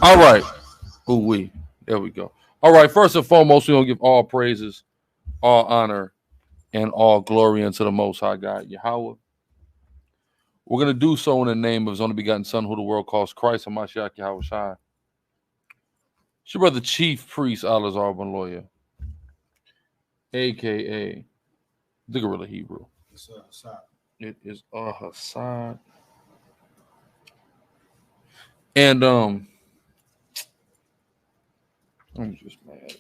All right. Ooh, we. There we go. All right. First and foremost, we're going to give all praises, all honor, and all glory unto the Most High God, Yahweh. We're going to do so in the name of His only begotten Son, who the world calls Christ, and Mashiach Yahweh Shai. It's your brother, Chief Priest Alazar Ben Lawyer, a.k.a. the Gorilla Hebrew. It is Hassan. And, I'm just mad.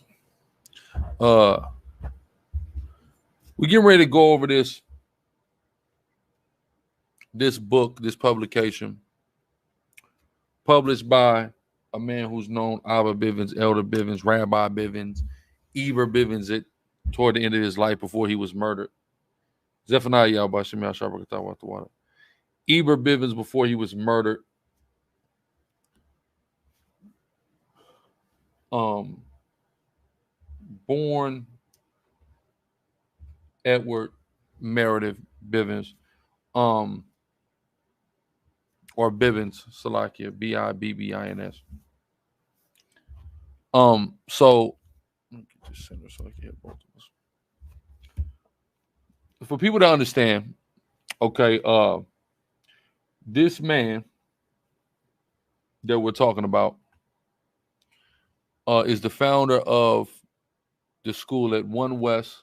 We're getting ready to go over this book, this publication, published by a man who's known, Abba Bibins, Elder Bibins, Rabbi Bibins, Eber Bibins, toward the end of his life before he was murdered. Zephaniah Yahweh Shem Yahshua B'Katah Water. Eber Bivens before he was murdered. Born Edward Meredith Bivens, or Bivens, Salakia, Bibbins. So let me get this center so I can hit both of us. For people to understand, okay, this man that we're talking about is the founder of the school at 1 West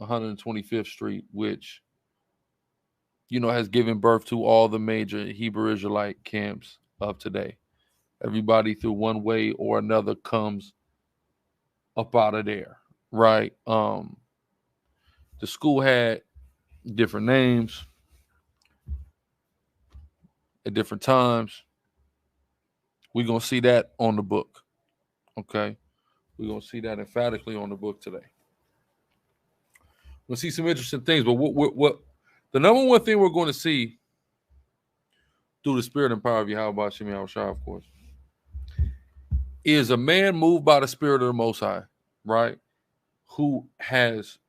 125th Street, which, has given birth to all the major Hebrew Israelite camps of today. Everybody through one way or another comes up out of there, right? The school had different names at different times. We're going to see that on the book, okay? We're going to see that emphatically on the book today. We'll see some interesting things, but what the number one thing we're going to see through the spirit and power of Yahweh Shem Yahushua, of course, is a man moved by the spirit of the Most High, right? Who has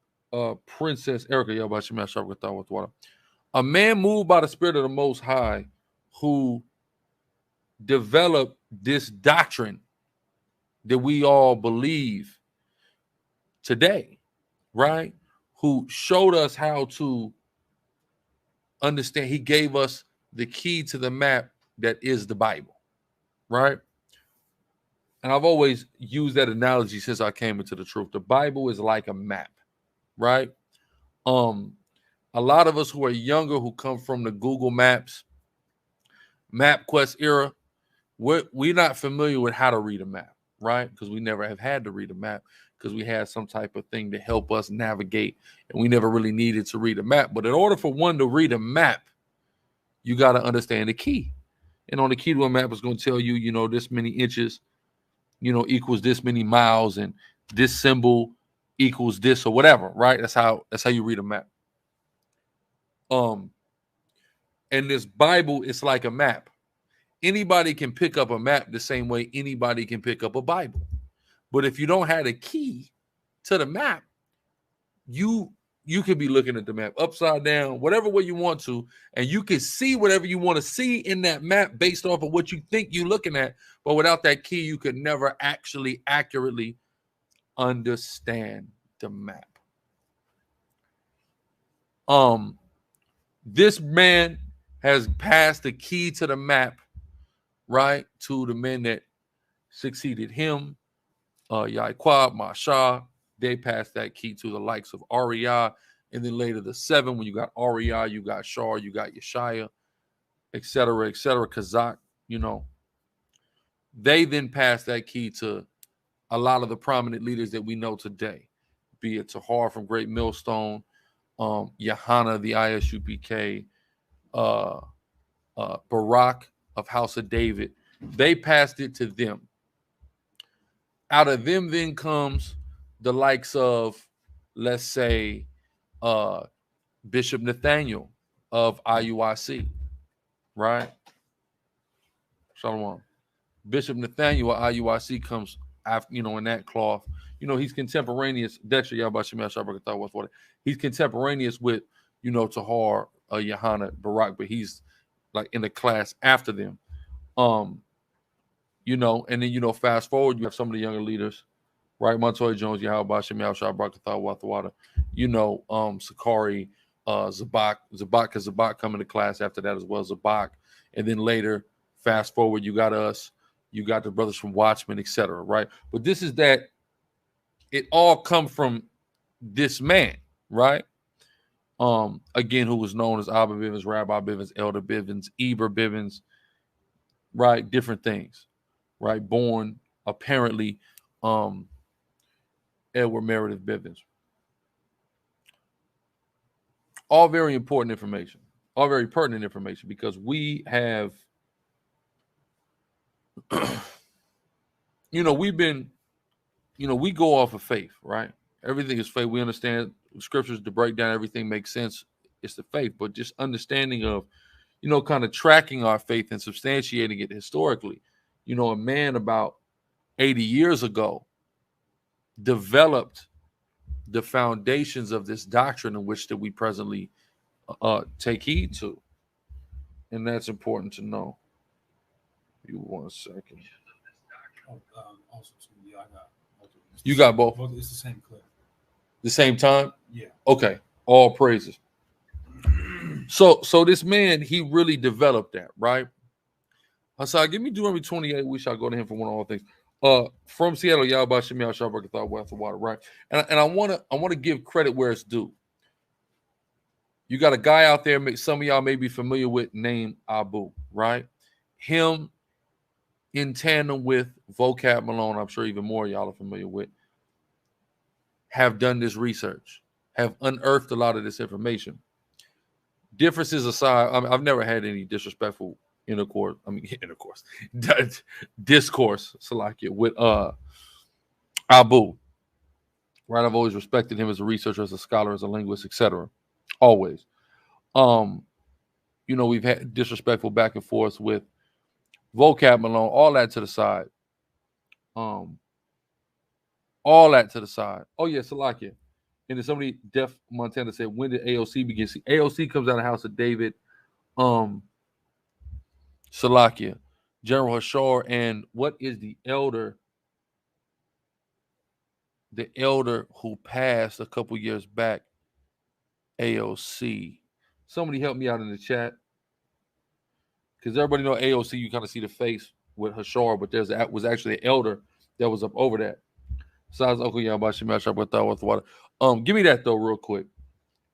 Princess Erica Yahweh Shem Yahushua with water. A man moved by the spirit of the Most High who developed this doctrine that we all believe today, right? Who showed us how to understand. He gave us the key to the map that is the Bible, right? And I've always used that analogy since I came into the truth. The Bible is like a map, right? A lot of us who are younger, who come from the Google Maps, MapQuest era, we're not familiar with how to read a map, right? Because we never have had to read a map, because we had some type of thing to help us navigate, and we never really needed to read a map. But in order for one to read a map, you got to understand the key. And on the key to a map is going to tell you, this many inches, equals this many miles, and this symbol equals this or whatever, right? That's how you read a map. And this Bible is like a map. Anybody can pick up a map the same way anybody can pick up a Bible. But if you don't have a key to the map, you could be looking at the map upside down, whatever way you want to, and you can see whatever you want to see in that map based off of what you think you're looking at. But without that key, you could never actually accurately understand the map. This man has passed the key to the map, right, to the men that succeeded him, Yaquab, Masha. They passed that key to the likes of Ariah, and then later the 7. When you got Ariah, you got Shar, you got Yeshaya, etc., Kazak, They then passed that key to a lot of the prominent leaders that we know today, be it Tahar from Great Millstone, Yahana, the ISUPK, Barak of House of David. They passed it to them. Out of them then comes the likes of, let's say, Bishop Nathaniel of IUIC, right? Shalom. Bishop Nathaniel of IUIC comes after, in that cloth. He's contemporaneous. He's contemporaneous with, Tahar, Yahana, Barak, but he's like in the class after them. you know, and then, you know, fast forward, you have some of the younger leaders, right? Montoya Jones, Yahweh Shem Yahshua Brakatha Wathawada, you know, Sakari, Zabak, because Zabak come into class after that as well, Zabak. And then later, fast forward, you got us, you got the brothers from Watchmen, etc. Right? But this is that it all come from this man, right? Again, who was known as Abba Bivens, Rabbi Bivens, Elder Bivens, Eber Bivens, right? Different things, right? Born apparently Edward Meredith Bivens. All very important information, all very pertinent information, because we have, you know, we've been, you know, we go off of faith, right? Everything is faith. We understand scriptures to break down everything makes sense. It's the faith, but just understanding of, you know, kind of tracking our faith and substantiating it historically. You know, a man about 80 years ago developed the foundations of this doctrine in which that we presently take heed to. And that's important to know. You 1 second. Also, yeah, I got. You got both? It's the same clip. The same time? Yeah. Okay. All praises. So this man, he really developed that, right? Hassan, give me Deuteronomy 28. We shall go to him for one of all things. From Seattle, Yahweh Shem Yahshua Brakatha Wathawada, right? And I wanna give credit where it's due. You got a guy out there, some of y'all may be familiar with, named Abu, right? Him in tandem with Vocab Malone, I'm sure even more y'all are familiar with, have done this research, have unearthed a lot of this information. Differences aside, I mean, I've never had any disrespectful discourse, Salakia, with Abu, right? I've always respected him as a researcher, as a scholar, as a linguist, etc. Always. You know, we've had disrespectful back and forth with Vocab Malone, all that to the side. All that to the side. Oh, yeah, Salakia. And then somebody, Def Montana, said, when did AOC begin? See, AOC comes out of the house of David, Salakia, General Hashar, and what is the elder? The elder who passed a couple years back, AOC. Somebody help me out in the chat. Because everybody know AOC, you kind of see the face with Hashar, but was actually an elder that was up over that. Besides Uncle Yahweh Shem Yahshua Brakatha Wathawada. Give me that though, real quick.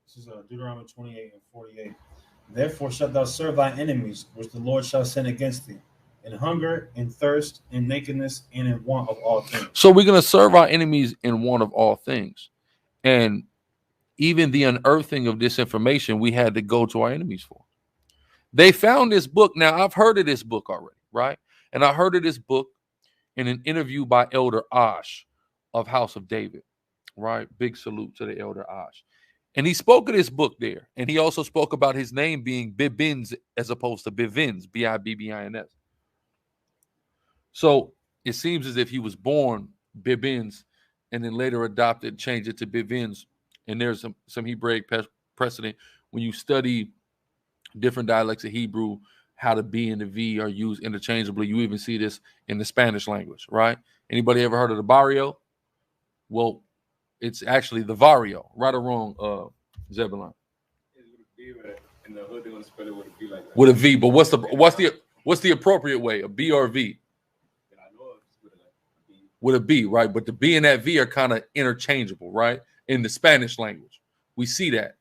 This is Deuteronomy 28 and 48. Therefore shalt thou serve thy enemies, which the Lord shall send against thee, in hunger, in thirst, in nakedness, and in want of all things. So we're going to serve our enemies in want of all things. And even the unearthing of this information, we had to go to our enemies for. They found this book. Now, I've heard of this book already, right? And I heard of this book in an interview by Elder Ash of House of David, right? Big salute to the Elder Ash. And he spoke of this book there. And he also spoke about his name being Bibins as opposed to Bivins, Bibbins. So it seems as if he was born Bibins and then later adopted, changed it to Bivins. And there's some Hebraic precedent when you study different dialects of Hebrew, how the B and the V are used interchangeably. You even see this in the Spanish language, right? Anybody ever heard of the barrio? Well, it's actually the vario, right or wrong, Zebulon? In the hood, they want to spell it with a V like that. With a V, but what's the appropriate way? A B or a V? With a B, right? But the B and that V are kind of interchangeable, right? In the Spanish language, we see that.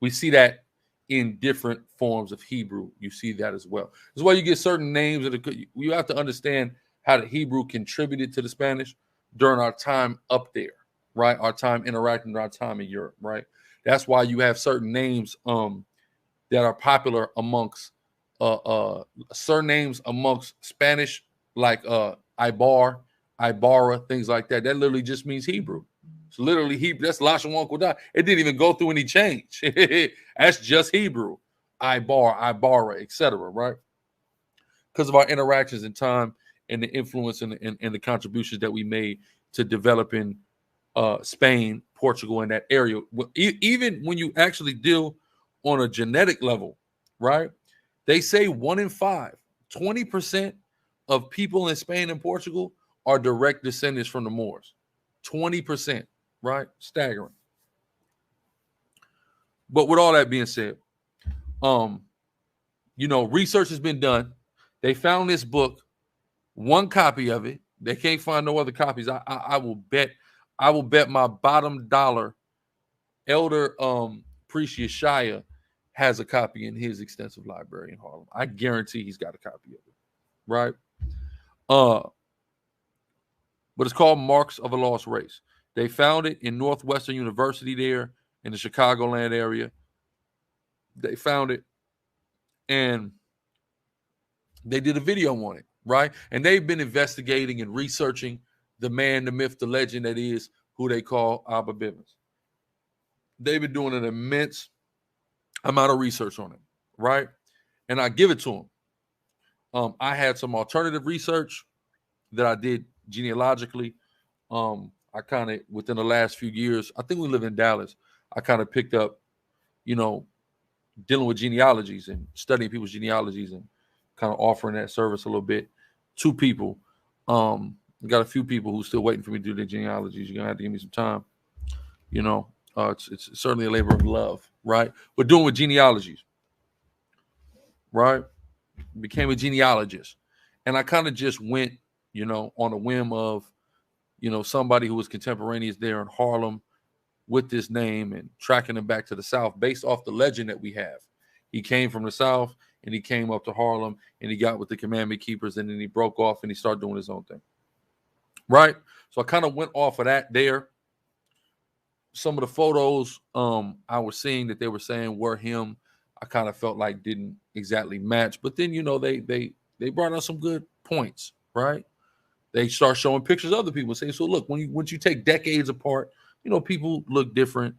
We see that in different forms of Hebrew. You see that as well. That's why you get certain names that you have to understand how the Hebrew contributed to the Spanish during our time up there, right? Our time interacting with our time in Europe, right? That's why you have certain names that are popular amongst surnames amongst Spanish, like Ibar, Ibarra, things like that. That literally just means Hebrew. It's literally Hebrew. That's Lashon Kodah. It didn't even go through any change. That's just Hebrew. Ibar, Ibarra, etc. Right? Because of our interactions in time and the influence and the contributions that we made to developing Spain, Portugal, and that area. Even when you actually deal on a genetic level, right? They say 1 in 5, 20% of people in Spain and Portugal are direct descendants from the Moors. 20%, right? Staggering. But with all that being said, research has been done. They found this book, one copy of it. They can't find no other copies. I will bet my bottom dollar Elder Precious Shia has a copy in his extensive library in Harlem. I guarantee he's got a copy of it. Right? But it's called Marks of a Lost Race. They found it in Northwestern University there in the Chicagoland area. They found it and they did a video on it, right? And they've been investigating and researching the man, the myth, the legend that is who they call Abba Bibins. They've been doing an immense amount of research on it, right? And I give it to them. I had some alternative research that I did genealogically. I kind of, within the last few years, I think we live in Dallas, I kind of picked up, dealing with genealogies and studying people's genealogies and kind of offering that service a little bit to people. We got a few people who's still waiting for me to do their genealogies. You're going to have to give me some time. It's certainly a labor of love, right? But doing with genealogies, right? Became a genealogist. And I kind of just went, on a whim of, somebody who was contemporaneous there in Harlem with this name and tracking him back to the South based off the legend that we have. He came from the South and he came up to Harlem and he got with the Commandment Keepers and then he broke off and he started doing his own thing. Right? So I kind of went off of that there. Some of the photos I was seeing that they were saying were him, I kind of felt like didn't exactly match. But then, they brought out some good points, right? They start showing pictures of other people and say, so look, once you take decades apart, people look different.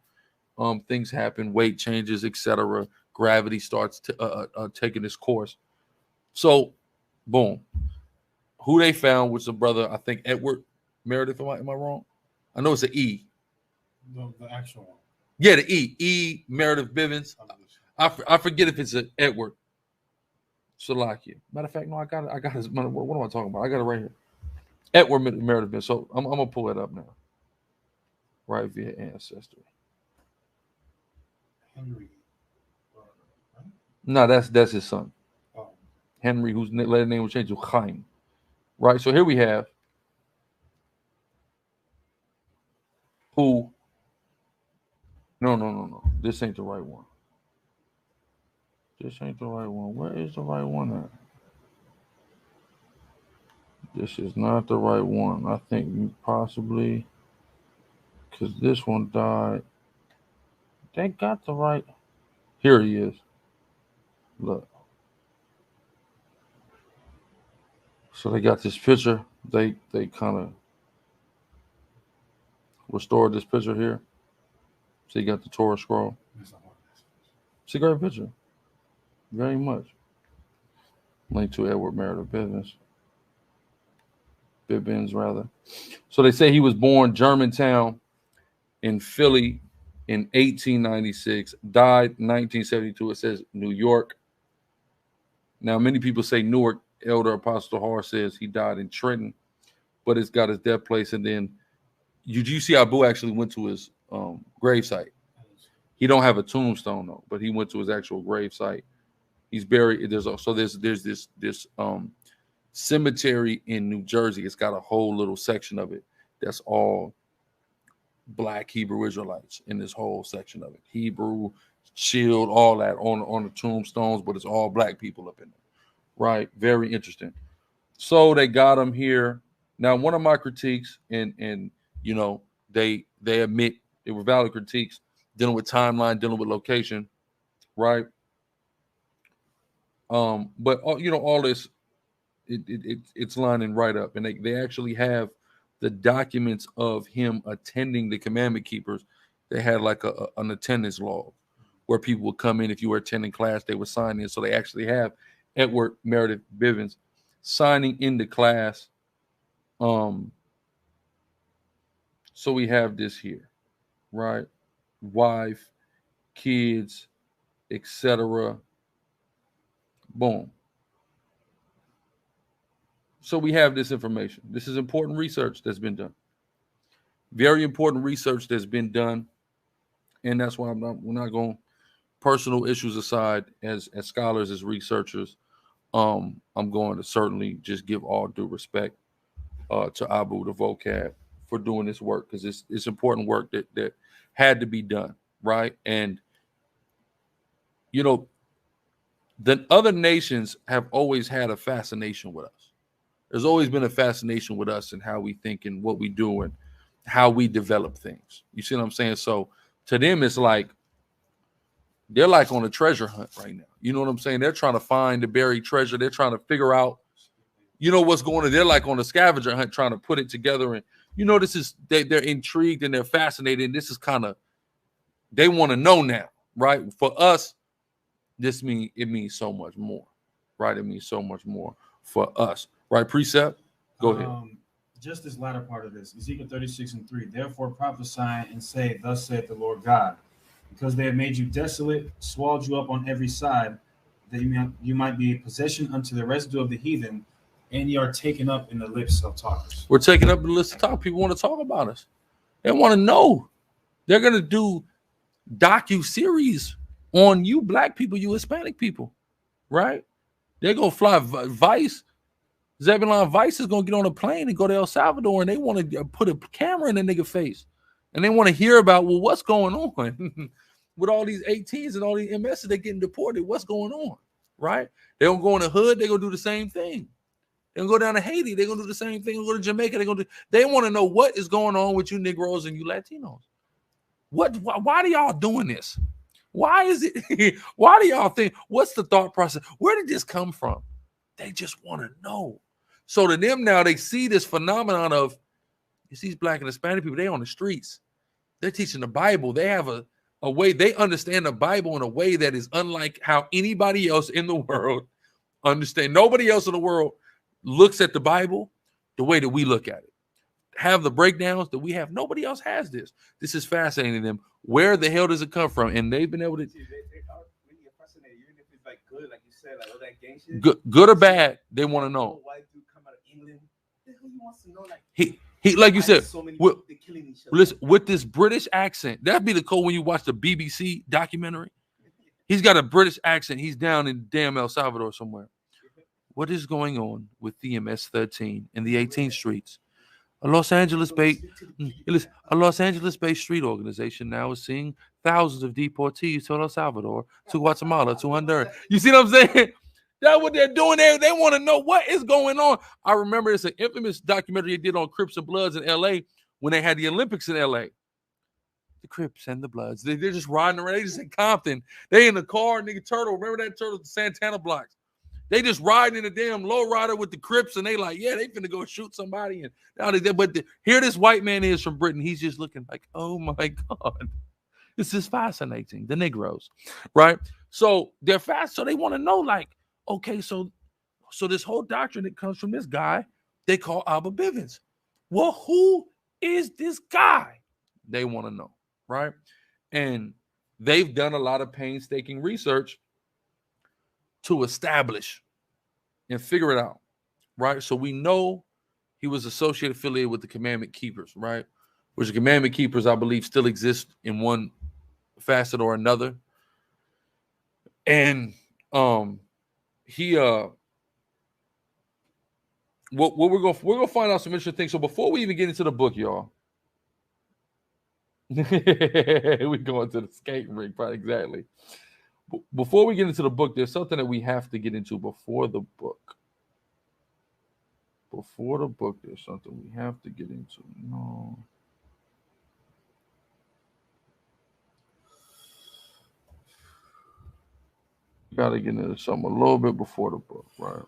Things happen, weight changes, etc. Gravity starts taking its course. So, boom. Who they found was a brother, I think Edward Meredith. Am I wrong? I know it's an E. The actual one. Yeah, the E Meredith Bivins. I forget if it's an Edward. Salakia. Matter of fact, no, I got his. What am I talking about? I got it right here. Edward Meredith Bivins. So I'm gonna pull it up now. Right via ancestry. Henry. Right? No, that's his son. Oh. Henry, whose later name was changed to Chaim. Right. So here we have who. No. This ain't the right one. This ain't the right one. Where is the right one at? This is not the right one. I think possibly because this one died. They got the right. Here he is. Look. So they got this picture. They kind of restored this picture here. So you got the Torah scroll. It's a great picture. Very much. Link to Edward Meredith Bibins, rather. So they say he was born Germantown in Philly in 1896. Died 1972. It says New York. Now, many people say Newark. Elder Apostle Har says he died in Trenton, but it's got his death place. And then you see Abu actually went to his gravesite. He don't have a tombstone though, but he went to his actual gravesite. He's buried. There's this cemetery in New Jersey. It's got a whole little section of it that's all Black Hebrew Israelites in this whole section of it. Hebrew, shield, all that on the tombstones, but it's all Black people up in there. Right, very interesting. So they got him here. Now, one of my critiques, and they admit they were valid critiques, dealing with timeline, dealing with location, right? But all this, it's lining right up, and they actually have the documents of him attending the Commandment Keepers. They had like an attendance log where people would come in if you were attending class, they would sign in. So they actually have Edward Meredith Bivins signing into class. So we have this here, right? Wife, kids, etc. Boom. So we have this information. This is important research that's been done. Very important research that's been done, and that's why we're not going personal issues aside. As scholars, as researchers, I'm going to certainly just give all due respect to Abu the vocab for doing this work, because it's important work that had to be done, right? And you know, the other nations have always had a fascination with us. There's always been a fascination with us and how we think and what we do and how we develop things. You see what I'm saying? So to them, it's like they're like on a treasure hunt right now. You know what I'm saying? They're trying to find the buried treasure. They're trying to figure out, you know, what's going on. They're like on a scavenger hunt trying to put it together. And, you know, they're intrigued and they're fascinated. And this is kind of, they want to know now, right? For us, it means so much more, right? It means so much more for us, right? Precept, go ahead. Just this latter part of this, Ezekiel 36:3. Therefore prophesy and say, thus saith the Lord God, because they have made you desolate, swallowed you up on every side, that you might be a possession unto the residue of the heathen, and you are taken up in the lips of talkers. We're taking up the list of talk. People want to talk about us. They want to know. They're going to do docu-series on you black people, you Hispanic people, right? They're going to fly Vice. Zebulon Vice is going to get on a plane and go to El Salvador, and they want to put a camera in the nigga face. And they want to hear about, well, what's going on with all these 18s and all these MSs that getting deported? What's going on, right? They're going to go in the hood. They're going to do the same thing. They're going to go down to Haiti. They're going to do the same thing. They're going to go to Jamaica. They want to know what is going on with you Negroes and you Latinos. Why are y'all doing this? Why is it? Why do y'all think? What's the thought process? Where did this come from? They just want to know. So to them now, they see this phenomenon of, you see these black and Hispanic people, they on the streets. They're teaching the Bible. They have a way, they understand the Bible in a way that is unlike how anybody else in the world understand. Nobody else in the world looks at the Bible the way that we look at it. Have the breakdowns that we have. Nobody else has this. This is fascinating to them. Where the hell does it come from? And they've been able to. They are really fascinated, even if it's like good, like you said, like all that gang shit. Good or bad, they want to know. White dude come out of England. He wants to know, like he like you said, so many with, people killing each other. listen, with this British accent, that'd be the code when you watch the BBC documentary. He's got a British accent. He's down in damn El Salvador somewhere. What is going on with DMS 13 in the 18th streets? A Los Angeles-based street organization now is seeing thousands of deportees to El Salvador, to Guatemala, to Honduras. You see what I'm saying? That's what they're doing there. They want to know what is going on. I remember it's an infamous documentary they did on Crips and Bloods in L.A. when they had the Olympics in L.A. The Crips and the Bloods. They're just riding around. They just in Compton. They in the car, nigga, Turtle. Remember that Turtle, the Santana blocks? They just riding in a damn lowrider with the Crips, and they like, yeah, they finna go shoot somebody. And now they, but here this white man is from Britain. He's just looking like, oh my God, this is fascinating. The Negroes, right? So they're fast. So they want to know, like, okay, so this whole doctrine that comes from this guy they call Abba Bibins. Well, who is this guy? They want to know, right? And they've done a lot of painstaking research to establish and figure it out, right? So we know he was affiliated with the Commandment Keepers, right? Which the Commandment Keepers, I believe, still exist in one facet or another. And he what we're gonna find out some interesting things. So before we even get into the book, y'all, we going to the skating rink, probably exactly. Before we get into the book, there's something that we have to get into before the book. Before the book, there's something we have to get into. No. Got to get into something a little bit before the book, right?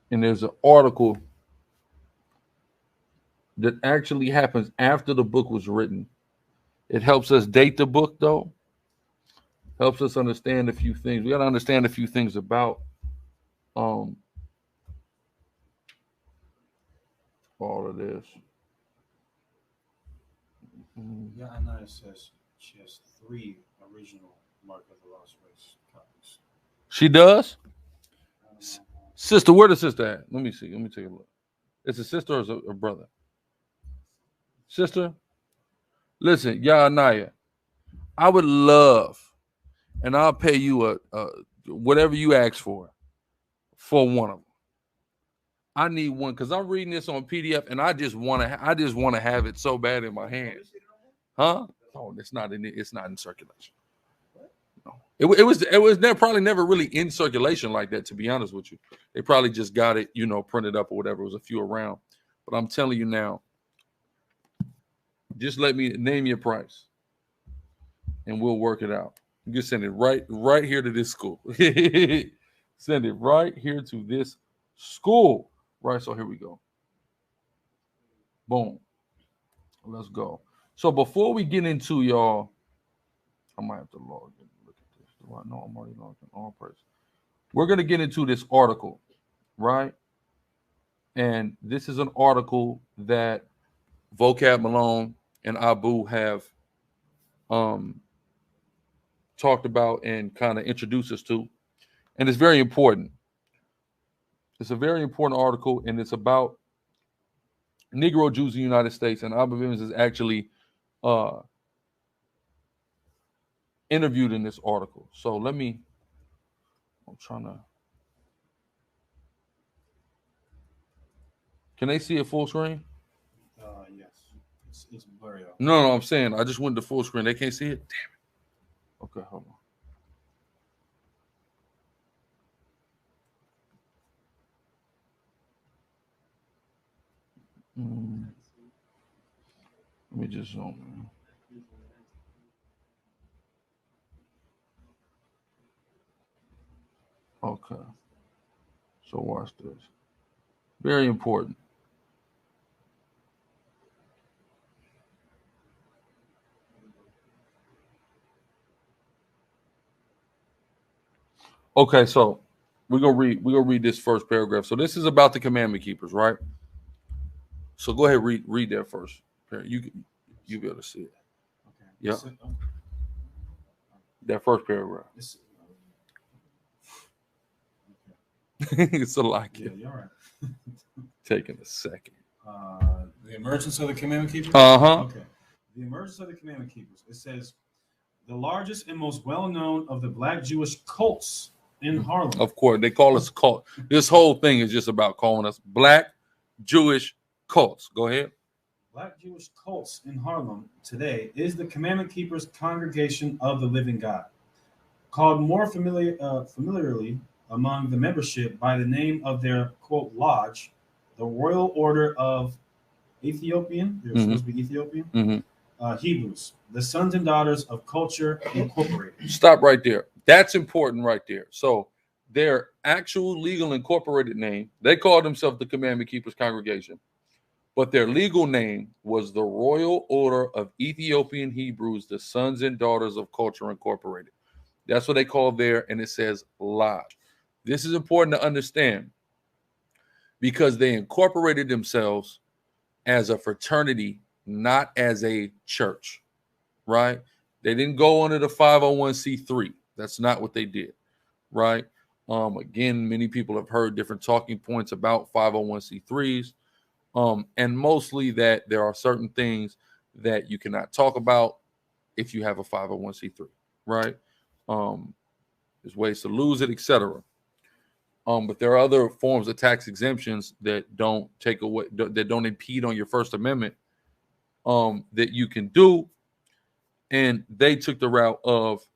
And there's an article that actually happens after the book was written. It helps us date the book, though. Helps us understand a few things. We got to understand a few things about all of this. Yeah, I know it says She has 3 original Mark of the Lost Race copies. She does? I don't know. Sister, where the sister at? Let me see. Let me take a look. It's a sister or is it a brother? Sister? Listen, Naya, I would love, and I'll pay you a whatever you ask for one of them. I need one because I'm reading this on PDF and I just want to have it so bad in my hands. Huh? Oh, it's not in circulation. No. It was probably never really in circulation like that, to be honest with you. They probably just got it, printed up or whatever. It was a few around. But I'm telling you now, just let me name your price and we'll work it out. You can send it right here to this school. Send it right here to this school. Right, so here we go. Boom. Let's go. So before we get into y'all, I might have to log in. Look at this. Do I know I'm already logged in? All praise. We're going to get into this article, right? And this is an article that Vocab Malone and Abu have talked about and kind of introduced us to. And it's very important. It's a very important article, and it's about Negro Jews in the United States. And Abba Bibins is actually interviewed in this article. So I'm trying to. Can they see it full screen? Yes. It's blurry out. No, I'm saying I just went to full screen. They can't see it? Damn it. Okay, hold on. Let me just zoom in. Okay. So watch this. Very important. Okay, so we're gonna read this first paragraph. So this is about the commandment keepers, right? So go ahead, read that first. You be able to see it. Okay. Yeah. That first paragraph. It's a lot. Yeah, you're right. Taking a second. The emergence of the commandment keepers? Okay. The emergence of the commandment keepers. It says, the largest and most well-known of the Black Jewish cults in Harlem. Of course, they call us cult. This whole thing is just about calling us Black Jewish cults. Go ahead. Black Jewish cults in Harlem today is the Commandment Keepers Congregation of the Living God, called more familiarly among the membership by the name of their, quote, lodge, the Royal Order of Ethiopian, they're supposed to be Ethiopian, Hebrews, the Sons and Daughters of Culture Incorporated. Stop right there. That's important right there. So their actual legal incorporated name, they called themselves the Commandment Keepers Congregation, but their legal name was the Royal Order of Ethiopian Hebrews, the Sons and Daughters of Culture Incorporated. That's what they call there, and it says lodge. This is important to understand because they incorporated themselves as a fraternity, not as a church, right? They didn't go under the 501c3. That's not what they did, right? Again, many people have heard different talking points about 501c3s, and mostly that there are certain things that you cannot talk about if you have a 501c3, right? There's ways to lose it, etc. But there are other forms of tax exemptions that don't take away, that don't impede on your First Amendment, that you can do. And they took the route of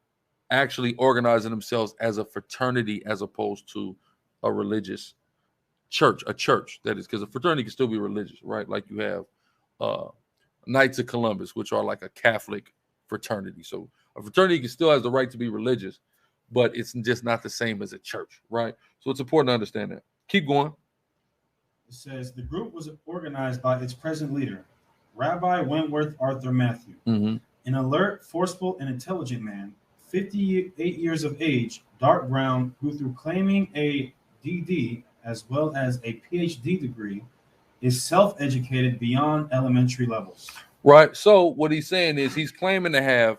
actually organizing themselves as a fraternity as opposed to a religious church, that is, because a fraternity can still be religious, right? Like you have Knights of Columbus, which are like a Catholic fraternity. So a fraternity still has the right to be religious, but it's just not the same as a church, right? So it's important to understand that. Keep going. It says the group was organized by its present leader, Rabbi Wentworth Arthur Matthew, an alert, forceful, and intelligent man, 58 years of age, dark brown, who through claiming a DD as well as a PhD degree, is self-educated beyond elementary levels. Right. So what he's saying is he's claiming to have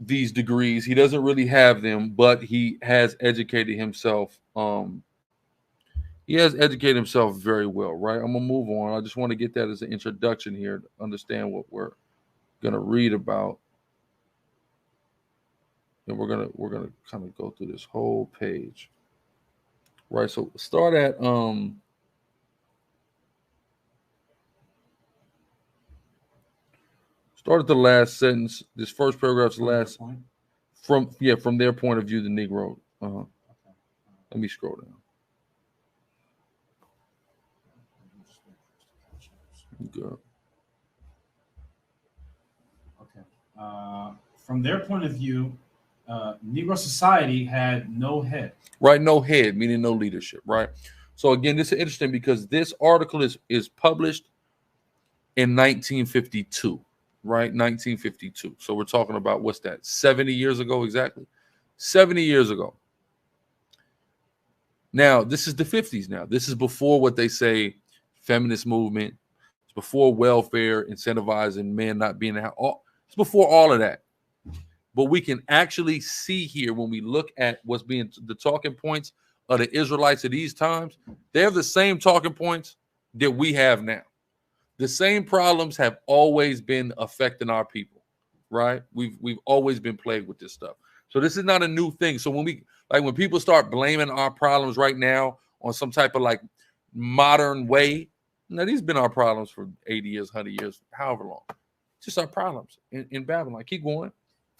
these degrees. He doesn't really have them, but he has educated himself. He has educated himself very well, right? I'm gonna move on. I just want to get that as an introduction here to understand what we're gonna read about. And we're gonna kind of go through this whole page. Right. So start at the last sentence. This first paragraph's the last from their point of view, the Negro. Let me scroll down. Good. Okay. From their point of view, Negro society had no head. Right, no head, meaning no leadership, right? So again, this is interesting because this article is published in 1952, right? 1952. So we're talking about, what's that, 70 years ago exactly? 70 years ago. Now, this is the 50s now. This is before what they say feminist movement. It's before welfare, incentivizing men not being in the house. It's before all of that. But we can actually see here when we look at what's being the talking points of the Israelites at these times, they have the same talking points that we have now. The same problems have always been affecting our people, right? We've always been plagued with this stuff. So this is not a new thing. So when people start blaming our problems right now on some type of like modern way, now these have been our problems for 80 years, 100 years, however long. Just our problems in Babylon. Keep going.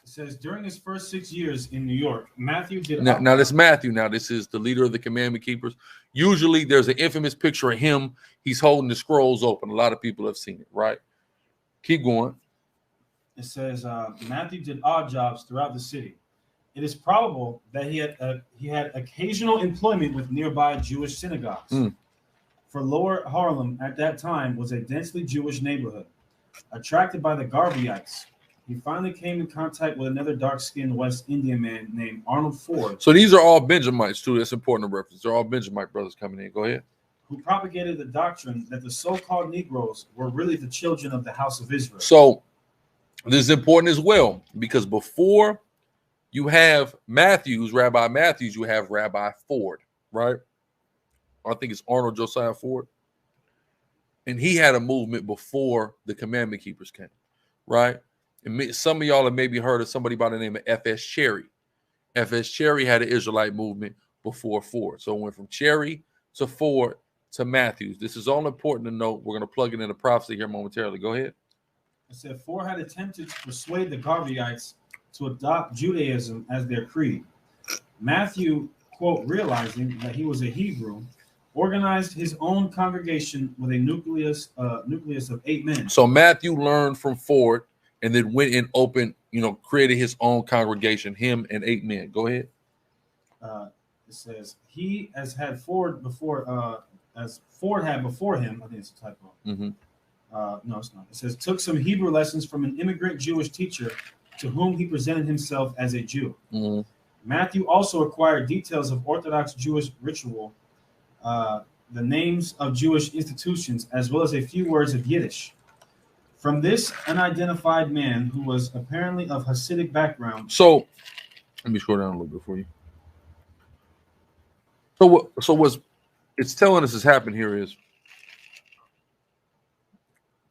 It says, during his first 6 years in New York, Matthew did... Now this Matthew. Now, this is the leader of the commandment keepers. Usually, there's an infamous picture of him. He's holding the scrolls open. A lot of people have seen it, right? Keep going. It says, Matthew did odd jobs throughout the city. It is probable that he had occasional employment with nearby Jewish synagogues. For Lower Harlem at that time was a densely Jewish neighborhood. Attracted by the Garveyites, he finally came in contact with another dark-skinned West Indian man named Arnold Ford. So these are all Benjamites, too. That's important to reference. They're all Benjamite brothers coming in. Go ahead. Who propagated the doctrine that the so-called Negroes were really the children of the house of Israel. So this is important as well, because before you have Rabbi Matthews, you have Rabbi Ford, right? I think it's Arnold Josiah Ford. And he had a movement before the commandment keepers came, right? And some of y'all have maybe heard of somebody by the name of F.S. Cherry. F.S. Cherry had an Israelite movement before Ford. So it went from Cherry to Ford to Matthews. This is all important to note. We're going to plug it into prophecy here momentarily. Go ahead. It said Ford had attempted to persuade the Garveyites to adopt Judaism as their creed. Matthew, quote, realizing that he was a Hebrew, organized his own congregation with a nucleus of 8 men. So Matthew learned from Ford and then went and opened, created his own congregation, him and 8 men. Go ahead. It says he had Ford before, as Ford had before him. I think it's a typo. No, it's not. It says took some Hebrew lessons from an immigrant Jewish teacher to whom he presented himself as a Jew. Matthew also acquired details of Orthodox Jewish ritual, the names of Jewish institutions, as well as a few words of Yiddish. From this unidentified man who was apparently of Hasidic background. So let me scroll down a little bit for you. So what's it's telling us has happened here is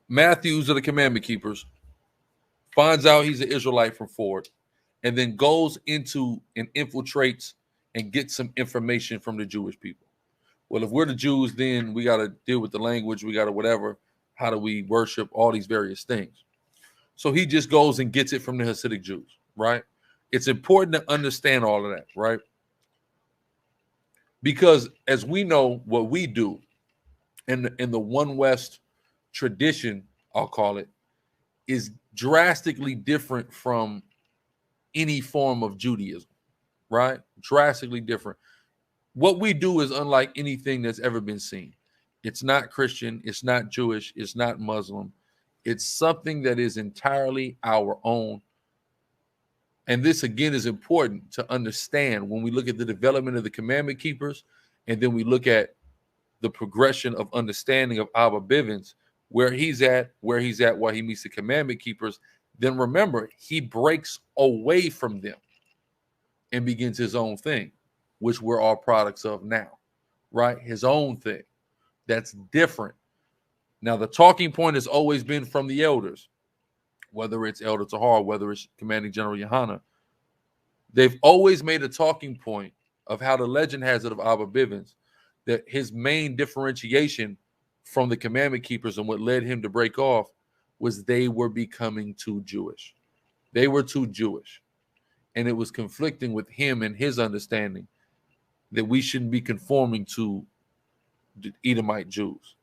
Matthews of the commandment keepers finds out he's an Israelite from Ford, and then goes into and infiltrates and gets some information from the Jewish people. Well, if we're the Jews, then we got to deal with the language. We got to whatever. How do we worship? All these various things. So he just goes and gets it from the Hasidic Jews, right? It's important to understand all of that, right? Because as we know, what we do in the One West tradition, I'll call it, is drastically different from any form of Judaism, right? Drastically different. What we do is unlike anything that's ever been seen. It's not Christian. It's not Jewish. It's not Muslim. It's something that is entirely our own. And this, again, is important to understand when we look at the development of the commandment keepers, and then we look at the progression of understanding of Abba Bivins, where he's at while he meets the commandment keepers. then remember, he breaks away from them and begins his own thing, which we're all products of now, right? His own thing. That's different. Now, the talking point has always been from the elders, whether it's Elder Tahar, whether it's Commanding General Yohana. They've always made a talking point of how the legend has it of Abba Bibins, that his main differentiation from the commandment keepers and what led him to break off was they were becoming too Jewish. They were too Jewish. And it was conflicting with him and his understanding that we shouldn't be conforming to the Edomite Jews,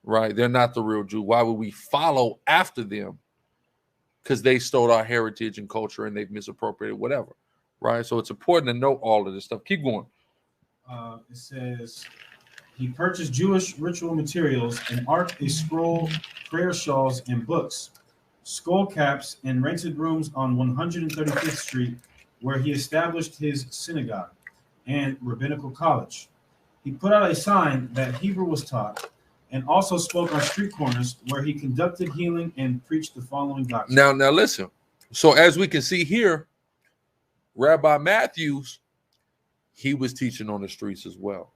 right? They're not the real Jew. Why would we follow after them? Because they stole our heritage and culture and they've misappropriated whatever, right? So it's important to know all of this stuff. Keep going. It says, he purchased Jewish ritual materials, an ark, a scroll, prayer shawls, and books, skull caps, and rented rooms on 135th Street, where he established his synagogue and rabbinical college. He put out a sign that Hebrew was taught, and also spoke on street corners where he conducted healing and preached the following doctrine. Now listen. So as we can see here, Rabbi Matthews, he was teaching on the streets as well,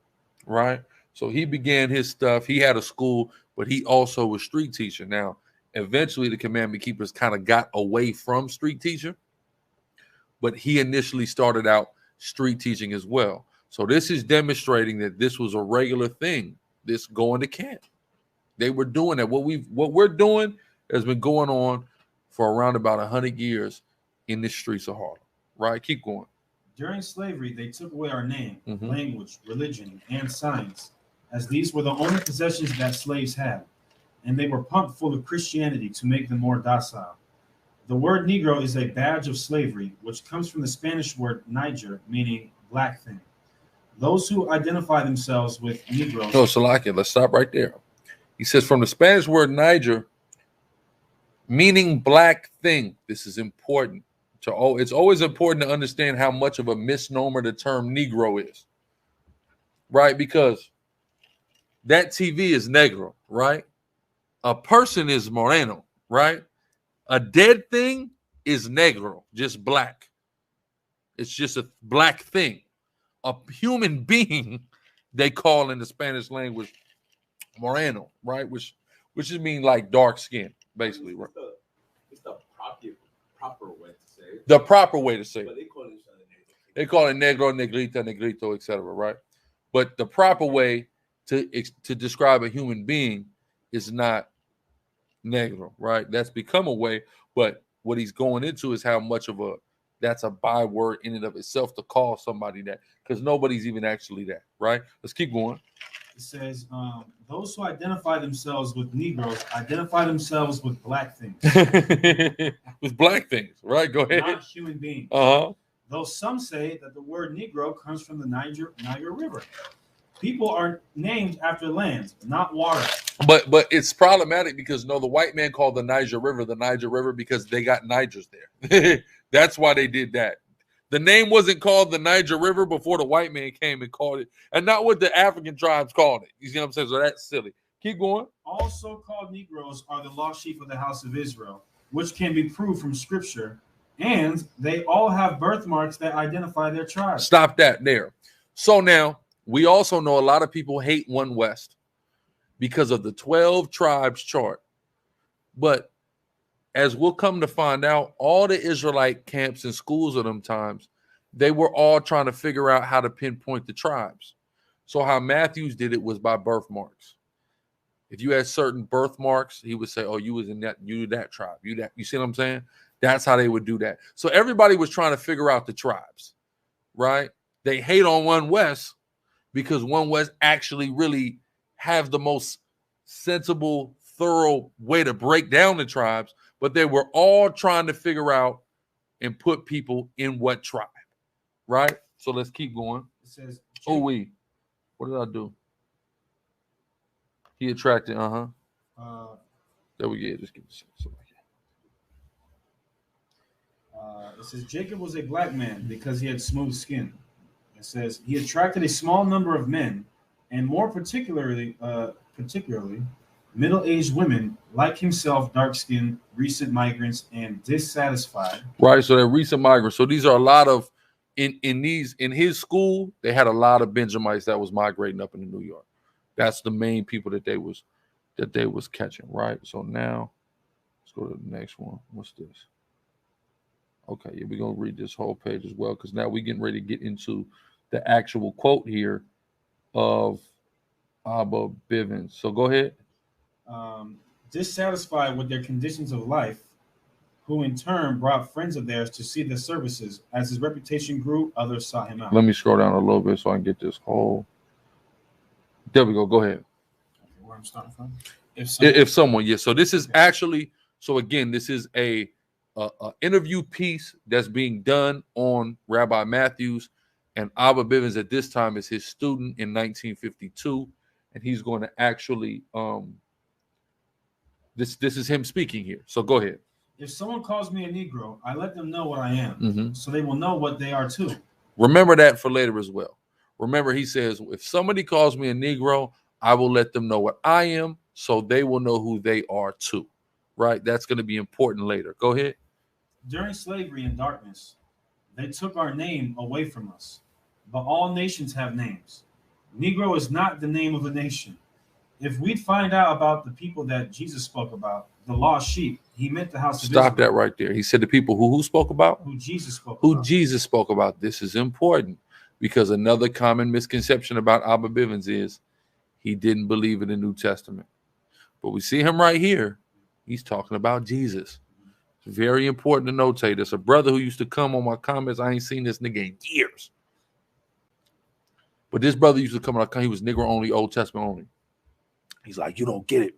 right? So he began his stuff. He had a school, but he also was street teaching. Now, eventually the commandment keepers kind of got away from street teaching, but he initially started out street teaching as well. So this is demonstrating that this was a regular thing, this going to camp. They were doing that. What we're doing has been going on for around about 100 years in the streets of Harlem, right? Keep going. During slavery, they took away our name, language, religion, and science, as these were the only possessions that slaves had, and they were pumped full of Christianity to make them more docile. The word Negro is a badge of slavery, which comes from the Spanish word Niger, meaning black thing. Those who identify themselves with Negroes. No, Salakia, let's stop right there. He says from the Spanish word Niger, meaning black thing. This is important. It's always important to understand how much of a misnomer the term Negro is, right? Because that TV is Negro, right? A person is Moreno, right? A dead thing is Negro, just black. It's just a black thing. A human being, they call in the Spanish language Moreno, right? Which just means like dark skin, basically, right? It's the proper way to say it. The proper way to say it. But they call each other Negro. They call it Negro, Negrita, Negrito, etc., right? But the proper way to describe a human being is not Negro, right? That's become a way, but what he's going into is how much of that's a byword in and of itself to call somebody that, because nobody's even actually that, right? Let's keep going. It says, those who identify themselves with Negroes identify themselves with black things. With black things, right? Go ahead. Not human beings. Though some say that the word Negro comes from the Niger River. People are named after lands, not water. But it's problematic because the white man called the Niger River because they got Nigers there. That's why they did that. The name wasn't called the Niger River before the white man came and called it, and not what the African tribes called it. You see what I'm saying? So that's silly. Keep going. All so-called Negroes are the lost sheep of the house of Israel, which can be proved from Scripture, and they all have birthmarks that identify their tribe. Stop that there. So now, we also know a lot of people hate One West because of the 12 tribes chart. But as we'll come to find out, all the Israelite camps and schools of them times, they were all trying to figure out how to pinpoint the tribes. So how Matthews did it was by birthmarks. If you had certain birthmarks, he would say, oh, you was in that tribe. You see what I'm saying? That's how they would do that. So everybody was trying to figure out the tribes, right? They hate on One West because One West actually really have the most sensible, thorough way to break down the tribes, but they were all trying to figure out and put people in what tribe, right? So let's keep going. It says, what did I do? He attracted, there we go. Just give me a second. It says Jacob was a black man because he had smooth skin. It says he attracted a small number of men, and more particularly middle-aged women like himself, dark-skinned, recent migrants, and dissatisfied. Right. So they're recent migrants. So these are a lot of in his school, they had a lot of Benjamites that was migrating up into New York. That's the main people that they was catching, right? So now let's go to the next one. What's this? Okay, yeah, we're gonna read this whole page as well, because now we're getting ready to get into the actual quote here of Abba Bivins. So go ahead. Dissatisfied with their conditions of life, who in turn brought friends of theirs to see their services. As his reputation grew, others sought him out. Let me scroll down a little bit so I can get this whole. There we go. Go ahead. Okay, where I'm starting from? If someone, yeah. So this is actually, so again, this is a interview piece that's being done on Rabbi Matthews, and Abba Bivins at this time is his student in 1952, and he's going to actually this is him speaking here. So go ahead. If someone calls me a Negro, I let them know what I am, so they will know what they are too. Remember that for later as well. Remember, he says, if somebody calls me a Negro, I will let them know what I am, so they will know who they are too. Right? That's going to be important later. Go ahead. During slavery and darkness, they took our name away from us. But all nations have names. Negro is not the name of a nation. If we'd find out about the people that Jesus spoke about, the lost sheep, he meant the house of Israel. Stop that right there. He said the people who spoke about? Who Jesus spoke who about. Jesus spoke about. This is important, because another common misconception about Abba Bivins is he didn't believe in the New Testament. But we see him right here. He's talking about Jesus. It's very important to notate. There's a brother who used to come on my comments. I ain't seen this nigga in years. But this brother used to come on. He was Negro only, Old Testament only. He's like, you don't get it.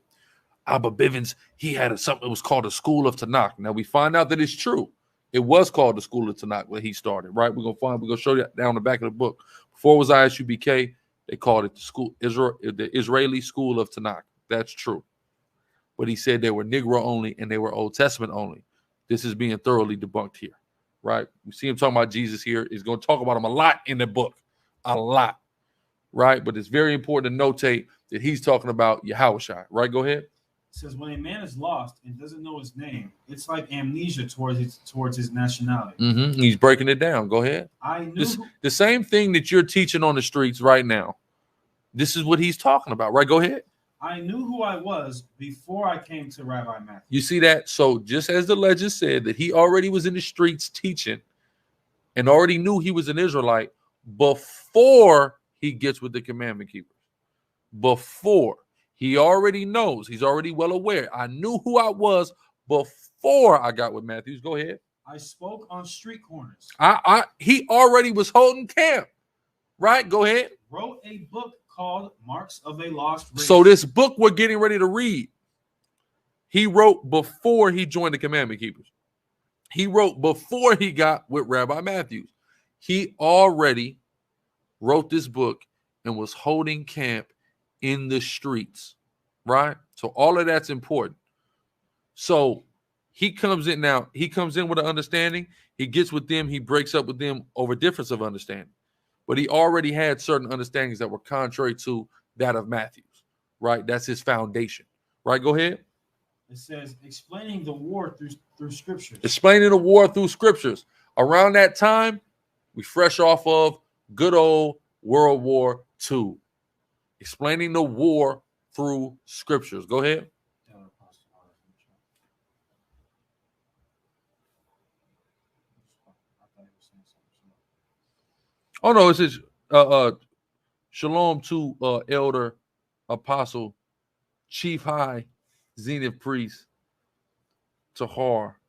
Abba Bivins, he had something that was called the School of Tanakh. Now we find out that it's true. It was called the School of Tanakh when he started, right? We're gonna show you down the back of the book. Before it was ISUBK, they called it the Israeli School of Tanakh. That's true. But he said they were Negro only and they were Old Testament only. This is being thoroughly debunked here, right? We see him talking about Jesus here. He's going to talk about him a lot in the book, a lot, right? But it's very important to notate that he's talking about Yahushua, right? Go ahead. It says, when a man is lost and doesn't know his name, it's like amnesia towards his nationality. He's breaking it down. Go ahead. I knew the same thing that you're teaching on the streets right now. This is what he's talking about, right? Go ahead. I knew who I was before I came to Rabbi Matthew. You see that? So just as the legend said that he already was in the streets teaching and already knew he was an Israelite before he gets with the commandment keepers. Before. He already knows. He's already well aware. I knew who I was before I got with Matthews. Go ahead. I spoke on street corners. He already was holding camp. Right? Go ahead. Wrote a book called Marks of a Lost Race. So this book we're getting ready to read, he wrote before he joined the commandment keepers. He wrote before he got with Rabbi Matthews. He already wrote this book and was holding camp in the streets, right? So all of that's important. So he comes in now. He comes in with an understanding. He gets with them. He breaks up with them over difference of understanding. But he already had certain understandings that were contrary to that of Matthews, right? That's his foundation, right? Go ahead. It says, explaining the war through scriptures. Explaining the war through scriptures. Around that time, we fresh off of good old World War II. Explaining the war through scriptures. Go ahead. Oh no, it says shalom to elder apostle chief high zenith priest Tahar.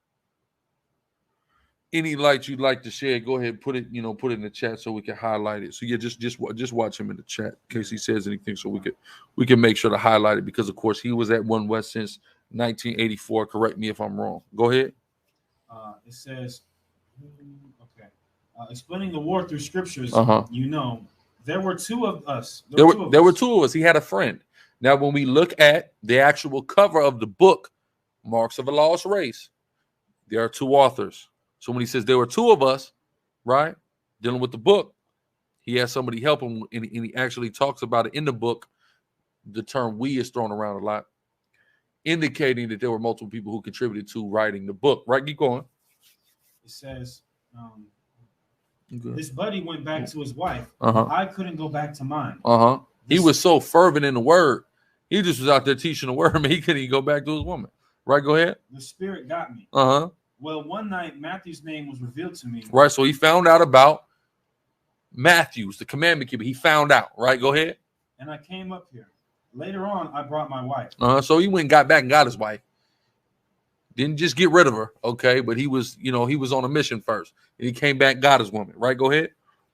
Any light you'd like to share, go ahead, put it in the chat so we can highlight it. So yeah, just watch him in the chat in case he says anything, so we can make sure to highlight it, because of course he was at One West since 1984. Correct me if I'm wrong. Go ahead. It says, okay, explaining the war through scriptures. There were two of us. There were two of us. He had a friend. Now, when we look at the actual cover of the book, Marks of a Lost Race, there are two authors. So when he says there were two of us, right, dealing with the book, he has somebody help him, and he actually talks about it in the book. The term "we" is thrown around a lot. indicating that there were multiple people who contributed to writing the book. Right? Keep going. It says, Okay. this buddy went back to his wife. Uh-huh. I couldn't go back to mine. Uh-huh. He This- was so fervent in the word. He just was out there teaching the word. I mean, he couldn't even go back to his woman. Right? Go ahead. The Spirit got me. Uh-huh. Well, one night Matthew's name was revealed to me. Right. So he found out about Matthews, the commandment keeper. He found out. Right? Go ahead. And I came up here. Later on, I brought my wife. So he went and got back and got his wife. Didn't just get rid of her, okay? But he was on a mission first. And he came back, got his woman. Right? Go ahead.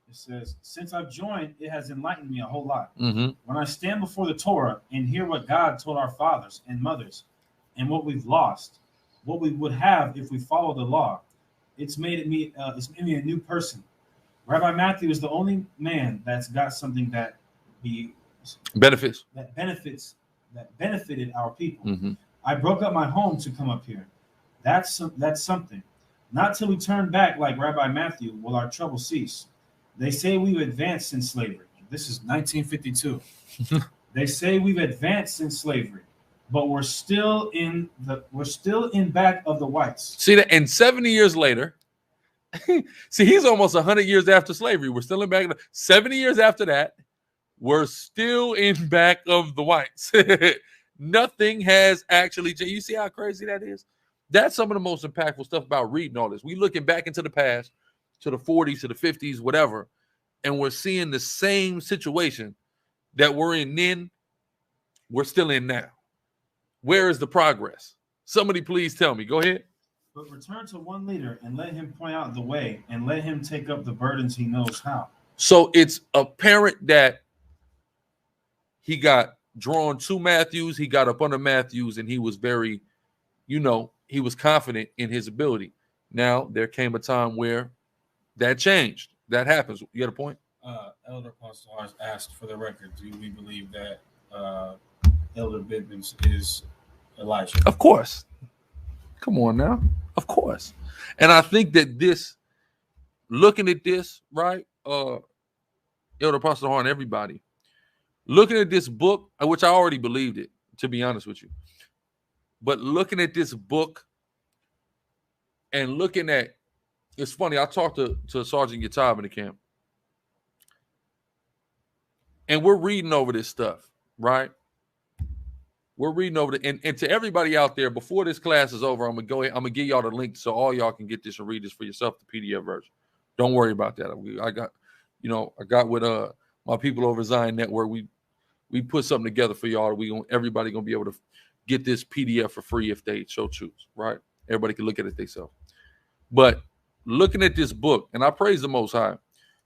It says, since I've joined, it has enlightened me a whole lot. Mm-hmm. When I stand before the Torah and hear what God told our fathers and mothers and what we've lost, what we would have if we follow the law, it's made me a new person. Rabbi Matthew is the only man that's got something that Benefits. benefited our people. Mm-hmm. I broke up my home to come up here. That's something. Not till we turn back like Rabbi Matthew will our trouble cease. They say we've advanced since slavery. This is 1952. They say we've advanced since slavery, but we're still in back of the whites. See that? And 70 years later, see, he's almost 100 years after slavery. We're still in back. 70 years after that, we're still in back of the whites. Nothing has actually changed. You see how crazy that is? That's some of the most impactful stuff about reading all this. We looking back into the past, to the 40s, to the 50s, whatever, and we're seeing the same situation that we're in then, we're still in now. Where is the progress? Somebody please tell me. Go ahead. But return to one leader and let him point out the way and let him take up the burdens he knows how. So it's apparent that he got drawn to Matthews, he got up under Matthews, and he was very, he was confident in his ability. Now, there came a time where that changed. That happens. You got a point? Elder Apostle has asked for the record, do we believe that Elder Bibins is Elijah? Of course. Come on now. Of course. And I think that looking at this, right, Elder Apostle Horn, everybody, looking at this book, which I already believed it, to be honest with you, but looking at this book and looking at, it's funny, I talked to Sergeant Yatab in the camp, and we're reading over this stuff, right? We're reading over it, and to everybody out there, before this class is over, I'm gonna give y'all the link so all y'all can get this and read this for yourself, the PDF version. Don't worry about that. I got with my people over Zion Network. We put something together for y'all. Everybody gonna be able to get this PDF for free if they so choose, right? Everybody can look at it themselves. But looking at this book, and I praise the Most High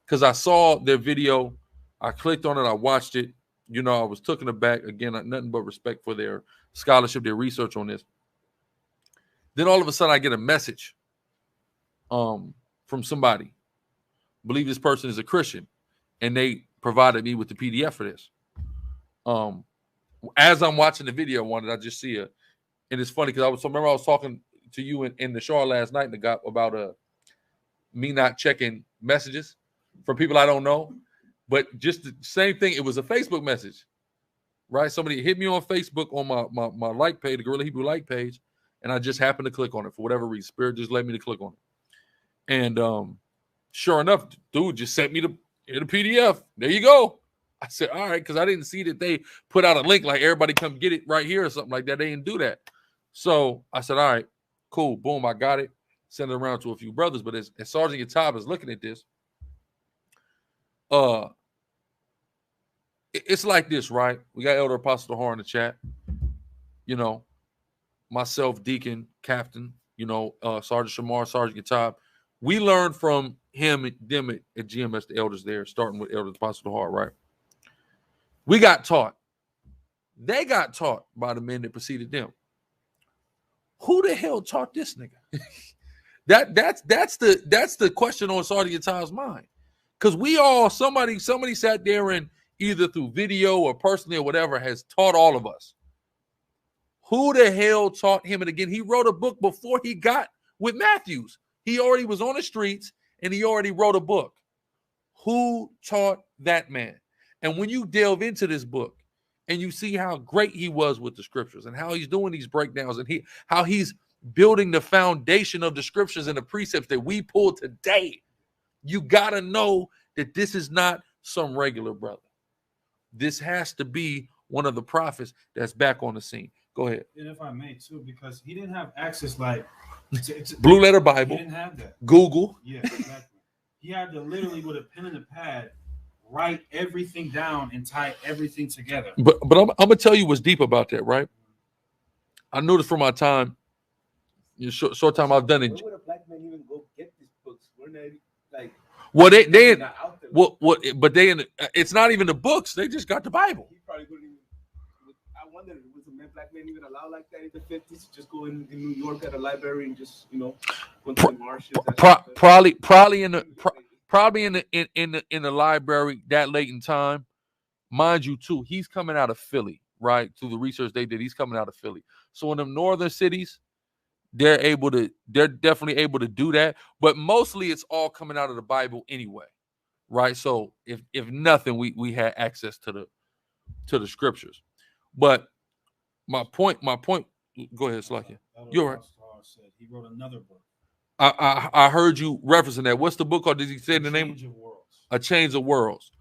because I saw their video, I clicked on it, I watched it. I was taken aback. Again, nothing but respect for their scholarship, their research on this. Then all of a sudden, I get a message from somebody. I believe this person is a Christian, and they provided me with the PDF for this. As I'm watching the video, I just see it, and it's funny because I was talking to you in the show last night about me not checking messages from people I don't know. But just the same thing, it was a Facebook message, right? Somebody hit me on Facebook on my like page, the Gorilla Hebrew like page, and I just happened to click on it for whatever reason. Spirit just led me to click on it. And sure enough, dude just sent me the PDF. There you go. I said, all right, because I didn't see that they put out a link like everybody come get it right here or something like that. They didn't do that. So I said, all right, cool. Boom, I got it. Sent it around to a few brothers. But as Sergeant Yatab is looking at this, it's like this, right? We got Elder Apostle Horn in the chat. Myself, Deacon, Captain, Sergeant Shamar, Sergeant Yatab. We learned from him and them at GMS, the elders there, starting with Elder Apostle Horn, right? We got taught. They got taught by the men that preceded them. Who the hell taught this nigga? That's the question on Sergeant Yatab's mind. Because somebody sat there and either through video or personally or whatever has taught all of us. Who the hell taught him? And again, he wrote a book before he got with Matthews. He already was on the streets and he already wrote a book. Who taught that man? And when you delve into this book, and you see how great he was with the scriptures and how he's doing these breakdowns and how he's building the foundation of the scriptures and the precepts that we pull today. You got to know that this is not some regular brother. This has to be one of the prophets that's back on the scene. Go ahead. And if I may too, because he didn't have access like Blue Letter Bible. He didn't have that. Google. Yeah, exactly. He had to literally with a pen and a pad write everything down and tie everything together. But I'm gonna tell you what's deep about that, right? I noticed from my time, short time I've done it. Where would a black man even go get these books? We're not like. Well, they not out there. what but they in it's not even the books. They just got the Bible. He probably wouldn't even. I wonder, was a black man even allowed like that in the 50s? Just go in New York at a library and just go to the marshes. Probably in the library that late in time, mind you. Too, he's coming out of Philly, right? Through the research they did, he's coming out of Philly. So in them northern cities, they're definitely able to do that. But mostly, it's all coming out of the Bible anyway, right? So if nothing, we had access to the scriptures. But my point. Go ahead, Slakia. You're right. Said he wrote another book. I heard you referencing that. What's the book called? Did he say the name? Change of Worlds. A Change of Worlds.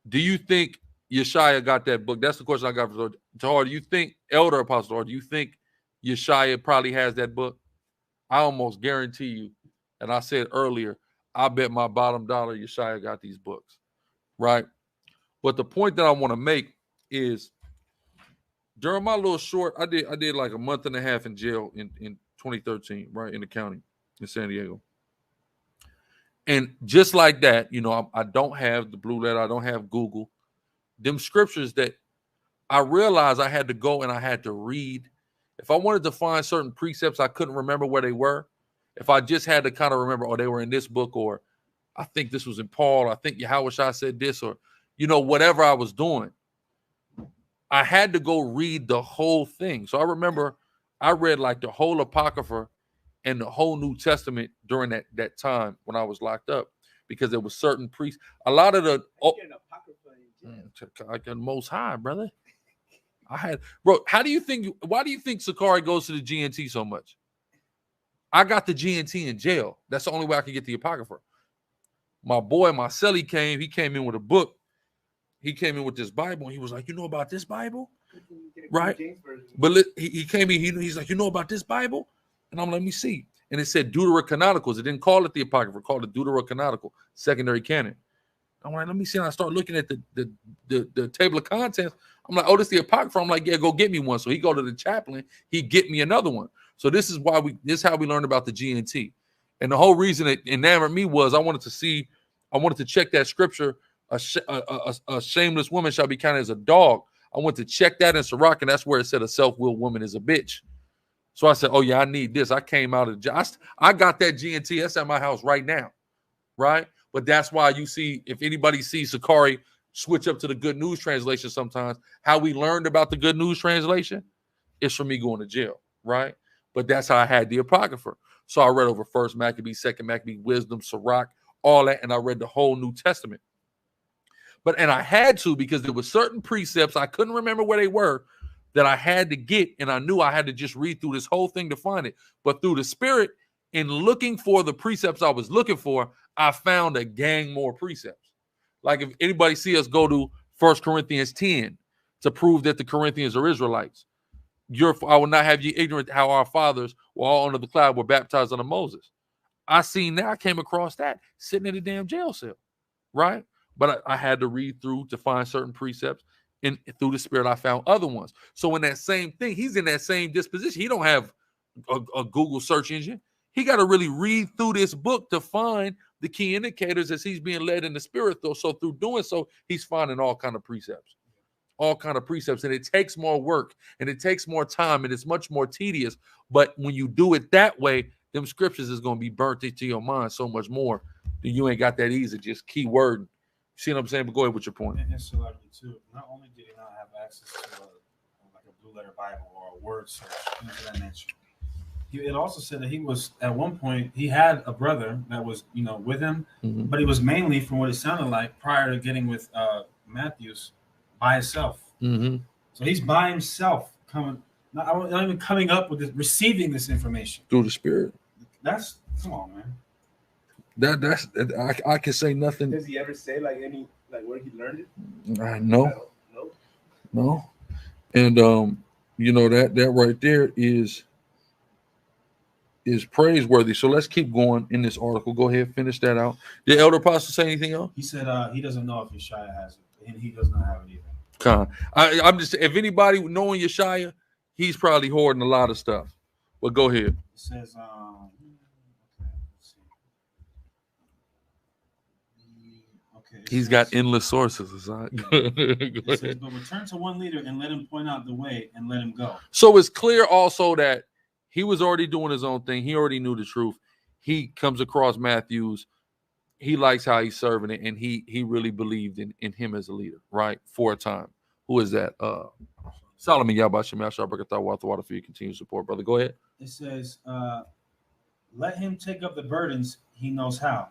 Do you think Yeshaya got that book? That's the question I got for Tahar. Do you think, Elder Apostle Tahar, do you think Yeshaya probably has that book? I almost guarantee you, and I said earlier, I bet my bottom dollar Yeshaya got these books, right? But the point that I want to make is, during my little short, I did like a month and a half in jail in 2013, right, in the county in San Diego. And just like that, I don't have the Blue Letter, I don't have Google. Them scriptures that I realized I had to go and I had to read. If I wanted to find certain precepts, I couldn't remember where they were. If I just had to kind of remember, they were in this book, or I think this was in Paul, I think Yahushua said this, or, whatever I was doing, I had to go read the whole thing. So I remember I read like the whole Apocrypha and the whole New Testament during that time when I was locked up, because there was certain priests. A lot of the like the Most High, brother. Why do you think Sakari goes to the GNT so much? I got the GNT in jail. That's the only way I could get the Apocrypha. My boy, Marcelli he came in with a book. He came in with this Bible, and he was like, "You know about this Bible?" Right? But he came in, he's like, "You know about this Bible?" And I'm like, "Let me see." And it said Deuterocanonicals. It didn't call it the Apocrypha, it called it Deuterocanonical, secondary canon. I'm like, let me see. And I start looking at the table of contents. I'm like, this is the Apocrypha. I'm like, yeah, go get me one. So he go to the chaplain, he get me another one. So this is how we learned about the GNT. And the whole reason it enamored me was I wanted to check that scripture, a shameless woman shall be counted as a dog. I went to check that in Sirach, and that's where it said a self-willed woman is a bitch. So I said, oh yeah, I need this. I came out of I got that GNT. That's at my house right now, right? But that's why you see, if anybody sees Sakari switch up to the Good News Translation sometimes, how we learned about the Good News Translation is from me going to jail, right? But that's how I had the Apocrypha. So I read over 1st Maccabee, 2nd Maccabee, Wisdom, Sirach, all that, and I read the whole New Testament. And I had to, because there were certain precepts, I couldn't remember where they were, that I had to get, and I knew I had to just read through this whole thing to find it. But through the Spirit, in looking for the precepts I was looking for, I found a gang more precepts. Like if anybody see us go to 1 Corinthians 10 to prove that the Corinthians are Israelites, I will not have you ignorant how our fathers were all under the cloud were baptized under Moses. I came across that sitting in a damn jail cell, right? But I had to read through to find certain precepts, and through the Spirit I found other ones. So in that same thing, he's in that same disposition. He don't have a Google search engine. He got to really read through this book to find the key indicators as he's being led in the Spirit, though. So through doing so, he's finding all kind of precepts. And it takes more work, and it takes more time, and it's much more tedious. But when you do it that way, them scriptures is going to be burnt into your mind so much more that you ain't got that easy, just keyword. See what I'm saying? But go ahead with your point. And celebrity too. Not only did he not have access to like a Blue Letter Bible or a word search, things of that nature. It also said that he was, at one point, he had a brother that was, with him, but he was mainly, from what it sounded like, prior to getting with Matthews, by himself. Mm-hmm. So he's by himself coming, not even coming up with this, receiving this information Through the Spirit. Come on, man. I can say nothing. Does he ever say like where he learned it? No. And that right there is praiseworthy. So let's keep going in this article. Go ahead, finish that out. Did Elder Apostle say anything else? He said he doesn't know if Yeshaya has it, and he does not have it either. I'm just, if anybody knowing Yeshaya, he's probably hoarding a lot of stuff. But go ahead. It says He's got endless sources. It says, but return to one leader and let him point out the way and let him go. So it's clear also that he was already doing his own thing. He already knew the truth. He comes across Matthews. He likes how he's serving it, and he really believed in him as a leader, right? For a time. Who is that? Solomon Yabashim Yashar Brakatah Water for your continued support, brother. Go ahead. It says, let him take up the burdens he knows how.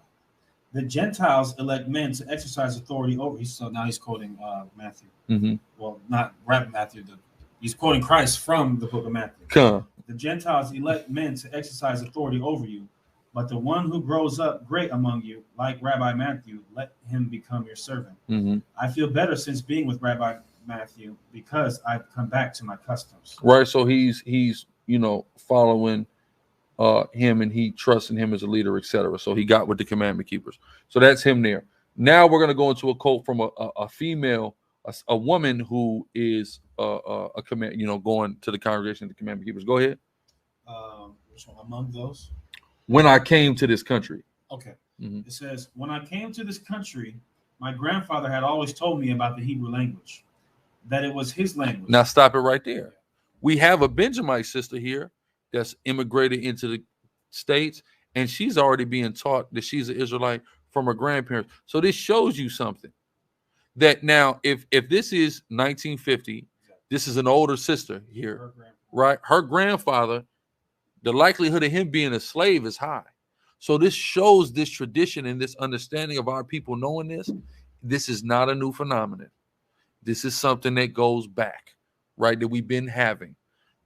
The Gentiles elect men to exercise authority over. So now he's quoting Matthew. Mm-hmm. Well, not Rabbi Matthew. He's quoting Christ from the book of Matthew. The Gentiles elect men to exercise authority over you, but the one who grows up great among you, like Rabbi Matthew, let him become your servant. Mm-hmm. I feel better since being with Rabbi Matthew because I've come back to my customs. Right. So he's following him, and he trusts in him as a leader, etc. So he got with the commandment keepers. So that's him there. Now we're going to go into a quote from a female, a woman who is a command, going to the congregation of the commandment keepers. Go ahead. Which one? Among those? When I came to this country. Okay. Mm-hmm. It says, when I came to this country, my grandfather had always told me about the Hebrew language, that it was his language. Now stop it right there. We have a Benjamite sister here that's immigrated into the States, and she's already being taught that she's an Israelite from her grandparents. So this shows you something. That now, if this is 1950, this is an older sister here, right? Her grandfather, the likelihood of him being a slave is high. So this shows this tradition and this understanding of our people knowing this. This is not a new phenomenon. This is something that goes back, right? That we've been having.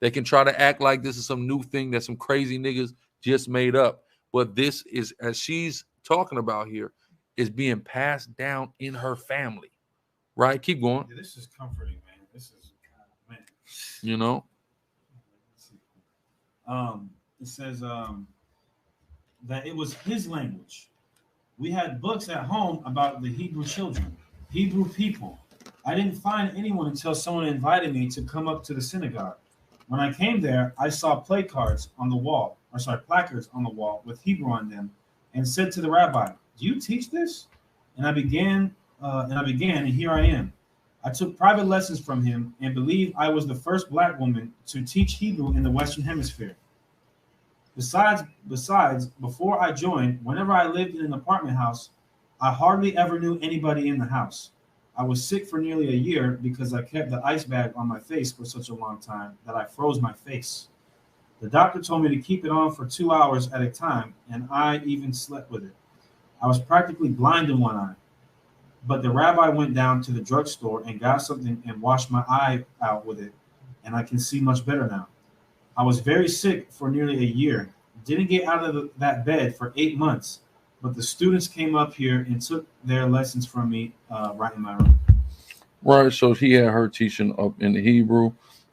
They can try to act like this is some new thing that some crazy niggas just made up. But this is, as she's talking about here, is being passed down in her family. Right? Keep going. Yeah, this is comforting, man. This is, man. It says that it was his language. We had books at home about the Hebrew children, Hebrew people. I didn't find anyone until someone invited me to come up to the synagogue. When I came there, I saw placards on the wall with Hebrew on them, and said to the rabbi, "Do you teach this?" And I began, and here I am. I took private lessons from him and believe I was the first black woman to teach Hebrew in the Western Hemisphere. Besides, before I joined, whenever I lived in an apartment house, I hardly ever knew anybody in the house. I was sick for nearly a year because I kept the ice bag on my face for such a long time that I froze my face. The doctor told me to keep it on for 2 hours at a time, and I even slept with it. I was practically blind in one eye. But the rabbi went down to the drugstore and got something and washed my eye out with it, and I can see much better now. I was very sick for nearly a year. Didn't get out of that bed for 8 months, but the students came up here and took their lessons from me right in my room. Right, so he had her teaching up in the Hebrew.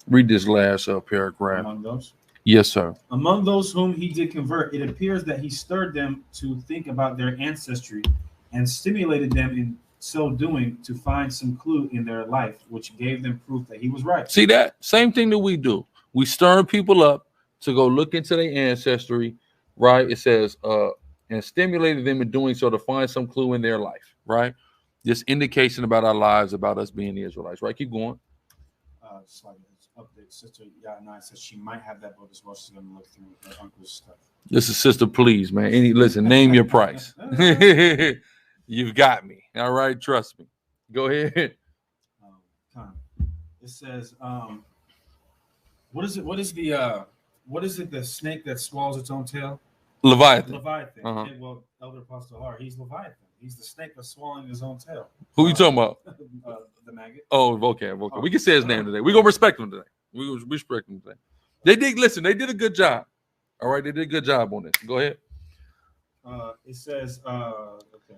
Read this last paragraph. Among those? Yes, sir. Among those whom he did convert, it appears that he stirred them to think about their ancestry and stimulated them in so doing to find some clue in their life, which gave them proof that he was right. See that? Same thing that we do. We stir people up to go look into their ancestry, right? It says, and stimulated them in doing so to find some clue in their life, right? This indication about our lives, about us being the Israelites, right? Keep going. Just like update, Sister Yana says she might have that book as well. She's going to look through her uncle's stuff. This is Sister, please, man. Listen, name your price. You've got me. All right, trust me. Go ahead. It says, what is it? What is it? The snake that swallows its own tail? Leviathan. Leviathan. Uh-huh. Okay, well, Elder Apostle Har. He's Leviathan. He's the snake that's swallowing his own tail. Who you talking about? The maggot. Oh, okay. We can say his name today. We're gonna respect him today. We gonna respect him today. They did listen, they did a good job. All right, they did a good job on this. Go ahead. It says, okay.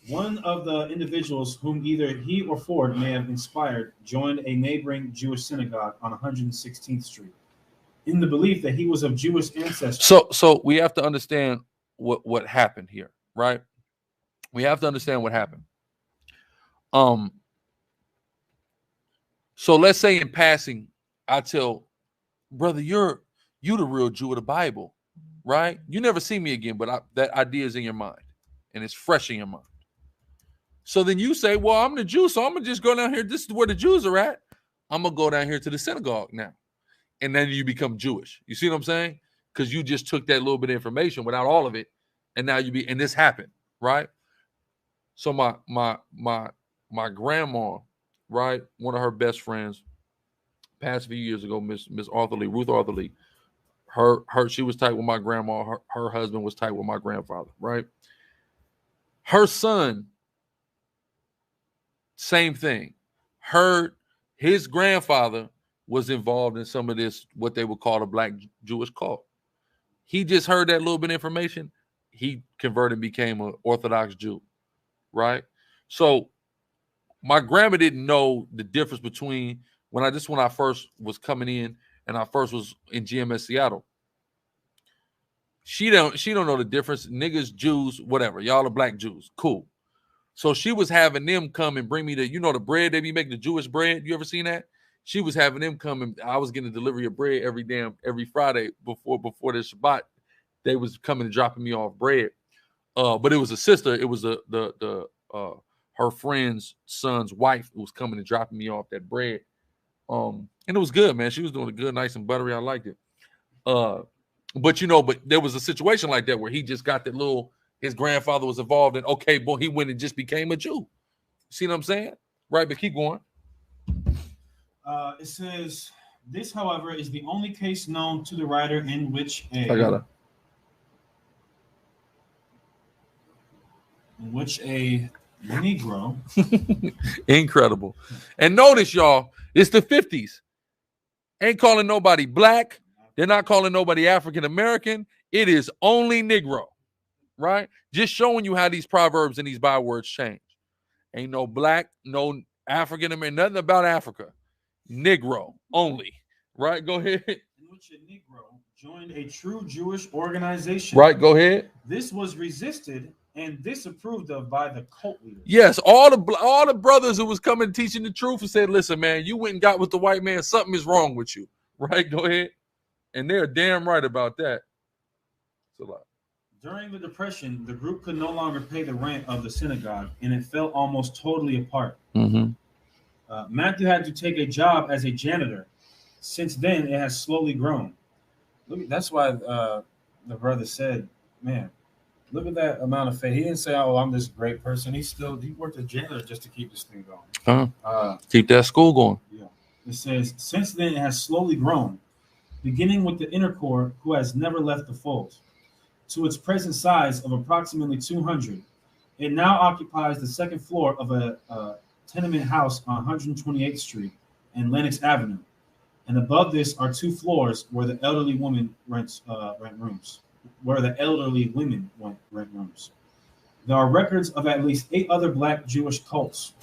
One of the individuals whom either he or Ford may have inspired joined a neighboring Jewish synagogue on 116th Street in the belief that he was of Jewish ancestry. So we have to understand what happened here, right? We have to understand what happened. So let's say in passing, I tell brother, you the real Jew of the Bible, right? You never see me again, but that idea is in your mind, and it's fresh in your mind. So then you say, well, I'm the Jew, so I'm going to just go down here. This is where the Jews are at. I'm going to go down here to the synagogue now. And then you become Jewish. You see what I'm saying? Because you just took that little bit of information without all of it, and now and this happened, right? So my grandma, right, one of her best friends, passed a few years ago, Miss Arthur Lee, Ruth Arthur Lee. She was tight with my grandma. Her husband was tight with my grandfather, right? Her son, same thing. His grandfather was involved in some of this, what they would call a black Jewish cult. He just heard that little bit of information. He converted and became an Orthodox Jew, right? So my grandma didn't know the difference between when I first was coming in and I first was in GMS Seattle. She don't know the difference. Niggas, Jews, whatever. Y'all are black Jews. Cool. So she was having them come and bring me the bread they be making, the Jewish bread. You ever seen that? She was having them come and I was getting a delivery of bread every Friday before the Shabbat. They was coming and dropping me off bread. But it was a sister. It was her friend's son's wife who was coming and dropping me off that bread. And it was good, man. She was doing it good, nice and buttery. I liked it. But there was a situation like that where he just got his grandfather was involved in, okay, boy, he went and just became a Jew. See what I'm saying? Right, but keep going. It says, this, however, is the only case known to the writer in which a Negro. Incredible. And notice, y'all, it's the 50s. Ain't calling nobody black. They're not calling nobody African American. It is only Negro, right? Just showing you how these proverbs and these bywords change. Ain't no black, no African American, nothing about Africa. Negro only, right? Go ahead. In which a Negro joined a true Jewish organization. Right, go ahead. This was resisted and disapproved of by the cult leaders. Yes, all the brothers who was coming teaching the truth and said, listen, man, you went and got with the white man. Something is wrong with you. Right, go ahead. And they're damn right about that. It's a lot. During the Depression, the group could no longer pay the rent of the synagogue, and it fell almost totally apart. Mm-hmm. Matthew had to take a job as a janitor. Since then, it has slowly grown. That's why the brother said, man, look at that amount of faith. He didn't say, oh, I'm this great person. He worked as janitor just to keep this thing going. Keep that school going. Yeah. It says, since then, it has slowly grown, beginning with the inner core, who has never left the fold, to its present size of approximately 200. It now occupies the second floor of a tenement house on 128th Street and Lenox Avenue. And above this are 2 floors where the elderly women rent rooms. There are records of at least 8 other black Jewish cults,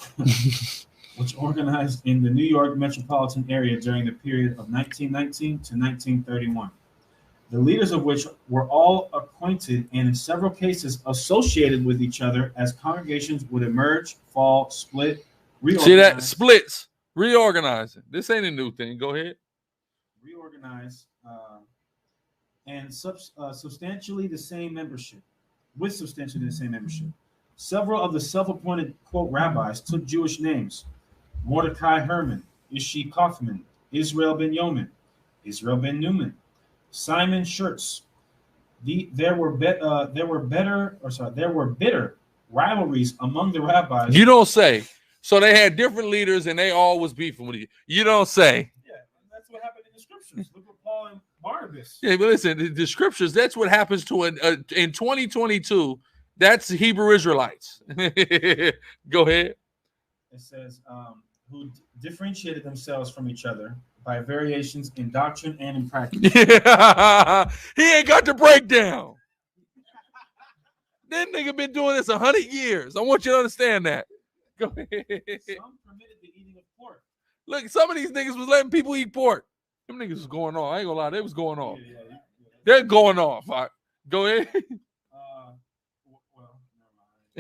which organized in the New York metropolitan area during the period of 1919 to 1931. The leaders of which were all acquainted and in several cases associated with each other as congregations would emerge, fall, split, reorganize. See that? Splits, reorganizing. This ain't a new thing. Go ahead. Reorganize and substantially the same membership. Several of the self-appointed, quote, rabbis took Jewish names. Mordecai Herman, Ishi Kaufman, Israel ben Yoman, Israel ben Newman, Simon Schurz. There were bitter rivalries among the rabbis. You don't say. So they had different leaders and they all was beefing with you. You don't say. Yeah, that's what happened in the scriptures. Look what Paul and Barnabas. Yeah, but listen, the scriptures, that's what happens to in 2022. That's Hebrew Israelites. Go ahead. It says, who differentiated themselves from each other by variations in doctrine and in practice. Yeah. He ain't got the breakdown. That nigga been doing this 100 years. I want you to understand that. Go ahead. Some permitted the eating of pork. Look, some of these niggas was letting people eat pork. Them niggas was going on. I ain't gonna lie, they was going off. Yeah. They're going off. All right. Go ahead. Well,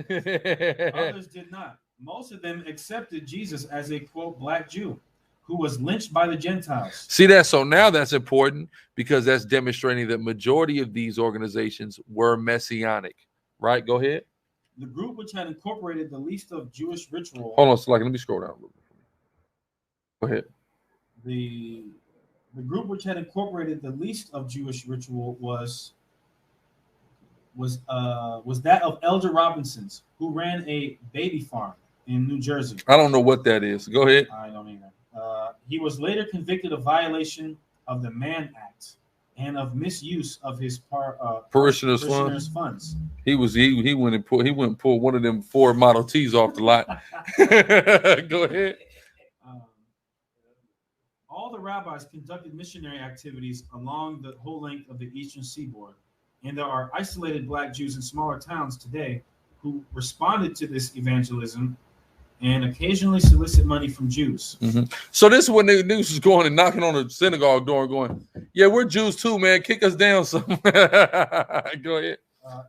never mind. Others did not. Most of them accepted Jesus as a, quote, black Jew who was lynched by the Gentiles. See that? So now that's important because that's demonstrating that majority of these organizations were messianic. Right? Go ahead. The group which had incorporated the least of Jewish ritual. Hold on, so let me scroll down a little bit. Go ahead. The group which had incorporated the least of Jewish ritual was that of Elder Robinson's, who ran a baby farm in New Jersey. I don't know what that is. Go ahead. I don't either. He was later convicted of violation of the Mann Act and of misuse of his parishioners' funds. He went and pulled one of them Ford Model Ts off the lot. Go ahead. All the rabbis conducted missionary activities along the whole length of the eastern seaboard, and there are isolated black Jews in smaller towns today who responded to this evangelism and occasionally solicit money from Jews. Mm-hmm. So this is when the news is going and knocking on the synagogue door and going, yeah, we're Jews too, man. Kick us down some. Go ahead.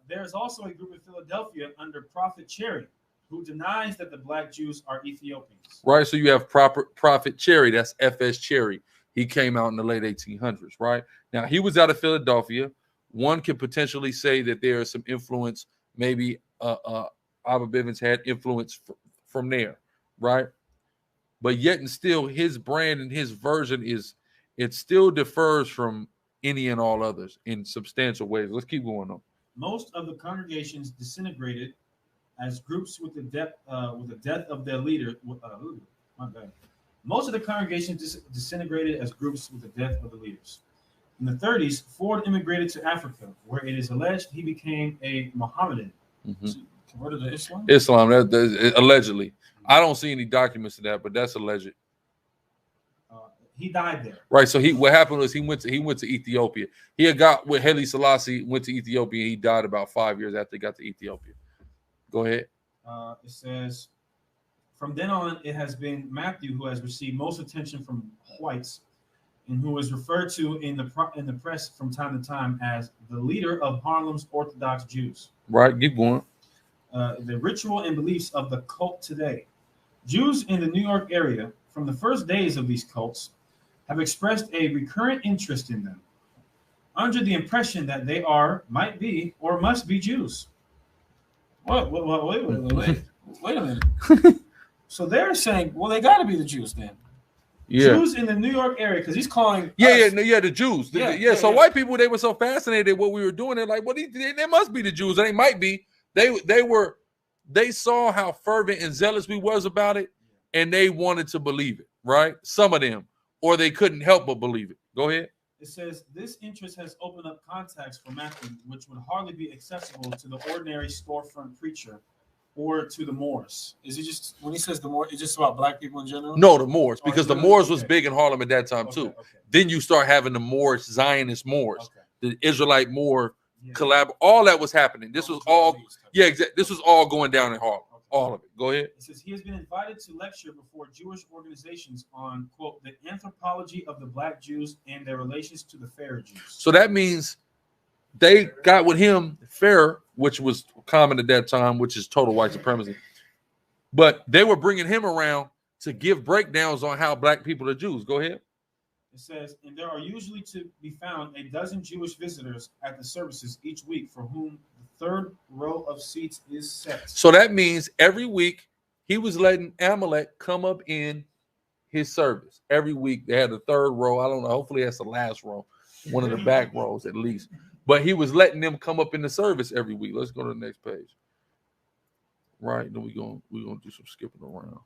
There's also a group in Philadelphia under Prophet Cherry who denies that the black Jews are Ethiopians. Right, so you have Prophet Cherry, that's F.S. Cherry. He came out in the late 1800s, right? Now, he was out of Philadelphia. One could potentially say that there is some influence, maybe Abba Bivins had influence from there, right? But yet and still, his brand and his version it still differs from any and all others in substantial ways. Let's keep going on. Most of the congregations disintegrated as groups with the death of their leader. My bad. Most of the congregations disintegrated as groups with the death of the leaders. In the 30s, Ford immigrated to Africa, where it is alleged he became a Mohammedan. Mm-hmm. Converted to Islam? Islam, that allegedly. I don't see any documents of that, but that's alleged. He died there. Right. So what happened was he went to Ethiopia. He had got with Haile Selassie, went to Ethiopia. He died about 5 years after he got to Ethiopia. Go ahead. It says, from then on, it has been Matthew who has received most attention from whites and who is referred to in the press from time to time as the leader of Harlem's Orthodox Jews. Right. Keep going. The ritual and beliefs of the cult today. Jews in the New York area, from the first days of these cults, have expressed a recurrent interest in them, under the impression that they might be, or must be Jews. Wait a minute. So they're saying, well, they got to be the Jews then. Yeah. Jews in the New York area, because he's calling. The Jews. So white people, they were so fascinated with what we were doing. They're like, well, they must be the Jews. They might be. They saw how fervent and zealous we was about it, and they wanted to believe it, right? Some of them, or they couldn't help but believe it. Go ahead. It says, this interest has opened up contacts for Matthew, which would hardly be accessible to the ordinary storefront preacher or to the Moors. Is it just, when he says the Moors, it's just about black people in general? No, the Moors, because the Moors was big in Harlem at that time too. Okay. Then you start having the Moors, Zionist Moors, the Israelite Moor collab. All that was happening. This was all, this was all going down in Harlem. All of it. Go ahead. It says he has been invited to lecture before Jewish organizations on, quote, the anthropology of the black Jews and their relations to the fair Jews. So that means they got with him fair, which was common at that time, which is total white supremacy. But they were bringing him around to give breakdowns on how black people are Jews. Go ahead. It says, and there are usually to be found a dozen Jewish visitors at the services each week for whom the third row of seats is set. So that means every week he was letting Amalek come up in his service. Every week they had the third row. I don't know. Hopefully that's the last row, one of the back rows at least. But he was letting them come up in the service every week. Let's go to the next page. Right. Then we're gonna do some skipping around.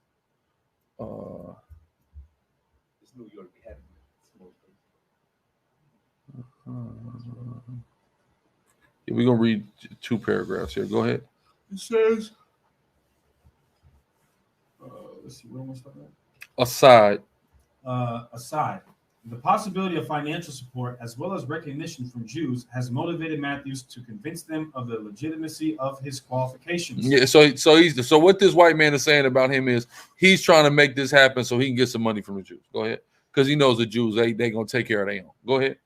It's New York. We're gonna read 2 paragraphs here. Go ahead. It says, let's see, where am I starting at? Aside. Aside, the possibility of financial support as well as recognition from Jews has motivated Matthews to convince them of the legitimacy of his qualifications. Yeah, so what this white man is saying about him is he's trying to make this happen so he can get some money from the Jews. Go ahead, because he knows the Jews they gonna take care of their own. Go ahead.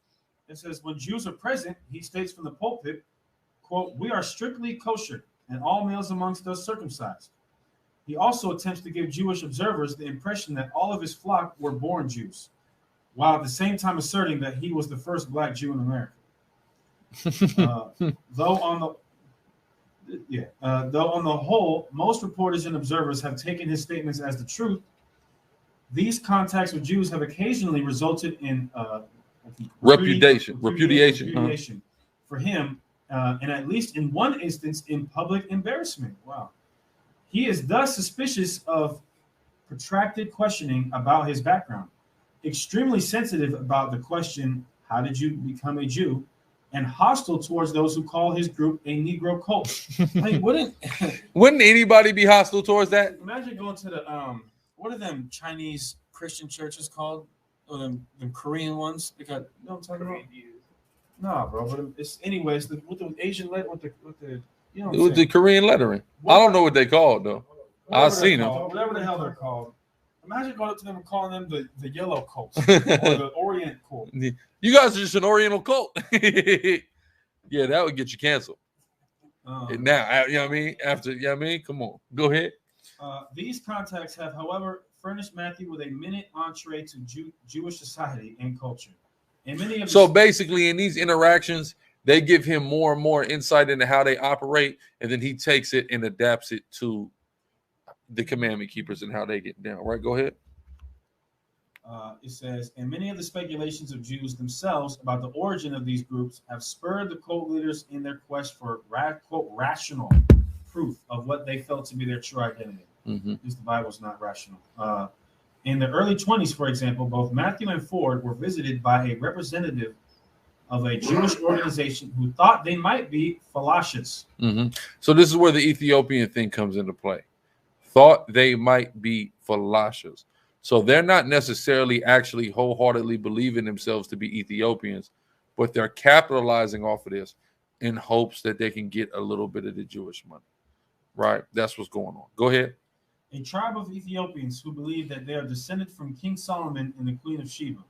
It says, when Jews are present, he states from the pulpit, quote, "We are strictly kosher, and all males amongst us circumcised." He also attempts to give Jewish observers the impression that all of his flock were born Jews, while at the same time asserting that he was the first black Jew in America. Though on the whole, most reporters and observers have taken his statements as the truth. These contacts with Jews have occasionally resulted in repudiation for him, and at least in one instance, in public embarrassment. Wow. He is thus suspicious of protracted questioning about his background, extremely sensitive about the question, "How did you become a Jew?" and hostile towards those who call his group a Negro cult. Like, wouldn't anybody be hostile towards that? Imagine going to the what are them Chinese Christian churches called? Or them Korean ones? Because you know what I'm talking about? Nah, bro. But it's anyways with the Asian with the you know what I'm with the Korean lettering. I don't know what they called though. I've seen them. Whatever the hell they're called. Imagine going up to them and calling them the yellow cult or the Orient cult. You guys are just an Oriental cult. Yeah, that would get you canceled. Now, you know what I mean? After, you know what I mean? Come on, go ahead. These contacts have, however, furnished Matthew with a minute entree to Jewish society and culture. And basically, in these interactions, they give him more and more insight into how they operate, and then he takes it and adapts it to the commandment keepers and how they get down. Right? Go ahead. It says, and many of the speculations of Jews themselves about the origin of these groups have spurred the cult leaders in their quest for quote rational proof of what they felt to be their true identity. Because the Bible is not rational. In the early 20s, for example, both Matthew and Ford were visited by a representative of a Jewish organization who thought they might be fallacious. So this is where the Ethiopian thing comes into play. Thought they might be fallacious. So they're not necessarily actually wholeheartedly believing themselves to be Ethiopians, but they're capitalizing off of this in hopes that they can get a little bit of the Jewish money. Right? That's what's going on. Go ahead. A tribe of Ethiopians who believe that they are descended from King Solomon and the Queen of Sheba.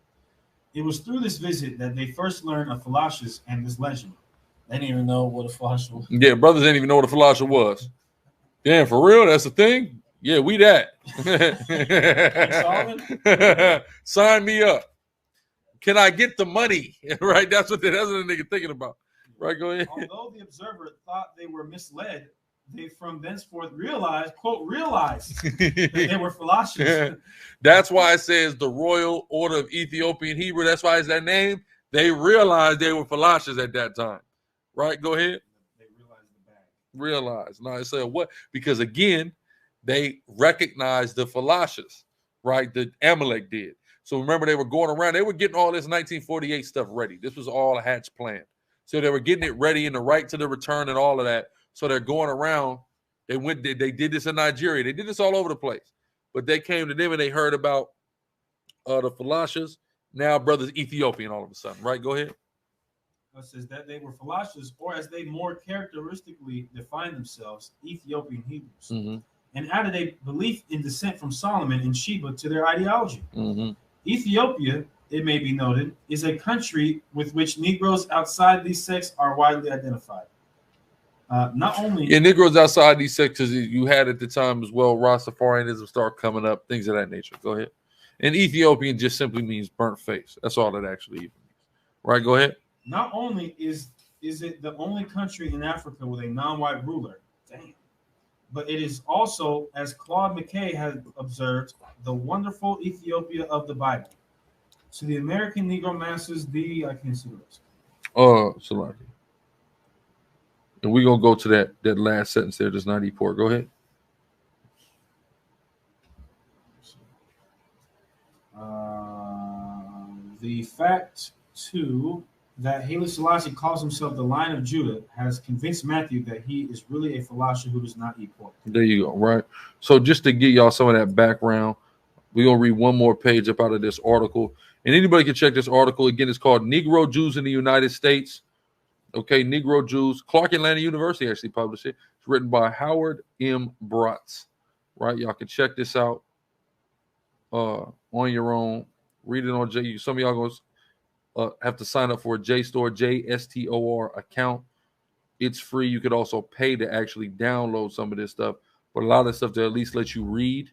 It was through this visit that they first learned of Falashes and this legend. They didn't even know what a Falash was. Yeah, brothers didn't even know what a Falash was. Damn, for real? That's the thing? Yeah, we that. Sign me up. Can I get the money? Right? That's what the nigga thinking about. Right, go ahead. Although the observer thought they were misled, they from thenceforth realized that they were Falashes. That's why it says the Royal Order of Ethiopian Hebrew. That's why it's that name. They realized they were Falashes at that time. Right? Go ahead. They realized the bag. Realized. Now it said what? Because again, they recognized the Falashes, right? The Amalek did. So remember, they were going around. They were getting all this 1948 stuff ready. This was all a Hatch plan. So they were getting it ready and the right to the return and all of that. So they're going around. They did this in Nigeria. They did this all over the place. But they came to them and they heard about the Falashes. Now, brothers, Ethiopian all of a sudden. Right? Go ahead. It says that they were Falashes, or as they more characteristically define themselves, Ethiopian Hebrews. And added a belief in descent from Solomon and Sheba to their ideology. Ethiopia, it may be noted, is a country with which Negroes outside these sects are widely identified. Not only Negroes outside these sects, because you had at the time as well, Rastafarianism start coming up, things of that nature. Go ahead. And Ethiopian just simply means burnt face. That's all it actually even means. Right, go ahead. Not only is it the only country in Africa with a non-white ruler, damn, but it is also, as Claude McKay has observed, the wonderful Ethiopia of the Bible. To the American Negro masses, I can't see the rest. Salaki. And we're going to go to that last sentence there, does not eat pork. Go ahead. The fact, too, That Haile Selassie calls himself the Lion of Judah has convinced Matthew that he is really a philosopher who does not eat pork. There you go, right? So just to get y'all some of that background, we're going to read one more page up out of this article. And anybody can check this article. Again, it's called Negro Jews in the United States. Okay, Negro Jews. Clark Atlanta University actually published it. It's written by Howard M. Bratz. Right? Y'all can check this out on your own. Read it on J. Some of y'all going to have to sign up for a JSTOR, JSTOR account. It's free. You could also pay to actually download some of this stuff. But a lot of stuff to at least let you read.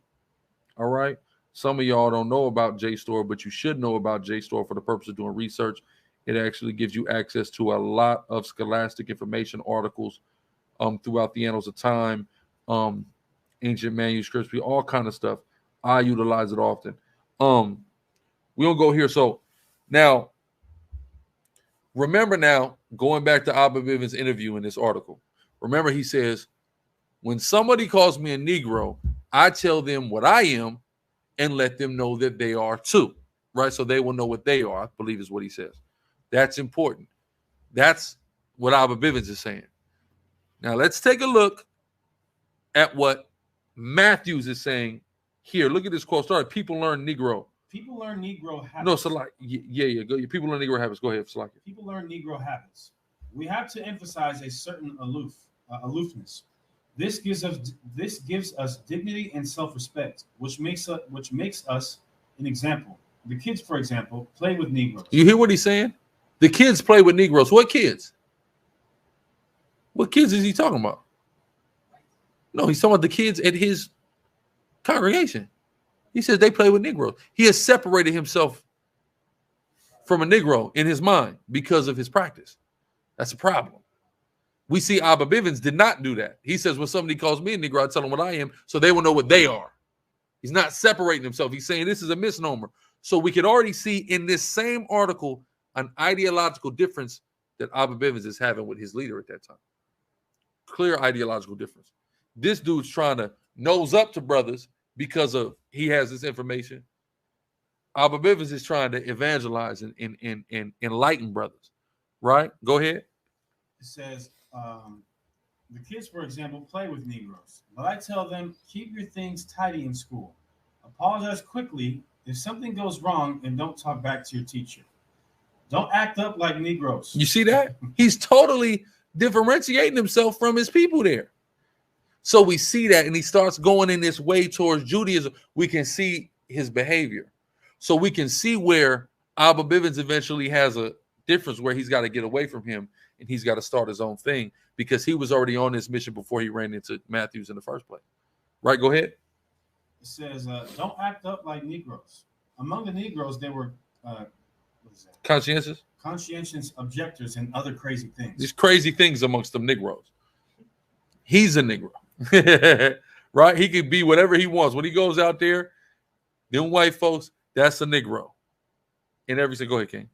All right? Some of y'all don't know about JSTOR, but you should know about JSTOR for the purpose of doing research. It actually gives you access to a lot of scholastic information articles throughout the annals of time, ancient manuscripts, all kind of stuff. I utilize it often. We don't go here. So now, remember now, going back to Abba Bivins' interview in this article, remember he says, when somebody calls me a Negro, I tell them what I am and let them know that they are too, right? So they will know what they are, I believe is what he says. That's important. That's what Abba Bivins is saying. Now let's take a look at what Matthews is saying here. Look at this quote. Sorry, people learn Negro. People learn Negro habits. No, so like, yeah. Go. People learn Negro habits. Go ahead, Salaki. People learn Negro habits. We have to emphasize a certain aloofness. This gives us dignity and self-respect, which makes us an example. The kids, for example, play with Negroes. You hear what he's saying? The kids play with Negroes. What kids? What kids is he talking about? No, he's talking about the kids at his congregation. He says they play with Negroes. He has separated himself from a Negro in his mind because of his practice. That's a problem. We see Abba Bivins did not do that. He says when somebody calls me a Negro, I tell them what I am so they will know what they are. He's not separating himself. He's saying this is a misnomer. So we could already see in this same article an ideological difference that Abba Bivins is having with his leader at that time. Clear ideological difference. This dude's trying to nose up to brothers because of he has this information. Abba Bivins is trying to evangelize and enlighten brothers. Right? Go ahead. It says, the kids, for example, play with Negroes. But I tell them, keep your things tidy in school. Apologize quickly if something goes wrong and don't talk back to your teacher. Don't act up like Negroes. You see that? He's totally differentiating himself from his people there. So we see that, and he starts going in this way towards Judaism. We can see his behavior. So we can see where Abba Bivins eventually has a difference where he's got to get away from him and he's got to start his own thing because he was already on this mission before he ran into Matthews in the first place. Right? Go ahead. It says, don't act up like Negroes. Among the Negroes, there were conscientious objectors and other crazy things. These crazy things amongst them Negroes. He's a Negro. Right? He can be whatever he wants. When he goes out there, them white folks, that's a Negro. In every single, go ahead, King.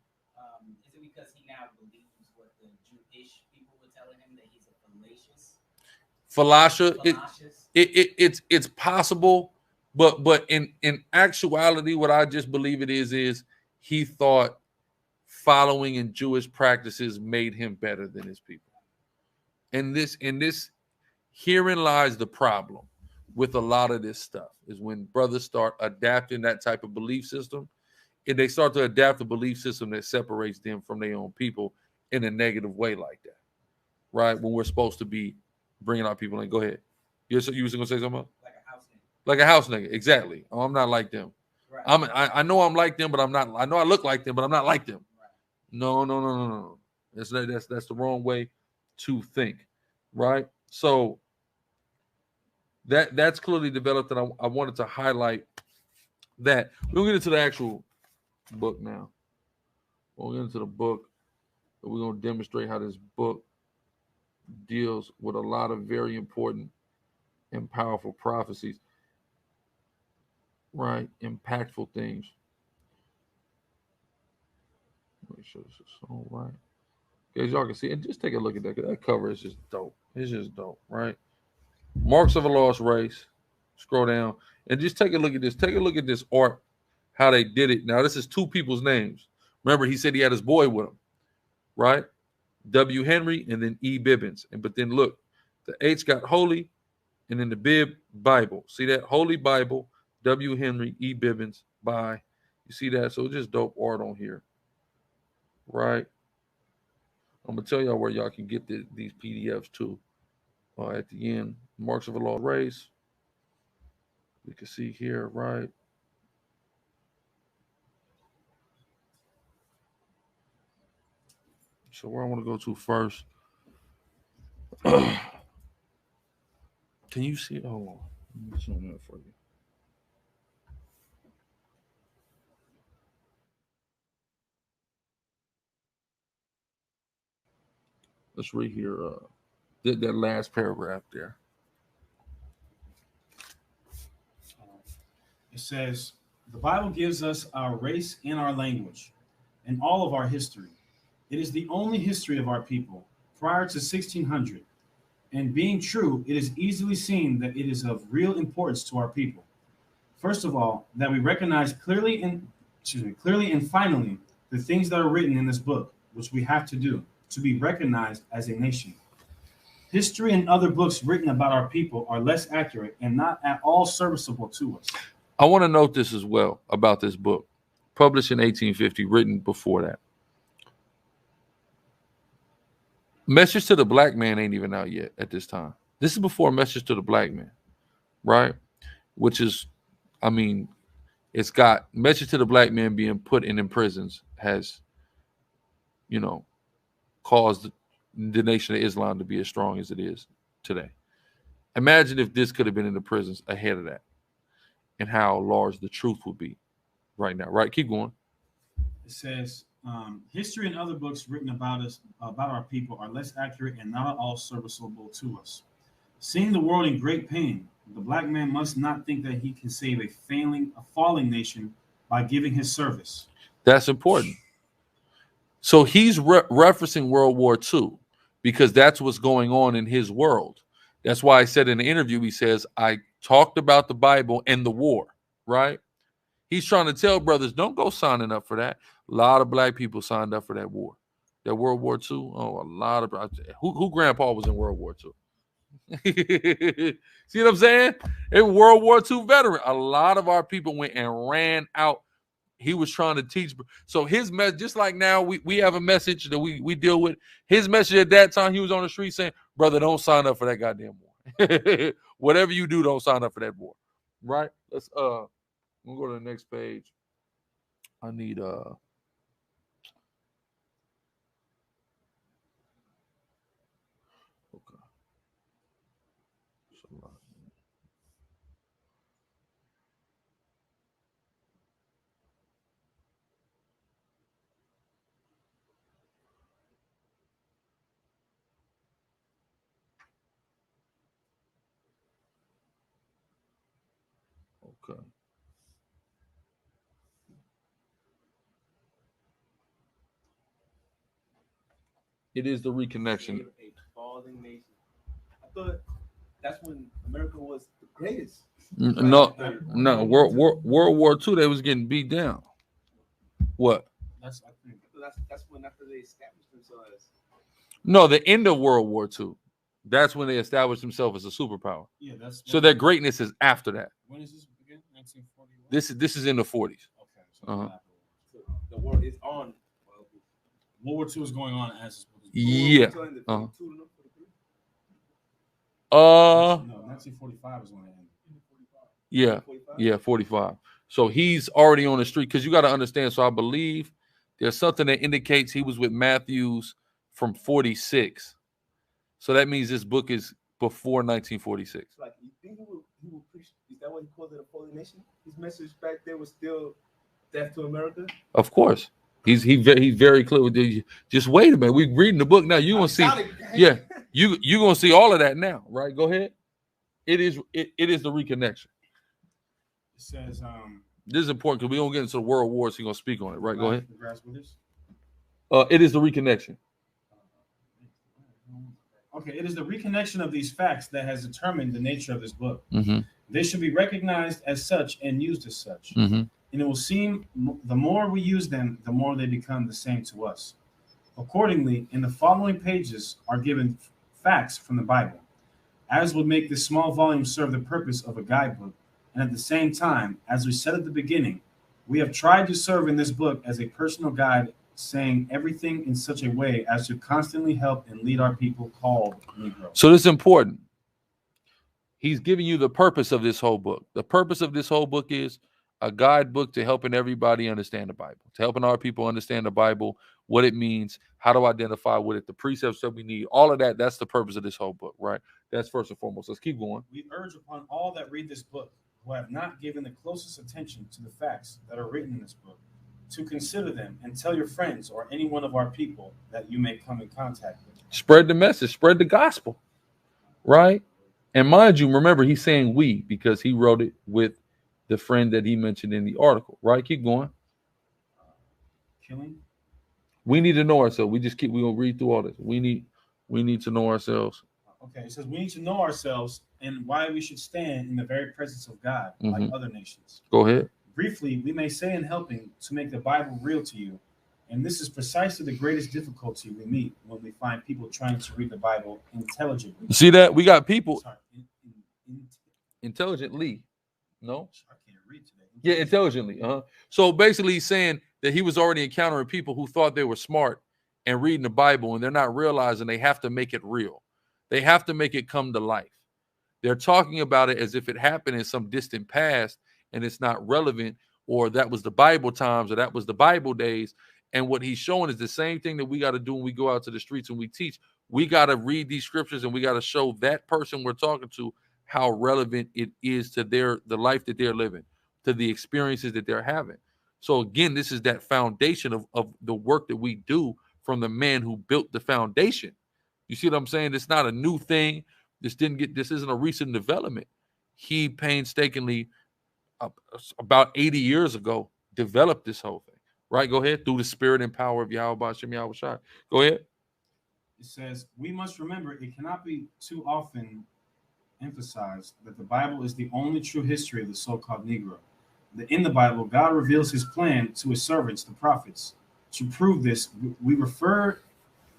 Is it because he now believes what the Jewish people were telling him that he's a fallacious? It's possible, but in actuality, what I just believe it is he thought following in Jewish practices made him better than his people. And herein lies the problem with a lot of this stuff is when brothers start adapting that type of belief system, and they start to adapt a belief system that separates them from their own people in a negative way like that, right? When we're supposed to be bringing our people in. Go ahead. You was going to say something else? Like a house nigga. Exactly. Oh, I'm not like them. Right. I know I'm like them, but I'm not. I know I look like them, but I'm not like them. Right. No. That's the wrong way to think, right? So that's clearly developed, and I wanted to highlight that. We'll get into the actual book now. We'll get into the book. We're going to demonstrate how this book deals with a lot of very important and powerful prophecies, right? Impactful things. Make sure this is all right. As y'all can see, and just take a look at that. That cover is just dope. It's just dope, right? Marks of a Lost Race. Scroll down and just take a look at this. Take a look at this art, how they did it. Now, this is two people's names. Remember, he said he had his boy with him. right? W. Henry, and then E. Bibins. But then look, the H got holy, and then the Bib, Bible. See that? Holy Bible, W. Henry, E. Bibins, by. You see that? So it's just dope art on here, right? I'm going to tell y'all where y'all can get these PDFs too. At the end, Marks of a Lost Race. You can see here, right? So where I want to go to first. Can you see? Oh, let me zoom in for you. Let's read here. That last paragraph there. It says, the Bible gives us our race and our language and all of our history. It is the only history of our people prior to 1600. And being true, it is easily seen that it is of real importance to our people. First of all, that we recognize clearly and finally the things that are written in this book, which we have to do to be recognized as a nation. History and other books written about our people are less accurate and not at all serviceable to us. I want to note this as well about this book, published in 1850, written before that. Message to the Black Man ain't even out yet at this time. This is before Message to the Black Man, right? Which is, I mean, it's got Message to the Black Man being put in prisons has, you know, caused the Nation of Islam to be as strong as it is today. Imagine if this could have been in the prisons ahead of that and how large the truth would be right now, right? Keep going. It says, history and other books written about us, about our people, are less accurate and not at all serviceable to us. Seeing the world in great pain, the Black man must not think that he can save a falling nation by giving his service. That's important. So he's referencing World War II because that's what's going on in his world. That's why I said in the interview, he says, I talked about the Bible and the war, right? He's trying to tell brothers, don't go signing up for that. A lot of Black people signed up for that war. That World War II. Oh, a lot of who grandpa was in World War II. See what I'm saying? A World War II veteran. A lot of our people went and ran out. He was trying to teach. So his message, just like now, we have a message that we deal with. His message at that time, he was on the street saying, brother, don't sign up for that goddamn war. Whatever you do, don't sign up for that war. Right? We'll go to the next page. I need okay. Okay. It is the reconnection. A falling nation. I thought that's when America was the greatest. No. World War II, they was getting beat down. What? That's when after they established themselves. No, the end of World War II. That's when they established themselves as a superpower. Yeah, that's so their greatness is after that. When is this again? 1941. This is in the 40s. Okay. So So the war is on. World War II is going on as this book is Yeah. No, 1945 is when it ended. Yeah, 45. So he's already on the street because you got to understand. So I believe there's something that indicates he was with Matthews from 46. So that means this book is before 1946. Like, you think he will preach? Is that what he called it, a fallen nation? His message back there was still death to America. Of course, he's very clear with the. Just wait a minute. We're reading the book now. You gonna see? Yeah, you gonna see all of that now, right? Go ahead. It is the reconnection. It says this is important because we don't get into the world wars. So you're gonna speak on it, right? Go ahead. It is the reconnection. Okay, it is the reconnection of these facts that has determined the nature of this book. Mm-hmm. They should be recognized as such and used as such. Mm-hmm. And it will seem the more we use them, the more they become the same to us. Accordingly, in the following pages are given facts from the Bible, as would make this small volume serve the purpose of a guidebook. And at the same time, as we said at the beginning, we have tried to serve in this book as a personal guide, saying everything in such a way as to constantly help and lead our people called Negro. So this is important. He's giving you the purpose of this whole book. The purpose of this whole book is a guidebook to helping everybody understand the Bible, to helping our people understand the Bible, what it means, how to identify with it, the precepts that we need, all of that. That's the purpose of this whole book, right? That's first and foremost. Let's keep going. We urge upon all that read this book, who have not given the closest attention to the facts that are written in this book, to consider them and tell your friends or any one of our people that you may come in contact with. Spread the message, spread the gospel, right? And mind you, remember, he's saying we because he wrote it with the friend that he mentioned in the article, right? Keep going. Killing. We need to know ourselves. We're gonna read through all this. We need to know ourselves. Okay, it says we need to know ourselves and why we should stand in the very presence of God, like other nations. Go ahead. Briefly, we may say in helping to make the Bible real to you, and this is precisely the greatest difficulty we meet when we find people trying to read the Bible intelligently. See that? We got people Sorry, intelligently. No? I can't read today. Yeah, intelligently. So basically he's saying that he was already encountering people who thought they were smart and reading the Bible, and they're not realizing they have to make it real. They have to make it come to life. They're talking about it as if it happened in some distant past and it's not relevant, or that was the Bible times, or that was the Bible days. And what he's showing is the same thing that we got to do when we go out to the streets and we teach. We got to read these scriptures and we got to show that person we're talking to how relevant it is to the life that they're living, to the experiences that they're having. So again, this is that foundation of the work that we do from the man who built the foundation. You see what I'm saying? It's not a new thing. This isn't a recent development. He painstakingly, about 80 years ago, developed this whole thing. Right? Go ahead. Through the spirit and power of Yahweh Shem Yahweh Shai. Go ahead. It says, we must remember it cannot be too often emphasized that the Bible is the only true history of the so-called Negro. In the Bible, God reveals his plan to his servants, the prophets. To prove this, we refer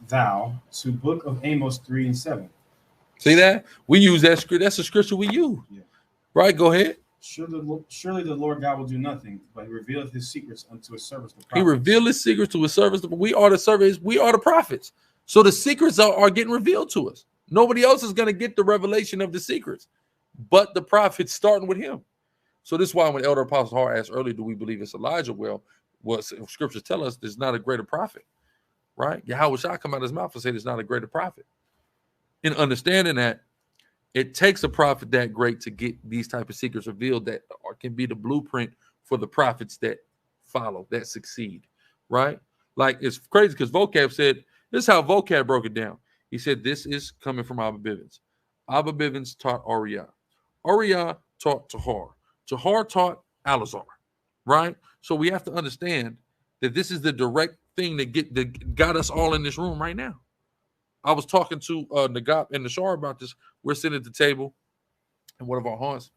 thou to book of Amos 3 and 7. See that? We use that scripture. That's the scripture we use. Yeah. Right? Go ahead. Surely the Lord God will do nothing, but he revealeth his secrets unto his servants, the prophets. He revealed his secrets to his servants. We are the servants. We are the prophets. So the secrets are getting revealed to us. Nobody else is going to get the revelation of the secrets, but the prophets, starting with him. So this is why when Elder Apostle Hart asked earlier, do we believe it's Elijah? Well, what scriptures tell us, there's not a greater prophet, right? Yahweh shall come out of his mouth and say there's not a greater prophet. In understanding that, it takes a prophet that great to get these type of secrets revealed that can be the blueprint for the prophets that follow, that succeed, right? Like, it's crazy because Vocab said, this is how Vocab broke it down. He said, this is coming from Abba Bibins. Abba Bibins taught Ariah. Ariah taught Tahar. Tahar taught Alazar, right? So we have to understand that this is the direct thing that got us all in this room right now. I was talking to Nagap and Nashar about this. We're sitting at the table in one of our haunts,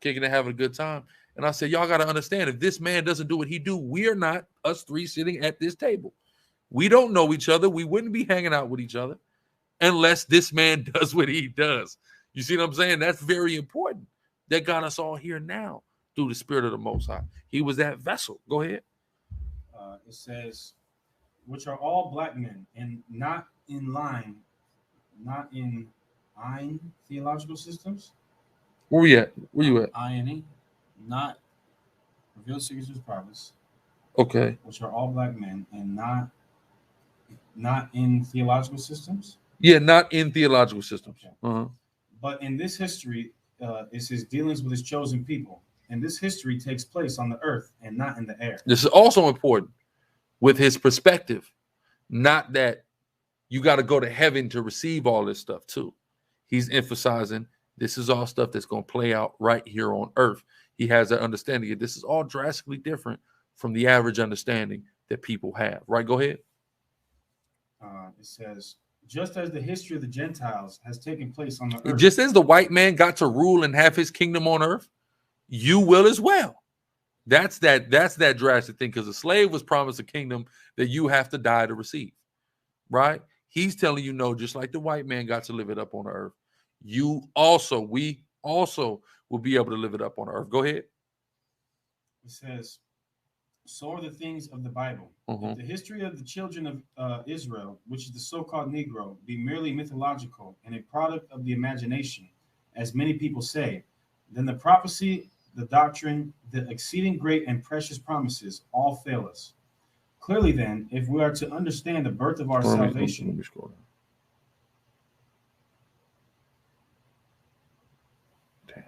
kicking and having a good time. And I said, y'all got to understand, if this man doesn't do what he do, we are not, us three, sitting at this table. We don't know each other. We wouldn't be hanging out with each other unless this man does what he does. You see what I'm saying? That's very important. That got us all here now through the Spirit of the Most High. He was that vessel. Go ahead. It says, which are all black men and not in line, not in Ein theological systems. Where we at? Where you at? INE, not revealed secrets of prophets. Okay. Which are all black men and not in theological systems. Yeah, not in theological systems. Okay. But in this history, is his dealings with his chosen people. And this history takes place on the earth and not in the air. This is also important with his perspective. Not that you got to go to heaven to receive all this stuff too. He's emphasizing this is all stuff that's going to play out right here on earth. He has that understanding. This is all drastically different from the average understanding that people have. Right? Go ahead. It says, just as the history of the Gentiles has taken place on the earth. Just as the white man got to rule and have his kingdom on earth, you will as well. That's that drastic thing, because a slave was promised a kingdom that you have to die to receive. right? He's telling you no, just like the white man got to live it up on the earth. We also will be able to live it up on the earth. Go ahead. It says, so are the things of the Bible. Mhm. If the history of the children of Israel, which is the so-called Negro, be merely mythological and a product of the imagination, as many people say, then the prophecy, the doctrine, the exceeding great and precious promises all fail us. Clearly, then, if we are to understand the birth of our Let salvation, me scroll down. Damn.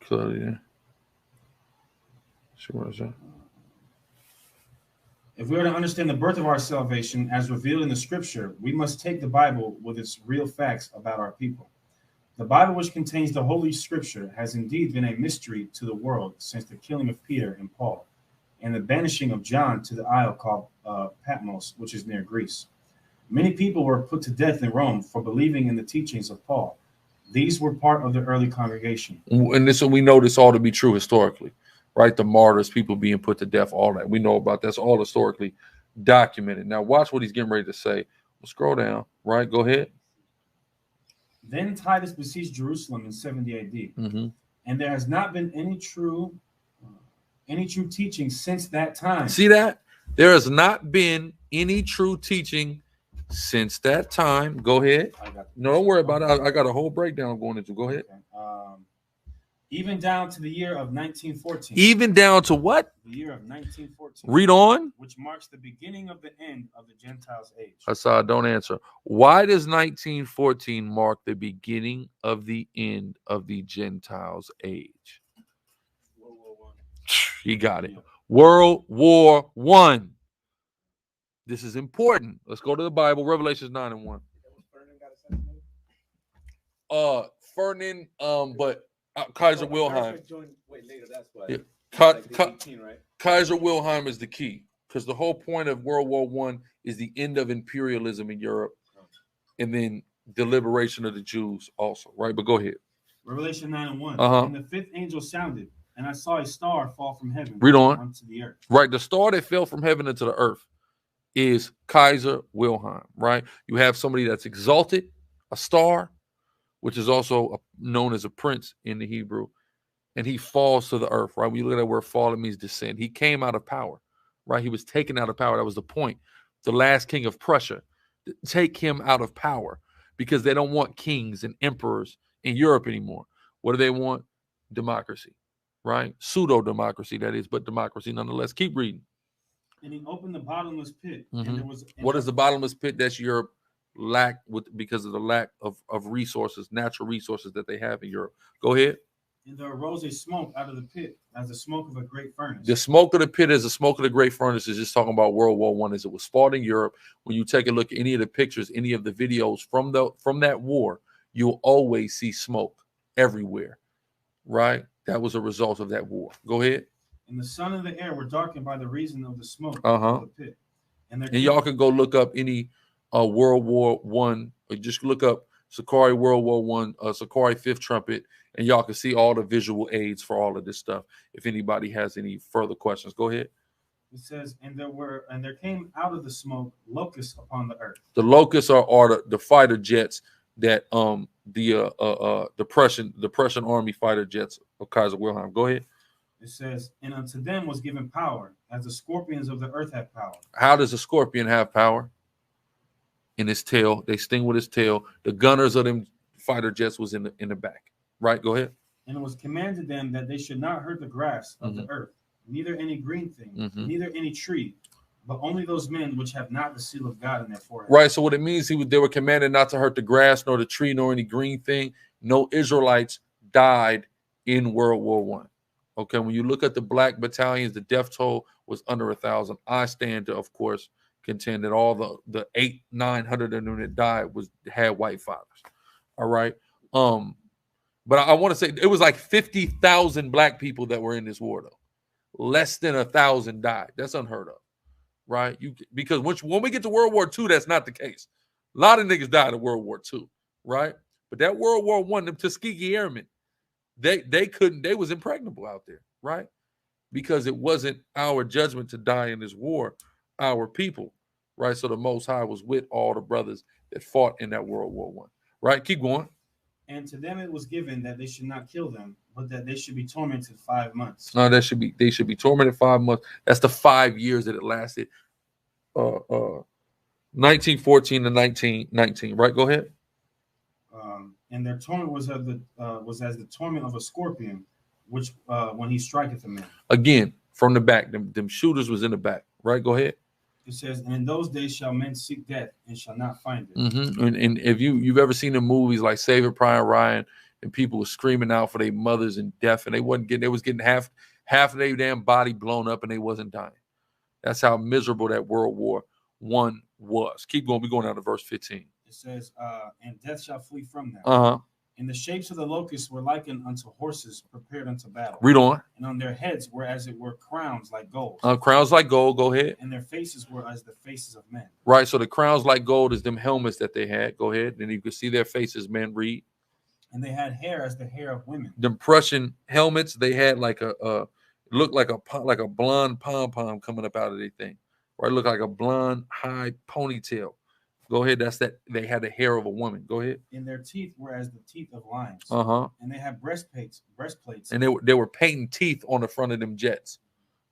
Clearly, yeah. See what I said? if we are to understand the birth of our salvation as revealed in the scripture, we must take the Bible with its real facts about our people. The Bible, which contains the Holy Scripture, has indeed been a mystery to the world since the killing of Peter and Paul, and the banishing of John to the isle called Patmos, which is near Greece. Many people were put to death in Rome for believing in the teachings of Paul. These were part of the early congregation. And this, we know this all to be true historically, right? The martyrs, people being put to death, all that. We know about that's all historically documented. Now, watch what he's getting ready to say. We'll scroll down, right? Go ahead. Then Titus besieged Jerusalem in 70 AD, Mm-hmm. and there has not been any true teaching since that time. See that? There has not been any true teaching since that time. Go ahead. No, don't worry about it. I got a whole breakdown going into. Go ahead. Okay. Even down to the year of 1914. Even down to what? The year of 1914. Read on. Which marks the beginning of the end of the Gentiles' age. Assad, don't answer. Why does 1914 mark the beginning of the end of the Gentiles' age? World War One. He got it. World War One. This is important. Let's go to the Bible, Revelations 9 and 1. Ferdinand, but Kaiser Wilhelm. Wait, later, that's why. Yeah. Like the 18, right? Kaiser Wilhelm is the key, because the whole point of World War One is the end of imperialism in Europe, and then the liberation of the Jews also, right? But go ahead. Revelation 9 and 1. Uh-huh. And the fifth angel sounded, and I saw a star fall from heaven. Read on. Onto the earth. Right, the star that fell from heaven into the earth is Kaiser Wilhelm, right? You have somebody that's exalted, a star, which is also known as a prince in the Hebrew, and he falls to the earth, right? When you look at that word fall, it means descend. He came out of power, right? He was taken out of power. That was the point. The last king of Prussia, take him out of power, because they don't want kings and emperors in Europe anymore. What do they want? Democracy, right? Pseudo-democracy, that is, but democracy nonetheless. Keep reading. And he opened the bottomless pit. Mhm. And there was What is the bottomless pit? That's Europe lack because of the lack of resources, natural resources that they have in Europe. Go ahead. And there arose a smoke out of the pit, as the smoke of a great furnace. The smoke of the pit is the smoke of the great furnace. Is just talking about World War One as it was fought in Europe. When you take a look at any of the pictures, any of the videos from that war, you'll always see smoke everywhere, right? That was a result of that war. Go ahead. And the sun and the air were darkened by the reason of the smoke Uh-huh. of the pit. And y'all can go look up any World War One, or just look up Sakari World War One, Sakari Fifth Trumpet, and y'all can see all the visual aids for all of this stuff. If anybody has any further questions, go ahead. It says, and there came out of the smoke locusts upon the earth. The locusts are the fighter jets that the Prussian army fighter jets of Kaiser Wilhelm. Go ahead. It says, and unto them was given power, as the scorpions of the earth have power. How does a scorpion have power? In his tail. They sting with his tail. The gunners of them fighter jets was in the back. Right? Go ahead. And it was commanded them that they should not hurt the grass of the earth, neither any green thing, neither any tree, but only those men which have not the seal of God in their forehead. Right. So what it means, they were commanded not to hurt the grass, nor the tree, nor any green thing. No Israelites died in World War One. Okay. When you look at the black battalions, the death toll was under 1,000. I stand to, of course, contend that all the 800-900 of them that died had white fathers. All right. But I want to say it was like 50,000 black people that were in this war, though. Less than 1,000 died. That's unheard of, right? Because when we get to World War II, that's not the case. A lot of niggas died in World War II, right? But that World War I, them Tuskegee Airmen, they was impregnable out there, right? Because it wasn't our judgment to die in this war, our people. right? So the Most High was with all the brothers that fought in that World War I, right? Keep going. And to them it was given that they should not kill them, but that they should be tormented 5 months. They should be tormented 5 months. That's the 5 years that it lasted. 1914 to 1919, right? Go ahead. And their torment was as the torment of a scorpion, which when he striketh a man. Again, from the back, them shooters was in the back, right? Go ahead. It says, and in those days shall men seek death and shall not find it. Mm-hmm. And if you've ever seen the movies like Saving Private Ryan, and people were screaming out for their mothers in death, and they was getting half of their damn body blown up, and they wasn't dying. That's how miserable that World War I was. Keep going. We're going down to verse 15. It says, and death shall flee from them. Uh-huh. And the shapes of the locusts were likened unto horses prepared unto battle. Read on. And on their heads were as it were crowns like gold. Crowns like gold. Go ahead. And their faces were as the faces of men. Right. So the crowns like gold is them helmets that they had. Go ahead. And you can see their faces, men. Read. And they had hair as the hair of women. Them Prussian helmets, they had like looked like a blonde pom-pom coming up out of their thing. Right. Look like a blonde high ponytail. Go ahead. That's that. They had the hair of a woman. Go ahead. And their teeth were as the teeth of lions. Uh-huh. And they had breastplates. And they were painting teeth on the front of them jets.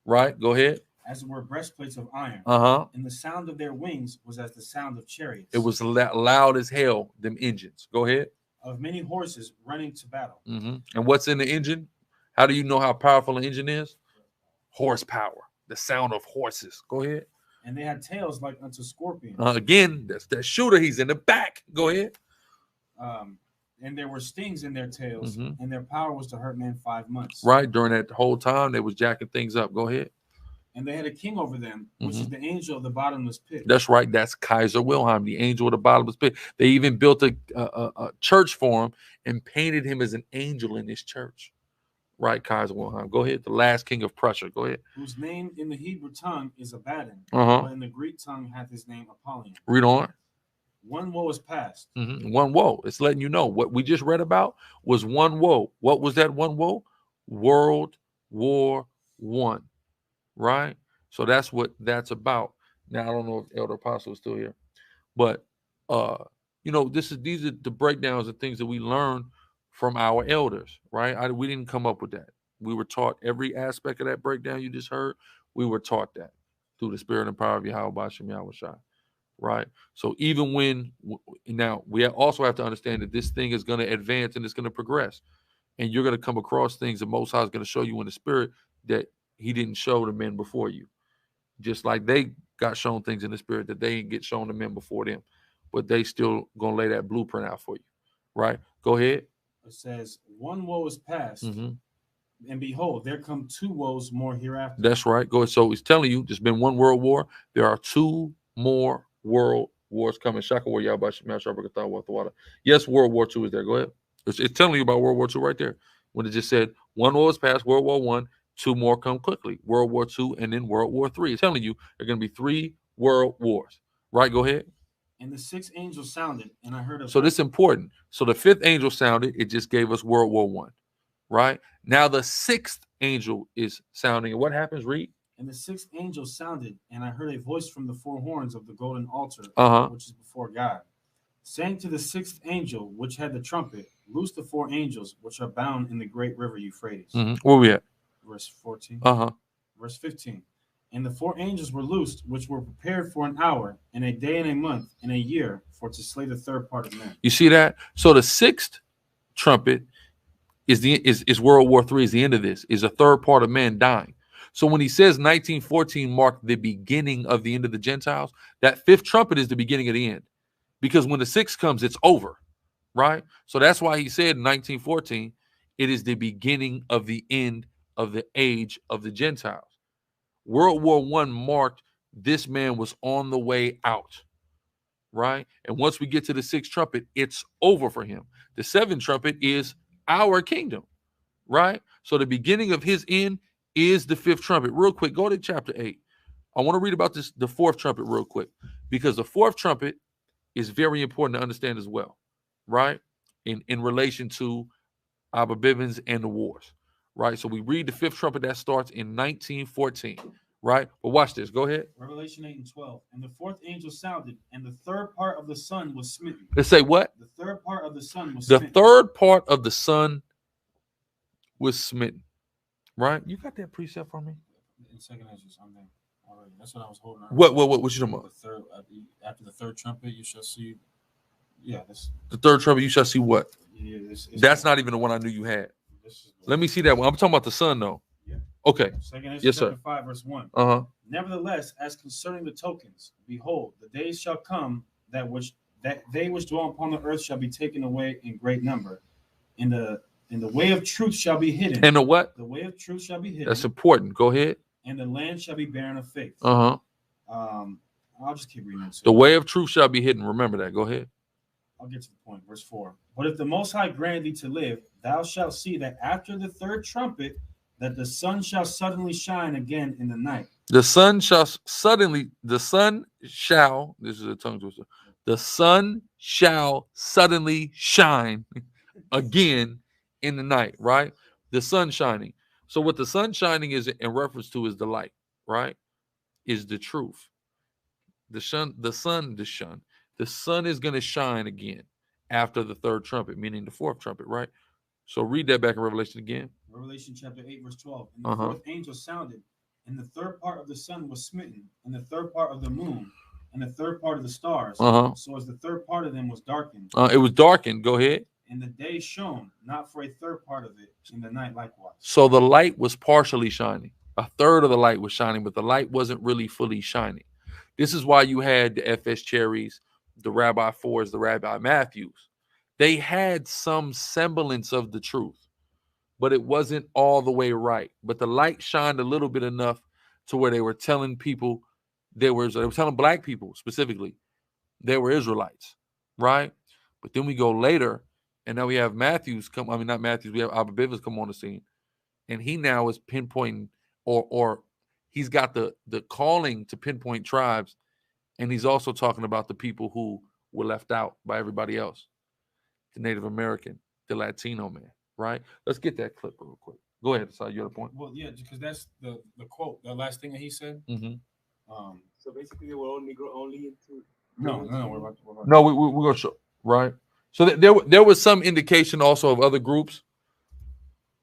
Right? Go ahead. As it were breastplates of iron. Uh-huh. And the sound of their wings was as the sound of chariots. It was loud as hell, them engines. Go ahead. Of many horses running to battle. Mm-hmm. And what's in the engine? How do you know how powerful an engine is? Horsepower. The sound of horses. Go ahead. And they had tails like unto scorpions. Again, that's that shooter. He's in the back. Go ahead. And there were stings in their tails, Mm-hmm. and their power was to hurt men 5 months. Right. During that whole time, they was jacking things up. Go ahead. And they had a king over them, which is the angel of the bottomless pit. That's right. That's Kaiser Wilhelm, the angel of the bottomless pit. They even built a church for him and painted him as an angel in this church. Right, Kaiser Wilhelm. Go ahead. The last king of Prussia. Go ahead. Whose name in the Hebrew tongue is Abaddon, Uh-huh. but in the Greek tongue hath his name Apollyon. Read on. One woe is past. Mm-hmm. One woe. It's letting you know what we just read about was one woe. What was that one woe? World War I. Right? So that's what that's about. Now I don't know if Elder Apostle is still here, but these are the breakdowns and things that we learn from our elders, right? We didn't come up with that. We were taught every aspect of that breakdown you just heard. We were taught that through the spirit and power of Yahweh Shem Yahushua, right? So even when now we also have to understand that this thing is going to advance and it's going to progress, and you're going to come across things that Most High is going to show you in the spirit that He didn't show the men before you, just like they got shown things in the spirit that they didn't get shown the men before them, but they still going to lay that blueprint out for you, right? Go ahead. It says, one woe is past, Mm-hmm. and behold, there come 2 woes more hereafter. That's right. Go ahead. So it's telling you there's been one world war. There are 2 more world wars coming. Shaka war Yahweh Shem Yahushua. Yes, World War II is there. Go ahead. It's telling you about World War II right there. When it just said one war is past, World War I, 2 more come quickly. World War II and then World War III. It's telling you there are going to be 3 world wars. Right? Go ahead. And the 6th angel sounded, and I heard So this is important. So the 5th angel sounded. It just gave us World War I. Right? Now the 6th angel is sounding. And what happens, Reed? And the 6th angel sounded, and I heard a voice from the 4 horns of the golden altar, which is before God, saying to the 6th angel, which had the trumpet, loose the 4 angels which are bound in the great river Euphrates. Where we at? Verse 14. Verse 15. And the 4 angels were loosed, which were prepared for an hour, and a day, and a month, and a year, for to slay the 3rd part of men. You see that? So the 6th trumpet is World War III, is the end of this, is a 3rd part of man dying. So when he says 1914 marked the beginning of the end of the Gentiles, that 5th trumpet is the beginning of the end. Because when the 6th comes, it's over, right? So that's why he said in 1914, it is the beginning of the end of the age of the Gentiles. World War I marked this man was on the way out, right? And once we get to the 6th trumpet, it's over for him. The 7th trumpet is our kingdom, right? So the beginning of his end is the 5th trumpet. Real quick, go to chapter 8. I want to read about the 4th trumpet real quick, because the 4th trumpet is very important to understand as well, right? In relation to Abba Bibins and the wars, right? So we read the 5th trumpet that starts in 1914, right? But watch this. Go ahead. Revelation 8 and 12. And the fourth angel sounded, and the third part of the sun was smitten. Let's say what? The third part of the sun was The smitten. third part of the sun was smitten, right? You got that precept for me? In second Ezra, something already. That's what I was holding on. What you talking about? The third, after the third trumpet, you shall see. Yeah, this. The third trumpet, you shall see what? Yeah, That's not even the one I knew you had. This is Let me see that one. I'm talking about the sun, though. Yeah. Okay. Second Ezra Yes, sir. chapter 5, verse 1. Uh-huh. Nevertheless, as concerning the tokens, behold, the days shall come that they which dwell upon the earth shall be taken away in great number. In the way of truth shall be hidden. And the what? The way of truth shall be hidden. That's important. Go ahead. And the land shall be barren of faith. Uh-huh. I'll just keep reading it. The way of truth shall be hidden. Remember that. Go ahead. I'll get to the point. Verse 4. But if the Most High grant thee to live, thou shalt see that after the third trumpet, that the sun shall suddenly shine again in the night. The sun shall, this is a tongue twister. The sun shall suddenly shine again in the night, right? The sun shining. So what the sun shining is in reference to is the light, right? Is the truth. The sun is going to shine again after the third trumpet, meaning the fourth trumpet, right? So read that back in Revelation again. Revelation chapter 8, verse 12. And the fourth angel sounded, and the third part of the sun was smitten, and the third part of the moon, and the third part of the stars. So as the third part of them was darkened. It was darkened. Go ahead. And the day shone, not for a third part of it, in the night likewise. So the light was partially shining. A third of the light was shining, but the light wasn't really fully shining. This is why you had the FS Cherries, the Rabbi Fours, the Rabbi Matthews. They had some semblance of the truth, but it wasn't all the way right. But the light shined a little bit enough to where they were telling people, they were telling black people specifically, they were Israelites, right? But then we go later, and now we have we have Abba Bibins come on the scene, and he now is pinpointing, or he's got the calling to pinpoint tribes, and he's also talking about the people who were left out by everybody else, the Native American, the Latino man, right? Let's get that clip real quick. Go ahead, Asad, you have a point? Well, yeah, because that's the quote, the last thing that he said. Mm-hmm. So basically, they were all Negro only into. No, we're about No, we're going to show, right? So there was some indication also of other groups,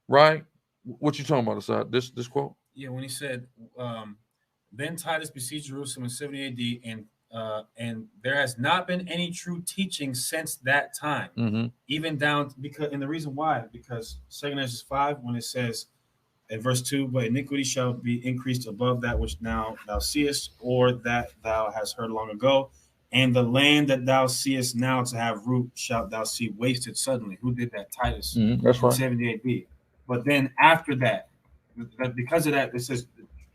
right? What you talking about, Asad? This quote? Yeah, when he said, then Titus besieged Jerusalem in 70 AD, and there has not been any true teaching since that time, even down because, and the reason why, because 2 Ezra 5, when it says in verse 2, but iniquity shall be increased above that which now thou seest, or that thou hast heard long ago, and the land that thou seest now to have root shalt thou see wasted suddenly. Who did that? Titus. That's right. 70 AD. But then after that, because of that, it says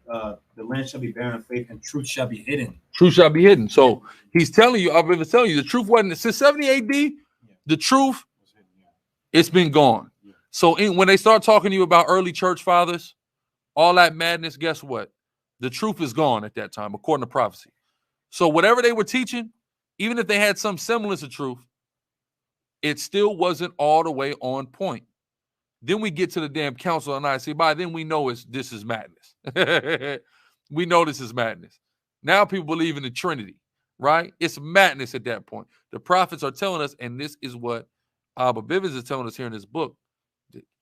the land shall be barren of faith and truth shall be hidden. Truth shall be hidden. So he's telling you, I've been telling you, the truth wasn't since 70 AD. The truth, it's been gone. So when they start talking to you about early church fathers, all that madness, guess what? The truth is gone at that time, according to prophecy. So whatever they were teaching, even if they had some semblance of truth, it still wasn't all the way on point. Then we get to the damn council and I say, by then we know this is madness. We know this is madness. Now people believe in the Trinity, right? It's madness at that point. The prophets are telling us, and this is what Abba Bibins is telling us here in this book.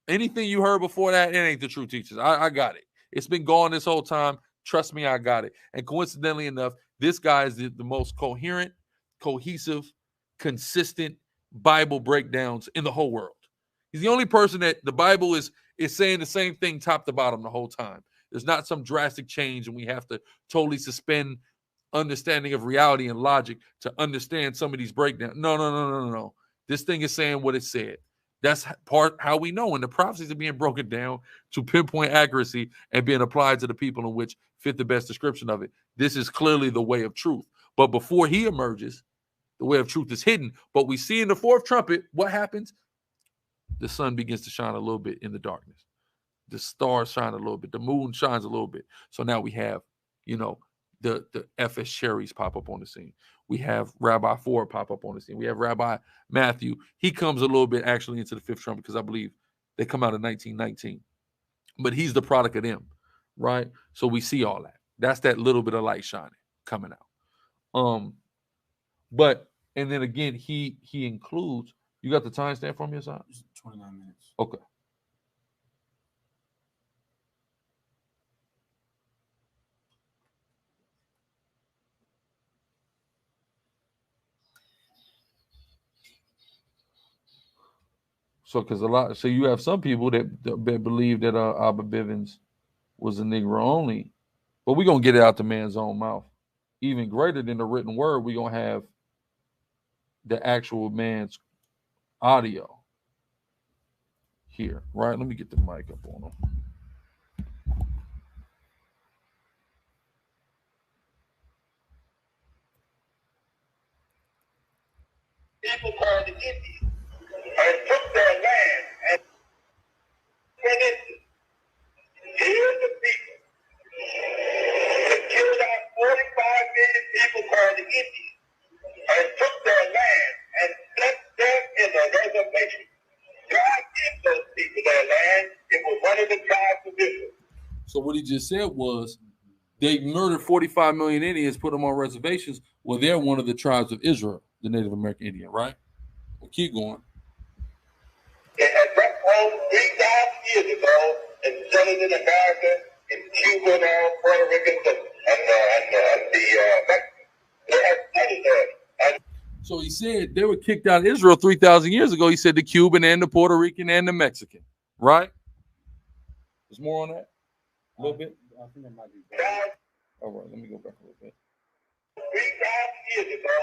Anything you heard before that, it ain't the true teachers. I got it. It's been gone this whole time. Trust me, I got it. And coincidentally enough, this guy is the most coherent, cohesive, consistent Bible breakdowns in the whole world. He's the only person that the Bible is saying the same thing top to bottom the whole time. There's not some drastic change and we have to totally suspend understanding of reality and logic to understand some of these breakdowns. No. This thing is saying what it said. That's part how we know when the prophecies are being broken down to pinpoint accuracy and being applied to the people in which fit the best description of it. This is clearly the way of truth. But before he emerges, the way of truth is hidden. But we see in the fourth trumpet, what happens? The sun begins to shine a little bit in the darkness. The stars shine a little bit. The moon shines a little bit. So now we have, the FS Cherries pop up on the scene. We have Rabbi Ford pop up on the scene. We have Rabbi Matthew. He comes a little bit actually into the fifth trumpet because I believe they come out in 1919. But he's the product of them, right? So we see all that, That's that little bit of light shining coming out. But and then again, he includes. You got the timestamp from your side? 29 minutes. Okay. So, so you have some people that believe that Abba Bivins was a Negro only, but we're gonna get it out the man's own mouth. Even greater than the written word, we're gonna have the actual man's audio here, right? Let me get the mic up on him. People called the Indians and took their land and went into it. Here's the people that killed out 45 million people called the Indians and took their land and set them in a reservation. God gave those people their land. It was one of the tribes of Israel. So what he just said was they murdered 45 million Indians, put them on reservations. Well, they're one of the tribes of Israel, the Native American Indian, right? Well, keep going. They had brought home 3,000 years ago and settled in America, in Cuba and all, Puerto Rico, and they had settled there. So he said they were kicked out of Israel 3,000 years ago. He said the Cuban and the Puerto Rican and the Mexican, right? There's more on that? A little bit? I think that might be All right, let me go back a little bit. 3,000 years ago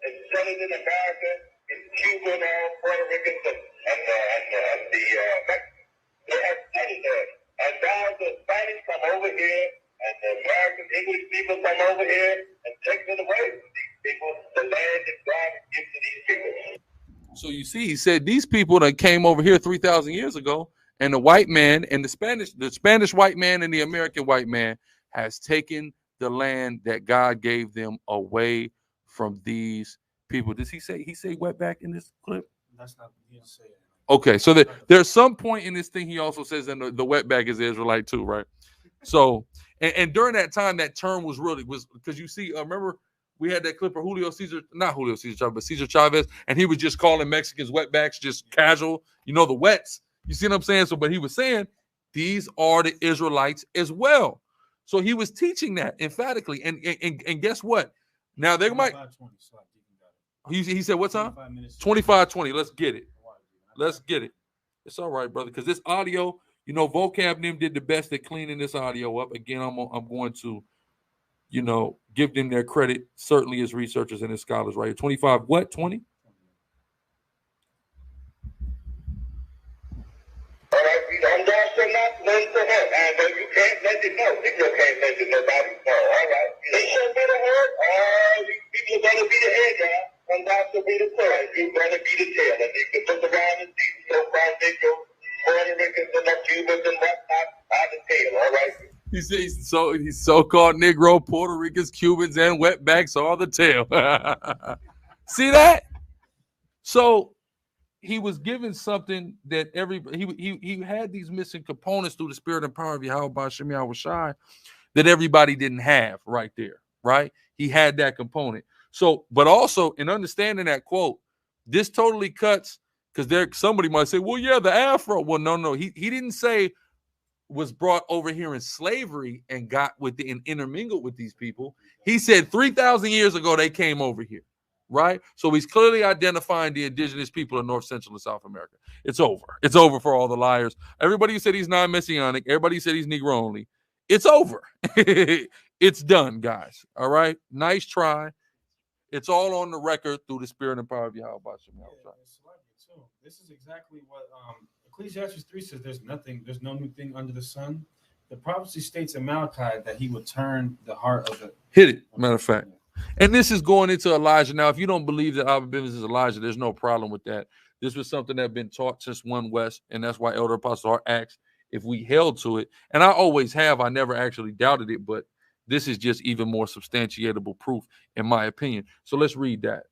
and settled in America, in Cuba and all, Puerto Rico, and they had settled there. And now the Spanish come over here, and the American English people come over here and take it away from these people, the land that God has given to these people. So you see, he said these people that came over here 3,000 years ago, and the white man and the Spanish white man and the American white man has taken the land that God gave them away from these people. Does he say wetback in this clip? That's not, he didn't say it. Okay, so there's some point in this thing he also says that the wetback is Israelite too, right? So and during that time, that term was because you see, remember we had that clip of Cesar Chavez, and he was just calling Mexicans wetbacks, just casual, the wets. You see what I'm saying? So, but he was saying these are the Israelites as well. So he was teaching that emphatically, and guess what? Now they might. He said, "What's on?" 25-20. Let's get it. Let's get it. It's all right, brother, because this audio, Vocab them did the best at cleaning this audio up. Again, I'm going to, give them their credit, certainly as researchers and as scholars, right? 25, what? 20? All right, we don't want to not learn to him, and you can't let it know. You can't let it nobody know. All right, he shall be the head. All these people are going to be the head, y'all. And God shall be the tail. You're going to be the tail. And you can look around and see so-called Negroes, Puerto Ricans, and the Cubans and whatnot are the tail. All right. He says he's so-called Negro, Puerto Ricans, Cubans, and wetbacks are the tail. See that? So he was given something that he had these missing components through the spirit and power of Yahweh Shem Yahushai that everybody didn't have right there, right? He had that component. So, but also in understanding that quote, this totally cuts, because somebody might say, well, yeah, the Afro. Well, no, he didn't say was brought over here in slavery and got with and intermingled with these people. He said 3,000 years ago they came over here. Right? So he's clearly identifying the indigenous people of North, Central, and South America. It's over. It's over for all the liars. Everybody who said he's non-messianic, everybody who said he's Negro only, it's over. It's done, guys. All right? Nice try. It's all on the record through the spirit and power of Yahweh. This is exactly what Ecclesiastes 3 says. There's no new thing under the sun. The prophecy states in Malachi that he would turn the heart of the... Hit it, matter of fact. And this is going into Elijah. Now, if you don't believe that Abba Bivins is Elijah, there's no problem with that. This was something that had been taught since One West, and that's why Elder Apostle Hart asked if we held to it. And I always have. I never actually doubted it, but this is just even more substantiatable proof, in my opinion. So let's read that.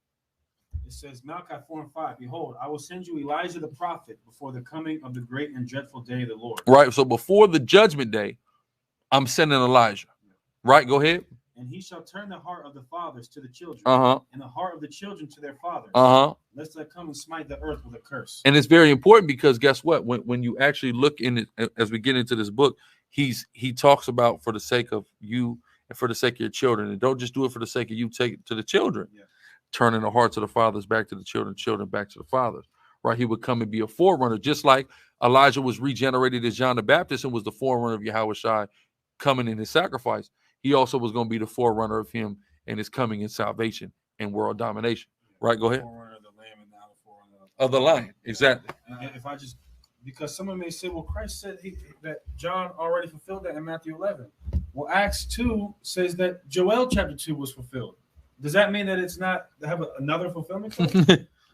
It says, Malachi 4:5, behold, I will send you Elijah the prophet before the coming of the great and dreadful day of the Lord. Right, so before the judgment day, I'm sending Elijah. Right, go ahead. And he shall turn the heart of the fathers to the children, Uh-huh. and the heart of the children to their fathers, Uh-huh. lest I come and smite the earth with a curse. And it's very important because guess what? When you actually look in it, as we get into this book, he talks about for the sake of you and for the sake of your children. And don't just do it for the sake of you, take it to the children. Yeah. Turning the hearts of the fathers back to the children, children back to the fathers. Right? He would come and be a forerunner, just like Elijah was regenerated as John the Baptist and was the forerunner of Yahushua coming in his sacrifice. He also was going to be the forerunner of him and his coming in salvation and world domination. Right? Go ahead. Forerunner of the lamb and now the forerunner Of the lion. Exactly. And if I just, because someone may say, well, Christ said that John already fulfilled that in Matthew 11. Well, Acts 2 says that Joel chapter 2 was fulfilled. Does that mean that it's not to have another fulfillment?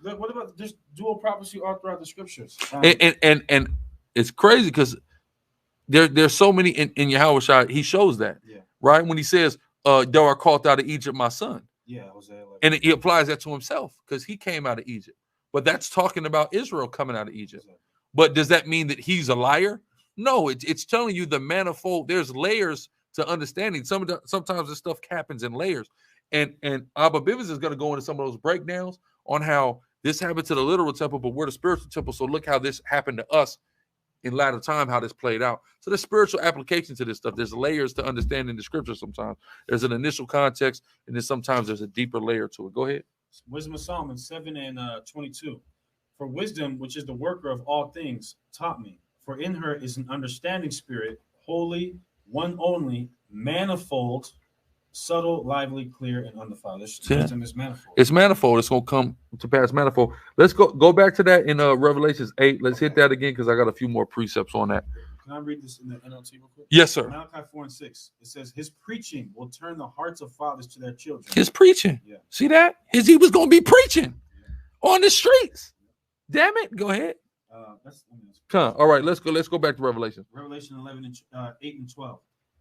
What about just dual prophecy all throughout the scriptures? And it's crazy because there's so many in Yahushua. He shows that, right? When he says, thou art called out of Egypt, my son. Yeah, Hosea 11. And he applies that to himself because he came out of Egypt. But that's talking about Israel coming out of Egypt. But does that mean that he's a liar? No, it's telling you the manifold. There's layers to understanding. Sometimes this stuff happens in layers. And Abba Bibins is going to go into some of those breakdowns on how this happened to the literal temple, but we're the spiritual temple. So look how this happened to us in latter time, how this played out. So there's spiritual application to this stuff. There's layers to understanding the scripture sometimes. There's an initial context, and then sometimes there's a deeper layer to it. Go ahead. Wisdom of Solomon 7 and 22. For wisdom, which is the worker of all things, taught me. For in her is an understanding spirit, holy, one only, manifold, subtle, lively, clear, and undefiled. Wisdom is manifold. It's manifold. It's going to come to pass manifold. Let's go back to that in Revelations 8. Let's hit that again because I got a few more precepts on that. Can I read this in the NLT real quick? Yes, sir. Malachi 4 and 6. It says, his preaching will turn the hearts of fathers to their children. His preaching. Yeah. See that? He was going to be preaching on the streets. Damn it. Go ahead. All right, let's go back to Revelation. Revelation 11 and 8 and 12.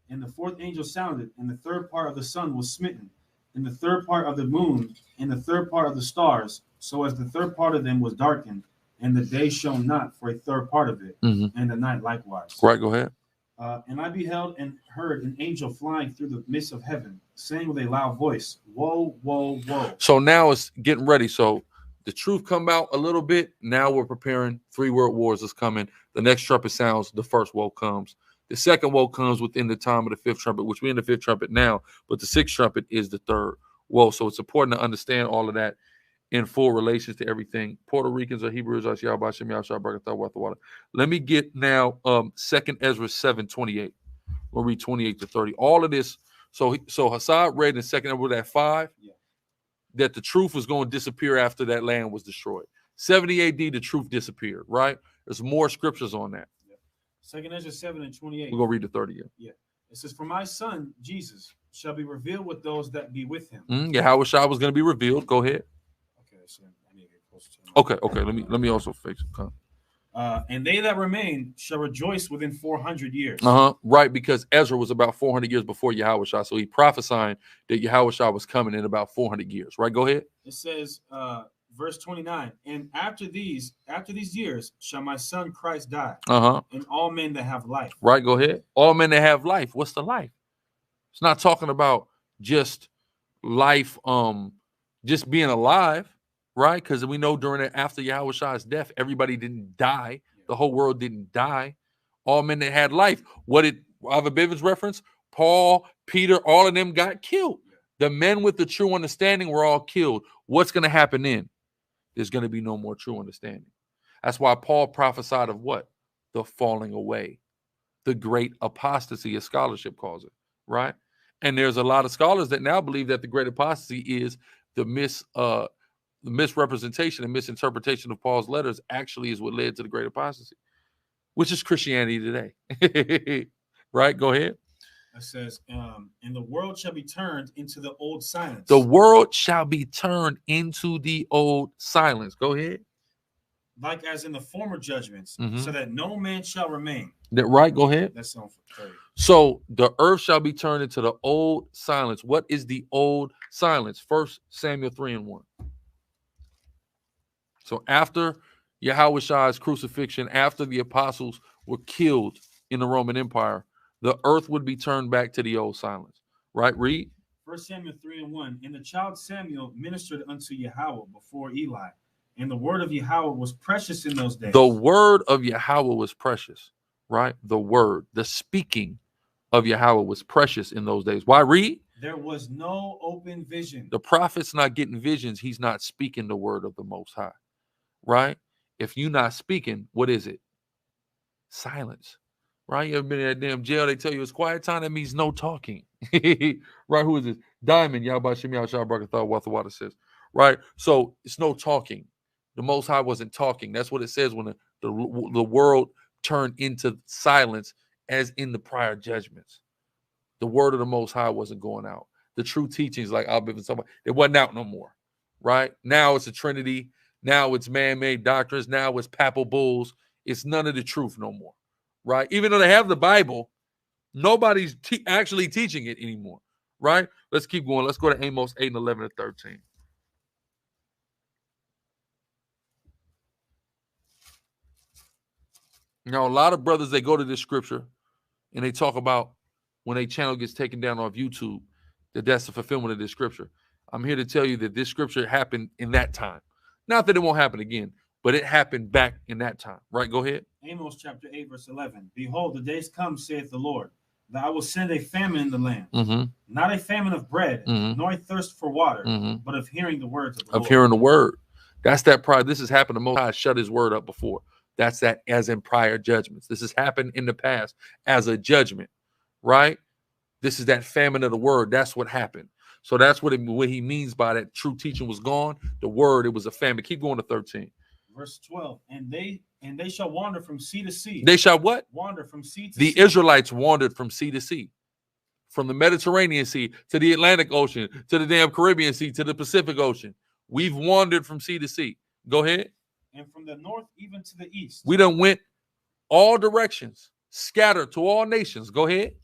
And the fourth angel sounded, and the third part of the sun was smitten, and the third part of the moon, and the third part of the stars, so as the third part of them was darkened, and the day shone not for a third part of it, and the night likewise. Right, go ahead. And I beheld and heard an angel flying through the midst of heaven, saying with a loud voice, woe, woe, woe. So now it's getting ready. So the truth come out a little bit. Now we're preparing. 3 world wars is coming. The next trumpet sounds. The first woe comes. The second woe comes within the time of the 5th trumpet, which we're in the 5th trumpet now, but the 6th trumpet is the third woe. So it's important to understand all of that in full relations to everything. Puerto Ricans or Hebrews, let me get now 2nd Ezra 7:28. We'll read 28 to 30. All of this. So Hassad read in 2nd Ezra at 5 that the truth was going to disappear after that land was destroyed. 70 AD, the truth disappeared, right? There's more scriptures on that. 2nd Ezra 7 and 28. We're going to read the 30 again. Yeah. It says, for my son, Jesus, shall be revealed with those that be with him. Yahushua was going to be revealed. Go ahead. Okay, so I need to get closer to him. Okay. Let me also fix it. And they that remain shall rejoice within 400 years. Right, because Ezra was about 400 years before Yahushua, so he prophesying that Yahushua was coming in about 400 years. Right, go ahead. It says, verse 29, and after these years shall my son Christ die, and all men that have life. Right, go ahead. All men that have life. What's the life? It's not talking about just life, just being alive, right? Because we know after Yahushua's death, everybody didn't die. The whole world didn't die. All men that had life. What did Abba Bibins reference? Paul, Peter, all of them got killed. The men with the true understanding were all killed. What's going to happen then? There's going to be no more true understanding. That's why Paul prophesied of what? The falling away. The great apostasy, as scholarship calls it, right? And there's a lot of scholars that now believe that the great apostasy is the misrepresentation and misinterpretation of Paul's letters actually is what led to the great apostasy, which is Christianity today. Right? Go ahead. It says, and the world shall be turned into the old silence. The world shall be turned into the old silence. Go ahead. Like as in the former judgments, so that no man shall remain. Right, go ahead. That's on 30. So the earth shall be turned into the old silence. What is the old silence? 1 Samuel 3 and 1. So after Yahushua's crucifixion, after the apostles were killed in the Roman Empire, the earth would be turned back to the old silence. Right? Read. 1 Samuel 3:1. And the child Samuel ministered unto Yahweh before Eli. And the word of Yahweh was precious in those days. The word of Yahweh was precious, right? The word, the speaking of Yahweh was precious in those days. Why? Read. There was no open vision. The prophet's not getting visions. He's not speaking the word of the Most High, right? If you're not speaking, what is it? Silence, right? You ever been in that damn jail? They tell you it's quiet time. That means no talking, right? Who is this? Diamond, Yahweh Shem Yahweh Shah Barakatah, what the water says, right? So it's no talking. The Most High wasn't talking. That's what it says when the world turned into silence, as in the prior judgments. The word of the Most High wasn't going out. The true teachings, like Abba and somebody, it wasn't out no more, right? Now it's a Trinity. Now it's man-made doctrines. Now it's papal bulls. It's none of the truth no more, right? Even though they have the Bible, nobody's actually teaching it anymore, right? Let's keep going. Let's go to Amos 8 and 11 and 13. Now, a lot of brothers, they go to this scripture and they talk about when a channel gets taken down off YouTube, that's the fulfillment of this scripture. I'm here to tell you that this scripture happened in that time. Not that it won't happen again, but it happened back in that time. Right? Go ahead. Amos chapter 8, verse 11. Behold, the days come, saith the Lord, that I will send a famine in the land. Not a famine of bread, nor a thirst for water, but of hearing the words of the Lord. Of hearing the word. That's that pride. This has happened. The Most High shut his word up before. That's that as in prior judgments. This has happened in the past as a judgment, right? This is that famine of the word. That's what happened. So that's what he means by that true teaching was gone. The word, it was a famine. Keep going to 13. Verse 12. And they shall wander from sea to sea. They shall what? Wander from sea to sea. The Israelites wandered from sea to sea. From the Mediterranean Sea to the Atlantic Ocean, to the damn Caribbean Sea, to the Pacific Ocean. We've wandered from sea to sea. Go ahead. And from the north even to the east. We done went all directions, scattered to all nations. Go ahead.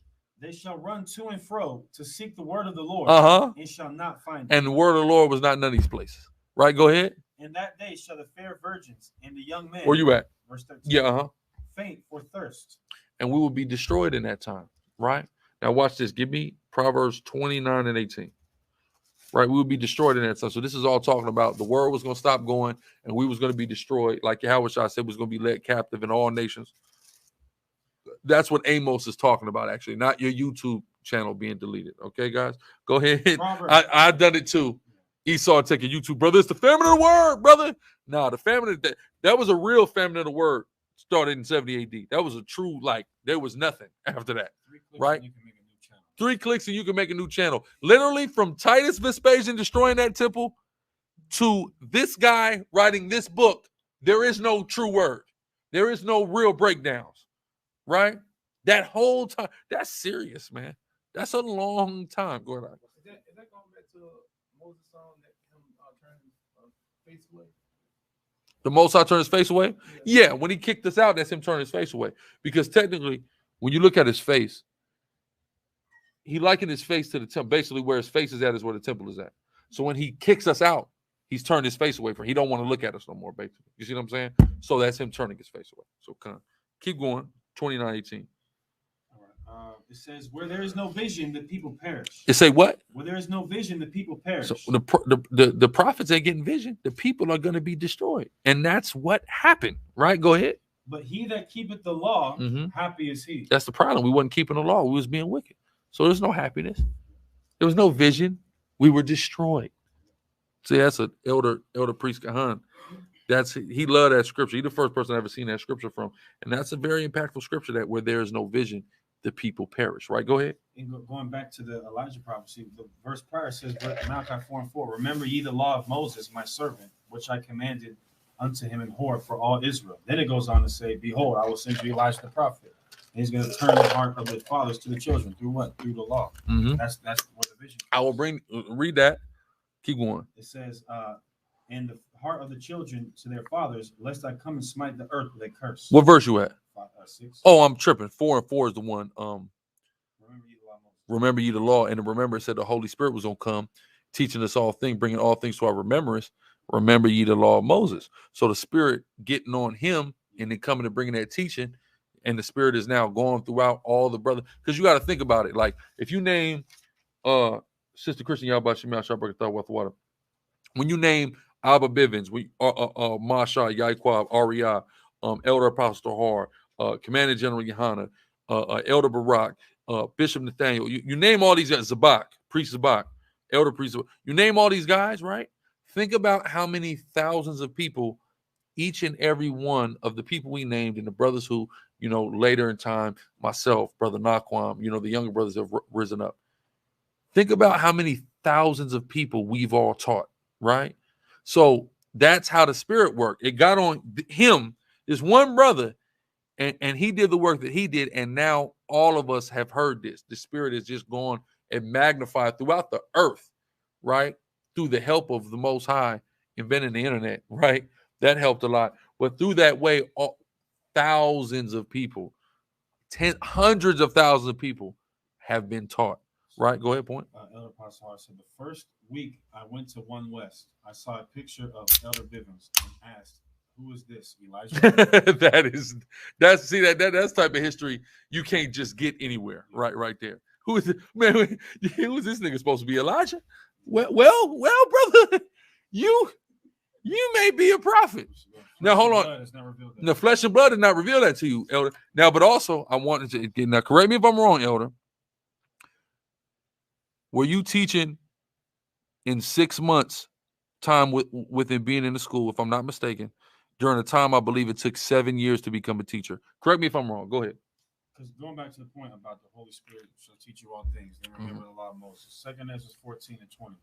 They shall run to and fro to seek the word of the Lord, and shall not find it. And the word of the Lord was not in none of these places. Right? Go ahead. In that day shall the fair virgins and the young men. Where you at? Verse 13. Yeah, faint for thirst. And we will be destroyed in that time. Right? Now watch this. Give me Proverbs 29 and 18. Right, we would be destroyed in that time. So this is all talking about the world was going to stop going, and we was going to be destroyed. Like Yahweh Shah said, was going to be led captive in all nations. That's what Amos is talking about, actually, not your YouTube channel being deleted. Okay, guys, go ahead. I done it too. Esau take a YouTube, brother. It's the famine of the word, brother. No, the famine of that was a real famine of the word. Started in 70 AD. That was a true, like, there was nothing after that, right? 3 clicks and you can make a new channel. Literally from Titus Vespasian destroying that temple to this guy writing this book, there is no true word. There is no real breakdowns, right? That whole time, that's serious, man. That's a long time. Go ahead. Is that going back to Moses' song that him turning his face away? The Most High turned his face away? Yeah, when he kicked us out, that's him turning his face away. Because technically, when you look at his face, he likened his face to the temple. Basically, where his face is at is where the temple is at. So when he kicks us out, he's turned his face away from. He don't want to look at us no more, basically. You see what I'm saying? So that's him turning his face away. So keep going. 29:18. All right. It says, where there is no vision, the people perish. It say what? Where there is no vision, the people perish. So the prophets ain't getting vision. The people are going to be destroyed. And that's what happened, right? Go ahead. But he that keepeth the law, happy is he. That's the problem. We wasn't keeping the law. We was being wicked. So there's no happiness. There was no vision. We were destroyed. See, that's an elder priest Kahan. He loved that scripture. He's the first person I've ever seen that scripture from. And that's a very impactful scripture, that where there is no vision, the people perish. Right? Go ahead. And going back to the Elijah prophecy, the verse prior says, Malachi 4:4, remember ye the law of Moses, my servant, which I commanded unto him in Horeb for all Israel. Then it goes on to say, behold, I will send you Elijah the prophet. And he's going to turn the heart of the fathers to the children. Through what? Through the law. That's what the vision is. I will read that. Keep going. It says, and the heart of the children to their fathers, lest I come and smite the earth with a curse. What verse you at? 6. Oh, I'm tripping. 4 and 4 is the one. Remember ye the law. And remember, it said the Holy Spirit was going to come, teaching us all things, bringing all things to our remembrance. Remember ye the law of Moses. So the Spirit getting on him and then coming and bringing that teaching. And the Spirit is now going throughout all the brothers. Because you got to think about it. Like, if you name Sister Christian Yabba Shemel Shabbat Thought with Water. When you name Abba Bivins, Masha Yaikwab, Aria, Elder Apostle Har, Commander General Yohana, Elder Barak, Bishop Nathaniel, you name all these guys, Zabak, Priest Zabak, Elder Priest, you name all these guys, right? Think about how many thousands of people, each and every one of the people we named and the brothers who, later in time, myself, Brother Naquam, the younger brothers have risen up. Think about how many thousands of people we've all taught, right? So that's how the Spirit worked. It got on him, this one brother, and he did the work that he did, and now all of us have heard this. The Spirit is just gone and magnified throughout the earth, right? Through the help of the Most High inventing the internet, right? That helped a lot. But through that way, thousands of people, hundreds of thousands of people have been taught. Right, go ahead, Point. Elder Apostle Hart said, the first week I went to One West, I saw a picture of Elder Bivins and asked, who is this, Elijah? That's type of history you can't just get anywhere, right there. Who is it? Man, who is this nigga supposed to be, Elijah? Well, brother, you may be a prophet. Now, hold on. The flesh and blood did not reveal that to you, Elder. Now, but also, I wanted to get, now correct me if I'm wrong, Elder. Were you teaching in 6 months time with him being in the school, if I'm not mistaken, during a time I believe it took 7 years to become a teacher? Correct me if I'm wrong. Go ahead. Because going back to the point about the Holy Spirit shall teach you all things, and remember the law of Moses. 2 Ezra 14 and 20.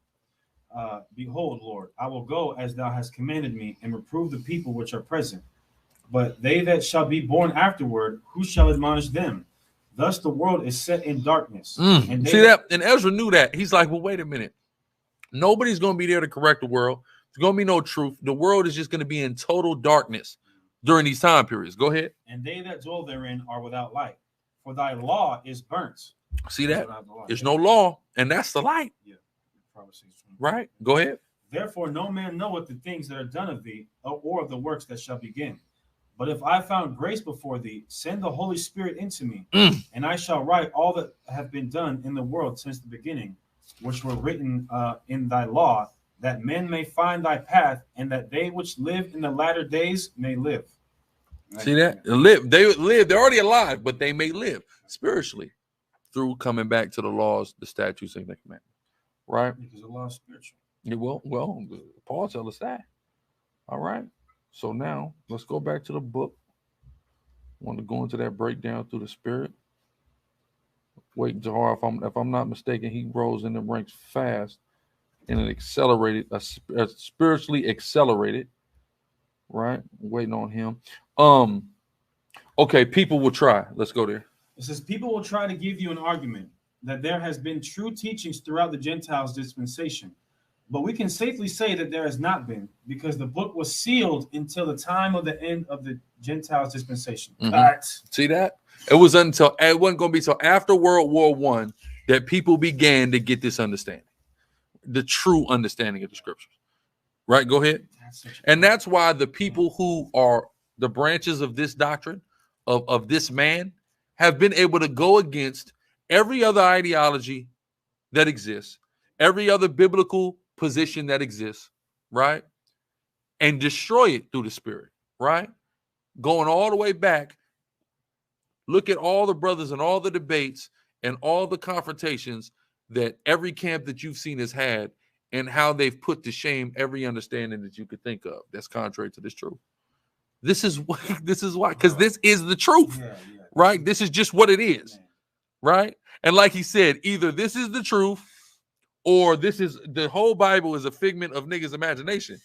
Behold, Lord, I will go as thou hast commanded me, and reprove the people which are present. But they that shall be born afterward, who shall admonish them? Thus the world is set in darkness. And see that? And Ezra knew that. He's like, well, wait a minute. Nobody's going to be there to correct the world. There's going to be no truth. The world is just going to be in total darkness during these time periods. Go ahead. And they that dwell therein are without light, for thy law is burnt. See that? There's no law, and that's the light. Yeah. Right? Go ahead. Therefore no man knoweth the things that are done of thee, or of the works that shall begin. But if I found grace before thee, send the Holy Spirit into me, and I shall write all that have been done in the world since the beginning, which were written in thy law, that men may find thy path, and that they which live in the latter days may live. Right? See that? Live. They live. They're already alive, but they may live spiritually through coming back to the laws, the statutes, and the commandments. Right? Because the law is spiritual. Yeah, well, Paul tells us that. All right. So now let's go back to the book. I want to go into that breakdown through the Spirit. Wait, Jahar, if I'm not mistaken, he rose in the ranks fast and an accelerated, spiritually accelerated. Right, waiting on him. Okay, people will try. Let's go there. It says people will try to give you an argument that there has been true teachings throughout the Gentiles' dispensation. But we can safely say that there has not been, because the book was sealed until the time of the end of the Gentiles' dispensation. See that? It wasn't going to be until after World War I that people began to get this understanding, the true understanding of the scriptures. Right? Go ahead. And that's why the people who are the branches of this doctrine, of this man, have been able to go against every other ideology that exists, every other biblical position that exists, right? And destroy it through the Spirit, right? Going all the way back. Look at all the brothers and all the debates and all the confrontations that every camp that you've seen has had, and how they've put to shame every understanding that you could think of that's contrary to this truth. This is why, because this is the truth, right? This is just what it is, right? And like he said, either this is the truth, or this is the whole Bible is a figment of niggas' imagination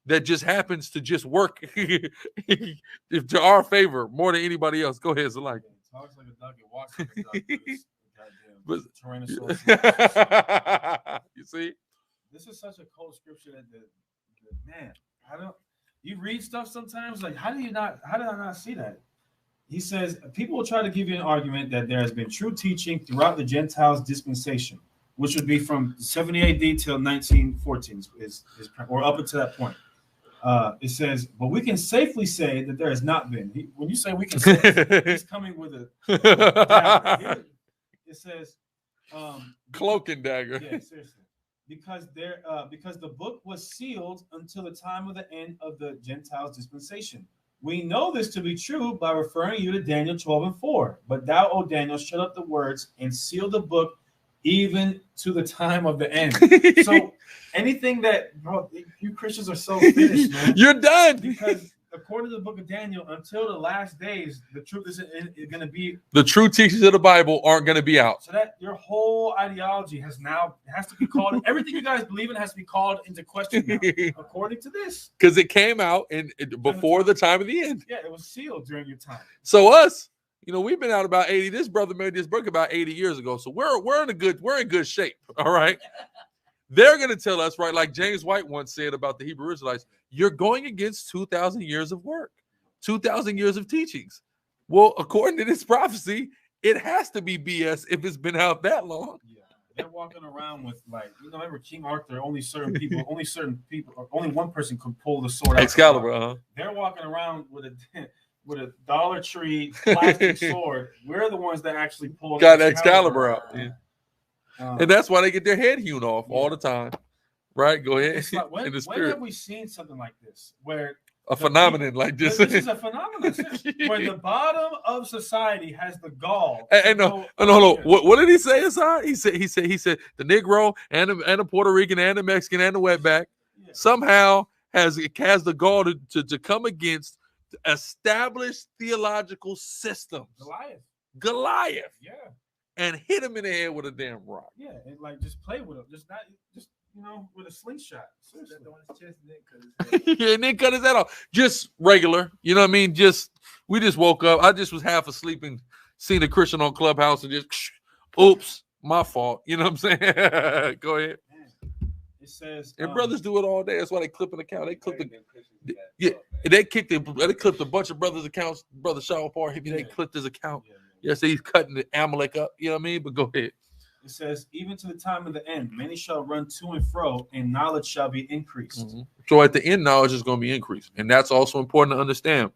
that just happens to just work to our favor more than anybody else. Go ahead, Zalike. Talks like a duck and walks like a duck. You see? This is such a cold scripture that man, you read stuff sometimes like how did I not see that? He says people will try to give you an argument that there has been true teaching throughout the Gentiles' dispensation, which would be from 70 AD till 1914, or up until that point. It says, but we can safely say that there has not been. When you say we can say, he's coming with a it says, Cloak and dagger. Yeah, seriously. Because the book was sealed until the time of the end of the Gentiles' dispensation. We know this to be true by referring you to Daniel 12:4. But thou, O Daniel, shut up the words and seal the book even to the time of the end. So anything that, bro, you Christians are so finished, man. You're done. Because according to the book of Daniel, until the last days, the truth is going to be, the true teachings of the Bible aren't going to be out. so that your whole ideology has to be called, everything you guys believe in has to be called into question now, according to this. Because it came out before the time of the end. Yeah, it was sealed during your time. So us, we've been out about 80. This brother made this book about 80 years ago. So we're in good shape. All right. They're going to tell us, right, like James White once said about the Hebrew Israelites, you're going against 2,000 years of work, 2,000 years of teachings. Well, according to this prophecy, it has to be BS if it's been out that long. Yeah, they're walking around with, like, remember King Arthur, only one person could pull the sword out. Excalibur, They're walking around with a Dollar Tree plastic sword. We're the ones that actually got Excalibur out. Yeah. And that's why they get their head hewn off all the time. Right? Go ahead. Like, when have we seen something like this? Where a phenomenon like this? This is a phenomenon where the bottom of society has the gall. No. What did he say aside? He said the Negro and the Puerto Rican and the Mexican and the wetback somehow has the gall to come against established theological systems. Goliath. Yeah. And hit him in the head with a damn rock. Yeah, and like just play with him, just with a slingshot. Yeah, and then cut his head off. Just regular, you know what I mean? We just woke up. I just was half asleep and seen a Christian on Clubhouse and just, oops, my fault. You know what I'm saying? Go ahead. It says, and brothers do it all day. That's why they clip an account. They clip they clipped a bunch of brothers' accounts. Brother Shaw Parr, they clipped his account. Yes, he's cutting the Amalek up. You know what I mean? But go ahead. It says, even to the time of the end, many shall run to and fro, and knowledge shall be increased. Mm-hmm. So at the end, knowledge is going to be increased. And that's also important to understand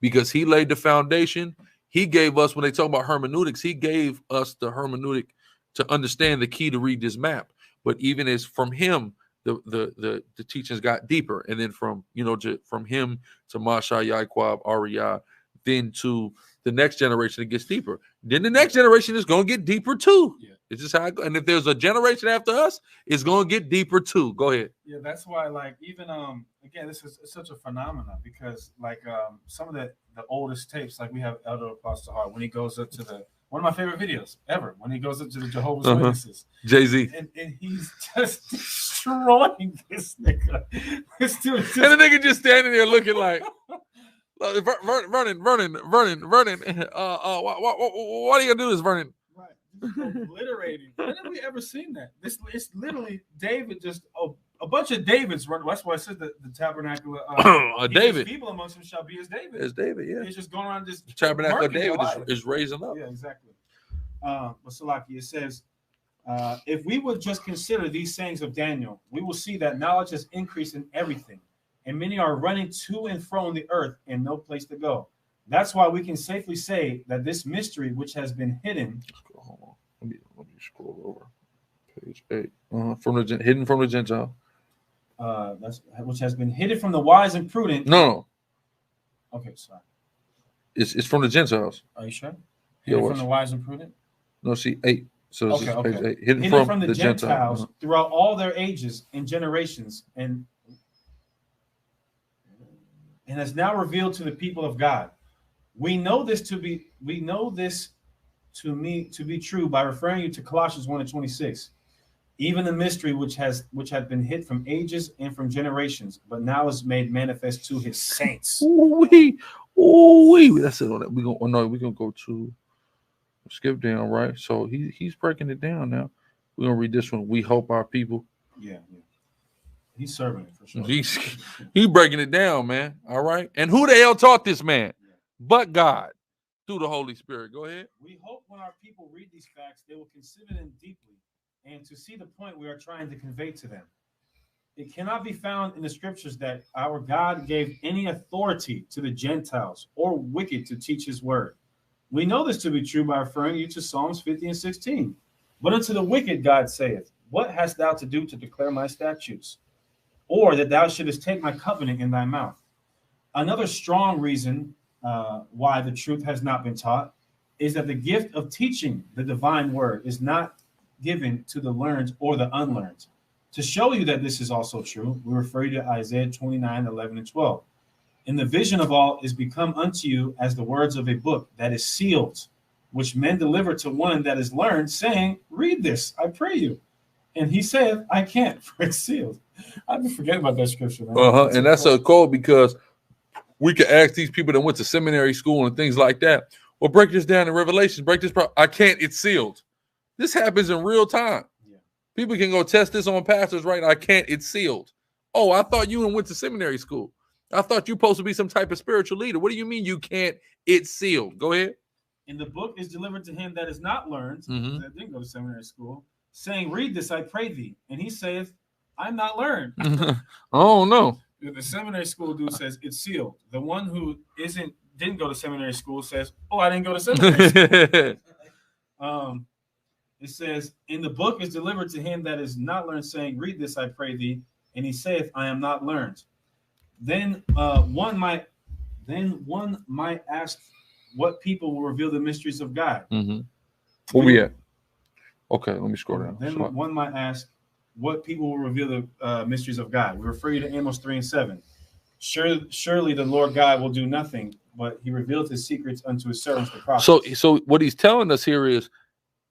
because he laid the foundation. He gave us, when they talk about hermeneutics, he gave us the hermeneutic to understand the key to read this map. But even as from him, the teachings got deeper. And then from him to Masha Yaquab Ariyah, then to the next generation, it gets deeper. Then the next generation is going to get deeper too. Yeah. It's just how I go. And if there's a generation after us, it's going to get deeper too. Go ahead. Yeah, that's why, like, even again, this is such a phenomenon because, like, some of the oldest tapes, like we have Elder Apostle Hart when he goes up to one of my favorite videos ever, when he goes up to the Jehovah's Witnesses, Jay-Z, and he's just destroying this nigga. This dude and the nigga just standing there looking like. Vernon. What are you gonna do this, Vernon? Right, obliterating. When have we ever seen that? It's literally David, just a bunch of Davids run. That's why it says the tabernacle. David. People amongst them shall be as David. As David, yeah. He's just going around this tabernacle of David is raising up. Yeah, exactly. But Salaki, it says, if we would just consider these sayings of Daniel, we will see that knowledge has increased in everything. And many are running to and fro on the earth and no place to go. That's why we can safely say that this mystery, which has been hidden. Hold on. Let me scroll over. Page 8. Hidden from the Gentile. That's which has been hidden from the wise and prudent. No. Okay, sorry. It's from the Gentiles. Are you sure? Hidden from the wise and prudent? No, see 8. So okay. Page 8. Hidden from the Gentiles throughout all their ages and generations and has now revealed to the people of God. We know this to be true by referring you to Colossians 1:26. Even the mystery which had been hid from ages and from generations, but now is made manifest to his saints. That's it on that. We're gonna go to skip down, right? So he's breaking it down now. We're gonna read this one. We hope our people. Yeah. He's serving it for sure. He's breaking it down, man. All right. And who the hell taught this man? Yeah. But God, through the Holy Spirit. Go ahead. We hope when our people read these facts, they will consider them deeply and to see the point we are trying to convey to them. It cannot be found in the scriptures that our God gave any authority to the Gentiles or wicked to teach his word. We know this to be true by referring you to Psalms 50 and 16. But unto the wicked God saith, what hast thou to do to declare my statutes? Or that thou shouldest take my covenant in thy mouth? Another strong reason why the truth has not been taught is that the gift of teaching the divine word is not given to the learned or the unlearned. To show you that this is also true, we refer you to Isaiah 29, 11, and 12. In the vision of all is become unto you as the words of a book that is sealed, which men deliver to one that is learned, saying, read this, I pray you. And he saith, I can't, for it's sealed. I've been forgetting about that scripture, man. And that's so cool because we could ask these people that went to seminary school and things like that, well, break this down in Revelation, break this. I can't, it's sealed. This happens in real time. Yeah. People can go test this on pastors, right? I can't, it's sealed. Oh, I thought you went to seminary school. I thought you were supposed to be some type of spiritual leader. What do you mean you can't, it's sealed? Go ahead. And the book is delivered to him that is not learned, that didn't go to seminary school, saying, read this, I pray thee. And he saith, I'm not learned. Oh, no. The seminary school dude says it's sealed. The one who didn't go to seminary school says, oh, I didn't go to seminary school. It says, in the book is delivered to him that is not learned, saying, read this, I pray thee. And he saith, I am not learned. Then one might ask, what people will reveal the mysteries of God? Where we at? Okay, let me scroll down. Then one might ask, what people will reveal the mysteries of God? We refer you to Amos 3 and 7. Surely the Lord God will do nothing, but he revealed his secrets unto his servants, the prophets. So what he's telling us here is,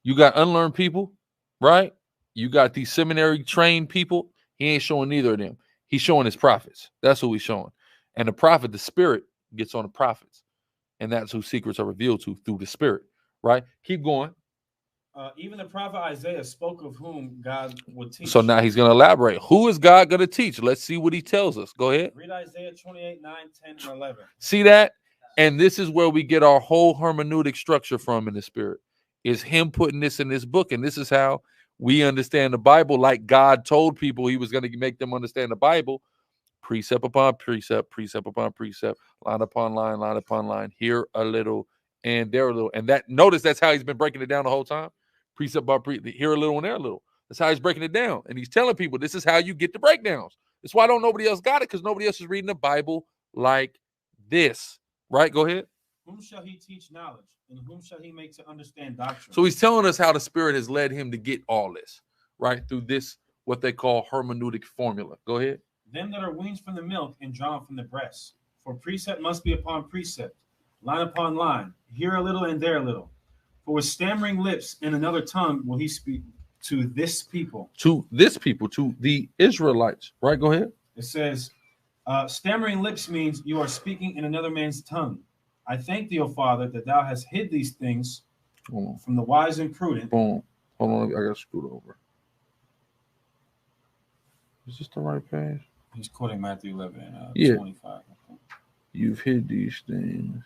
you got unlearned people, right? You got these seminary trained people. He ain't showing neither of them. He's showing his prophets. That's who he's showing. And the prophet, the spirit, gets on the prophets. And that's who secrets are revealed to through the spirit, right? Keep going. Even the prophet Isaiah spoke of whom God would teach. So now he's going to elaborate. Who is God going to teach? Let's see what he tells us. Go ahead. Read Isaiah 28, 9, 10, and 11. See that? And this is where we get our whole hermeneutic structure from in the spirit. Is him putting this in this book. And this is how we understand the Bible, like God told people he was going to make them understand the Bible. Precept upon precept, precept upon precept, line upon line, here a little and there a little. And that, notice that's how he's been breaking it down the whole time. Precept by precept, here a little and there a little. That's how he's breaking it down. And he's telling people this is how you get the breakdowns. That's why nobody else got it, because nobody else is reading the Bible like this. Right? Go ahead. Whom shall he teach knowledge? And whom shall he make to understand doctrine? So he's telling us how the Spirit has led him to get all this, right? Through this, what they call hermeneutic formula. Go ahead. Them that are weaned from the milk and drawn from the breast. For precept must be upon precept, line upon line, here a little and there a little. For with stammering lips and another tongue will he speak to this people. To this people, to the Israelites. Right? Go ahead. It says, stammering lips means you are speaking in another man's tongue. I thank thee, O Father, that thou hast hid these things from the wise and prudent. Boom. Hold on, I got screwed over. Is this the right page? He's quoting Matthew 11 and 25. You've hid these things.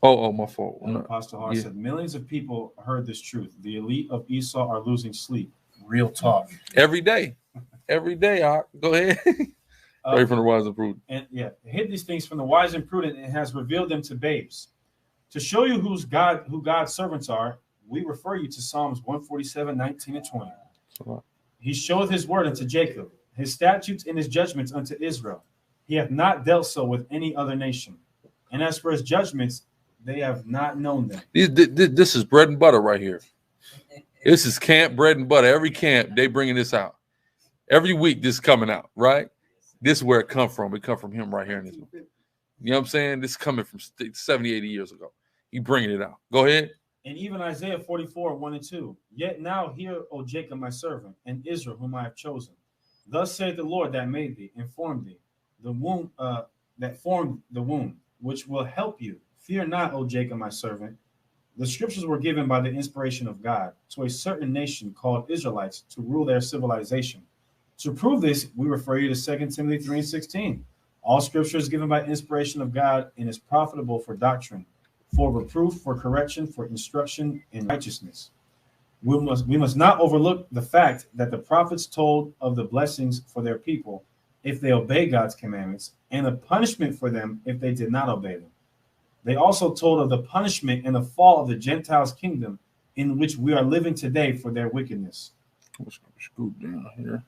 Oh, my fault. And Apostle Hart said, millions of people heard this truth. The elite of Esau are losing sleep. Real talk. Every day. Every day. Go ahead. Right from the wise and prudent. And hid these things from the wise and prudent and has revealed them to babes. To show you who God's servants are, we refer you to Psalms 147, 19 and 20. He showeth his word unto Jacob, his statutes and his judgments unto Israel. He hath not dealt so with any other nation. And as for his judgments, they have not known them. This is bread and butter right here. This is camp bread and butter. Every camp, they bringing this out. Every week, this is coming out, right? This is where it come from. It come from him right here in this one. You know what I'm saying? This is coming from 70, 80 years ago. He bringing it out. Go ahead. And even Isaiah 44, 1 and 2. Yet now hear, O Jacob, my servant, and Israel, whom I have chosen. Thus saith the Lord that made thee, and formed thee, the womb that formed the womb, which will help you. Fear not, O Jacob, my servant. The scriptures were given by the inspiration of God to a certain nation called Israelites to rule their civilization. To prove this, we refer you to 2 Timothy 3 and 16. All scripture is given by inspiration of God and is profitable for doctrine, for reproof, for correction, for instruction in righteousness. We must not overlook the fact that the prophets told of the blessings for their people if they obey God's commandments, and the punishment for them if they did not obey them. They also told of the punishment and the fall of the Gentiles' kingdom in which we are living today for their wickedness. Let's scoot down here.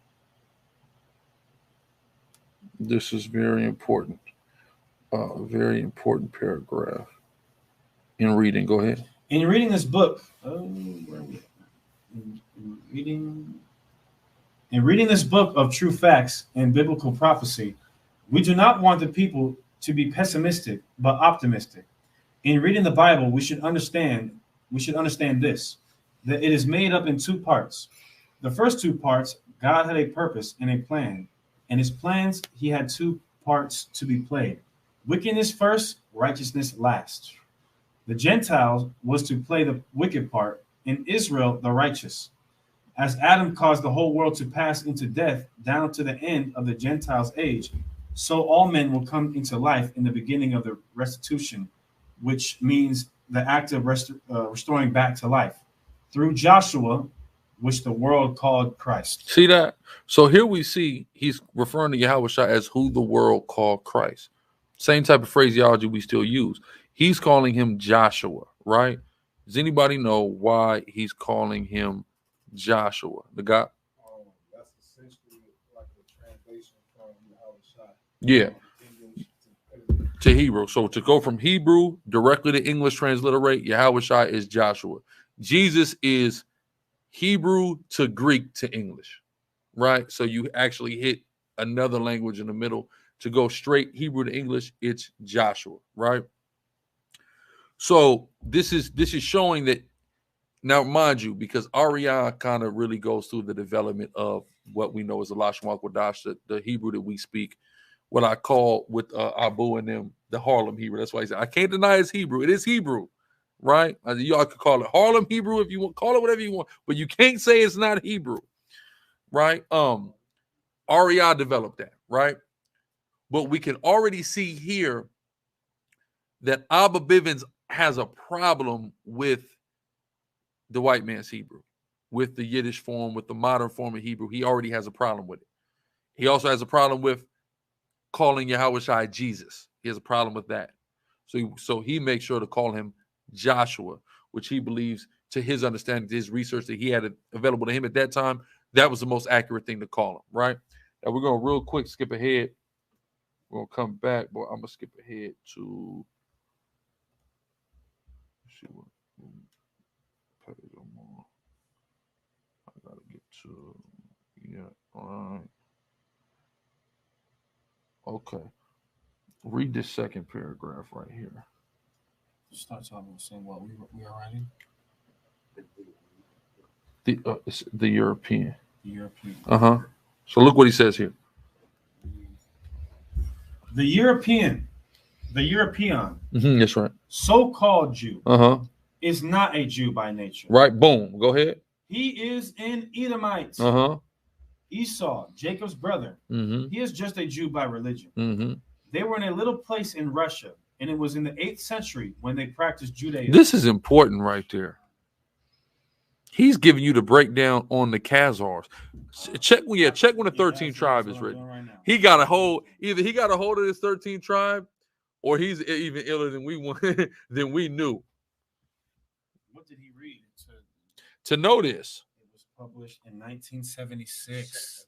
This is very important. Very important paragraph in reading. Go ahead. In reading this book, where are we? In reading this book of true facts and biblical prophecy, we do not want the people to be pessimistic but optimistic. In reading the Bible, we should understand this, that it is made up in two parts. The first two parts, God had a purpose and a plan. In his plans, he had two parts to be played. Wickedness first, righteousness last. The Gentiles was to play the wicked part, and Israel the righteous. As Adam caused the whole world to pass into death down to the end of the Gentiles' age, so all men will come into life in the beginning of the restitution, which means the act of restoring back to life, through Joshua, which the world called Christ. See that? So here we see he's referring to Yahushua as who the world called Christ. Same type of phraseology we still use. He's calling him Joshua, right? Does anybody know why he's calling him Joshua? The guy? That's essentially like a translation from Yahushua. Yeah. To Hebrew. So to go from Hebrew directly to English, transliterate, Yahushua is Joshua. Jesus is Hebrew to Greek to English, right? So you actually hit another language in the middle. To go straight Hebrew to English, it's Joshua, right? So this is showing that now, mind you, because Arya kind of really goes through the development of what we know as the Lashon Kodash, the Hebrew that we speak, what I call with Abu and them the Harlem Hebrew. That's why he said I can't deny it's Hebrew. It is Hebrew, right? Y'all could call it Harlem Hebrew if you want, call it whatever you want, but you can't say it's not Hebrew, right? Arya developed that, right? But we can already see here that Abba Bibins has a problem with the white man's Hebrew, with the Yiddish form, with the modern form of Hebrew. He already has a problem with it. He also has a problem with calling Yahushua Jesus. He has a problem with that. So he makes sure to call him Joshua, which he believes, to his understanding, to his research that he had available to him at that time, that was the most accurate thing to call him, right? Now we're going to real quick skip ahead. We're going to come back, but I'm going to skip ahead to... Let's see what... page I'm on. I got to get to... Yeah, all right. Okay. Read this second paragraph right here. Start talking about saying what we are writing. It's the European. The European. So look what he says here. The European, That's right. so-called Jew, is not a Jew by nature. Right. Boom. Go ahead. He is an Edomite. Esau, Jacob's brother. He is just a Jew by religion. They were in a little place in Russia, and it was in the 8th century when they practiced Judaism. This is important right there. He's giving you the breakdown on the Khazars. Check when the 13th tribe is written. Right, he got a hold. Either he got a hold of this 13th tribe, or he's even iller than we knew. What did he read to know this? It was published in 1976.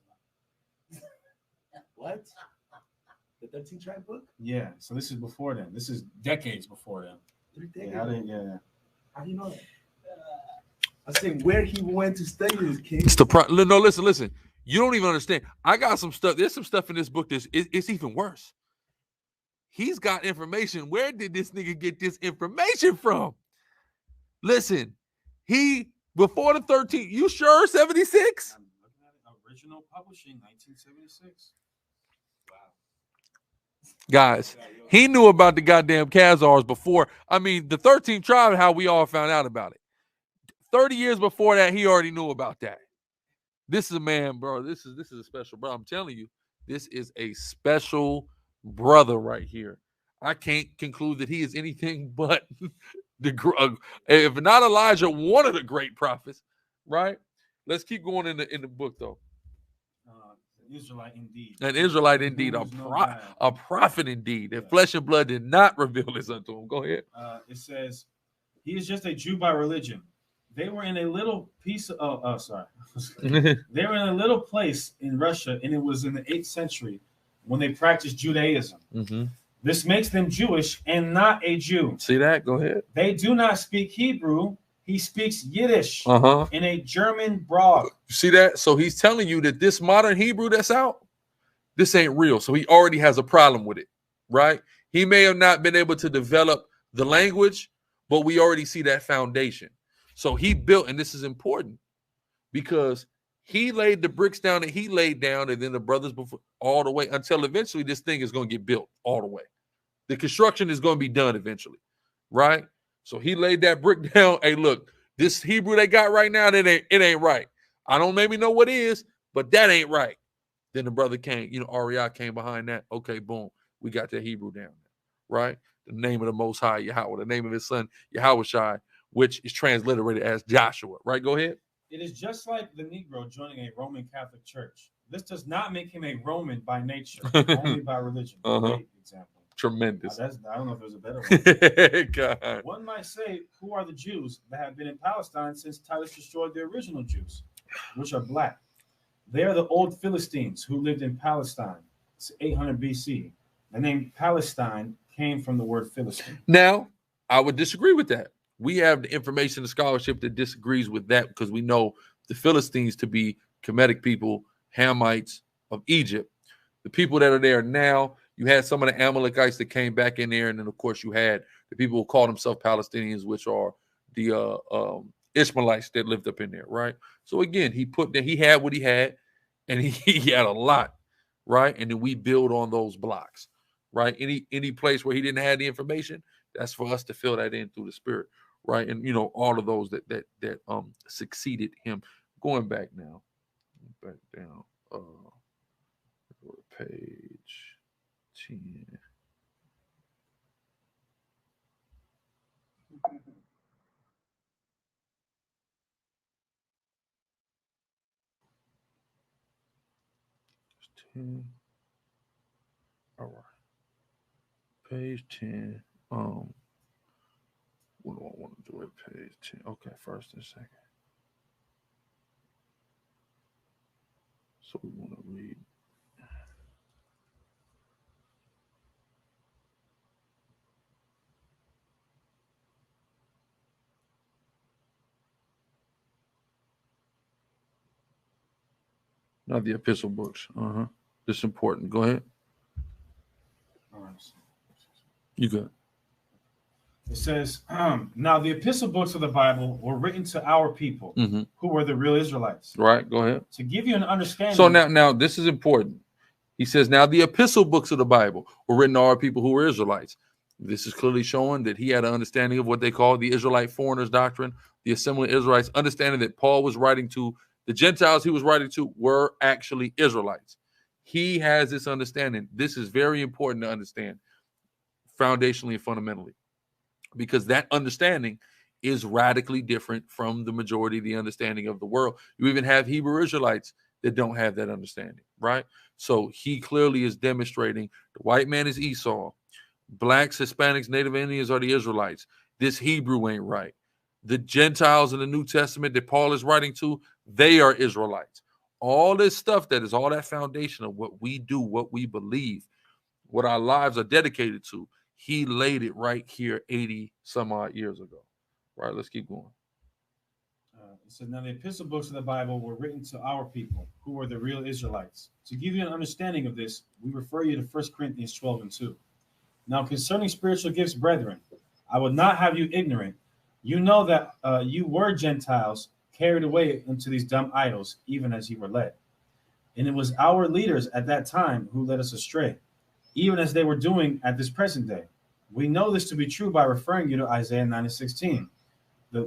What? The 13th tribe book? Yeah. So this is before then. This is decades before then. 3 decades. Yeah. How do you know that? I said where he went to study this, king. It's the no. Listen. You don't even understand. I got some stuff. There's some stuff in this book it's even worse. He's got information. Where did this nigga get this information from? Listen, before the 13th. You sure 76? I'm looking at it. Original publishing 1976. Wow. Guys, he knew about the goddamn Khazars before. I mean, the 13th tribe. How we all found out about it. 30 years before that, he already knew about that. This is a man, bro. This is a special brother. I'm telling you, this is a special brother right here. I can't conclude that he is anything but if not Elijah, one of the great prophets, right? Let's keep going in the book though. Israelite indeed. An Israelite indeed, a prophet indeed. That flesh and blood did not reveal this unto him. Go ahead. It says, he is just a Jew by religion. They were in a little piece of sorry. They were in a little place in Russia, and it was in the 8th century when they practiced Judaism. Mm-hmm. This makes them Jewish and not a Jew. See that? Go ahead. They do not speak Hebrew. He speaks Yiddish Uh-huh. in a German brogue. You see that? So he's telling you that this modern Hebrew that's out, this ain't real. So he already has a problem with it, right? He may have not been able to develop the language, but we already see that foundation. So he built, and this is important because he laid the bricks down that he laid down, and then the brothers before all the way until eventually this thing is going to get built all the way. The construction is going to be done eventually, right? So he laid that brick down. Hey, look, this Hebrew they got right now, it ain't right. I don't maybe know what is, but that ain't right. Then the brother came, Ariah came behind that. Okay, boom, we got that Hebrew down, right? The name of the Most High, Yahweh, the name of his son, Yahushai, which is transliterated as Joshua, right? Go ahead. It is just like the Negro joining a Roman Catholic church. This does not make him a Roman by nature, only by religion. Great example. Tremendous. I don't know if there's a better one. God. One might say, who are the Jews that have been in Palestine since Titus destroyed the original Jews, which are black? They are the old Philistines who lived in Palestine. It's 800 BC. The name Palestine came from the word Philistine. Now, I would disagree with that. We have the information and scholarship that disagrees with that because we know the Philistines to be Kemetic people, Hamites of Egypt. The people that are there now, you had some of the Amalekites that came back in there, and then, of course, you had the people who call themselves Palestinians, which are the Ishmaelites that lived up in there, right? So, again, he had what he had, and he had a lot, right? And then we build on those blocks, right? Any place where he didn't have the information, that's for us to fill that in through the Spirit, right? And all of those that succeeded him. Going back now, back down, go to page 10. All right. Page 10. What do I want to do at page 10? Okay, first and second. So we want to read. Not the epistle books. This is important. Go ahead. All right. You good. It says, now the epistle books of the Bible were written to our people, who were the real Israelites. Right, go ahead. To give you an understanding. So now this is important. He says, now the epistle books of the Bible were written to our people who were Israelites. This is clearly showing that he had an understanding of what they call the Israelite foreigners doctrine, the assembly of Israelites, understanding that Paul was writing to the Gentiles he was writing to were actually Israelites. He has this understanding. This is very important to understand foundationally and fundamentally, because that understanding is radically different from the majority of the understanding of the world. You even have Hebrew Israelites that don't have that understanding, right? So he clearly is demonstrating the white man is Esau, blacks, Hispanics, Native Indians are the Israelites. This Hebrew ain't right. The Gentiles in the New Testament that Paul is writing to, they are Israelites. All this stuff that is all that foundation of what we do, what we believe, what our lives are dedicated to, he laid it right here 80 some odd years ago. Right, let's keep going. So now the epistle books of the Bible were written to our people, who were the real Israelites. To give you an understanding of this, we refer you to 1 Corinthians 12:2. Now concerning spiritual gifts, brethren, I would not have you ignorant. You know that you were Gentiles, carried away into these dumb idols, even as you were led. And it was our leaders at that time who led us astray, even as they were doing at this present day. We know this to be true by referring you to Isaiah 9:16.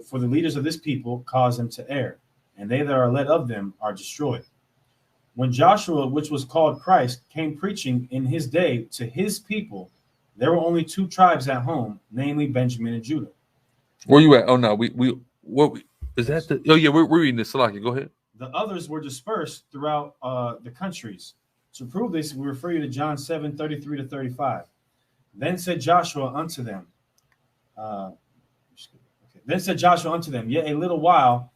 For the leaders of this people cause them to err, and they that are led of them are destroyed. When Joshua, which was called Christ, came preaching in his day to his people, there were only 2 tribes at home, namely Benjamin and Judah. Where you at? Oh no, is that the? Oh yeah, we're reading this. Salaki, go ahead. The others were dispersed throughout the countries. To prove this, we refer you to John 7:33-35. Then said Joshua unto them, Then said Joshua unto them, Yet a little while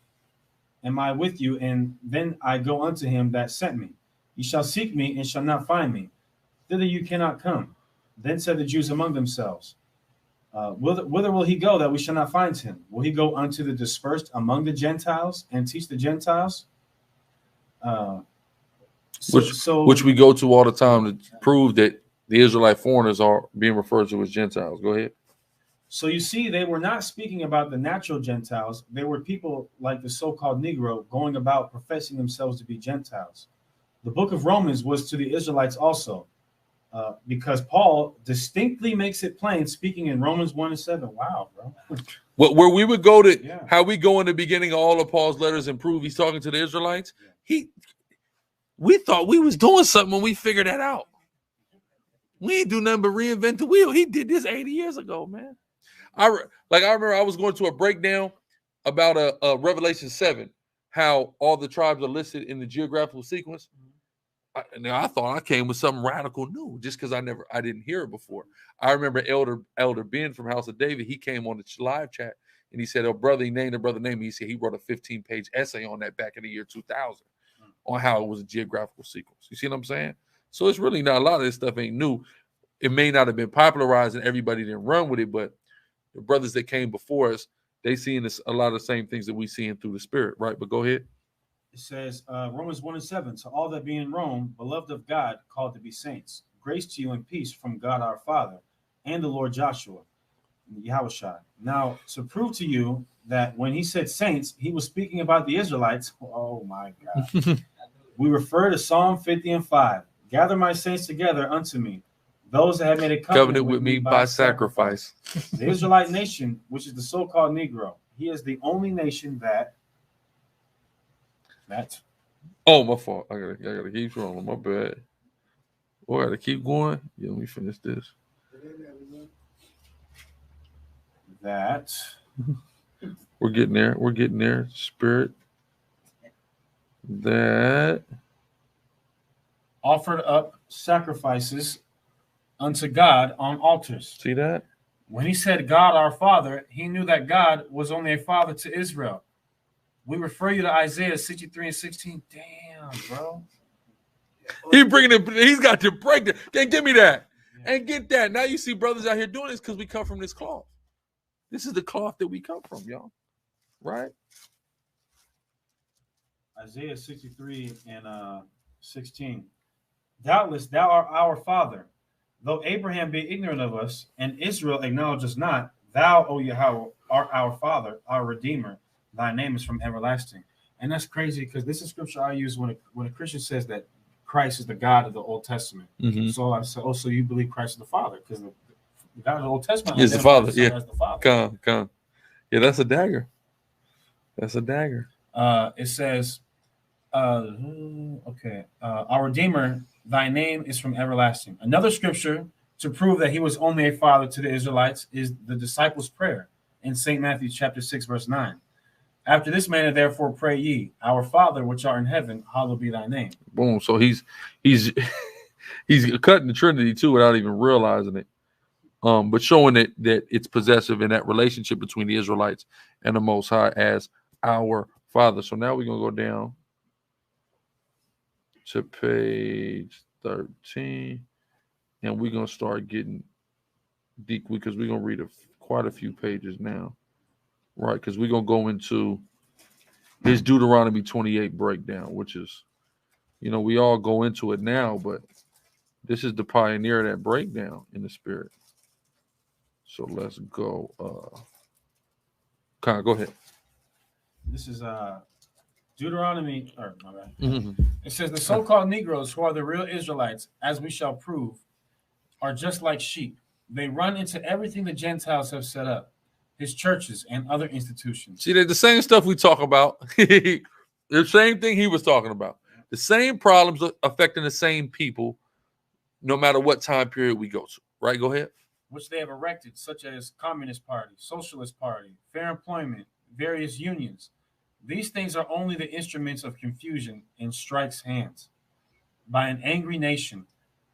am I with you, and then I go unto him that sent me. Ye shall seek me, and shall not find me. Thither you cannot come. Then said the Jews among themselves, whither will he go that we shall not find him? Will he go unto the dispersed among the Gentiles and teach the Gentiles? Which we go to all the time to prove that the Israelite foreigners are being referred to as Gentiles. Go ahead. So you see, they were not speaking about the natural Gentiles. They were people like the so-called Negro going about professing themselves to be Gentiles. The book of Romans was to the Israelites also, because Paul distinctly makes it plain, speaking in Romans 1:7. Wow, bro. Where we would go to, how we go in the beginning of all of Paul's letters and prove he's talking to the Israelites. We thought we was doing something when we figured that out. We ain't do nothing but reinvent the wheel. He did this 80 years ago, man. I remember I was going to a breakdown about a Revelation 7, how all the tribes are listed in the geographical sequence. I thought I came with something radical new just because I didn't hear it before. I remember Elder Ben from House of David. He came on the live chat and he said, "Oh, brother," he named the brother name. He said he wrote a 15-page essay on that back in the year 2000 on how it was a geographical sequence. You see what I'm saying? So it's really not, a lot of this stuff ain't new. It may not have been popularized and everybody didn't run with it, but the brothers that came before us, they seen this, a lot of the same things that we seeing through the Spirit, right? But go ahead. It says, Romans 1:7, to all that be in Rome, beloved of God, called to be saints, grace to you and peace from God our Father and the Lord Joshua, Yahushua. Now, to prove to you that when he said saints, he was speaking about the Israelites. Oh my God. We refer to Psalm 50:5. Gather my saints together unto me, those that have made a covenant with me by sacrifice. The Israelite nation, which is the so-called Negro, he is the only nation that. Oh, my fault. I gotta keep rolling. My bad. Oh, I gotta keep going. Yeah, let me finish this. That we're getting there. We're getting there. Spirit. That offered up sacrifices unto God on altars. See that? When he said God our Father, he knew that God was only a father to Israel. We refer you to Isaiah 63:16. Damn, bro. He's got to break that. Can't give me that. And get that. Now you see brothers out here doing this because we come from this cloth. This is the cloth that we come from, y'all. Right? Isaiah 63:16. Doubtless thou art our father, though Abraham be ignorant of us, and Israel acknowledge us not. Thou, O Yahweh, art our father, our redeemer. Thy name is from everlasting. And that's crazy because this is scripture I use when a Christian says that Christ is the God of the Old Testament. Mm-hmm. So I say, so you believe Christ is the Father, because the God of the Old Testament is the Father. Yeah. As the Father. Come. Yeah, that's a dagger. That's a dagger. It says, our Redeemer, thy name is from everlasting. Another scripture to prove that he was only a father to the Israelites is the disciples' prayer in St. Matthew chapter 6, verse 9. After this manner, therefore, pray ye, our Father which art in heaven, hallowed be thy name. Boom. So he's cutting the Trinity too without even realizing it. But showing that it's possessive in that relationship between the Israelites and the Most High as our Father. So now we're gonna go down to page 13, and we're gonna start getting deep because we're gonna read quite a few pages now. Right, because we're going to go into this Deuteronomy 28 breakdown, which is, we all go into it now, but this is the pioneer of that breakdown in the Spirit. So let's go. Kyle, go ahead. This is Deuteronomy. Mm-hmm. It says, the so-called Negroes, who are the real Israelites, as we shall prove, are just like sheep. They run into everything the Gentiles have set up, his churches and other institutions. See, they're the same stuff we talk about. The same thing he was talking about. The same problems affecting the same people, no matter what time period we go to. Right? Go ahead. Which they have erected, such as Communist Party, Socialist Party, fair employment, various unions. These things are only the instruments of confusion in strike's hands by an angry nation.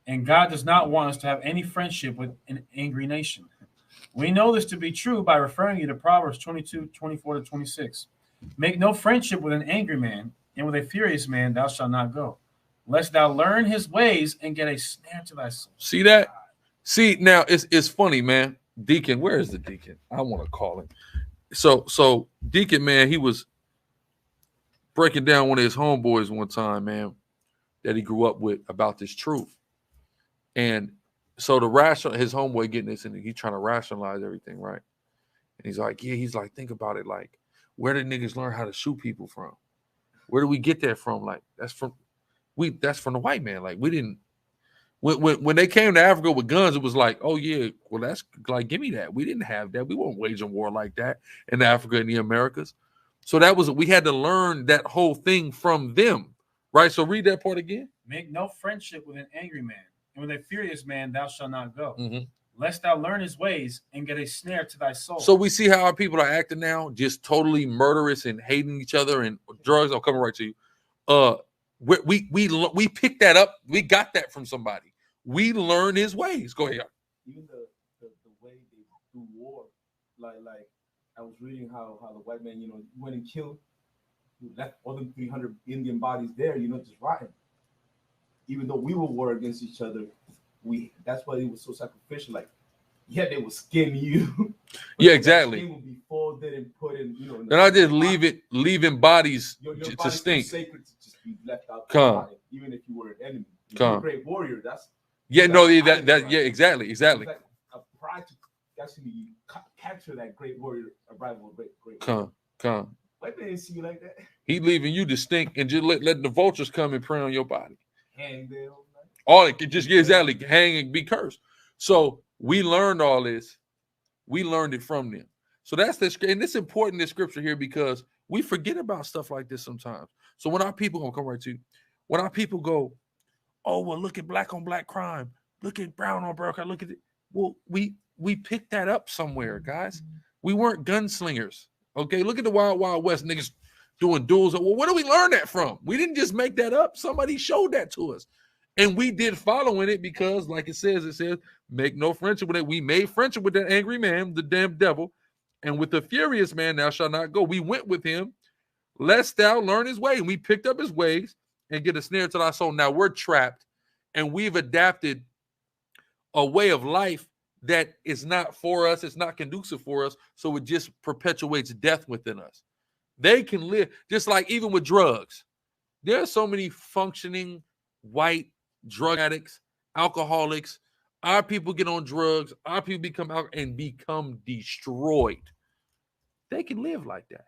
And God does not want us to have any friendship with an angry nation. We know this to be true by referring you to Proverbs 22:24-26. Make no friendship with an angry man, and with a furious man thou shalt not go, lest thou learn his ways and get a snare to thy soul. See that? See, now it's funny, man. Deacon, where is the deacon? I want to call him. So Deacon, man, he was breaking down one of his homeboys one time, man, that he grew up with about this truth. And so his homeboy getting this, and he's trying to rationalize everything, right? And he's like, think about it, like, where did niggas learn how to shoot people from? Where do we get that from? Like, that's from the white man. Like, we didn't. When they came to Africa with guns, it was like, oh yeah, well that's like, give me that. We didn't have that. We weren't waging war like that in Africa and the Americas. So we had to learn that whole thing from them, right? So read that part again. Make no friendship with an angry man, and with a furious man thou shalt not go, Mm-hmm. lest thou learn his ways and get a snare to thy soul. So we see how our people are acting now, just totally murderous and hating each other, and drugs. I'm coming right to you. We picked that up. We got that from somebody. We learn his ways. Go ahead. Even the way they do war, like I was reading how the white man, went and killed, left all them 300 Indian bodies there, just rotting. Even though we were war against each other, that's why it was so sacrificial. Like, yeah, they will skin you. Yeah, exactly. Skin will be folded and put in, They're not just leaving bodies your to stink. Sacred to just be left out. Come. Even if you were an enemy. Come. You're a great warrior. Yeah, that's no, pride, that right? yeah, exactly. It's like a pride to actually capture that great warrior, arrival, great. Come. White man didn't see you like that. He leaving you to stink and just letting the vultures come and prey on your body. Hang there. All it could just exactly hang and be cursed. So we learned all this. We learned it from them. So that's and it's important, this scripture here, because we forget about stuff like this sometimes. So when our people gonna come right to you, when our people go, oh well, look at black on black crime, look at brown on brown crime, look at it. Well, we picked that up somewhere, guys. We weren't gunslingers. Okay, look at the Wild Wild West niggas doing duels. Well, where do we learn that from? We didn't just make that up. Somebody showed that to us. And we did follow in it because, like it says, make no friendship with it. We made friendship with that angry man, the damn devil, and with the furious man thou shalt not go. We went with him, lest thou learn his way. And we picked up his ways and get a snare to thy soul. Now we're trapped, and we've adapted a way of life that is not for us. It's not conducive for us. So it just perpetuates death within us. They can live, just like even with drugs. There are so many functioning white drug addicts, alcoholics. Our people get on drugs. Our people become destroyed. They can live like that.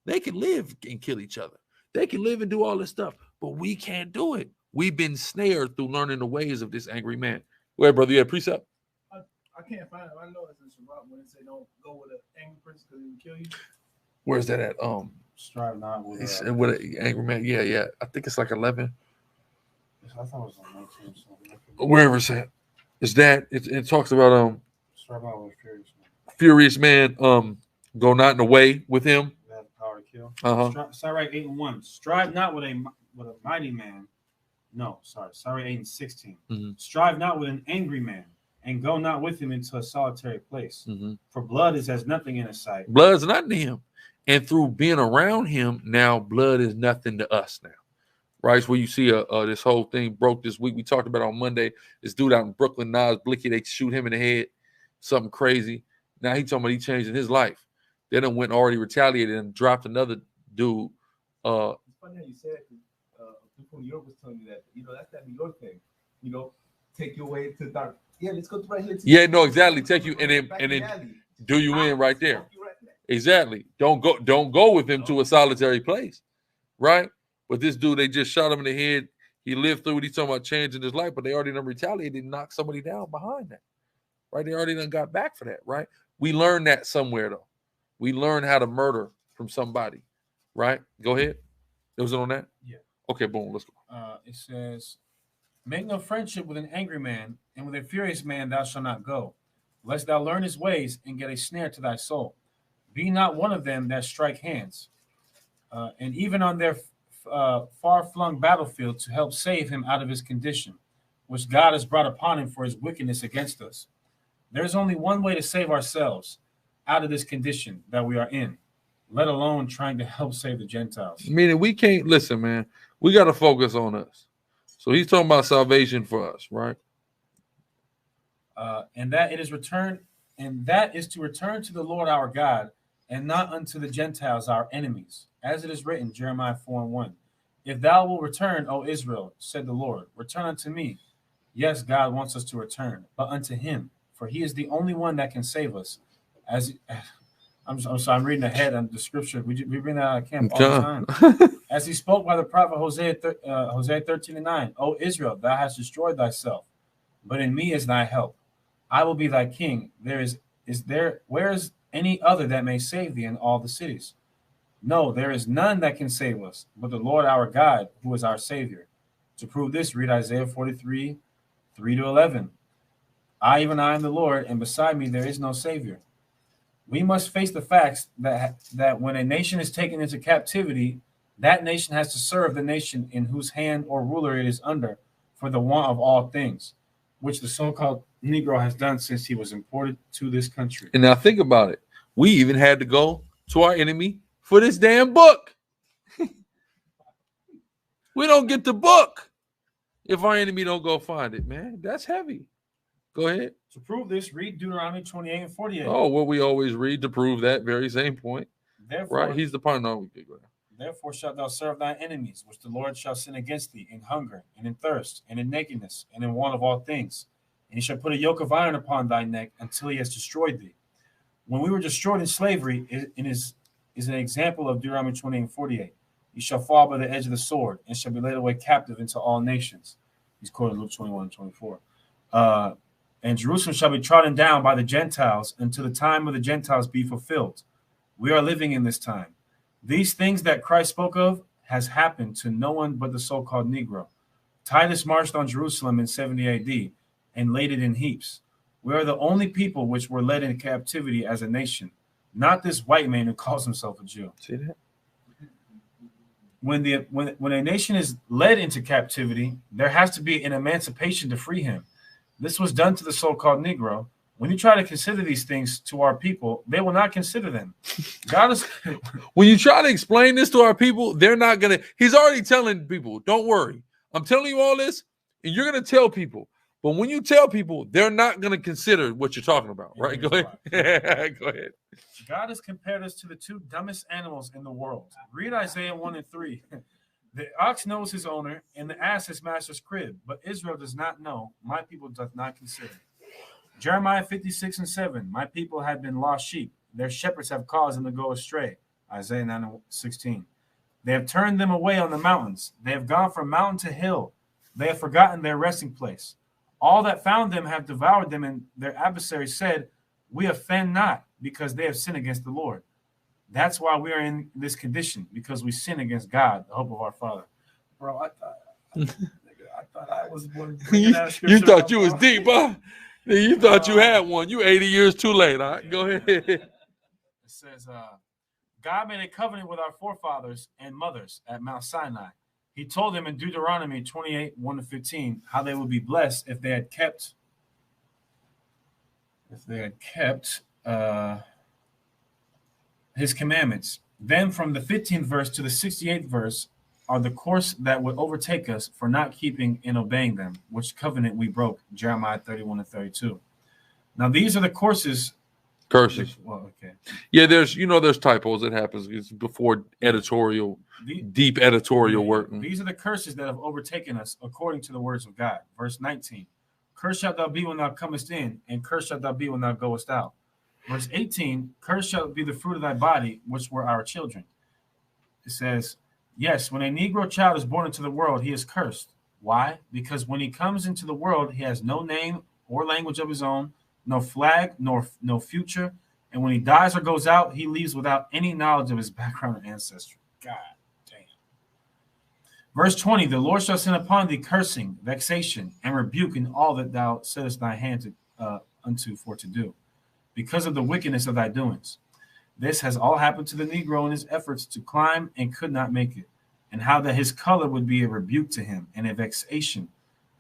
They can live and kill each other. They can live and do all this stuff, but we can't do it. We've been snared through learning the ways of this angry man. Go ahead, brother. You had precept? I can't find it. I know it's in Shabbat when it say don't go with an angry person because he will kill you. Where's that at? Strive not with an angry man. Yeah. I think it's like 11. I thought it was on 19 something. Wherever it's at. It's that. It talks about Strive not with a furious man. Furious man, go not in the way with him. That power to kill. Uh-huh. 8:1. Strive not with a mighty man. No, sorry. 8:16. Mm-hmm. Strive not with an angry man, and go not with him into a solitary place. Mm-hmm. For blood is as nothing in his sight. Blood's nothing to him. And through being around him, now blood is nothing to us now. Right? It's where you see this whole thing broke this week. We talked about on Monday. This dude out in Brooklyn, Nas Blicky, they shoot him in the head. Something crazy. Now he talking about he changing his life. They done went already retaliated and dropped another dude. It's funny how you said people from New York was telling me that, that's that New York thing. Take your way to dark. Yeah, let's go to right here. Yeah, no, exactly. Take you and then do you in right there. Exactly. Don't go with him to a solitary place. Right? But this dude, they just shot him in the head. He lived through it. He's talking about changing his life, but they already done retaliated and knocked somebody down behind that. Right? They already done got back for that, right? We learned that somewhere, though. We learned how to murder from somebody, right? Go ahead. Was it on that? Yeah. Okay, boom. Let's go. It says, make no friendship with an angry man, and with a furious man thou shalt not go, lest thou learn his ways and get a snare to thy soul. Be not one of them that strike hands, and even on their far-flung battlefield to help save him out of his condition, which God has brought upon him for his wickedness against us. There's only one way to save ourselves out of this condition that we are in, let alone trying to help save the Gentiles. Meaning we can't listen, man. We got to focus on us. So he's talking about salvation for us, right? And that it is returned, and that is to return to the Lord our God, and not unto the Gentiles our enemies, as it is written, Jeremiah 4:1. If thou wilt return, O Israel, said the Lord, return unto me. Yes, God wants us to return, but unto him, for he is the only one that can save us. As I'm sorry, I'm reading ahead on the scripture. We bring that out of camp all the time. As he spoke by the prophet Hosea 13:9, O Israel, thou hast destroyed thyself, but in me is thy help. I will be thy king. Where is any other that may save thee in all the cities? No, there is none that can save us, but the Lord our God, who is our Savior. To prove this, read Isaiah 43:3-11. I, even I, am the Lord, and beside me there is no Savior. We must face the facts that when a nation is taken into captivity, that nation has to serve the nation in whose hand or ruler it is under for the want of all things, which the so-called Negro has done since he was imported to this country. And now think about it. We even had to go to our enemy for this damn book. We don't get the book if our enemy don't go find it, man. That's heavy. Go ahead. To prove this, read Deuteronomy 28:48. Oh, what we always read to prove that very same point. Therefore, right? He's the part. No, we could go ahead. Therefore shalt thou serve thy enemies, which the Lord shall send against thee in hunger, and in thirst, and in nakedness, and in want of all things. And he shall put a yoke of iron upon thy neck until he has destroyed thee. When we were destroyed in slavery, it is an example of Deuteronomy 28:48. You shall fall by the edge of the sword, and shall be led away captive into all nations. He's quoting Luke 21:24. And Jerusalem shall be trodden down by the Gentiles until the time of the Gentiles be fulfilled. We are living in this time. These things that Christ spoke of has happened to no one but the so-called Negro. Titus marched on Jerusalem in 70 AD and laid it in heaps. We are the only people which were led into captivity as a nation, not this white man who calls himself a Jew. See that? When a nation is led into captivity, there has to be an emancipation to free him. This was done to the so-called Negro. When you try to consider these things to our people, they will not consider them. God is. When you try to explain this to our people, they're not gonna. He's already telling people, "Don't worry, I'm telling you all this, and you're gonna tell people." But when you tell people, they're not gonna consider what you're talking about, right? Go ahead. Go ahead. God has compared us to the two dumbest animals in the world. Read Isaiah 1:3. The ox knows his owner, and the ass his master's crib, but Israel does not know. My people doth not consider. Jeremiah 56:7. My people have been lost sheep. Their shepherds have caused them to go astray. Isaiah 9:16. They have turned them away on the mountains. They have gone from mountain to hill. They have forgotten their resting place. All that found them have devoured them, and their adversaries said, we offend not, because they have sinned against the Lord. That's why we are in this condition, because we sin against God, the hope of our Father. Bro, I thought I was one. You thought you was deep, huh? You thought you had one. You 80 years too late. All right, go ahead. It says, God made a covenant with our forefathers and mothers at Mount Sinai. He told them in Deuteronomy 28:1-15 how they would be blessed if they had kept his commandments. Then from the 15th verse to the 68th verse are the course that would overtake us for not keeping and obeying them, which covenant we broke, Jeremiah 31-32. Now these are the curses. Well, okay. Yeah, there's typos that happens. It's before deep editorial work. These are the curses that have overtaken us according to the words of God. Verse 19. Cursed shalt thou be when thou comest in, and cursed shalt thou be when thou goest out. Verse 18, cursed shall be the fruit of thy body, which were our children. It says, yes, when a Negro child is born into the world, he is cursed. Why? Because when he comes into the world, he has no name or language of his own, no flag, no future. And when he dies or goes out, he leaves without any knowledge of his background or ancestry. God damn. Verse 20, the Lord shall send upon thee cursing, vexation, and rebuke in all that thou settest thy hand unto for to do, because of the wickedness of thy doings. This has all happened to the Negro in his efforts to climb and could not make it, and how that his color would be a rebuke to him and a vexation.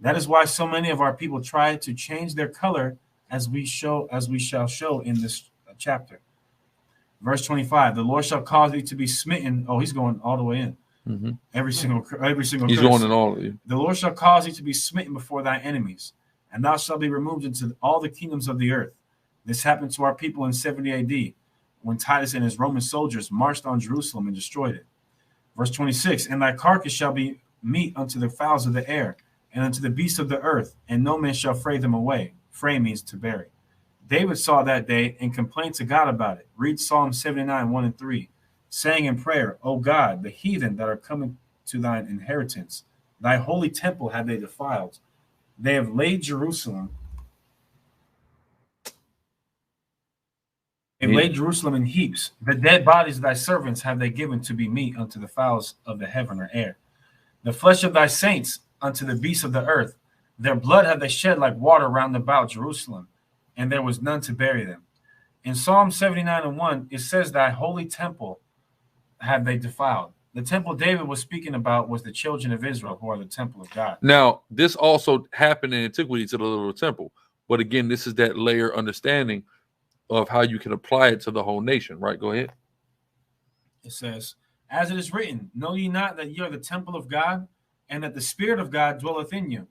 That is why so many of our people try to change their color as we shall show in this chapter. Verse 25, the Lord shall cause thee to be smitten. Oh, he's going all the way in. Mm-hmm. Every single He's curse. going in all of you. The Lord shall cause thee to be smitten before thy enemies, and thou shalt be removed into all the kingdoms of the earth. This happened to our people in 70 AD, when Titus and his Roman soldiers marched on Jerusalem and destroyed it. Verse 26, and thy carcass shall be meat unto the fowls of the air, and unto the beasts of the earth, and no man shall fray them away. Fray means to bury. David saw that day and complained to God about it. Read Psalm 79, 1 and 3, saying in prayer, O God, the heathen that are coming to thine inheritance, thy holy temple have they defiled. They have laid Jerusalem. They laid Jerusalem in heaps. The dead bodies of thy servants have they given to be meat unto the fowls of the heaven or air. The flesh of thy saints unto the beasts of the earth. Their blood have they shed like water round about Jerusalem, and there was none to bury them. In Psalm 79 and 1, it says, thy holy temple have they defiled. The temple David was speaking about was the children of Israel, who are the temple of God. Now, this also happened in antiquity to the little temple. But again, this is that layer understanding of how you can apply it to the whole nation, right? Go ahead. It says, as it is written, know ye not that ye are the temple of God, and that the Spirit of God dwelleth in you?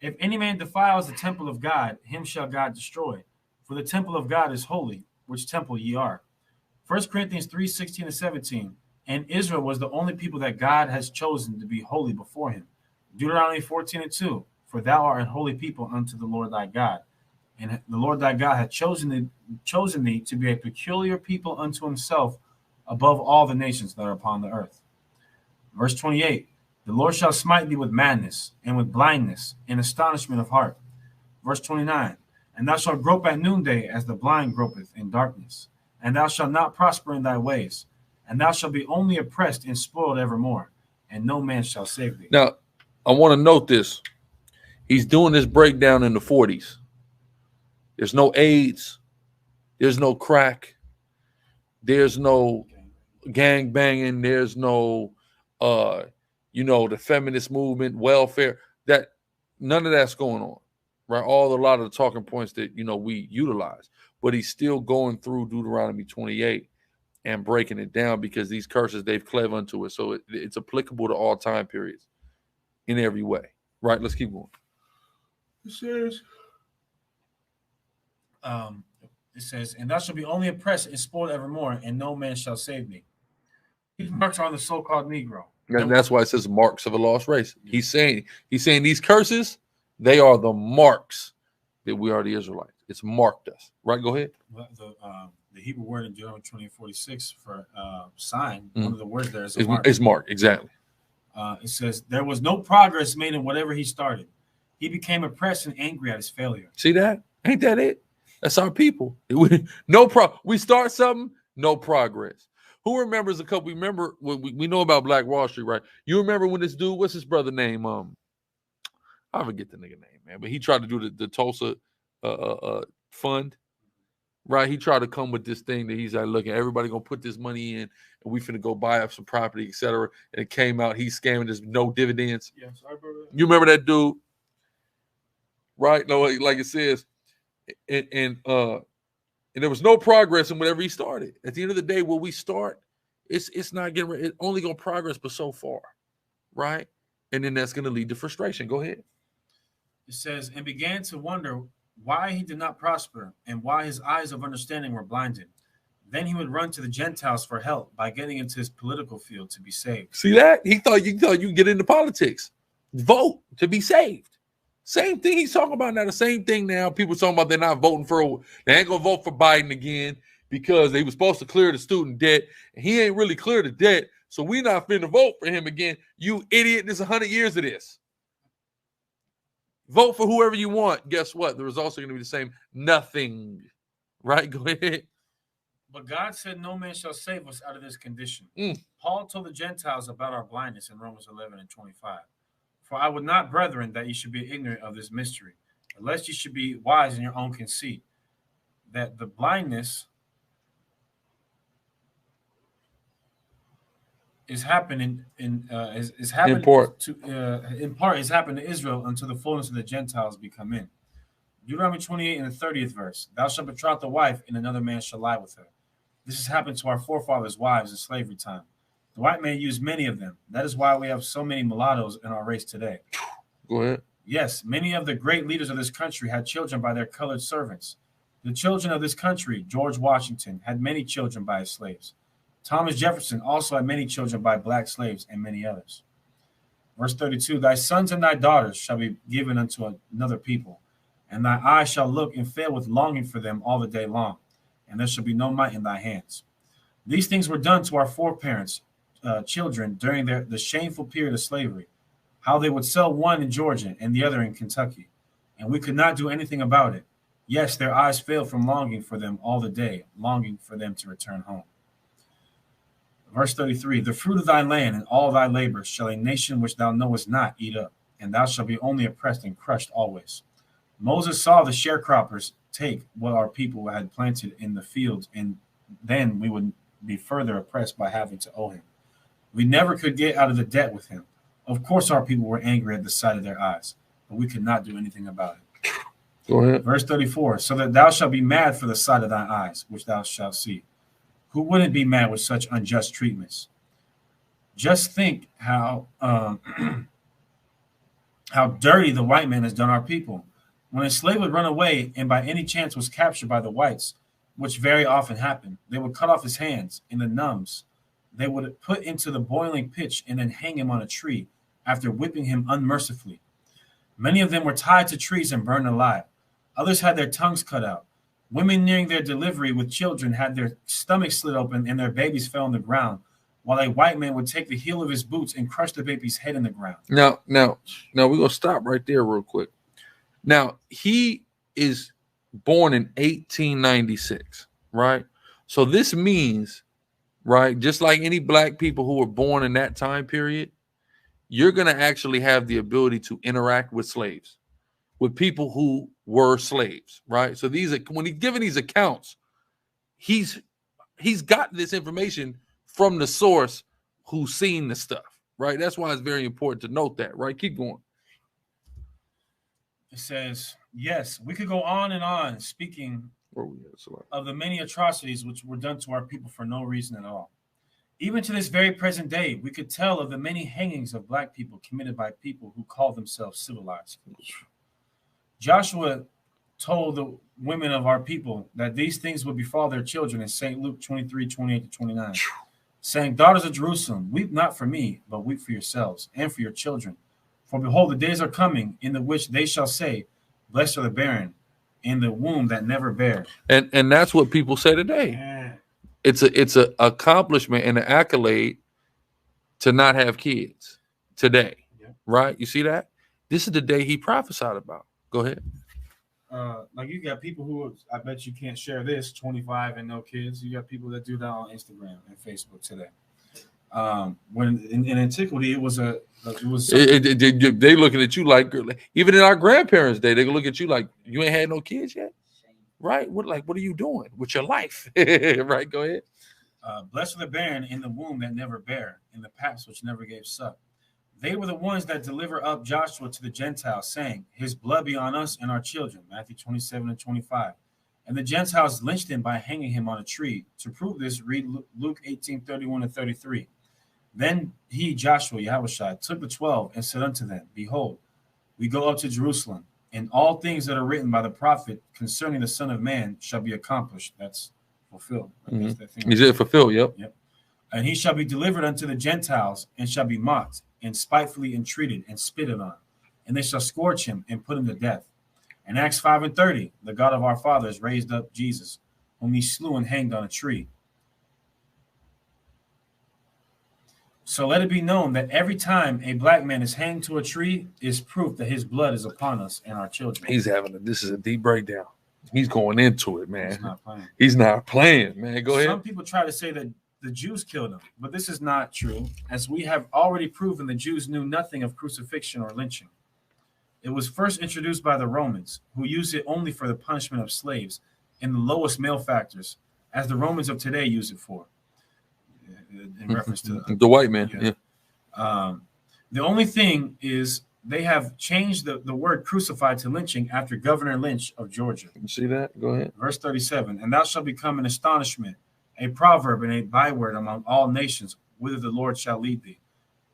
If any man defiles the temple of God, him shall God destroy. For the temple of God is holy, which temple ye are. 1 Corinthians 3, 16 and 17. And Israel was the only people that God has chosen to be holy before him. Deuteronomy 14 and 2. For thou art an holy people unto the Lord thy God. And the Lord thy God hath chosen thee to be a peculiar people unto himself above all the nations that are upon the earth. Verse 28. The Lord shall smite thee with madness, and with blindness, and astonishment of heart. Verse 29. And thou shalt grope at noonday, as the blind gropeth in darkness. And thou shalt not prosper in thy ways. And thou shalt be only oppressed and spoiled evermore, and no man shall save thee. Now, I want to note this. He's doing this breakdown in the 40s. There's no AIDS. There's no crack. There's no gang banging. There's no, the feminist movement, welfare. That none of that's going on, right? A lot of the talking points that we utilize, but he's still going through Deuteronomy 28 and breaking it down because these curses they've cleave unto it, so it's applicable to all time periods in every way, right? Let's keep going. It says, and thou shalt be only oppressed and spoiled evermore, and no man shall save thee. These marks are on the so-called Negro. And that's why it says marks of a lost race. He's saying these curses, they are the marks that we are the Israelites. It's marked us. Right? Go ahead. The Hebrew word in Deuteronomy 20:46 for sign, one of the words there is a mark. It's marked, exactly. It says, there was no progress made in whatever he started. He became oppressed and angry at his failure. See that? Ain't that it? That's our people. We start something, no progress. Who remembers we remember we know about Black Wall Street, right? You remember when this dude, what's his brother name? I forget the nigga name, man, but he tried to do the Tulsa fund, right? He tried to come with this thing that he's like, look, everybody gonna put this money in, and we finna go buy up some property, etc. And it came out he's scamming us no dividends. Yes, I remember that. You remember that dude, right? No, like it says, and there was no progress in whatever he started. At the end of the day, when we start, it's not getting, it's only gonna progress, but so far, right? And then that's gonna lead to frustration. Go ahead. It says, and began to wonder why he did not prosper and why his eyes of understanding were blinded. Then he would run to the Gentiles for help by getting into his political field to be saved. See that? He thought you could get into politics, vote to be saved. Same thing he's talking about now. The same thing now. People talking about they're not voting they ain't gonna vote for Biden again because they were supposed to clear the student debt, and he ain't really cleared the debt. So we not finna vote for him again. You idiot! There's 100 years of this. Vote for whoever you want. Guess what? The results are going to be the same. Nothing. Right? Go ahead. But God said, no man shall save us out of this condition. Paul told the Gentiles about our blindness in Romans 11 and 25. For I would not, brethren, that ye should be ignorant of this mystery, unless ye should be wise in your own conceit, that the blindness is happening in part is happened to Israel until the fullness of the Gentiles be come in. Deuteronomy 28 and the 30th verse. Thou shalt betroth the wife, and another man shall lie with her. This has happened to our forefathers' wives in slavery time. The white man used many of them. That is why we have so many mulattoes in our race today. Go ahead. Yes, many of the great leaders of this country had children by their colored servants. The children of this country, George Washington, had many children by his slaves. Thomas Jefferson also had many children by black slaves, and many others. Verse 32, thy sons and thy daughters shall be given unto another people, and thy eyes shall look and fail with longing for them all the day long, and there shall be no might in thy hands. These things were done to our foreparents' children during the shameful period of slavery, how they would sell one in Georgia and the other in Kentucky, and we could not do anything about it. Yes, their eyes failed from longing for them all the day, longing for them to return home. Verse 33, the fruit of thy land and all thy labors shall a nation which thou knowest not eat up, and thou shalt be only oppressed and crushed always. Moses saw the sharecroppers take what our people had planted in the fields, and then we would be further oppressed by having to owe him. We never could get out of the debt with him. Of course, our people were angry at the sight of their eyes, but we could not do anything about it. Go ahead. Verse 34, so that thou shalt be mad for the sight of thy eyes, which thou shalt see. Who wouldn't be mad with such unjust treatments? Just think how how dirty the white man has done our people. When a slave would run away and by any chance was captured by the whites, which very often happened, they would cut off his hands in the numbs. They would put into the boiling pitch and then hang him on a tree after whipping him unmercifully. Many of them were tied to trees and burned alive. Others had their tongues cut out. Women nearing their delivery with children had their stomachs slit open and their babies fell on the ground, while a white man would take the heel of his boots and crush the baby's head in the ground. Now, we're going to stop right there real quick. Now, he is born in 1896, right? So this means, right, just like any black people who were born in that time period, you're going to actually have the ability to interact with slaves, with people who were slaves, right? So these are, when he's giving these accounts, he's got this information from the source who's seen the stuff, right? That's why it's very important to note that, right? Keep going. It says, yes, we could go on and on speaking of the many atrocities which were done to our people for no reason at all. Even to this very present day, we could tell of the many hangings of black people committed by people who call themselves civilized. Joshua told the women of our people that these things would befall their children in St. Luke 23:28-29, saying, daughters of Jerusalem, weep not for me, but weep for yourselves and for your children. For behold, the days are coming in the which they shall say, blessed are the barren in the womb that never bare. And that's what people say today. Yeah. It's a accomplishment and an accolade to not have kids today, right? You see that? This is the day he prophesied about. Go ahead. Like you got people who, I bet you can't share this, 25 and no kids. You got people that do that on Instagram and Facebook today. When in antiquity, it was they looking at you like, even in our grandparents' day, they look at you like, you ain't had no kids yet, right? What are you doing with your life? Right? Go ahead. Blessed are the barren in the womb that never bare, in the paps which never gave suck. They were the ones that deliver up Joshua to the Gentiles, saying, his blood be on us and our children, Matthew 27:25. And the Gentiles lynched him by hanging him on a tree. To prove this, read Luke 18:31-33. Then he, Joshua, Yahushua, took the 12 and said unto them, behold, we go up to Jerusalem, and all things that are written by the prophet concerning the Son of Man shall be accomplished. That's fulfilled. Mm-hmm. Is it fulfilled? Yep. And he shall be delivered unto the Gentiles, and shall be mocked, and spitefully entreated, and spitted on. And they shall scourge him, and put him to death. And Acts 5:30, the God of our fathers raised up Jesus, whom he slew and hanged on a tree. So let it be known that every time a black man is hanged to a tree is proof that his blood is upon us and our children. This is a deep breakdown. He's going into it, man. He's not playing, man. Go ahead. Some people try to say that the Jews killed him, but this is not true, as we have already proven the Jews knew nothing of crucifixion or lynching. It was first introduced by the Romans, who used it only for the punishment of slaves in the lowest malefactors, as the Romans of today use it for. In reference to the white man. Yeah. The only thing is They have changed the word crucified to lynching after Governor Lynch of Georgia. You see that? Go ahead. Verse 37, and thou shalt become an astonishment, a proverb and a byword among all nations, whither the Lord shall lead thee.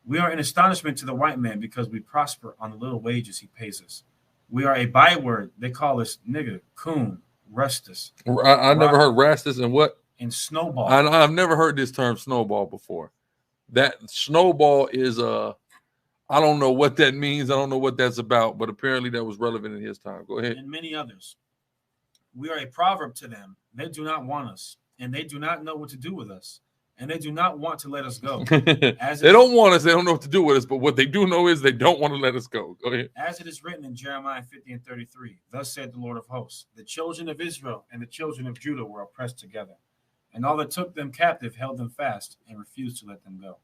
We are an astonishment to the white man because we prosper on the little wages he pays us. We are a byword. They call us nigger, coon, rustus. I never heard rastus and what? And snowball. I've never heard this term snowball before. That snowball is I don't know what that means. I don't know what that's about, but apparently that was relevant in his time. Go ahead. And many others. We are a proverb to them. They do not want us, and they do not know what to do with us, and they do not want to let us go. They don't want us. They don't know what to do with us, but what they do know is they don't want to let us go. Go ahead. As it is written in Jeremiah 50 and 33, thus said the Lord of hosts, the children of Israel and the children of Judah were oppressed together, and all that took them captive held them fast and refused to let them go.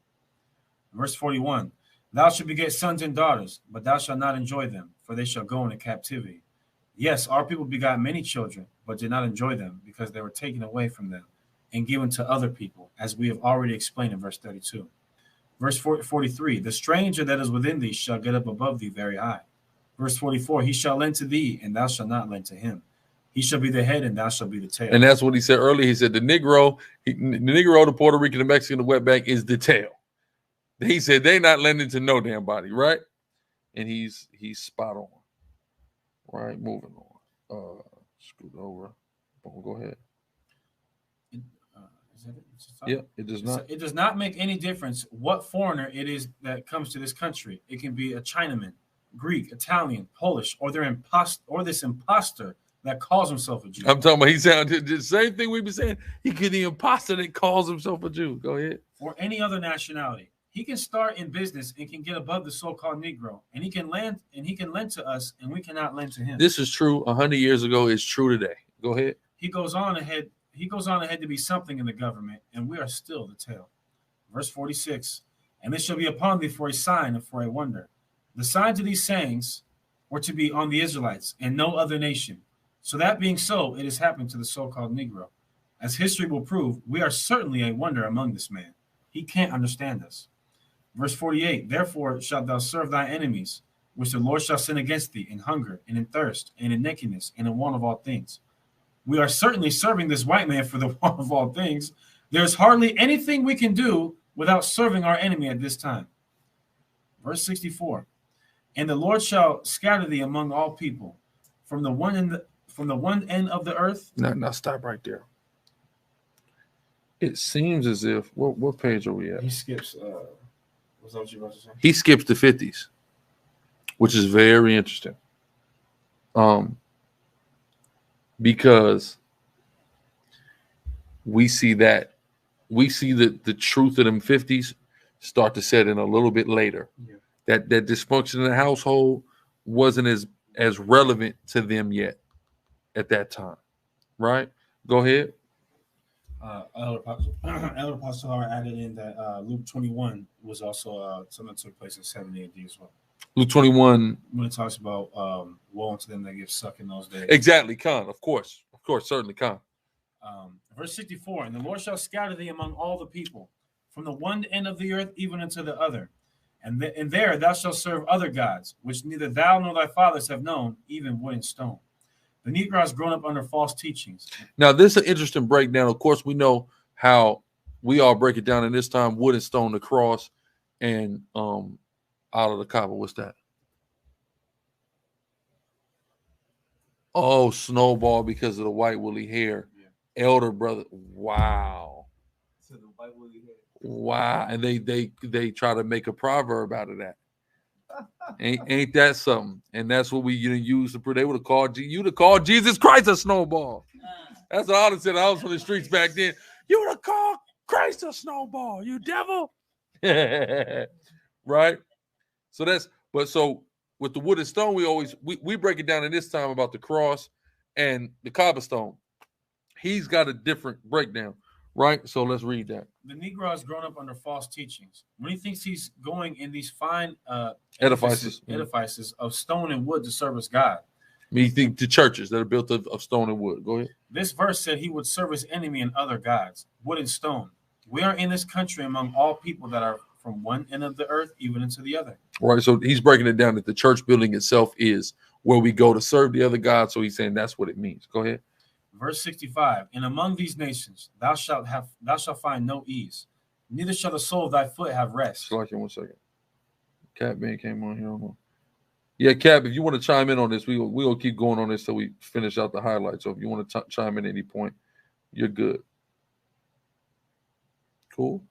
Verse 41, thou shalt beget sons and daughters, but thou shalt not enjoy them, for they shall go into captivity. Yes, our people begot many children, but did not enjoy them, because they were taken away from them and given to other people, as we have already explained in verse 32. Verse 43, the stranger that is within thee shall get up above thee very high. Verse 44, he shall lend to thee, and thou shalt not lend to him. He shall be the head, and thou shalt be the tail. And that's what he said earlier. He said the Negro, the Puerto Rican, the Mexican, the wetback is the tail. He said they not lending to no damn body, right? And he's spot on. Right, moving on. Scoot over. Go ahead. Is that it? Yeah, it does not. It does not make any difference what foreigner it is that comes to this country. It can be a Chinaman, Greek, Italian, Polish, or this imposter that calls himself a Jew. I'm talking about he sounded the same thing we've been saying. He could be the imposter that calls himself a Jew. Go ahead. Or any other nationality. He can start in business and can get above the so-called Negro, and he can lend to us, and we cannot lend to him. This is true 100 years ago. It's true today. Go ahead. He goes on ahead to be something in the government, and we are still the tail. Verse 46, and this shall be upon thee for a sign and for a wonder. The signs of these sayings were to be on the Israelites and no other nation. So that being so, it has happened to the so-called Negro. As history will prove, we are certainly a wonder among this man. He can't understand us. Verse 48, therefore shalt thou serve thy enemies, which the Lord shall send against thee in hunger and in thirst and in nakedness and in want of all things. We are certainly serving this white man for the want of all things. There's hardly anything we can do without serving our enemy at this time. Verse 64, and the Lord shall scatter thee among all people, from the one end of the earth. Now stop right there. It seems as if what page are we at? He skips. What's that what you about to say? He skips the 50s, which is very interesting. Because we see the truth of them 50s start to set in a little bit later. Yeah. That dysfunction in the household wasn't as relevant to them yet at that time. Right? Go ahead. Elder Pastor added in that Luke 21 was also something that took place in 70 AD as well. Luke 21. When it talks about woe unto them that give suck in those days. Exactly, Khan. Of course, certainly, Khan. Verse 64, and the Lord shall scatter thee among all the people, from the one end of the earth even unto the other. And there thou shalt serve other gods, which neither thou nor thy fathers have known, even wood and stone. The Negro has grown up under false teachings. Now, this is an interesting breakdown. Of course, we know how we all break it down in this time: wood and stone, the cross, and out of the copper. What's that? Oh, snowball because of the white woolly hair. Yeah. Elder brother. Wow. So the white woolly hair. Wow. And they try to make a proverb out of that. Ain't that something? And that's what we use to prove. They would have called you'd have called Jesus Christ a snowball. That's what I would have said. I was from the streets back then. You would have called Christ a snowball, you devil. Right? So with the wood and stone, we break it down in this time about the cross and the cobblestone. He's got a different breakdown, right? So let's read that. The Negro has grown up under false teachings. When he thinks he's going in these fine edifices of stone and wood to service God. You think the churches that are built of stone and wood. Go ahead. This verse said he would serve his enemy and other gods, wood and stone. We are in this country among all people that are from one end of the earth even into the other. Right. So he's breaking it down that the church building itself is where we go to serve the other God. So he's saying that's what it means. Go ahead. Verse 65, and among these nations thou shalt find no ease, neither shall the sole of thy foot have rest. Like 1 second. Cap Man came on here. Hold on. Yeah, Cap, if you want to chime in on this, we'll keep going on this till we finish out the highlights. So if you want to chime in at any point, you're good. Cool.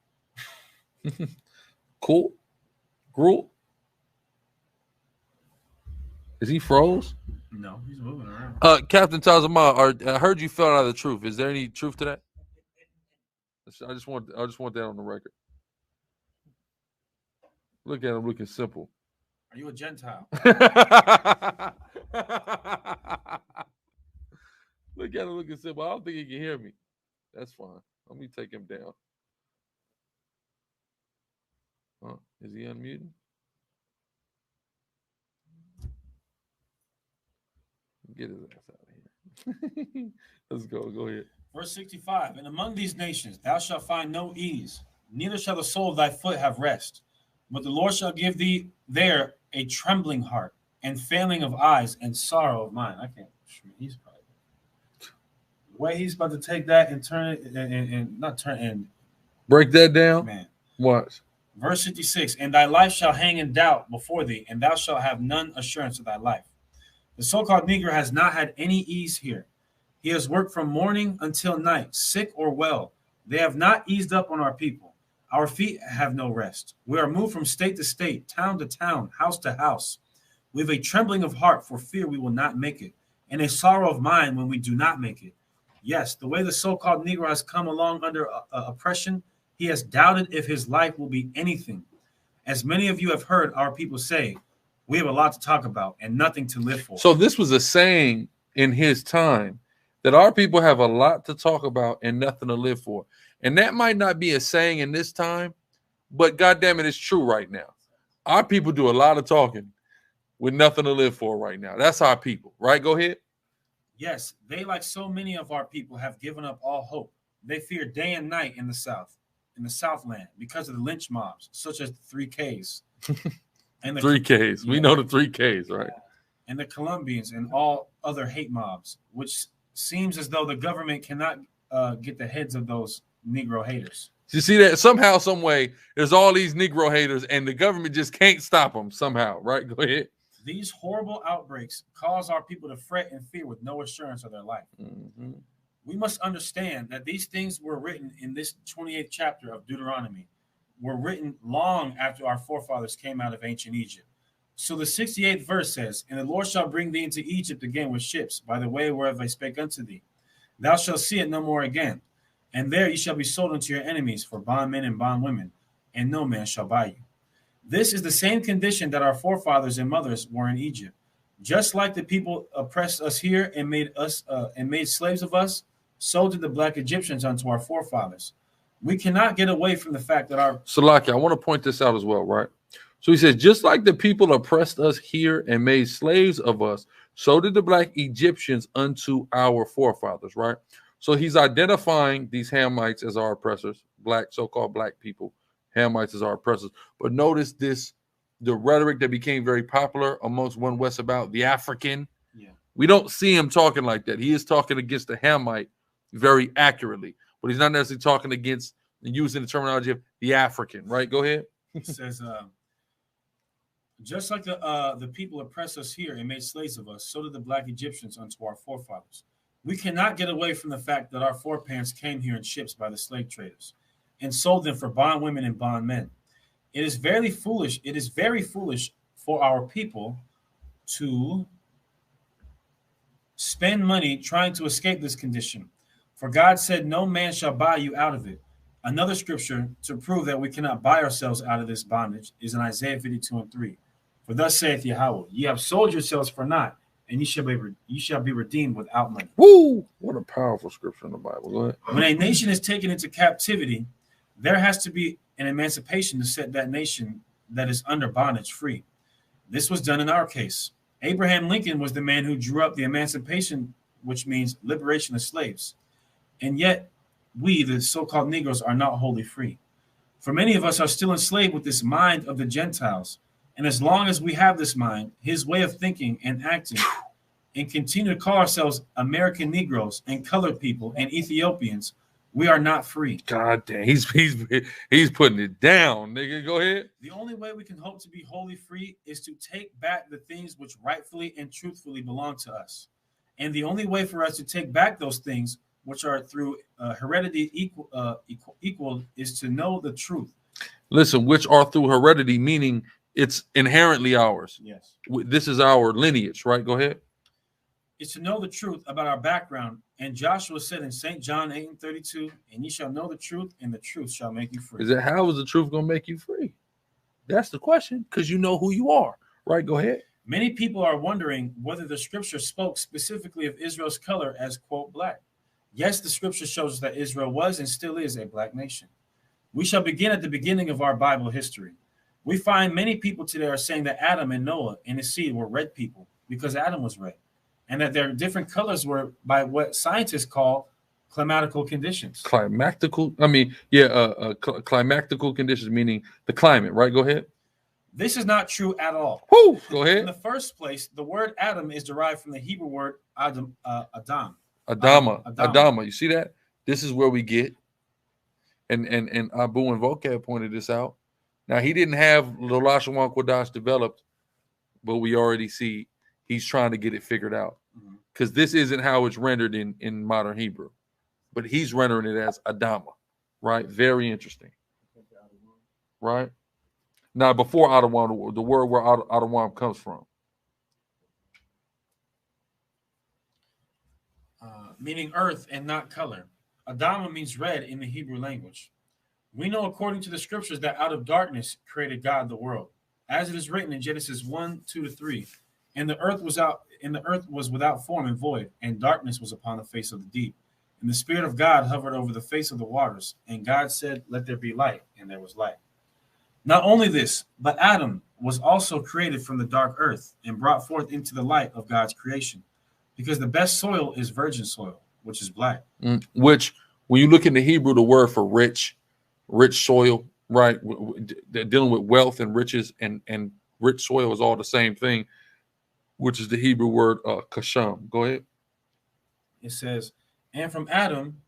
Cool. Gruel. Is he froze? No, he's moving around. Captain Tazama, I heard you fell out of the truth. Is there any truth to that? I just want that on the record. Look at him looking simple. Are you a Gentile? Look at him looking simple. I don't think he can hear me. That's fine. Let me take him down. Is he unmuting? Get his ass out of here. Let's go. Go ahead. Verse 65, and among these nations thou shalt find no ease, neither shall the sole of thy foot have rest. But the Lord shall give thee there a trembling heart, and failing of eyes, and sorrow of mind. I can't. He's probably the way he's about to take that and turn it and not turn and break that down. Man, watch. Verse 56, and thy life shall hang in doubt before thee, and thou shalt have none assurance of thy life. The so-called Negro has not had any ease here. He has worked from morning until night, sick or well. They have not eased up on our people. Our feet have no rest. We are moved from state to state, town to town, house to house. We have a trembling of heart for fear we will not make it, and a sorrow of mind when we do not make it. Yes, the way the so-called Negro has come along under oppression, he has doubted if his life will be anything. As many of you have heard our people say, we have a lot to talk about and nothing to live for. So this was a saying in his time that our people have a lot to talk about and nothing to live for. And that might not be a saying in this time, but goddamn it, it's true right now. Our people do a lot of talking with nothing to live for right now. That's our people, right? Go ahead. Yes, they, like so many of our people, have given up all hope. They fear day and night in the Southland, because of the lynch mobs, such as the 3Ks. And the 3Ks. We know the 3Ks, right? And the Colombians and all other hate mobs, which seems as though the government cannot get the heads of those Negro haters. You see that somehow, some way, there's all these Negro haters, and the government just can't stop them somehow, right? Go ahead. These horrible outbreaks cause our people to fret and fear with no assurance of their life. Mm-hmm. We must understand that these things were written in this 28th chapter of Deuteronomy, were written long after our forefathers came out of ancient Egypt. So the 68th verse says, and the Lord shall bring thee into Egypt again with ships, by the way whereof I spake unto thee. Thou shalt see it no more again. And there ye shall be sold unto your enemies for bondmen and bondwomen, and no man shall buy you. This is the same condition that our forefathers and mothers were in Egypt. Just like the people oppressed us here and made slaves of us, so did the black Egyptians unto our forefathers. We cannot get away from the fact that our... Salaki, I want to point this out as well, right? So he says, just like the people oppressed us here and made slaves of us, so did the black Egyptians unto our forefathers, right? So he's identifying these Hamites as our oppressors, black, so-called black people, Hamites as our oppressors. But notice this, the rhetoric that became very popular amongst One West about the African. Yeah. We don't see him talking like that. He is talking against the Hamite very accurately, but he's not necessarily talking against and using the terminology of the African, right? Go ahead. It says, just like the people oppressed us here and made slaves of us, so did the black Egyptians unto our forefathers. We cannot get away from the fact that our foreparents came here in ships by the slave traders and sold them for bondwomen and bondmen. It is very foolish. It is very foolish for our people to spend money trying to escape this condition. For God said, no man shall buy you out of it. Another scripture to prove that we cannot buy ourselves out of this bondage is in Isaiah 52:3. For thus saith Yahweh, ye have sold yourselves for naught, and ye shall be redeemed without money. Woo! What a powerful scripture in the Bible. Go ahead. When a nation is taken into captivity, there has to be an emancipation to set that nation that is under bondage free. This was done in our case. Abraham Lincoln was the man who drew up the emancipation, which means liberation of slaves. And yet, we, the so-called Negroes, are not wholly free. For many of us are still enslaved with this mind of the Gentiles. And as long as we have this mind, his way of thinking and acting, and continue to call ourselves American Negroes and colored people and Ethiopians, we are not free. God damn, he's putting it down, nigga. Go ahead. The only way we can hope to be wholly free is to take back the things which rightfully and truthfully belong to us. And the only way for us to take back those things which are through heredity equal is to know the truth. Listen, which are through heredity, meaning it's inherently ours. Yes. This is our lineage, right? Go ahead. Is to know the truth about our background. And Joshua said in St. John 8:32, and ye shall know the truth, and the truth shall make you free. Is that how is the truth going to make you free? That's the question, because you know who you are, right? Go ahead. Many people are wondering whether the scripture spoke specifically of Israel's color as, quote, black. Yes, the scripture shows us that Israel was and still is a black nation. We shall begin at the beginning of our Bible history. We find many people today are saying that Adam and Noah and his seed were red people because Adam was red, and that their different colors were by what scientists call climatical conditions. Climactical conditions, meaning the climate, right? Go ahead. This is not true at all. Woo, go ahead. In the first place, the word Adam is derived from the Hebrew word Adam. Adama. You see that? This is where we get, and Abu and Vocab pointed this out. Now, he didn't have Lashawan Kodash developed, but we already see he's trying to get it figured out, because this isn't how it's rendered in modern Hebrew, but he's rendering it as Adama, right? Very interesting, right? Now, before Adawam, the word where Adawam comes from. Meaning earth and not color. Adama means red in the Hebrew language. We know according to the scriptures that out of darkness created God the world. As it is written in Genesis 1:2-3, and the earth was without form and void, and darkness was upon the face of the deep. And the Spirit of God hovered over the face of the waters. And God said, let there be light, and there was light. Not only this, but Adam was also created from the dark earth and brought forth into the light of God's creation, because the best soil is virgin soil, which is black. Which, when you look in the Hebrew, the word for rich soil, right? Dealing with wealth and riches and rich soil is all the same thing, which is the Hebrew word kasham. Go ahead. It says, and from Adam,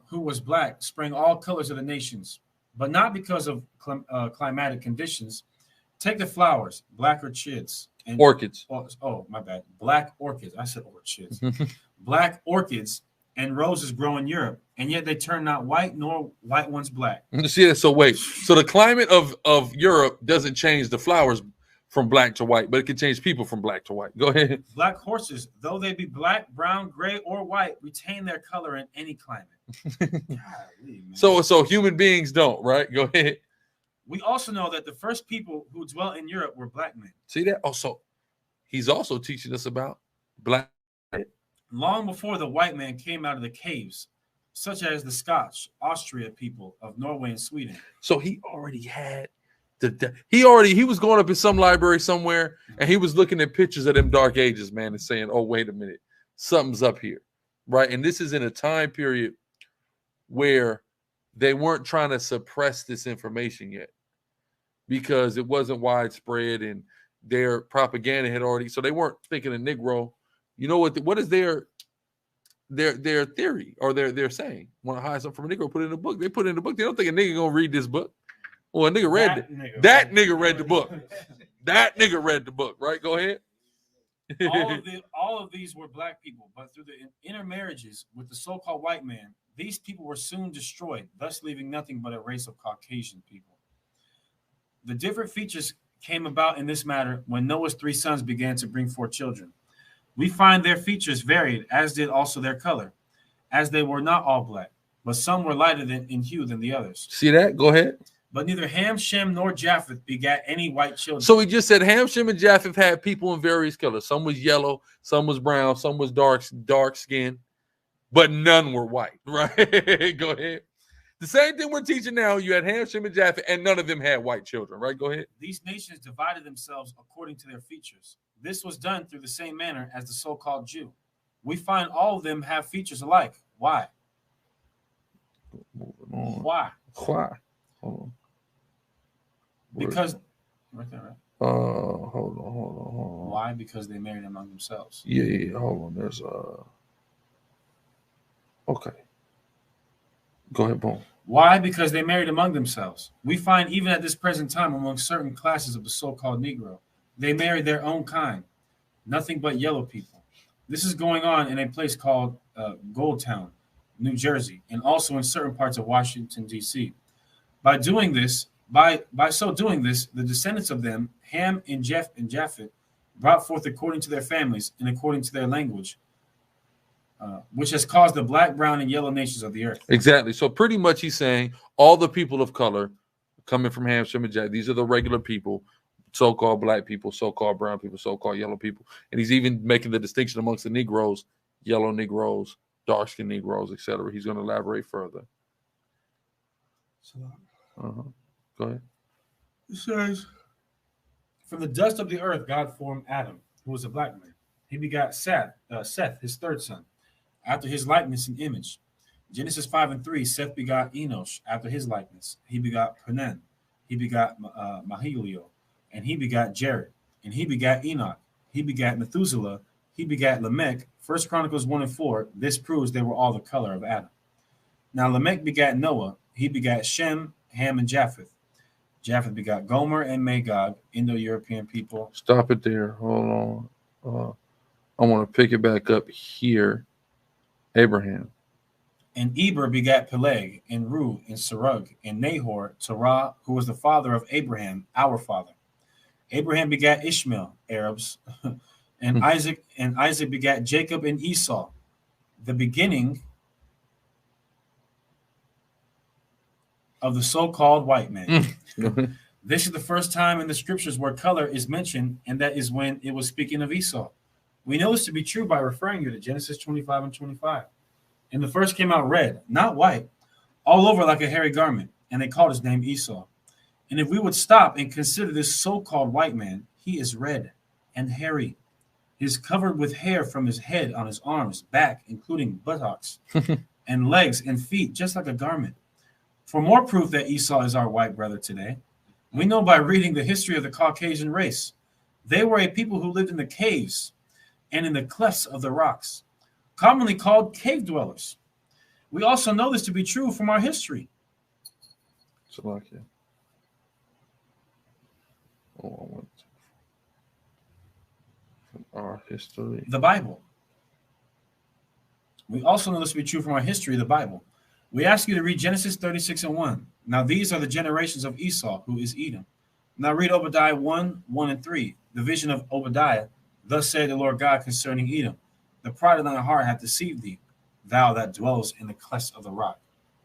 who was black, sprang all colors of the nations, but not because of climatic conditions. Take the flowers, black orchids. And orchids. Oh, my bad. Black orchids. I said orchids. Black orchids and roses grow in Europe, and yet they turn not white nor white ones black. See that? So wait. So the climate of Europe doesn't change the flowers from black to white, but it can change people from black to white. Go ahead. Black horses, though they be black, brown, gray, or white, retain their color in any climate. Golly, so human beings don't, right? Go ahead. We also know that the first people who dwelt in Europe were black men. See that? Also, he's also teaching us about black. Long before the white man came out of the caves, such as the Scotch, Austria people of Norway and Sweden. So he already had he was going up in some library somewhere, and he was looking at pictures of them dark ages, man, and saying, oh, wait a minute, something's up here, right? And this is in a time period where they weren't trying to suppress this information yet, because it wasn't widespread and their propaganda had already, so they weren't thinking of Negro. You know what is their theory, or their saying? Want to hide something from a Negro, put it in a book. They put it in the book. They don't think a nigga gonna read this book. Well, a nigga read it. That nigga read the book. That nigga read the book, right? Go ahead. all of these were black people, but through the intermarriages with the so-called white man, these people were soon destroyed, thus leaving nothing but a race of Caucasian people. The different features came about in this matter when Noah's 3 sons began to bring forth children. We find their features varied, as did also their color, as they were not all black, but some were lighter in hue than the others. See that? Go ahead. But neither Ham, Shem, nor Japheth begat any white children. So he just said Ham, Shem, and Japheth had people in various colors. Some was yellow, some was brown, some was dark skin, but none were white, right? Go ahead. The same thing we're teaching now. You had Ham, Shem, and Japheth, and none of them had white children, right? Go ahead. These nations divided themselves according to their features. This was done through the same manner as the so-called Jew. We find all of them have features alike. Why? Moving on. Why? Why? Hold on. Because right there, Hold on. Why? Because they married among themselves. Yeah. Hold on. There's okay. Go ahead, boom. Why? Because they married among themselves. We find even at this present time among certain classes of the so-called Negro, they marry their own kind, nothing but yellow people. This is going on in a place called Goldtown, New Jersey, and also in certain parts of Washington, D.C. By doing this, by so doing this, the descendants of them, Ham and Japheth, brought forth according to their families and according to their language, which has caused the black, brown, and yellow nations of the earth. Exactly. So pretty much he's saying all the people of color coming from Ham, Shem, and Japheth, these are the regular people, so-called black people, so-called brown people, so-called yellow people. And he's even making the distinction amongst the Negroes, yellow Negroes, dark-skinned Negroes, etc. He's going to elaborate further. Go ahead. It says, from the dust of the earth, God formed Adam, who was a black man. He begot Seth, his third son, after his likeness and image. Genesis 5:3, Seth begot Enosh after his likeness. He begot Penan. He begot Mahalalel. And he begot Jared. And he begot Enoch. He begat Methuselah. He begat Lamech. 1 Chronicles 1:4. This proves they were all the color of Adam. Now Lamech begat Noah. He begat Shem, Ham, and Japheth. Japheth begot Gomer and Magog, Indo-European people. Stop it there. Hold on. I want to pick it back up here. Abraham. And Eber begat Peleg, and Ru, and Serug, and Nahor, Terah, who was the father of Abraham, our father. Abraham begat Ishmael, Arabs, and Isaac begat Jacob and Esau, the beginning of the so-called white man. This is the first time in the scriptures where color is mentioned, and that is when it was speaking of Esau. We know this to be true by referring you to Genesis 25 and 25. And the first came out red, not white, all over like a hairy garment, and they called his name Esau. And if we would stop and consider this so-called white man, he is red and hairy. He is covered with hair from his head on his arms, back, including buttocks, and legs and feet, just like a garment. For more proof that Esau is our white brother today, we know by reading the history of the Caucasian race. They were a people who lived in the caves and in the clefts of the rocks, commonly called cave dwellers. We also know this to be true from our history. Salakia. From our history. The Bible. We also know this to be true from our history, the Bible. We ask you to read Genesis 36 and 1. Now these are the generations of Esau, who is Edom. Now read Obadiah 1, 1 and 3. The vision of Obadiah. Thus said the Lord God concerning Edom. The pride of thine heart hath deceived thee, thou that dwellest in the clefts of the rock,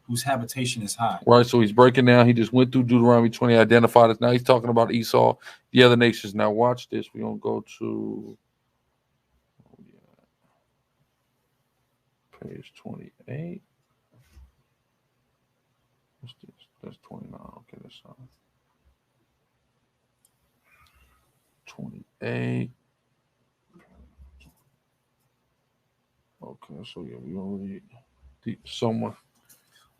whose habitation is high. Right, so he's breaking down. He just went through Deuteronomy 20, identified us. Now he's talking about Esau, the other nations. Now watch this. We're going to go to page 28. What's this? That's 29. Okay, that's 28. Okay, so yeah, we already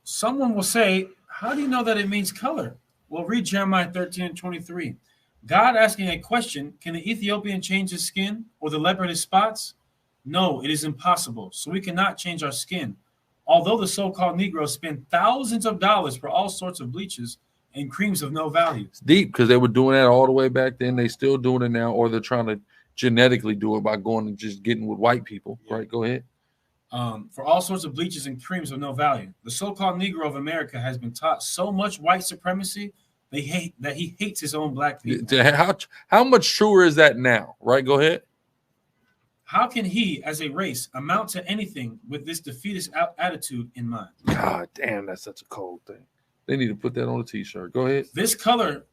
Someone will say, how do you know that it means color? Well, read Jeremiah 13 and 23. God asking a question, can the Ethiopian change his skin or the leopard his spots? No, it is impossible. So we cannot change our skin. Although the so-called Negroes spend thousands of dollars for all sorts of bleaches and creams of no value. It's deep because they were doing that all the way back then. They still doing it now, or they're trying to genetically do it by going and just getting with white people. Yeah. Right, go ahead. For all sorts of bleaches and creams of no value. The so-called Negro of America has been taught so much white supremacy that he hates his own black people. How much truer is that now? Right, go ahead. How can he, as a race, amount to anything with this defeatist attitude in mind? God damn, that's such a cold thing. They need to put that on a t-shirt. Go ahead. This color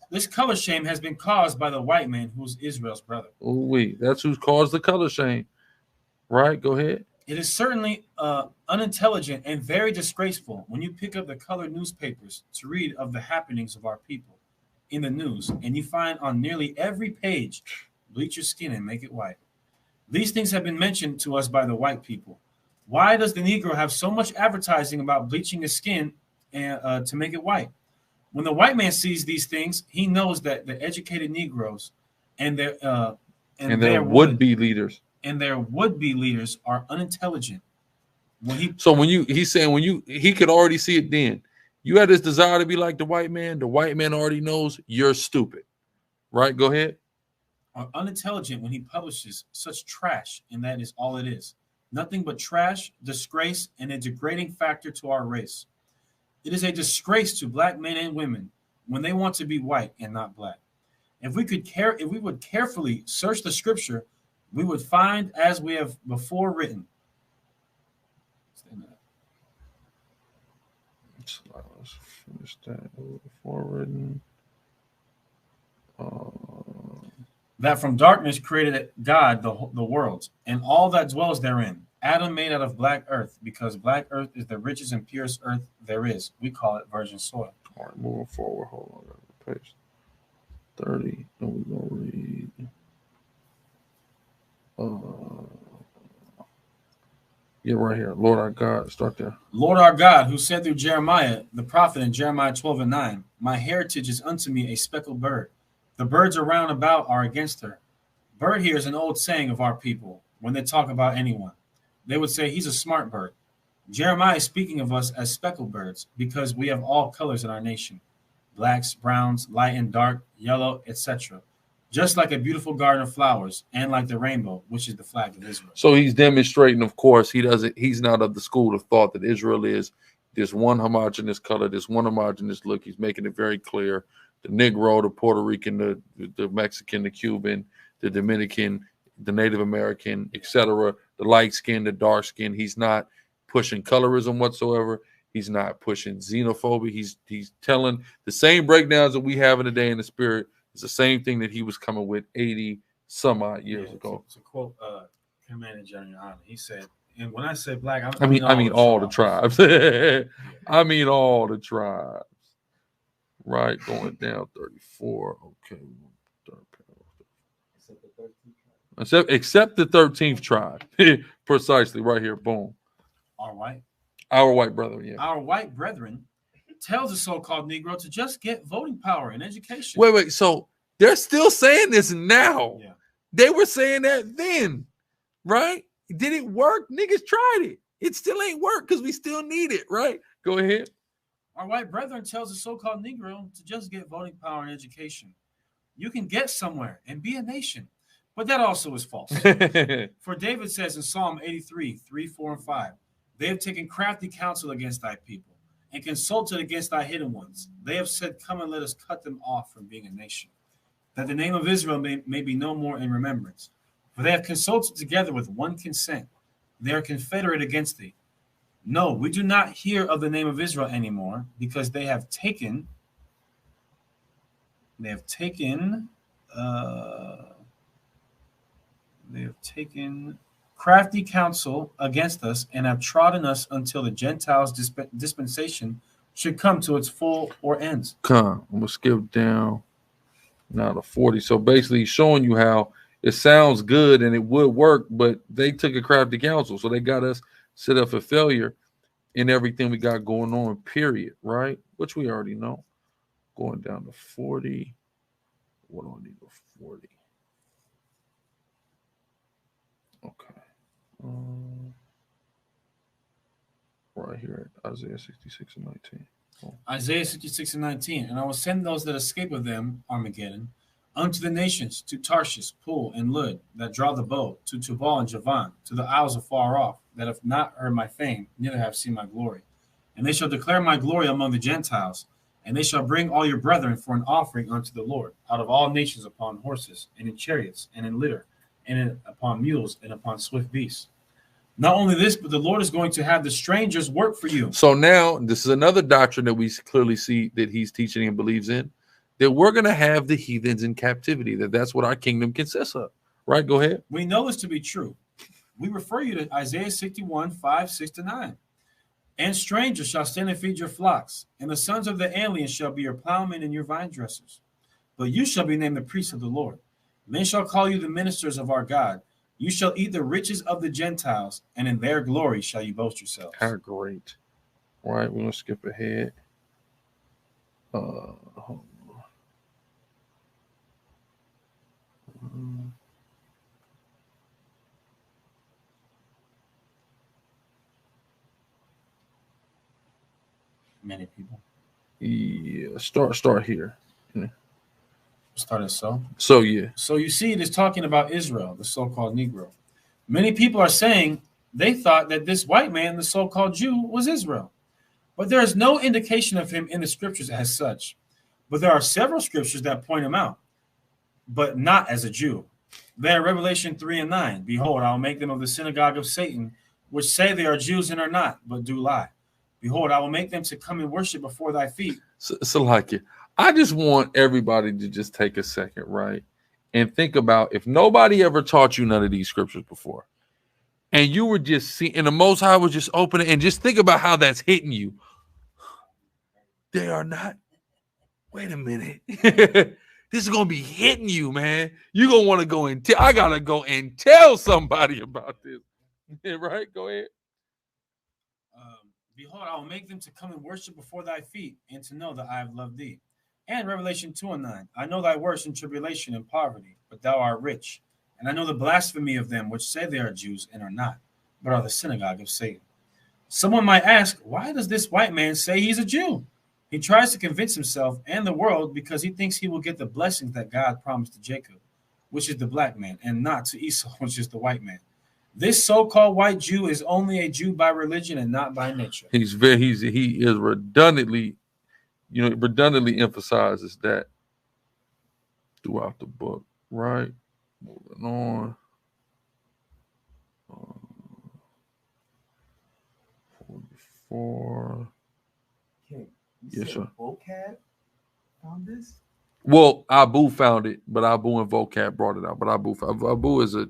shame has been caused by the white man who's Israel's brother. Oh, that's who's caused the color shame. Right, go ahead. It is certainly unintelligent and very disgraceful when you pick up the colored newspapers to read of the happenings of our people in the news, and you find on nearly every page, bleach your skin and make it white. These things have been mentioned to us by the white people. Why does the Negro have so much advertising about bleaching his skin and to make it white? When the white man sees these things, he knows that the educated Negroes and their there would be leaders. And their would-be leaders are unintelligent. He's saying he could already see it then. You had this desire to be like the white man. The white man already knows you're stupid. Right? Go ahead. Are unintelligent when he publishes such trash, and that is all it is. Nothing but trash, disgrace, and a degrading factor to our race. It is a disgrace to black men and women when they want to be white and not black. If we would carefully search the scripture, we would find as we have before written. Let's finish that. Before written. That from darkness created God the worlds, and all that dwells therein. Adam made out of black earth, because black earth is the richest and purest earth there is. We call it virgin soil. All right, moving forward. Hold on. Page 30. And we're going to read. Yeah, right here. Lord our God. Start there. Lord our God, who said through Jeremiah, the prophet, in Jeremiah 12:9, my heritage is unto me a speckled bird. The birds around about are against her. Bird here is an old saying of our people when they talk about anyone. They would say he's a smart bird. Jeremiah is speaking of us as speckled birds because we have all colors in our nation. Blacks, browns, light and dark, yellow, etc. Just like a beautiful garden of flowers and like the rainbow, which is the flag of Israel. So he's demonstrating, of course, he's not of the school of thought that Israel is this one homogeneous color, this one homogeneous look. He's making it very clear. The Negro, the Puerto Rican, the Mexican, the Cuban, the Dominican, the Native American, etc., the light skin, the dark skin. He's not pushing colorism whatsoever. He's not pushing xenophobia. He's telling the same breakdowns that we have in the day in the spirit. It's the same thing that he was coming with 80 some odd years ago. To quote Commander General Allen, he said, and when I say black, I mean all the tribes. I mean all the tribes. Right, going down 34. Okay. Except the 13th tribe. Precisely, right here. Boom. Our white brethren, yeah. Our white brethren tells the so-called Negro to just get voting power and education. Wait. So they're still saying this now. Yeah. They were saying that then, right? Did it work? Niggas tried it. It still ain't work because we still need it, right? Go ahead. Our white brethren tells the so-called Negro to just get voting power and education. You can get somewhere and be a nation, but that also is false. For David says in Psalm 83, 3, 4, and 5, they have taken crafty counsel against thy people and consulted against thy hidden ones. They have said, come and let us cut them off from being a nation, that the name of Israel may be no more in remembrance. For they have consulted together with one consent. They are confederate against thee. No, we do not hear of the name of Israel anymore, because they have taken crafty counsel against us and have trodden us until the Gentiles' dispensation should come to its full or ends. I'm gonna skip down now to 40. So basically he's showing you how it sounds good and it would work, but they took a crafty counsel. So they got us set up for failure in everything we got going on, period, right? Which we already know. Going down to 40. What do I need for 40? Okay. Right here at Isaiah 66 and 19. Oh. Isaiah 66 and 19. And I will send those that escape of them, Armageddon, unto the nations, to Tarshish, Pool, and Lud, that draw the bow, to Tubal and Javan, to the isles afar off, that have not heard my fame, neither have seen my glory. And they shall declare my glory among the Gentiles, and they shall bring all your brethren for an offering unto the Lord, out of all nations, upon horses, and in chariots, and in litter, and upon mules, and upon swift beasts. Not only this, but the Lord is going to have the strangers work for you. So now, this is another doctrine that we clearly see that he's teaching and believes in, that we're going to have the heathens in captivity, that's what our kingdom consists of. Right? Go ahead. We know this to be true. We refer you to Isaiah 61, 5, 6 to 9. And strangers shall stand and feed your flocks, and the sons of the aliens shall be your plowmen and your vine dressers. But you shall be named the priests of the Lord. Men shall call you the ministers of our God. You shall eat the riches of the Gentiles, and in their glory shall you boast yourselves. How great. All right, we're going to skip ahead. Many people. Yeah, start here. Started so. So yeah. So you see, it is talking about Israel, the so-called Negro. Many people are saying they thought that this white man, the so-called Jew, was Israel. But there is no indication of him in the scriptures as such. But there are several scriptures that point him out, but not as a Jew. There, Revelation 3 and 9. Behold, I will make them of the synagogue of Satan, which say they are Jews and are not, but do lie. Behold, I will make them to come and worship before thy feet. So like it. I just want everybody to just take a second, right? And think about if nobody ever taught you none of these scriptures before, and you were just seeing, and the Most High was just opening, and just think about how that's hitting you. They are not. Wait a minute. This is gonna be hitting you, man. You're gonna want to go and I gotta go and tell somebody about this. Right? Go ahead. Behold, I will make them to come and worship before thy feet, and to know that I have loved thee. And Revelation 2 and 9. I know thy works in tribulation and poverty, but thou art rich. And I know the blasphemy of them which say they are Jews and are not, but are the synagogue of Satan. Someone might ask, why does this white man say he's a Jew? He tries to convince himself and the world because he thinks he will get the blessings that God promised to Jacob, which is the black man, and not to Esau, which is the white man. This so-called white Jew is only a Jew by religion and not by nature. He is redundantly emphasizes that throughout the book, right? Moving on. 44. Yes, sir. Vocab found this? Well, Abu found it, but Abu and Vocab brought it out. But Abu is a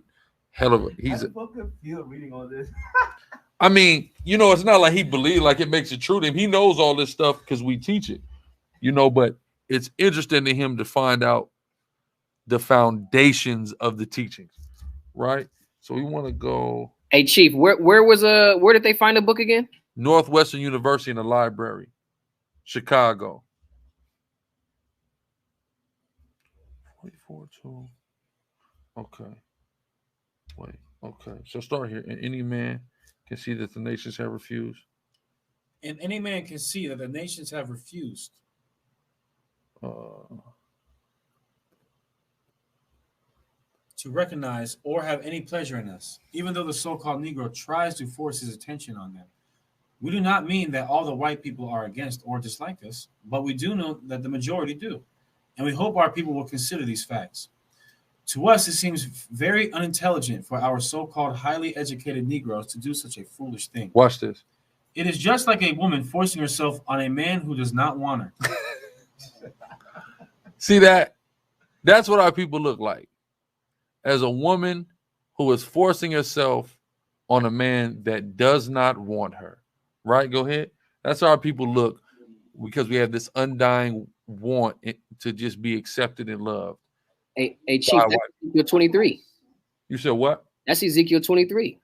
hell of a. How does Vocab feel reading all this? I mean, it's not like he believes, like it makes it true to him. He knows all this stuff because we teach it, but it's interesting to him to find out the foundations of the teachings, right? So we want to go. Hey, Chief, where did they find the book again? Northwestern University in the library, Chicago. 44:2. Okay. Wait. Okay. So start here. And any man can see that the nations have refused. And any man can see that the nations have refused. To recognize or have any pleasure in us, even though the so-called Negro tries to force his attention on them. We do not mean that all the white people are against or dislike us, but we do know that the majority do. And we hope our people will consider these facts. To us, it seems very unintelligent for our so-called highly educated Negroes to do such a foolish thing. Watch this. It is just like a woman forcing herself on a man who does not want her. See that? That's what our people look like. As a woman who is forcing herself on a man that does not want her. Right? Go ahead. That's how our people look because we have this undying want to just be accepted and loved. Hey, Chief, that's Ezekiel 23. You said what? That's Ezekiel 23.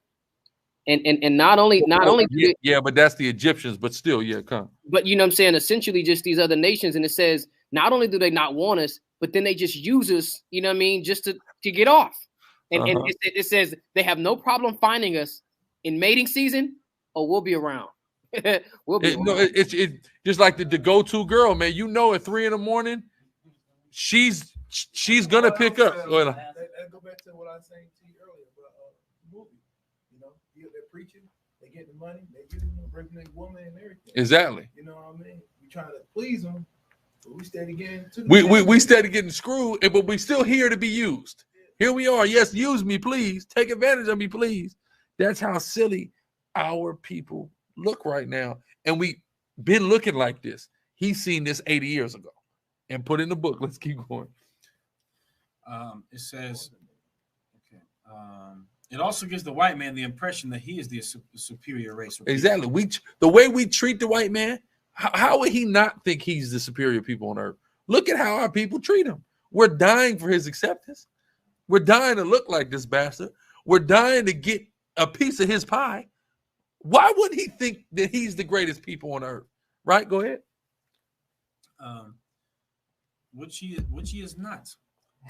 And not only but that's the Egyptians, but still, come. But you know what I'm saying? Essentially just these other nations, and it says not only do they not want us, but then they just use us, you know what I mean, just to get off. And it says they have no problem finding us in mating season, or we'll be around. We'll be around. No, it's just like the go-to girl, man. At 3 a.m, she's gonna pick up. That go back to what I was saying to you earlier about the movie. They're preaching, they get the money, they using them, bringing the woman and everything. Exactly. You know what I mean? We trying to please them, but we steady getting to we steady getting screwed, but we still here to be used. Here we are. Yes, use me, please. Take advantage of me, please. That's how silly our people look right now. And we been looking like this. He's seen this 80 years ago and put in the book. Let's keep going. It says, okay. It also gives the white man the impression that he is the superior race. Exactly. The way we treat the white man, how would he not think he's the superior people on earth? Look at how our people treat him. We're dying for his acceptance. We're dying to look like this bastard. We're dying to get a piece of his pie. Why would he think that he's the greatest people on earth? Right? Go ahead. Which he is not.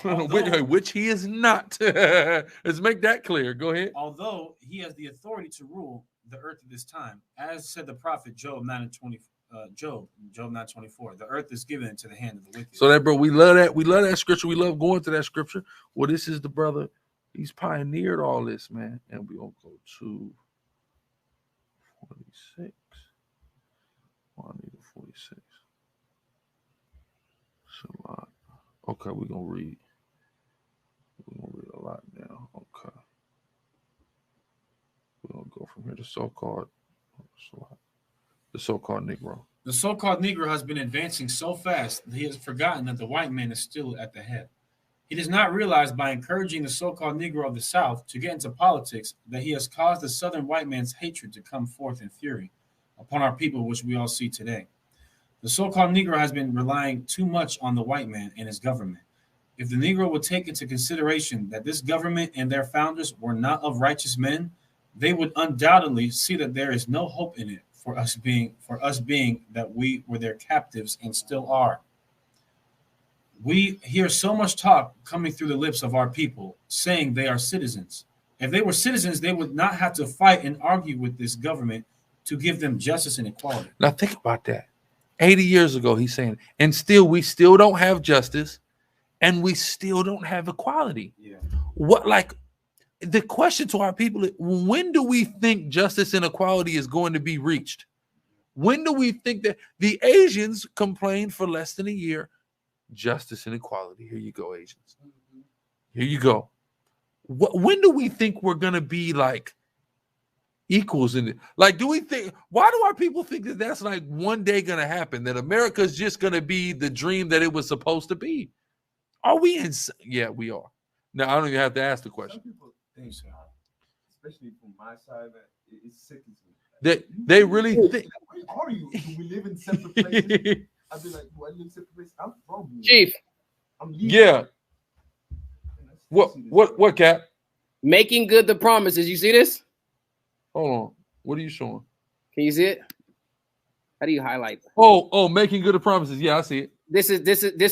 Which he is not. Let's make that clear. Go ahead. Although he has the authority to rule the earth at this time, as said the prophet Job 9 and Job 9:24. The earth is given into the hand of the wicked. So that, bro, we love that. We love that scripture. We love going to that scripture. Well, this is the brother. He's pioneered all this, man. And we're going to go to 46. Oh, I need a 46. It's a lot. Okay, we're going to read. We're going to read a lot now. Okay. We're going to go from here. The so-called Negro. The so-called Negro has been advancing so fast that he has forgotten that the white man is still at the head. He does not realize by encouraging the so-called Negro of the South to get into politics that he has caused the Southern white man's hatred to come forth in fury upon our people, which we all see today. The so-called Negro has been relying too much on the white man and his government. If the Negro would take into consideration that this government and their founders were not of righteous men, they would undoubtedly see that there is no hope in it for us being that we were their captives and still are. We hear so much talk coming through the lips of our people saying they are citizens. If they were citizens, they would not have to fight and argue with this government to give them justice and equality. Now think about that. 80 years ago, he's saying, and still, we still don't have justice and we still don't have equality. Yeah. What, like, the question to our people is, when do we think justice and equality is going to be reached? When do we think that the Asians complained for less than a year? Justice and equality. Here you go, Asians. Here you go. When do we think we're going to be like equals in it? Like, do we think, why do our people think that that's like one day going to happen, that America's just going to be the dream that it was supposed to be? Are we in? Yeah, we are. Now, I don't even have to ask the question. Some people think so, especially from my side, that it's sick. They really think. Where are you? Do we live in separate places? I'd be like, do I live in separate places? I'm from here. Chief. I'm leaving. Yeah. What, Cap? Making good the promises. You see this? Hold on. What are you showing? Can you see it? How do you highlight? Oh, making good the promises. Yeah, I see it. This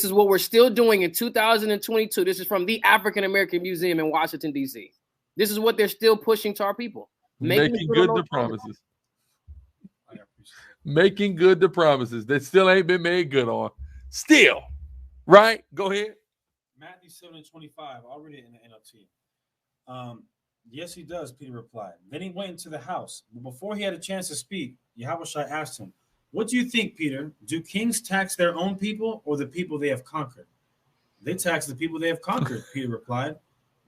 is what we're still doing in 2022. This is from the African American Museum in Washington, D.C. This is what they're still pushing to our people. Making good the promises. Making good the promises that still ain't been made good on. Still. Right? Go ahead. Matthew 7:25. I'll read it in the NLT. Yes, he does, Peter replied. Then he went into the house. But before he had a chance to speak, Yahushua asked him, "What do you think, Peter? Do kings tax their own people or the people they have conquered?" "They tax the people they have conquered," Peter replied.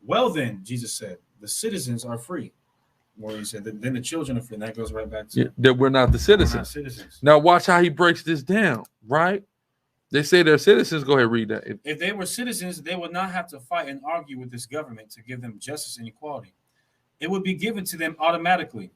"Well then," Jesus said, "the citizens are free." Or he said, then the children are free. And that goes right back to that we're not the citizens. We're not citizens. Now watch how he breaks this down, right? They say they're citizens. Go ahead, read that. If they were citizens, they would not have to fight and argue with this government to give them justice and equality. It would be given to them automatically.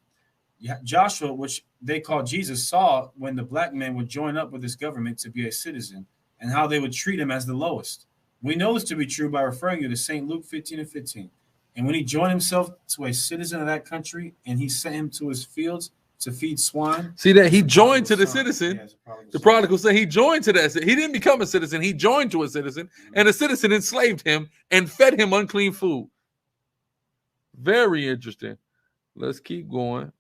Joshua, which they call Jesus, saw when the black man would join up with this government to be a citizen and how they would treat him as the lowest. We know this to be true by referring you to St. Luke 15:15. And when he joined himself to a citizen of that country and he sent him to his fields to feed swine. See that he joined to the citizen. Yeah, the prodigal son, he joined to that. He didn't become a citizen. He joined to a citizen, and the citizen enslaved him and fed him unclean food. Very interesting. Let's keep going.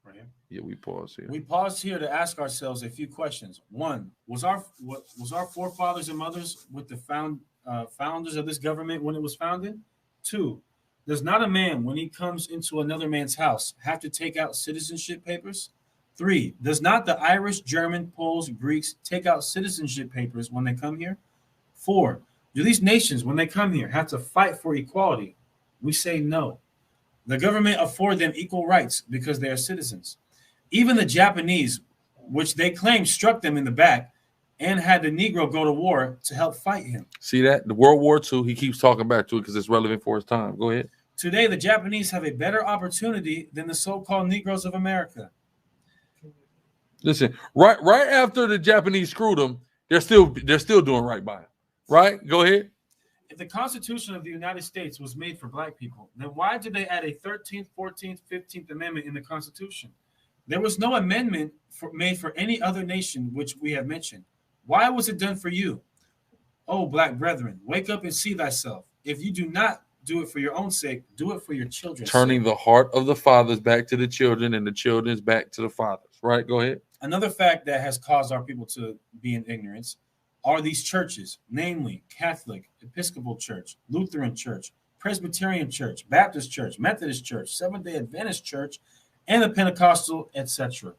Right here. Yeah, we pause here. We pause here to ask ourselves a few questions. One, was our forefathers and mothers with the founders of this government when it was founded? Two, does not a man, when he comes into another man's house, have to take out citizenship papers? Three, does not the Irish, German, Poles, Greeks take out citizenship papers when they come here? Four, do these nations, when they come here, have to fight for equality? We say no. The government afford them equal rights because they are citizens. Even the Japanese, which they claim struck them in the back and had the Negro go to war to help fight him. See that? The World War II, he keeps talking back to it because it's relevant for his time. Go ahead. Today, the Japanese have a better opportunity than the so-called Negroes of America. Listen, right after the Japanese screwed them, they're still doing right by him. Right? Go ahead. If the Constitution of the United States was made for black people, then why did they add a 13th, 14th, 15th Amendment in the Constitution? There was no amendment made for any other nation which we have mentioned. Why was it done for you? Oh, black brethren, wake up and see thyself. If you do not do it for your own sake. Do it for your children's Turning sake. the heart of the fathers back to the children and the children's back to the fathers. Right? Go ahead. Another fact that has caused our people to be in ignorance are these churches, namely Catholic, Episcopal Church, Lutheran Church, Presbyterian Church, Baptist Church, Methodist Church, Seventh-day Adventist Church, and the Pentecostal, etc.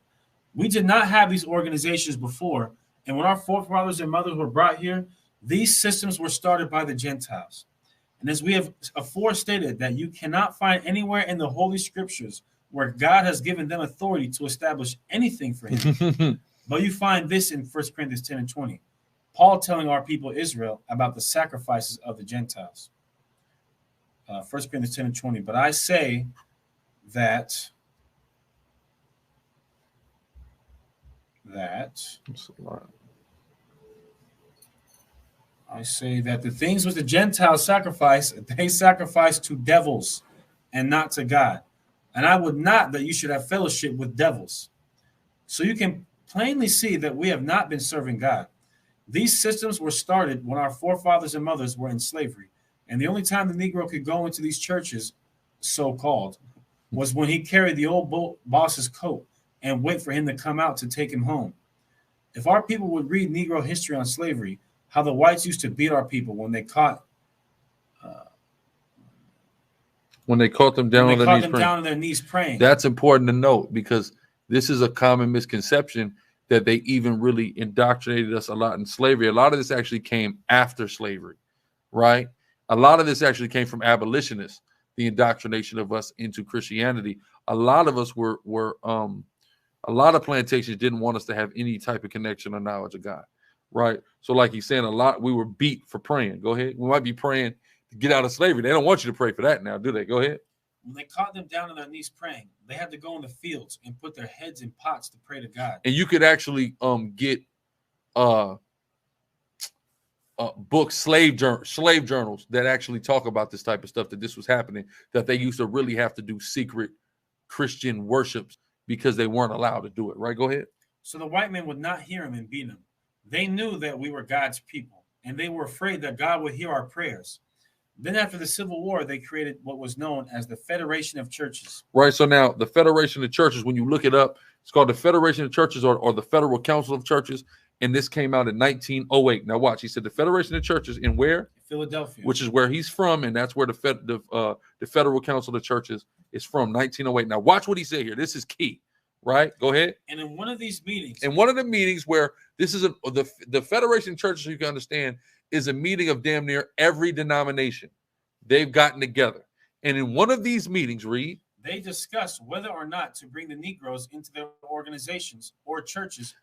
We did not have these organizations before, and when our forefathers and mothers were brought here, these systems were started by the Gentiles. And as we have afore stated, that you cannot find anywhere in the Holy Scriptures where God has given them authority to establish anything for him. But you find this in 1 Corinthians 10 and 20. Paul telling our people Israel about the sacrifices of the Gentiles. 1 Corinthians 10 and 20. But I say that the things which the Gentiles sacrifice, they sacrifice to devils and not to God. And I would not that you should have fellowship with devils. So you can plainly see that we have not been serving God. These systems were started when our forefathers and mothers were in slavery. And the only time the Negro could go into these churches, so-called, was when he carried the old boss's coat and wait for him to come out to take him home. If our people would read Negro history on slavery, how the whites used to beat our people when they caught them down on their knees praying. That's important to note, because this is a common misconception that they even really indoctrinated us a lot in slavery. A lot of this actually came after slavery, right? A lot of this actually came from abolitionists, the indoctrination of us into Christianity. A lot of us a lot of plantations didn't want us to have any type of connection or knowledge of God, right? So like he's saying, we were beat for praying. Go ahead. We might be praying to get out of slavery. They don't want you to pray for that now, do they? Go ahead. When they caught them down on their knees praying, they had to go in the fields and put their heads in pots to pray to God. And you could actually get books, slave journals that actually talk about this type of stuff, that this was happening, that they used to really have to do secret Christian worships because they weren't allowed to do it. Right? Go ahead. So the white men would not hear him and beat him. They knew that we were God's people, and they were afraid that God would hear our prayers. Then after the Civil War, they created what was known as the Federation of Churches. Right. So now the Federation of Churches, when you look it up, it's called the Federation of Churches or the Federal Council of Churches. And this came out in 1908. Now watch, he said the Federation of Churches in where? Philadelphia. Which is where he's from. And that's where the Federal Council of Churches is from, 1908. Now watch what he said here. This is key. Right? Go ahead. And in one of these meetings. In one of the meetings where this is the Federation of Churches, you can understand, is a meeting of damn near every denomination. They've gotten together. And in one of these meetings, read. They discuss whether or not to bring the Negroes into their organizations or churches.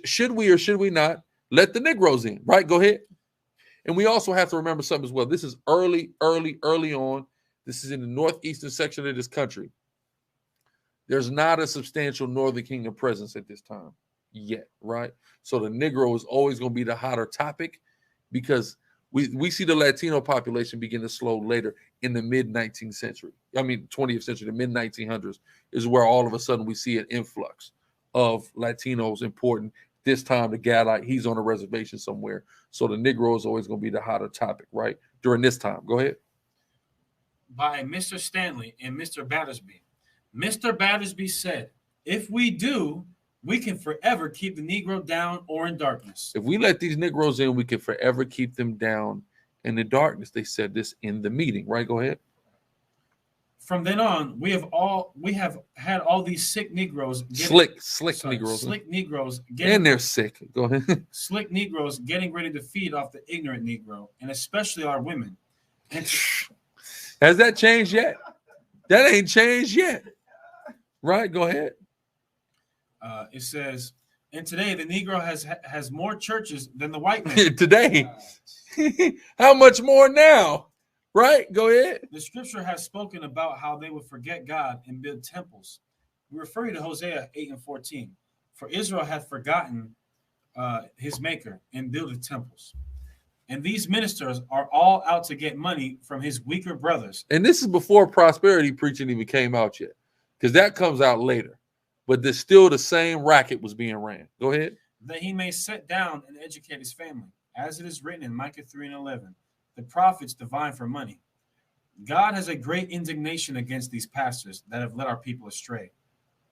Should we or should we not let the Negroes in? Right? Go ahead. And we also have to remember something as well. This is early on. This is in the northeastern section of this country. There's not a substantial Northern Kingdom presence at this time yet, right? So the Negro is always going to be the hotter topic, because we see the Latino population begin to slow later in the mid-19th century. I mean, 20th century, the mid-1900s is where all of a sudden we see an influx of Latinos important. This time the guy, like, he's on a reservation somewhere. So the Negro is always going to be the hotter topic, right? During this time. Go ahead. By Mr. Stanley and Mr. Battersby. Mr. Battersby said, if we do, we can forever keep the Negro down or in darkness. If we let these Negroes in, we can forever keep them down in the darkness. They said this in the meeting, right? Go ahead. From then on, we have had all these sick Negroes. Slick Negroes. Slick Negroes. And they're sick. Go ahead. Slick Negroes getting ready to feed off the ignorant Negro, and especially our women. Has that changed yet? That ain't changed yet. Right, go ahead. It says, and today the Negro has more churches than the white man. Today. How much more now? Right, go ahead. The scripture has spoken about how they would forget God and build temples. We refer you to Hosea 8 and 14. For Israel hath forgotten his maker and builded temples. And these ministers are all out to get money from his weaker brothers. And this is before prosperity preaching even came out yet, because that comes out later. But there's still the same racket was being ran. Go ahead. That he may sit down and educate his family, as it is written in Micah 3 and 11. The prophets divine for money. God has a great indignation against these pastors that have led our people astray.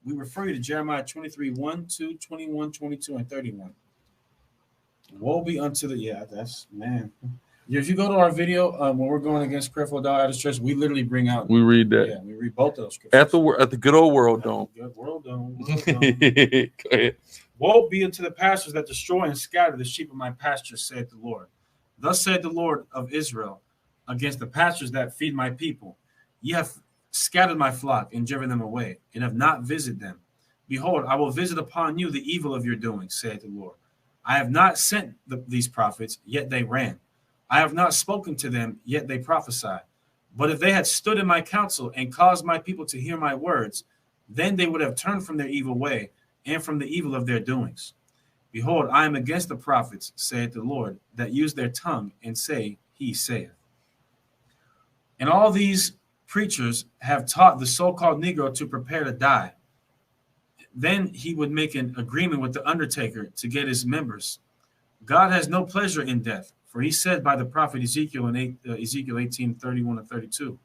We refer you to Jeremiah 23, 1, 2, 21, 22, and 31. Woe be unto the, yeah, that's, man. If you go to our video, when we're going against Creflo Dollar at his church, we literally bring out. We read that. Yeah, we read both of those scriptures. At the good old World Dome. Good World Dome. Go ahead. Woe be unto the pastors that destroy and scatter the sheep of my pasture, saith the Lord. Thus saith the Lord of Israel, against the pastors that feed my people. Ye have scattered my flock and driven them away, and have not visited them. Behold, I will visit upon you the evil of your doing, saith the Lord. I have not sent these prophets, yet they ran. I have not spoken to them, yet they prophesied. But if they had stood in my counsel and caused my people to hear my words, then they would have turned from their evil way and from the evil of their doings. Behold, I am against the prophets, saith the Lord, that use their tongue and say, he saith. And all these preachers have taught the so-called Negro to prepare to die. Then he would make an agreement with the undertaker to get his members. God has no pleasure in death, for he said by the prophet Ezekiel in Ezekiel 18, 31 and 32,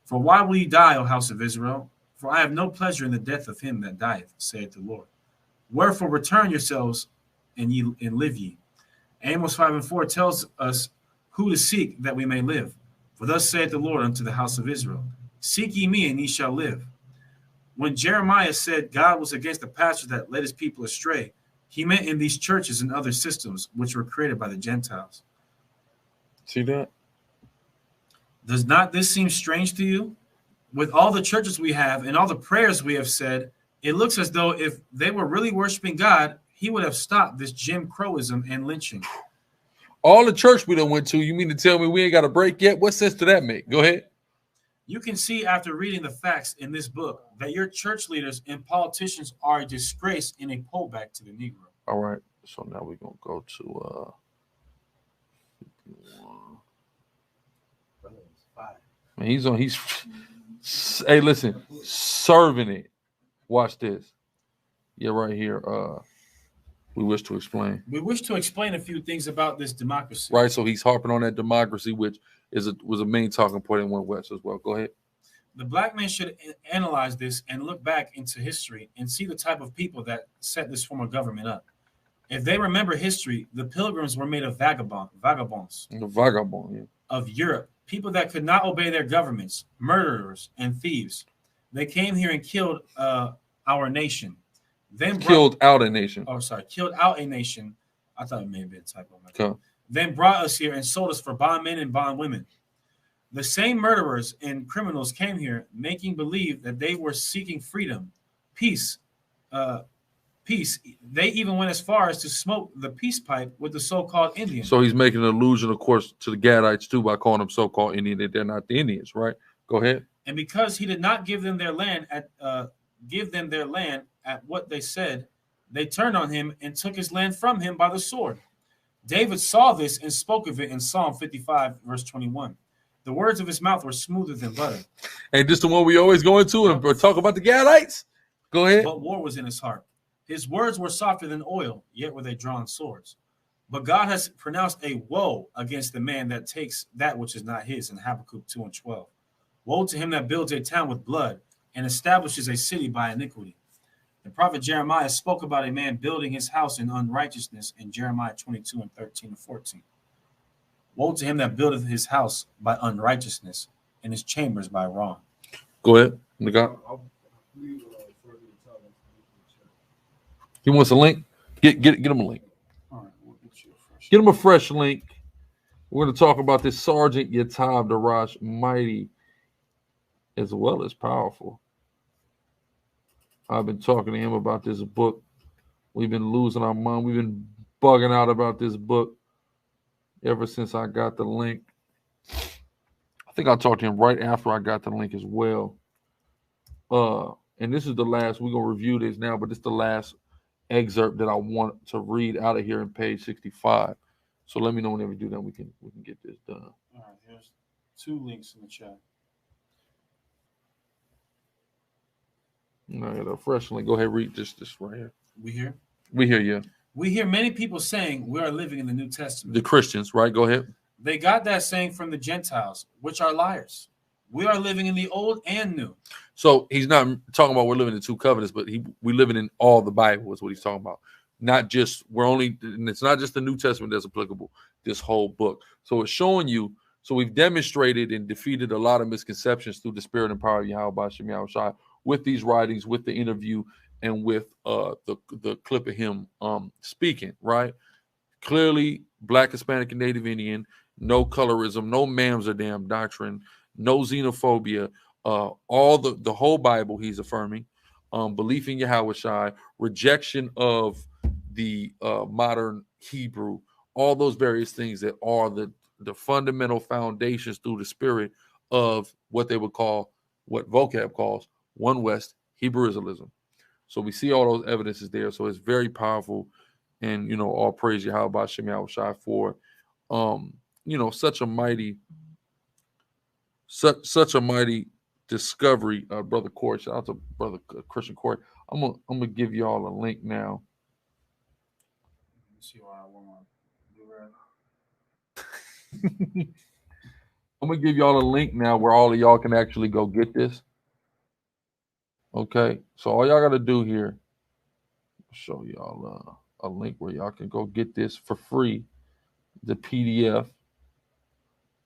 for why will you die, O house of Israel? For I have no pleasure in the death of him that dieth, saith the Lord. Wherefore return yourselves and live ye. Amos 5 and 4 tells us who to seek that we may live. For thus saith the Lord unto the house of Israel, seek ye me, and ye shall live. When Jeremiah said God was against the pastors that led his people astray, he meant in these churches and other systems which were created by the Gentiles. See that? Does not this seem strange to you? With all the churches we have and all the prayers we have said, it looks as though if they were really worshiping God, he would have stopped this Jim Crowism and lynching. All the church we done went to, you mean to tell me we ain't got a break yet? What sense do that make? Go ahead. You can see after reading the facts in this book that your church leaders and politicians are a disgrace and a pullback to the Negro. All right. So now we're going to go to... Man, he's hey, listen, serving it. Watch this. Yeah, right here. We wish to explain. We wish to explain a few things about this democracy. Right, so he's harping on that democracy, which was a main talking point in One West as well. Go ahead. The black man should analyze this and look back into history and see the type of people that set this form of government up. If they remember history, the Pilgrims were made of vagabonds. The vagabond, yeah. Of Europe, people that could not obey their governments, murderers and thieves. They came here and killed our nation. Then killed out a nation. Oh, sorry, killed out a nation. I thought it may have been a typo. Okay. Then brought us here and sold us for bondmen and bondwomen. The same murderers and criminals came here, making believe that they were seeking freedom, peace. They even went as far as to smoke the peace pipe with the so-called Indians. So he's making an allusion, of course, to the Gadites too by calling them so-called Indian. That they're not the Indians, right? Go ahead. And because he did not give them their land at what they said, they turned on him and took his land from him by the sword. David saw this and spoke of it in Psalm 55, verse 21. The words of his mouth were smoother than butter. And this the one we always go into and talk about the Gadites? Go ahead. But war was in his heart. His words were softer than oil, yet were they drawn swords. But God has pronounced a woe against the man that takes that which is not his in Habakkuk 2 and 12. Woe to him that builds a town with blood and establishes a city by iniquity. The prophet Jeremiah spoke about a man building his house in unrighteousness in Jeremiah 22 and 13 and 14. Woe to him that buildeth his house by unrighteousness and his chambers by wrong. Go ahead. He wants a link. Get him a link. All right, we'll get you a fresh. Get him a fresh link. We're going to talk about this Sergeant Yatab Darash, mighty as well as powerful. I've been talking to him about this book. We've been losing our mind. We've been bugging out about this book ever since I got the link. I think I talked to him right after I got the link as well. And this is the last. We're going to review this now, but this is the last excerpt that I want to read out of here in page 65. So let me know whenever you do that. We can get this done. All right, here's 2 links in the chat. I got a fresh link. Go ahead, read this right here. We hear? We hear you. We hear many people saying we are living in the New Testament. The Christians, right? Go ahead. They got that saying from the Gentiles, which are liars. We are living in the old and new. So he's not talking about we're living in two covenants, but we're living in all the Bible is what he's talking about. Not just and it's not just the New Testament that's applicable, this whole book. So it's showing you, so we've demonstrated and defeated a lot of misconceptions through the spirit and power of Yahweh Hashem Yahushua with these writings, with the interview, and with the clip of him speaking, right? Clearly, Black, Hispanic, and Native Indian, no colorism, no mams or damn doctrine, no xenophobia, all the whole Bible he's affirming, belief in Yahweh Shai, rejection of the modern Hebrew, all those various things that are the fundamental foundations through the spirit of what they would call, what vocab calls, One West Hebrewism. So we see all those evidences there. So it's very powerful. And, all praise Yahweh Hashem Yahushua for, such a mighty discovery, Brother Corey. Shout out to Brother Christian Corey. I'm gonna give y'all a link now. Let me see why I want to do I'm gonna give y'all a link now where all of y'all can actually go get this. Okay, so all y'all gotta do here, show y'all a link where y'all can go get this for free, the PDF.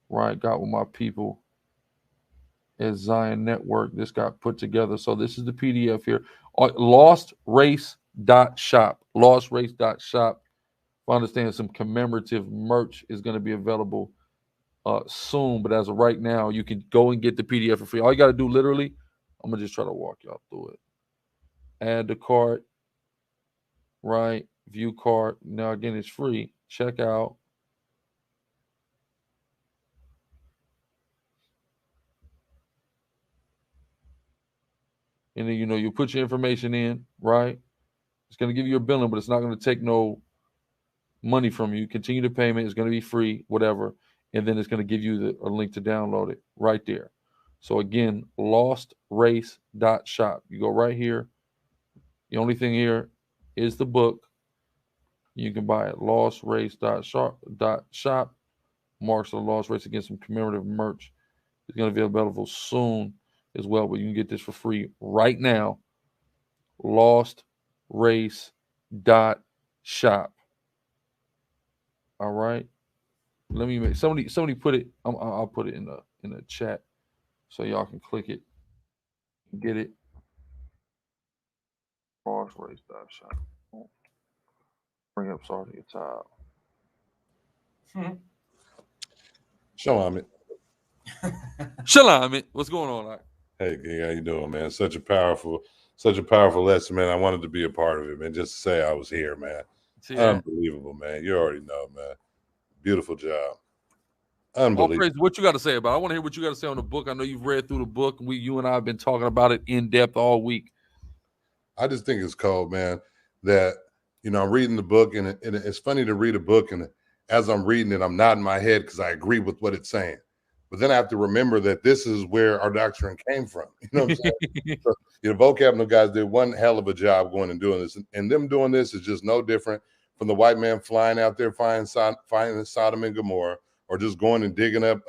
Right, got with my people at Zion Network. This got put together. So this is the PDF here. LostRace.shop. LostRace.shop. If I understand, some commemorative merch is going to be available soon. But as of right now, you can go and get the PDF for free. All you got to do, literally, I'm going to just try to walk y'all through it. Add the cart. Right. View cart. Now, again, it's free. Check out. And then, you put your information in, right? It's going to give you a billing, but it's not going to take no money from you. Continue the payment. It's going to be free, whatever. And then it's going to give you a link to download it right there. So again, LostRace.shop. You go right here. The only thing here is the book. You can buy it. LostRace.shop. Marks of the Lost Race, against some commemorative merch. It's going to be available soon as well, but you can get this for free right now. LostRace.shop. All right. Let me make somebody put it. I'll put it in the chat so y'all can click it, get it. LostRace.shop. Bring up Sergeant Top. Shalom. Shalom. What's going on? Like? Hey, how you doing, man? Such a powerful lesson, man. I wanted to be a part of it, man. Just to say I was here, man. Unbelievable, man. You already know, man. Beautiful job. Unbelievable. What you got to say about it? I want to hear what you got to say on the book. I know you've read through the book. You and I have been talking about it in depth all week. I just think it's cool, man, that, I'm reading the book, and it's funny to read a book, and as I'm reading it, I'm nodding my head because I agree with what it's saying. But then I have to remember that this is where our doctrine came from. You know what I'm saying? So, vocab guys did one hell of a job going and doing this. And them doing this is just no different from the white man flying out there finding Sodom and Gomorrah, or just going and digging up,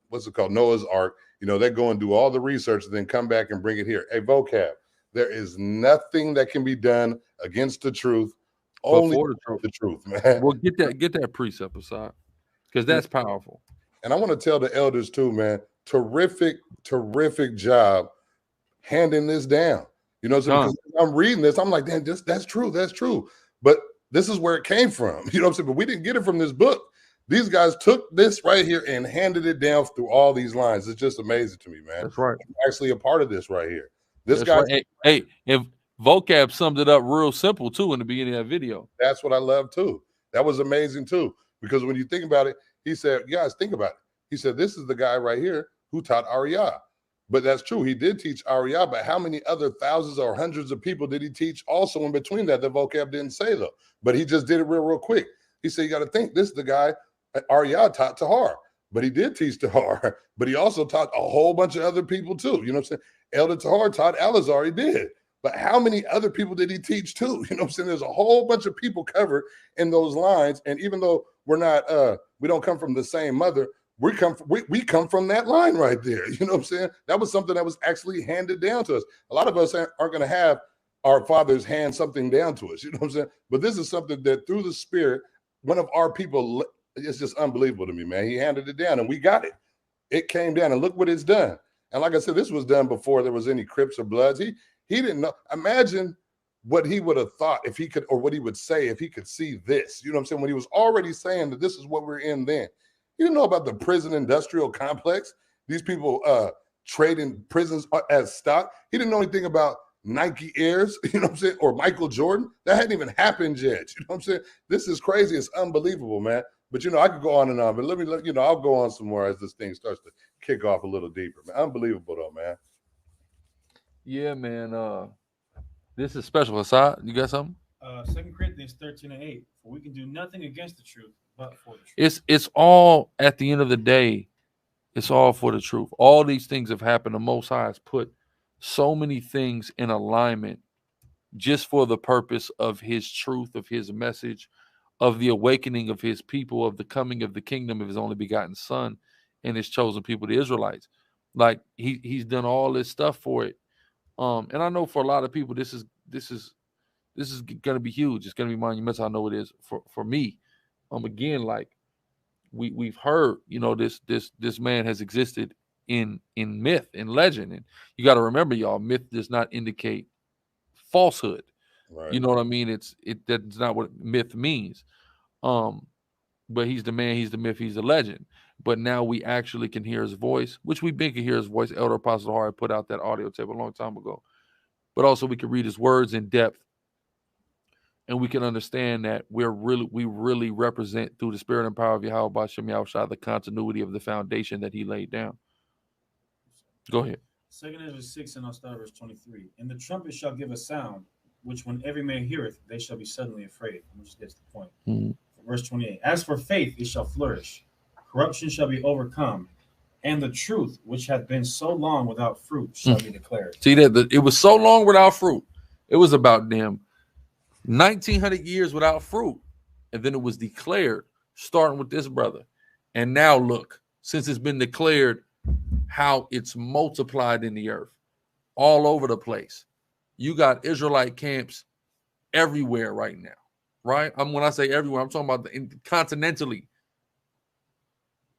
what's it called? Noah's Ark. They go and do all the research and then come back and bring it here. Hey, vocab, there is nothing that can be done against the truth. Only the truth, man. Well, get that precept aside, because that's powerful. And I want to tell the elders too, man, terrific job handing this down. So I'm reading this, I'm like, damn, that's true. But this is where it came from. You know what I'm saying? But we didn't get it from this book. These guys took this right here and handed it down through all these lines. It's just amazing to me, man. That's right. I'm actually a part of this right here. This guy, right. Hey, if vocab summed it up real simple too in the beginning of that video. That's what I love too. That was amazing too, because when you think about it, he said, guys, think about it. He said, this is the guy right here who taught Ariyah. But that's true. He did teach Ariyah, but how many other thousands or hundreds of people did he teach also in between that the vocab didn't say though? But he just did it real quick. He said, you got to think, this is the guy Ariyah taught Tahar, but he did teach Tahar, but he also taught a whole bunch of other people too. You know what I'm saying? Elder Tahar taught Alazar, he did. But how many other people did he teach too? You know what I'm saying? There's a whole bunch of people covered in those lines. And even though we're not, we don't come from the same mother, we come from that line right there. You know what I'm saying? That was something that was actually handed down to us. A lot of us aren't going to have our fathers hand something down to us. You know what I'm saying? But this is something that through the Spirit, one of our people, it's just unbelievable to me, man. He handed it down and we got it. It came down and look what it's done. And like I said, this was done before there was any Crips or Bloods. He didn't know. Imagine what he would have thought if he could, or what he would say if he could see this. You know what I'm saying? When he was already saying that this is what we're in then. He didn't know about the prison industrial complex. These people trading prisons as stock. He didn't know anything about Nike Airs, you know what I'm saying, or Michael Jordan. That hadn't even happened yet. You know what I'm saying? This is crazy. It's unbelievable, man. But, you know, I could go on and on, but let me, you know, I'll go on some more as this thing starts to kick off a little deeper, man. Unbelievable, though, man. Yeah, man. This is special. Asad, you got something? 2 Corinthians 13:8. For we can do nothing against the truth, but for the truth. It's all, at the end of the day, it's all for the truth. All these things have happened. The Most High has put so many things in alignment just for the purpose of his truth, of his message, of the awakening of his people, of the coming of the kingdom of his only begotten Son and his chosen people, the Israelites. Like he's done all this stuff for it. And I know for a lot of people, this is going to be huge. It's going to be monumental. I know it is for me. Again, like we've heard, you know, this man has existed in myth, in legend, and you got to remember, y'all, myth does not indicate falsehood. Right. You know what I mean? That's not what myth means. But he's the man, he's the myth, he's the legend. But now we actually can hear his voice, which we've been can hear his voice. Elder Apostle Hari put out that audio tape a long time ago. But also we can read his words in depth, and we can understand that we really represent through the spirit and power of Yahweh B'Shem Yahushua the continuity of the foundation that he laid down. Go ahead. 2 Ezra 6, and I'll start verse 23. And the trumpet shall give a sound, which when every man heareth, they shall be suddenly afraid. Which gets the point. Mm-hmm. Verse 28. As for faith, it shall flourish. Corruption shall be overcome. And the truth, which hath been so long without fruit, shall be declared. See that it was so long without fruit. It was about them 1900 years without fruit. And then it was declared, starting with this brother. And now look, since it's been declared, how it's multiplied in the earth, all over the place. You got Israelite camps everywhere right now, right? When I say everywhere, I'm talking about continentally,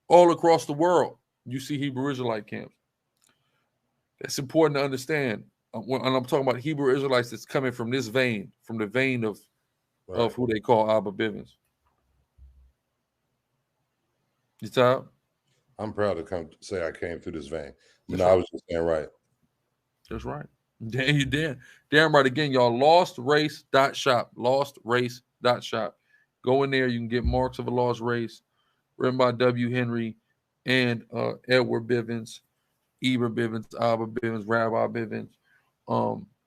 all across the world. You see Hebrew Israelite camps. That's important to understand. And I'm talking about Hebrew Israelites that's coming from this vein, from the vein of who they call Abba Bibins. You tired? I'm proud to say I came through this vein. I was just saying right. That's right. Damn, you did. Damn right again, y'all. LostRace.shop. LostRace.shop. Go in there. You can get Marks of a Lost Race, written by W. Henry and Edward Bivins, Eber Bivins, Abba Bivins, Rabbi Bivins.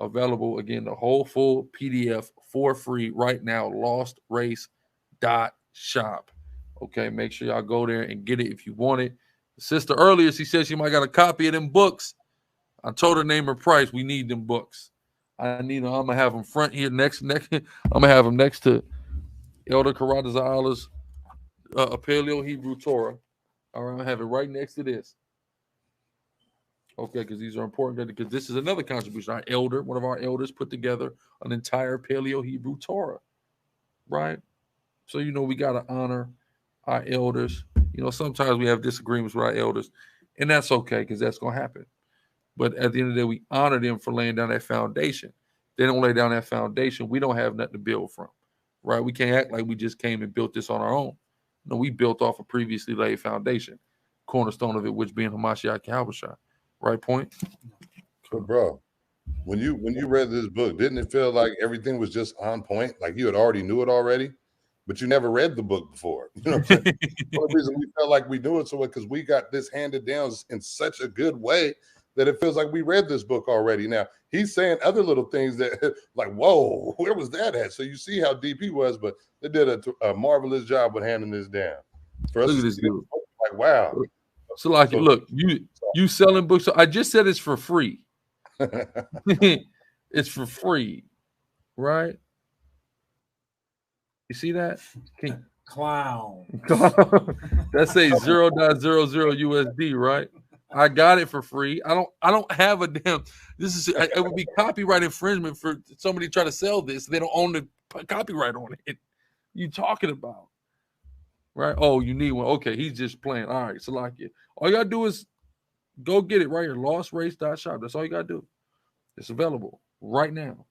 Available again, the whole full PDF for free right now. LostRace.shop. Okay, make sure y'all go there and get it if you want it. The sister earlier, she said she might got a copy of them books. I told her name her price. We need them books. I need them. I'm gonna have them front here next. I'm gonna have them next to Elder Karata Zala's a Paleo Hebrew Torah. All right, I'm gonna have it right next to this. Okay, because these are important. Because this is another contribution. One of our elders, put together an entire Paleo Hebrew Torah. Right. So we gotta honor our elders. Sometimes we have disagreements with our elders, and that's okay because that's gonna happen. But at the end of the day, we honor them for laying down that foundation. They don't lay down that foundation, we don't have nothing to build from, right? We can't act like we just came and built this on our own. No, we built off a previously laid foundation, cornerstone of it, which being Hamashiach Yahushua. Right point? But bro, when you read this book, didn't it feel like everything was just on point? Like you had already knew it already, but you never read the book before. You know what I'm saying? The only reason we felt like we knew it so because we got this handed down in such a good way that it feels like we read this book already. Now, he's saying other little things that like, whoa, where was that at? So you see how deep he was, but they did a marvelous job with handing this down. For us, look at this dude. Like, wow. So like, look, you selling books. I just said it's for free. It's for free, right? You see that? Clown. That says 0.00 USD, right? I got it for free. I don't have a damn. This is it would be copyright infringement for somebody to try to sell this. They don't own the copyright on it. You talking about, right? Oh, you need one. Okay, he's just playing. All right, so like it. All you gotta do is go get it right here. LostRace.shop. That's all you gotta do. It's available right now.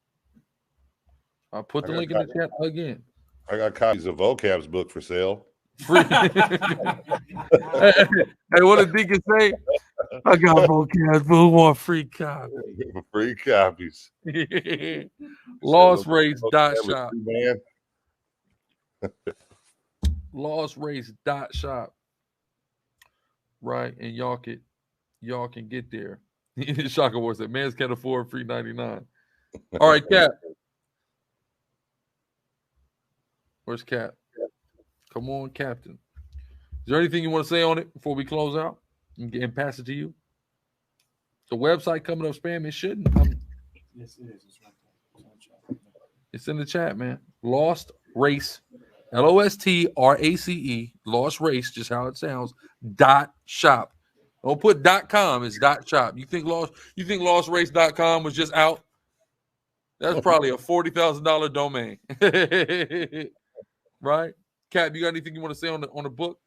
I'll put the link in the chat again. I got copies of Vocab's book for sale. Free. Hey, what did Deacon say? I got Vocab's book. Who want free copy? Free copies. LostRace.shop. LostRace.shop. Right, and y'all can get there. Shaka War said, "Mans can't afford free 99." All right, Cap. Where's Cap? Come on, Captain. Is there anything you want to say on it before we close out and pass it to you? The website coming up spam. It shouldn't. Yes, it is. It's right there. It's in the chat, man. Lost Race, LOSTRACE, Lost Race, just how it sounds. .shop. Don't put .com. It's .shop. You think LostRace.com was just out? That's probably a $40,000 domain. Right? Cap, you got anything you want to say on the book?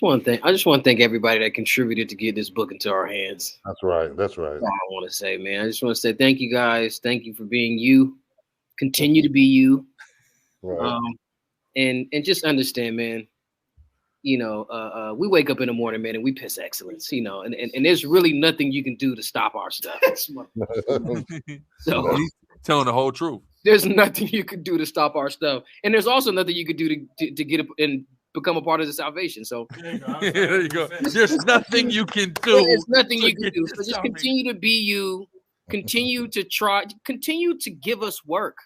I just want to thank everybody that contributed to get this book into our hands. That's right. That's right. That's all I want to say, man. I just want to say thank you guys. Thank you for being you. Continue to be you. Right. And just understand, man. You know, we wake up in the morning, man, and we piss excellence. You know, and there's really nothing you can do to stop our stuff. So he's telling the whole truth. There's nothing you could do to stop our stuff, and there's also nothing you could do to get up and become a part of the salvation. So there you go. There's nothing you can do. There's nothing you can do. So just continue to be you. Continue to try. Continue to give us work.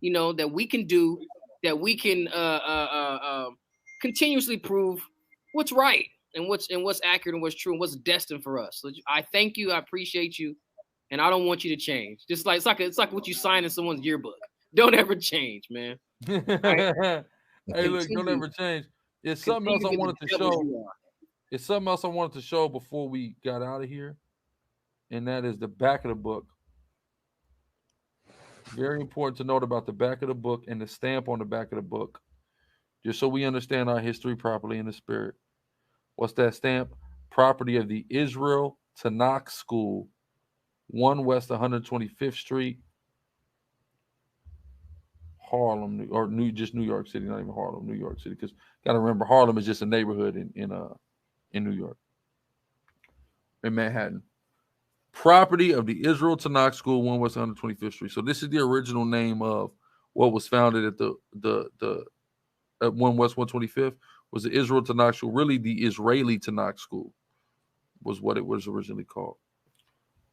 You know that we can do. That we can continuously prove what's right and what's accurate and what's true and what's destined for us. So I thank you. I appreciate you. And I don't want you to change. Just like it's like what you sign in someone's yearbook. Don't ever change, man. Right? Hey, look, don't ever change. It's something else I wanted to show. It's something else I wanted to show before we got out of here, and that is the back of the book. Very important to note about the back of the book and the stamp on the back of the book, just so we understand our history properly in the spirit. What's that stamp? Property of the Israel Tanakh School, 1 West 125th Street, Harlem, just New York City, not even Harlem, New York City. Because got to remember, Harlem is just a neighborhood in New York, in Manhattan. Property of the Israel Tanakh School, 1 West 125th Street. So this is the original name of what was founded at the 1 West 125th was the Israel Tanakh School. Really, the Israeli Tanakh School was what it was originally called.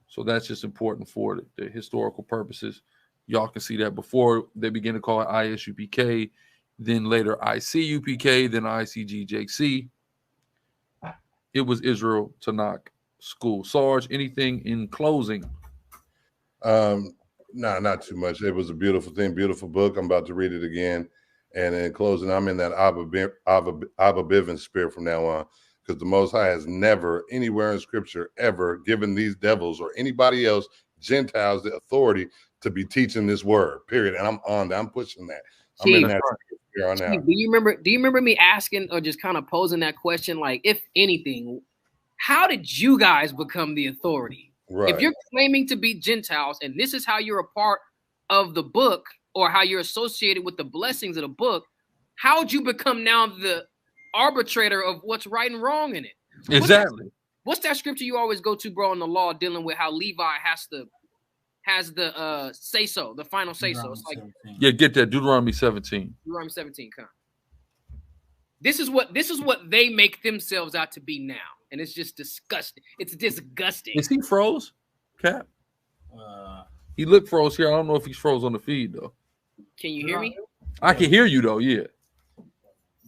So that's just important for the historical purposes. Y'all can see that before they begin to call it ISUPK, then later ICUPK, then ICGJC. It was Israel Tanakh School. Sarge, anything in closing? No, not too much. It was a beautiful thing, beautiful book. I'm about to read it again. And in closing, I'm in that Abba Bivins spirit from now on, because the Most High has never anywhere in Scripture ever given these devils or anybody else, Gentiles, the authority to be teaching this word, period. And I'm on that. I'm pushing that. I'm in that here on out. Do you remember me asking or just kind of posing that question? Like, if anything, how did you guys become the authority? Right. If you're claiming to be Gentiles and this is how you're a part of the book or how you're associated with the blessings of the book, how'd you become now the arbitrator of what's right and wrong in it? Exactly. What's that scripture you always go to, bro, in the law dealing with how Levi has the say so, the final say so? It's like, yeah, get that Deuteronomy 17. Deuteronomy 17, come. This is what they make themselves out to be now, and it's just disgusting. It's disgusting. Is he froze, Cap? He looked froze here. I don't know if he's froze on the feed though. Can you hear me? I can hear you though. Yeah.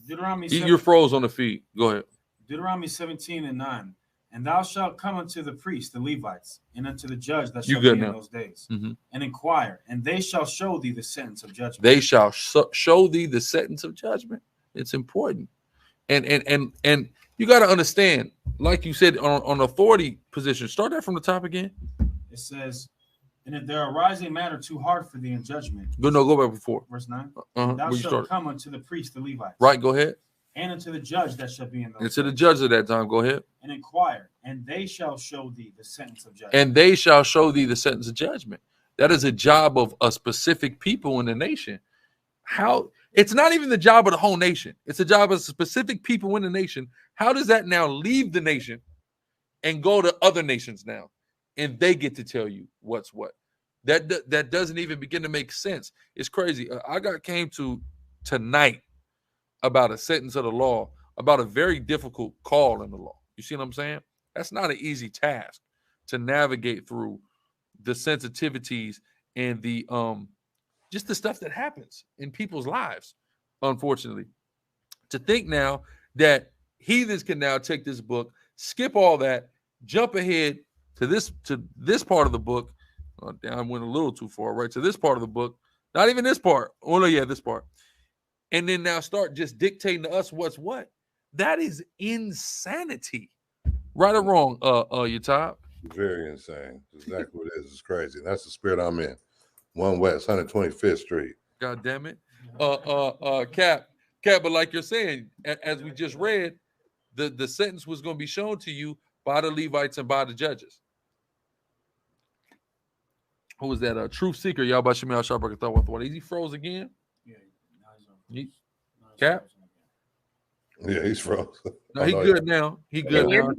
Deuteronomy. You're froze on the feed. Go ahead. Deuteronomy 17:9. And thou shalt come unto the priests, the Levites, and unto the judge that You shall good be now. in those days, Mhm. and inquire, and they shall show thee the sentence of judgment. They shall show thee the sentence of judgment. It's important. And you got to understand, like you said, on authority position, start that from the top again. It says, and if there arise a matter too hard for thee in judgment. Go back before. Verse 9. Uh-huh. Thou Where you shalt started. come unto the priest, the Levites. Right, go ahead. And unto the judge that shall be in those And to the days, judge at that time, go ahead. and inquire, and they shall show thee the sentence of judgment. And they shall show thee the sentence of judgment. That is a job of a specific people in the nation. How it's not even the job of the whole nation. It's a job of specific people in the nation. How does that now leave the nation and go to other nations now? And they get to tell you what's what. That doesn't even begin to make sense. It's crazy. I came to tonight about a sentence of the law, about a very difficult call in the law. You see what I'm saying? That's not an easy task to navigate through the sensitivities and the just the stuff that happens in people's lives, unfortunately. To think now that heathens can now take this book, skip all that, jump ahead to this part of the book. I went a little too far, right? To this part of the book, not even this part. Oh no, yeah, this part. And then now start just dictating to us what's what. That is insanity. Right or wrong, your top? Very insane. Exactly what it is. It's crazy. That's the spirit I'm in. 1 West, 125th Street. God damn it. Cap, but like you're saying, as we just read, the sentence was going to be shown to you by the Levites and by the judges. Who was that? Truth Seeker. Y'all about Shemi Al-Shabrak thought what? Is he froze again? Yeah, Cap? Yeah, he's frozen. No, he good now. He good now.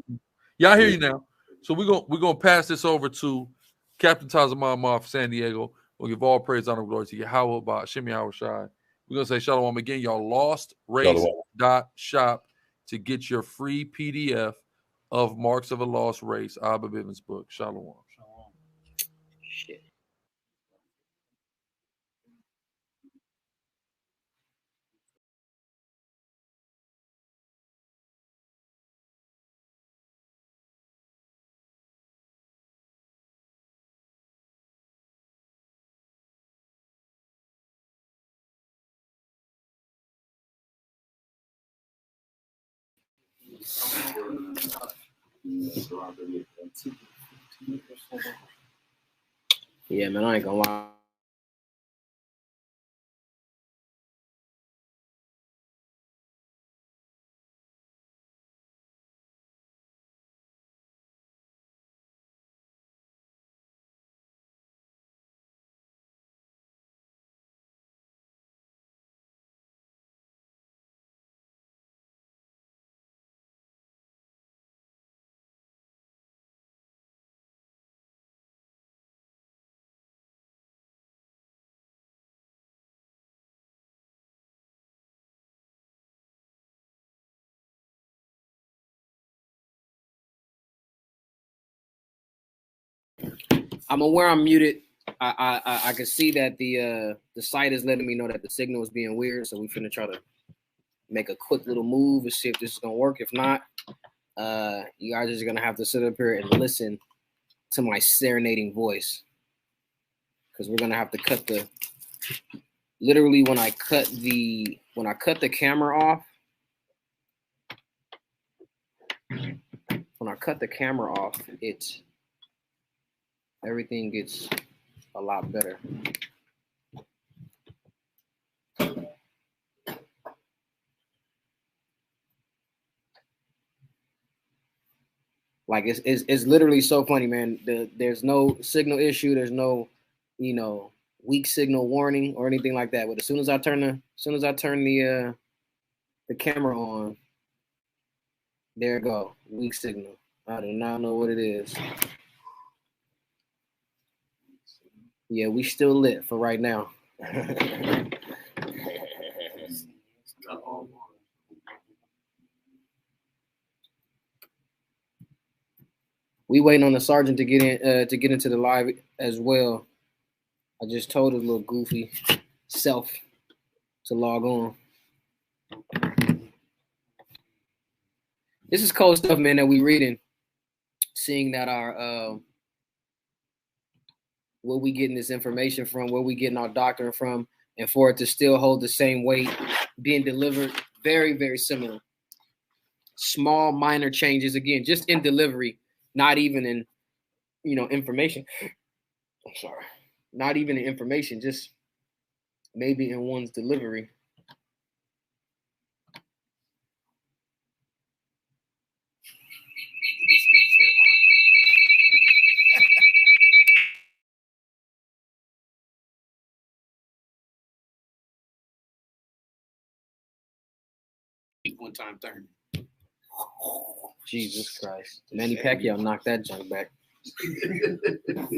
Yeah, I hear you now. So we're gonna pass this over to Captain Tazamah from San Diego. We'll give all praise, honor, and glory to Yahweh by Shemi Al-Shai. We're gonna say shalom again. Y'all lostrace.shop to get your free PDF of Marks of a Lost Race, Abba Bibins book. Shalom. Shit. Yeah, man, I ain't gonna lie. I'm aware I'm muted. I can see that the site is letting me know that the signal is being weird, so we're finna try to make a quick little move and see if this is gonna work. If not, you guys are just gonna have to sit up here and listen to my serenading voice, because we're gonna have to cut the. Literally, when I cut the camera off, everything gets a lot better. Like it's literally so funny, man. There's no signal issue. There's no, weak signal warning or anything like that. But as soon as I turn the camera on, there it go, weak signal. I do not know what it is. Yeah, we still lit for right now. We waiting on the sergeant to get into the live as well. I just told his little goofy self to log on. This is cold stuff, man, that we reading. seeing that our where we getting this information from, where we getting our doctrine from, and for it to still hold the same weight, being delivered very, very similar. Small, minor changes, again, just in delivery, not even in, information. I'm sorry. Not even in information, just maybe in one's delivery. One time turn. Jesus Christ. Manny Pacquiao knocked that junk back. Do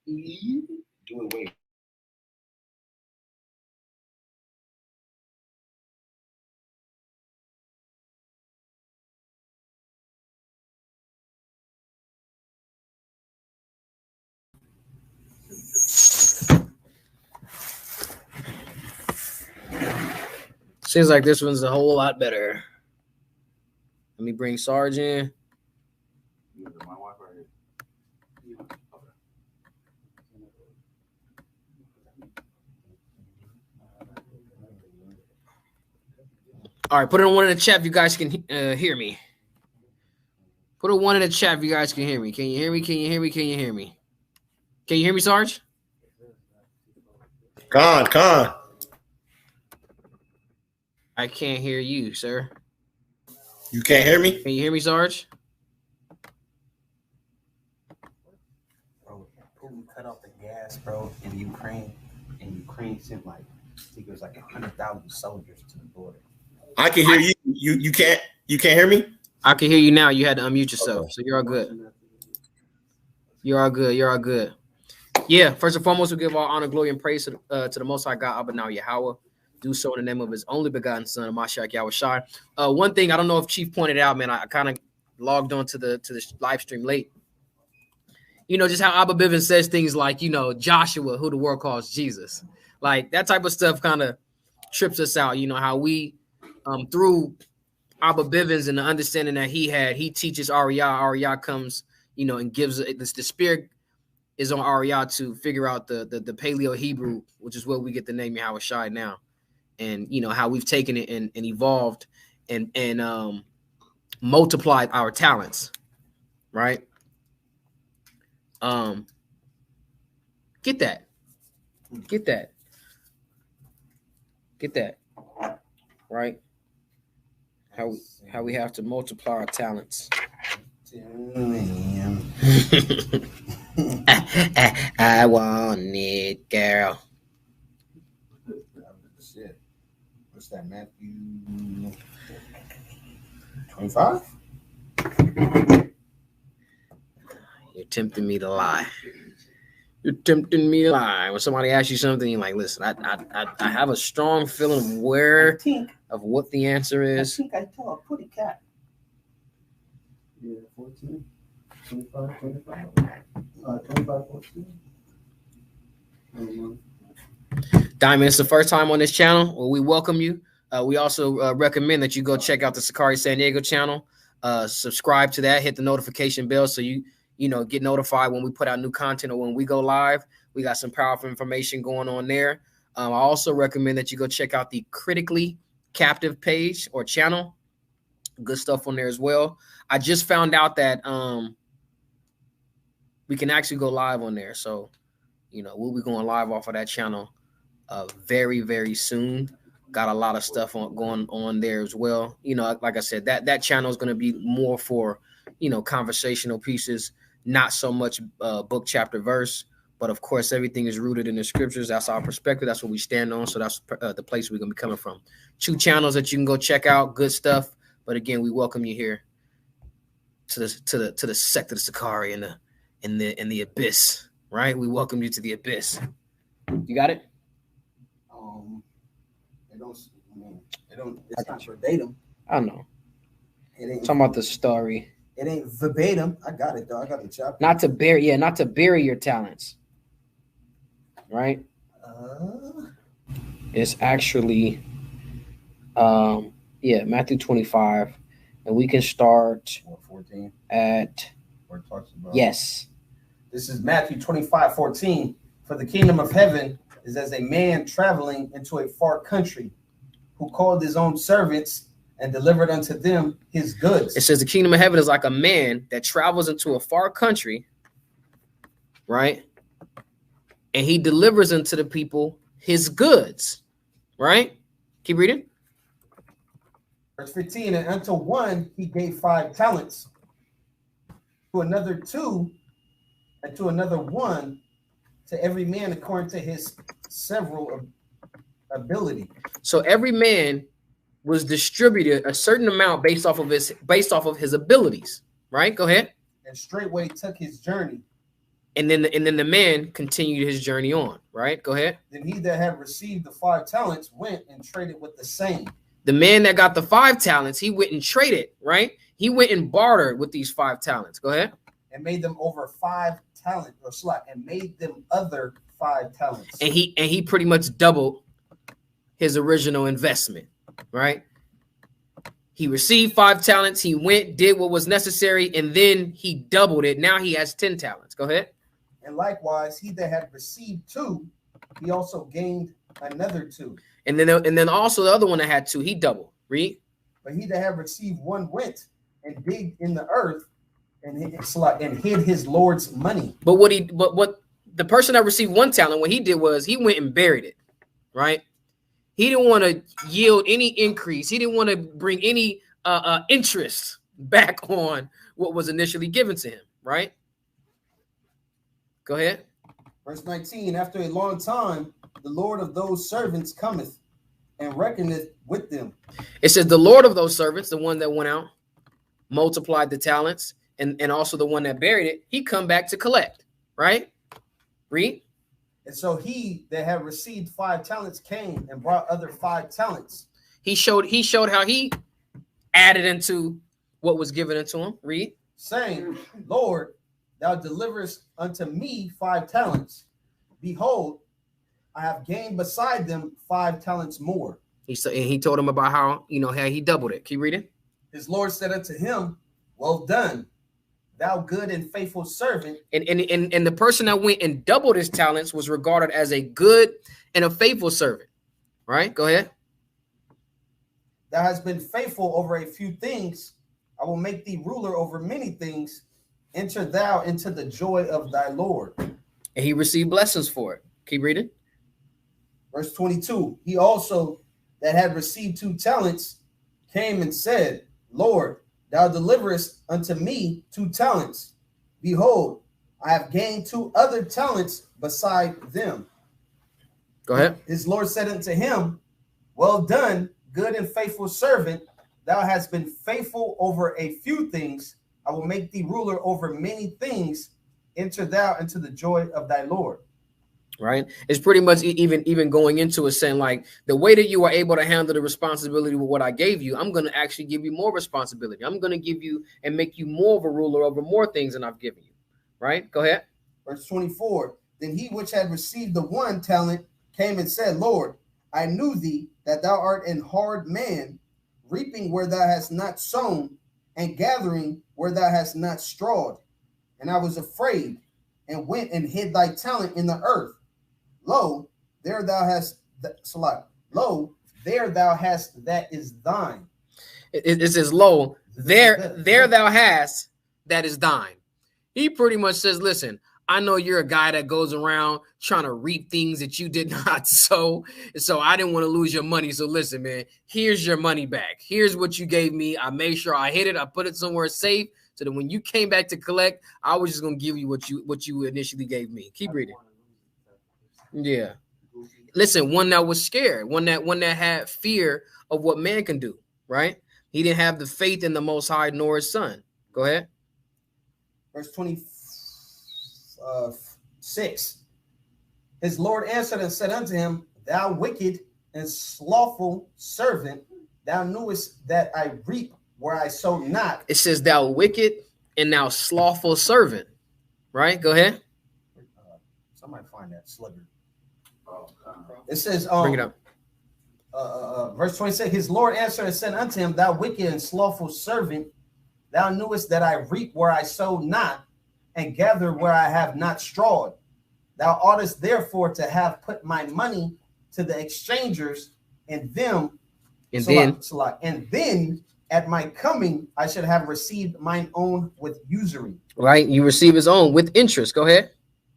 it way. Seems like this one's a whole lot better. Let me bring Sarge in. My wife right here. All right, put it on one in the chat if you guys can hear me. Put a one in the chat if you guys can hear me. Can you hear me? Can you hear me? Can you hear me? Can you hear me, Sarge? Con. I can't hear you, sir. You can't hear me? Can you hear me, Sarge? Bro, Putin cut off the gas, bro, in Ukraine. And Ukraine sent like, I think it was like 100,000 soldiers to the border. I can hear you. You can't hear me? I can hear you now. You had to unmute yourself. Okay. So you're all good. You're all good. You're all good. Yeah, first and foremost, we give all honor, glory, and praise to the Most High God, Abba now Yahweh. Do so in the name of his only begotten son, Mashiach Yahushai. One thing, I don't know if Chief pointed out, man, I kind of logged on to the live stream late. Just how Abba Bivins says things like, Joshua, who the world calls Jesus. Like that type of stuff kind of trips us out. How we, through Abba Bivins and the understanding that he teaches Ariyah. Ariyah comes, and gives the spirit is on Ariyah to figure out the Paleo Hebrew, which is where we get the name Yahushai now. And how we've taken it and evolved and multiplied our talents, right? Get that, right? How we have to multiply our talents. I want it, girl. Shit. What's that, Matthew 25? You're tempting me to lie. You're tempting me to lie. When somebody asks you something, you're like, listen, I have a strong feeling of what the answer is. I think I saw a pretty cat. Yeah, 14, 25, 14. Diamond, it's the first time on this channel. Well, we welcome you. We also recommend that you go check out the Sakari San Diego channel. Subscribe to that. Hit the notification bell so you get notified when we put out new content or when we go live. We got some powerful information going on there. I also recommend that you go check out the Critically Captive page or channel. Good stuff on there as well. I just found out that we can actually go live on there. So, we'll be going live off of that channel very, very soon. Got a lot of stuff going on there as well. Like I said, that channel is going to be more for, conversational pieces, not so much book, chapter, verse. But, of course, everything is rooted in the scriptures. That's our perspective. That's what we stand on. So that's the place we're going to be coming from. 2 channels that you can go check out. Good stuff. But, again, we welcome you here to the sect of the Sakari and the abyss, right? We welcome you to the abyss. You got it? It's not verbatim. I know. It ain't talking about the story. It ain't verbatim. I got it though. I got the chapter. Not to bury your talents. Right? It's actually Matthew 25. And we can start 14 at where it talks about. Yes. This is Matthew 25:14. For the kingdom of heaven is as a man traveling into a far country, who called his own servants and delivered unto them his goods. It says the kingdom of heaven is like a man that travels into a far country, right? And he delivers unto the people his goods, right? Keep reading. Verse 15, and unto one he gave 5 talents, to another 2, and to another 1, to every man according to his several ability. So every man was distributed a certain amount based off of his abilities, right? Go ahead. And straightway took his journey. And then the man continued his journey on, right? Go ahead. Then he that had received the 5 talents went and traded with the same. The man that got the 5 talents, he went and traded, right? He went and bartered with these 5 talents. Go ahead. And made them over 5 talents, or slot, and made them other 5 talents. And he pretty much doubled his original investment, right? He received 5 talents. He went, did what was necessary, and then he doubled it. Now he has 10 talents. Go ahead. And likewise, he that had received 2, he also gained another 2. And then also the other one that had 2, he doubled. Read. But he that had received 1 went and digged in the earth and hid his Lord's money. But what the person that received 1 talent, what he did was he went and buried it, right? He didn't want to yield any increase. He didn't want to bring any interest back on what was initially given to him, right? Go ahead. Verse 19, after a long time, the Lord of those servants cometh and reckoneth with them. It says the Lord of those servants, the one that went out, multiplied the talents, and also the one that buried it, he come back to collect, right? Read. And so he that had received 5 talents came and brought other 5 talents. He showed how he added into what was given unto him. Read. Saying, Lord, thou deliverest unto me 5 talents. Behold, I have gained beside them 5 talents more. He told him about how he doubled it. Keep reading. His Lord said unto him, well done, thou good and faithful servant. And the person that went and doubled his talents was regarded as a good and a faithful servant. Right? Go ahead. Thou hast been faithful over a few things. I will make thee ruler over many things. Enter thou into the joy of thy Lord. And he received blessings for it. Keep reading. Verse 22, he also that had received 2 talents came and said, Lord, thou deliverest unto me 2 talents. Behold, I have gained 2 other talents beside them. Go ahead. His Lord said unto him, well done, good and faithful servant. Thou hast been faithful over a few things. I will make thee ruler over many things. Enter thou into the joy of thy Lord. Right. It's pretty much even going into it saying like the way that you are able to handle the responsibility with what I gave you, I'm going to actually give you more responsibility. I'm going to give you and make you more of a ruler over more things than I've given you. Right. Go ahead. Verse 24. Then he which had received the 1 talent came and said, Lord, I knew thee that thou art an hard man, reaping where thou hast not sown and gathering where thou hast not strawed. And I was afraid and went and hid thy talent in the earth. Lo, there thou hast that is thine. It says, lo, there thou hast that is thine. He pretty much says, listen, I know you're a guy that goes around trying to reap things that you did not sow. So I didn't want to lose your money. So listen, man, here's your money back. Here's what you gave me. I made sure I hid it. I put it somewhere safe so that when you came back to collect, I was just going to give you what you initially gave me. Keep reading. Yeah. Listen, one that was scared, one that had fear of what man can do, right? He didn't have the faith in the Most High nor his son. Go ahead. Verse 26. His Lord answered and said unto him, thou wicked and slothful servant, thou knewest that I reap where I sow not. It says thou wicked and thou slothful servant, right? Go ahead. Somebody find that sluggard. It says, bring it up. Verse 26, his Lord answered and said unto him, thou wicked and slothful servant, Thou knewest that I reap where I sow not, and gather where I have not strawed. Thou oughtest therefore to have put my money to the exchangers, and them, and then at my coming I should have received mine own with usury. Right, you receive his own with interest. Go ahead.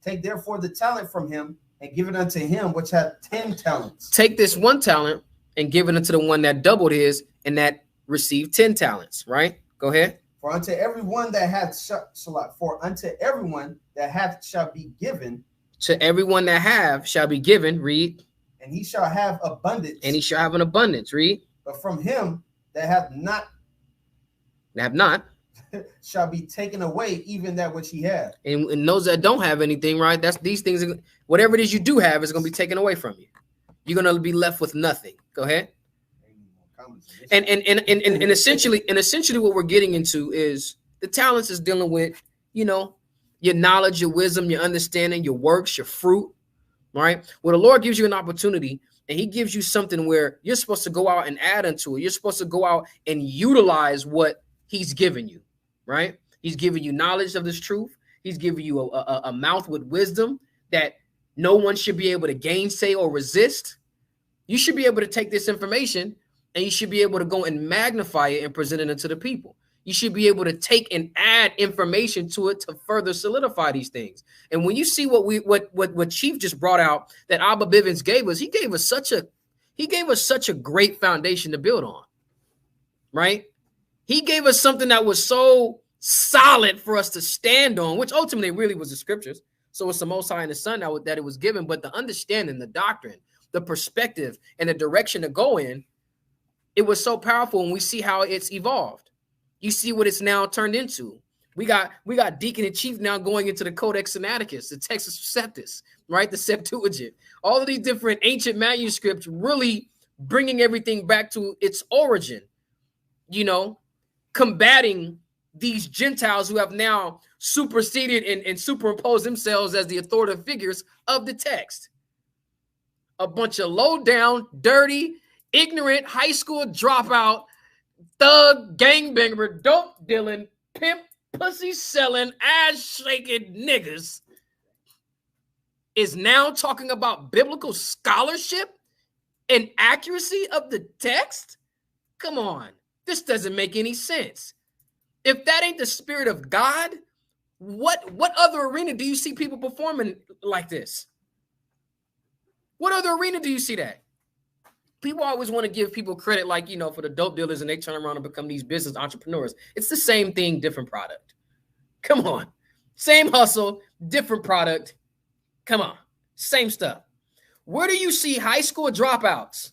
Take therefore the talent from him and give it unto him which hath 10 talents. Take this 1 talent and give it unto the one that doubled his and that received 10 talents. Right, go ahead. For unto everyone that hath shall be given. To everyone that have shall be given. Read. And he shall have abundance. And he shall have an abundance. Read. But from him that have not shall be taken away even that which he had. And those that don't have anything, right? That's these things. Whatever it is you do have is going to be taken away from you. You're going to be left with nothing. Go ahead. And essentially what we're getting into is the talents is dealing with, you know, your knowledge, your wisdom, your understanding, your works, your fruit, right? Well, the Lord gives you an opportunity and he gives you something where you're supposed to go out and add into it. You're supposed to go out and utilize what he's given you, right? He's giving you knowledge of this truth. He's giving you a mouth with wisdom that no one should be able to gainsay or resist. You should be able to take this information and you should be able to go and magnify it and present it to the people. You should be able to take and add information to it to further solidify these things. And when you see what Chief just brought out that Abba Bibins gave us, he gave us such a great foundation to build on, right? He gave us something that was so solid for us to stand on, which ultimately really was the scriptures. So it's the Most High and the Son that it was given, but the understanding, the doctrine, the perspective, and the direction to go in, it was so powerful. And we see how it's evolved. You see what it's now turned into. We got Deacon and Chief now going into the Codex Sinaiticus, the Textus Receptus, right? The Septuagint, all of these different ancient manuscripts, really bringing everything back to its origin, you know, combating these Gentiles who have now superseded and superimposed themselves as the authoritative figures of the text. A bunch of low down, dirty, ignorant, high school dropout, thug, gangbanger, dope dealing, pimp, pussy selling, ass shaking niggas is now talking about biblical scholarship and accuracy of the text? Come on. This doesn't make any sense. If that ain't the spirit of God, what other arena do you see people performing like this? What other arena do you see that? People always want to give people credit, like, you know, for the dope dealers, and they turn around and become these business entrepreneurs. It's the same thing, different product. Come on. Same hustle, different product. Come on. Same stuff. Where do you see high school dropouts?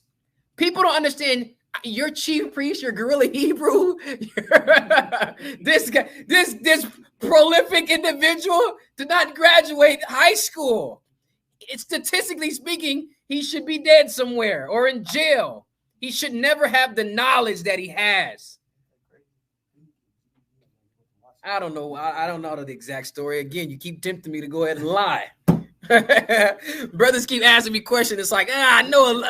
People don't understand. Your chief priest, your guerrilla Hebrew, this guy, this prolific individual did not graduate high school. It's statistically speaking, he should be dead somewhere or in jail. He should never have the knowledge that he has. I don't know. I don't know the exact story. Again, you keep tempting me to go ahead and lie. Brothers keep asking me questions. It's like, I know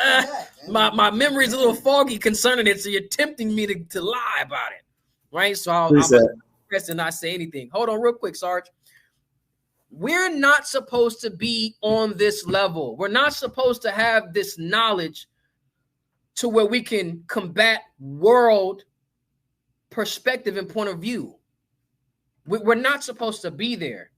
my memory is a little foggy concerning it, so you're tempting me to lie about it, right? So I'll press and not say anything. Hold on real quick, Sarge. We're not supposed to be on this level. We're not supposed to have this knowledge to where we can combat world perspective and point of view. We're not supposed to be there.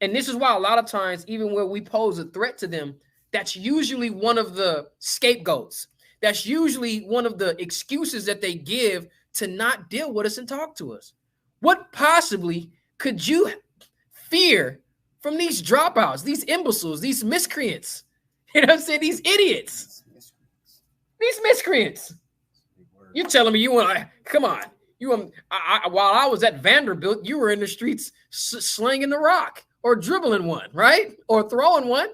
And this is why a lot of times, even where we pose a threat to them, that's usually one of the scapegoats. That's usually one of the excuses that they give to not deal with us and talk to us. What possibly could you fear from these dropouts, these imbeciles, these miscreants? You know what I'm saying? These idiots. These miscreants. You're telling me you want to, come on. While I was at Vanderbilt, you were in the streets slinging the rock. Or dribbling one, right? Or throwing one.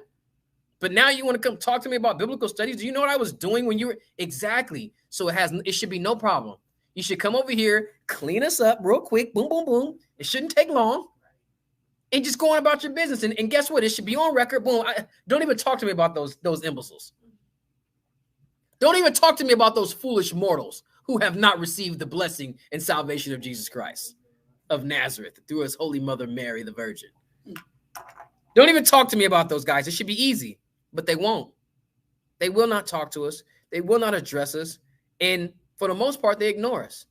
But now you want to come talk to me about biblical studies? Do you know what I was doing when you were? Exactly. So it should be no problem. You should come over here, clean us up real quick. Boom, boom, boom. It shouldn't take long. And just go on about your business. And guess what? It should be on record. Boom. Don't even talk to me about those imbeciles. Don't even talk to me about those foolish mortals who have not received the blessing and salvation of Jesus Christ of Nazareth through his holy mother, Mary, the Virgin. Don't even talk to me about those guys. It should be easy, but they won't. They will not talk to us. They will not address us. And for the most part, they ignore us.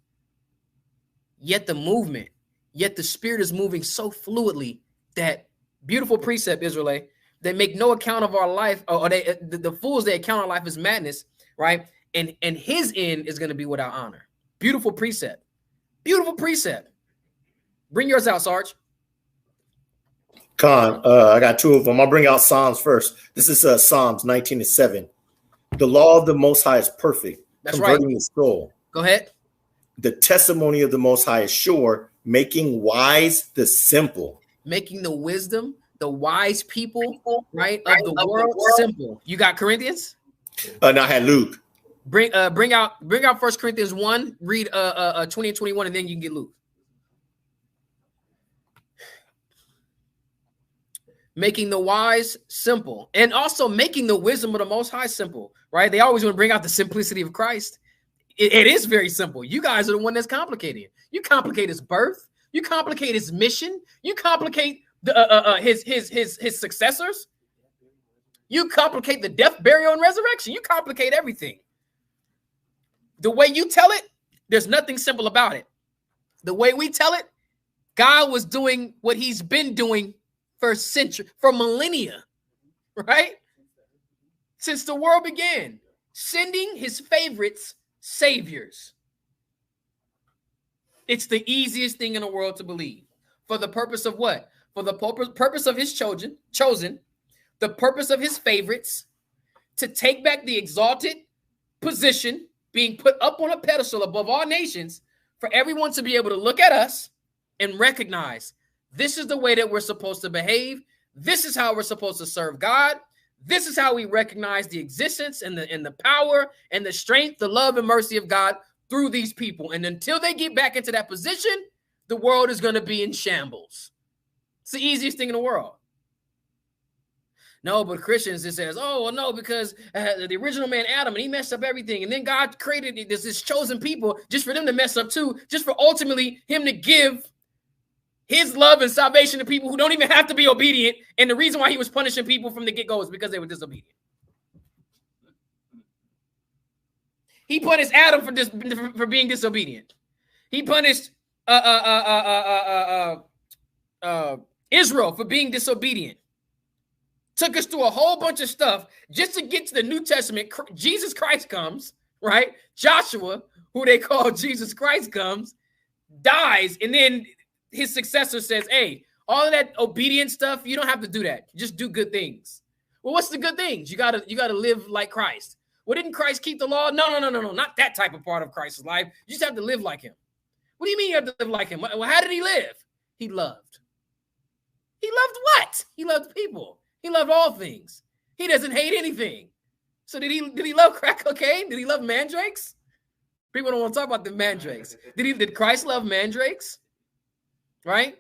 Yet the Spirit is moving so fluidly that beautiful precept, Israel, they make no account of our life, or the fools, they account our life as madness, right? And his end is going to be without honor. Beautiful precept. Beautiful precept. Bring yours out, Sarge. Con, I got two of them. I'll bring out Psalms first. This is Psalms 19:7. The law of the Most High is perfect, That's converting right. the soul. Go ahead. The testimony of the Most High is sure, making wise the simple. Making the wisdom, the wise people, right, of the world simple. You got Corinthians? And I had Luke. Bring out 1 Corinthians 1, read 20 and 21, and then you can get Luke. Making the wise simple, and also making the wisdom of the Most High simple, right? They always want to bring out the simplicity of Christ. It is very simple. You guys are the one that's complicating it. You complicate his birth. You complicate his mission. You complicate his successors. You complicate the death, burial, and resurrection. You complicate everything. The way you tell it, there's nothing simple about it. The way we tell it, God was doing what he's been doing for millennia, right? Since the world began, sending his favorites saviors. It's the easiest thing in the world to believe. For the purpose of what? For the purpose of his chosen, the purpose of his favorites, to take back the exalted position, being put up on a pedestal above all nations, for everyone to be able to look at us and recognize this is the way that we're supposed to behave. This is how we're supposed to serve God. This is how we recognize the existence and the power and the strength, the love and mercy of God through these people. And until they get back into that position, the world is going to be in shambles. It's the easiest thing in the world. No, but Christians, it says, oh, well, no, because the original man, Adam, and he messed up everything. And then God created this chosen people just for them to mess up too, just for ultimately him to give his love and salvation to people who don't even have to be obedient. And the reason why he was punishing people from the get-go is because they were disobedient. He punished Adam for being disobedient. He punished Israel for being disobedient. Took us through a whole bunch of stuff just to get to the New Testament. Jesus Christ comes, right? Joshua, who they call Jesus Christ, comes, dies, and then his successor says, hey, all of that obedient stuff, you don't have to do that. Just do good things. Well, what's the good things? You gotta live like Christ. Well, didn't Christ keep the law? No, not that type of part of Christ's life. You just have to live like him. What do you mean you have to live like him? Well, how did he live? He loved. He loved what? He loved people. He loved all things. He doesn't hate anything. So did he love crack cocaine? Did he love mandrakes? People don't want to talk about the mandrakes. Did Christ love mandrakes? Right?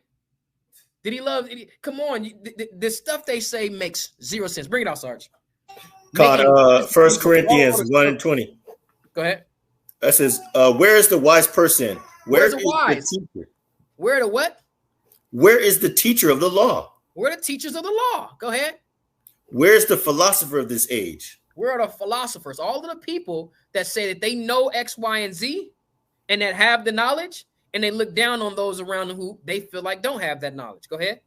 Did he love? Come on, the stuff they say makes zero sense. Bring it out, Sarge. Called 1 Corinthians 1:20. Go ahead. That says, where is the wise person? Where's the wise? The teacher? Where the what? Where is the teacher of the law? We're the teachers of the law. Go ahead. Where's the philosopher of this age? Where are the philosophers? All of the people that say that they know X, Y, and Z and that have the knowledge, and they look down on those around them who they feel like don't have that knowledge. Go ahead.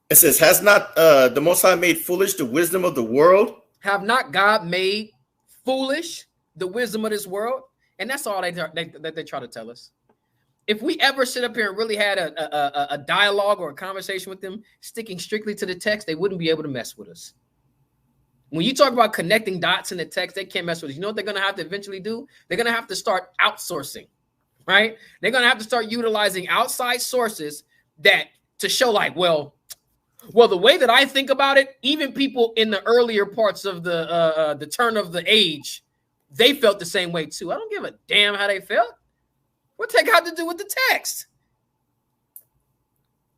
It says, has not the Most High made foolish the wisdom of the world? Have not God made foolish the wisdom of this world? And that's all they try to tell us. If we ever sit up here and really had a dialogue or a conversation with them, sticking strictly to the text, they wouldn't be able to mess with us. When you talk about connecting dots in the text, they can't mess with us. You know what they're going to have to eventually do? They're going to have to start outsourcing, right? They're going to have to start utilizing outside sources to show like, well, the way that I think about it, even people in the earlier parts of the turn of the age, they felt the same way too. I don't give a damn how they felt. What's that got to do with the text?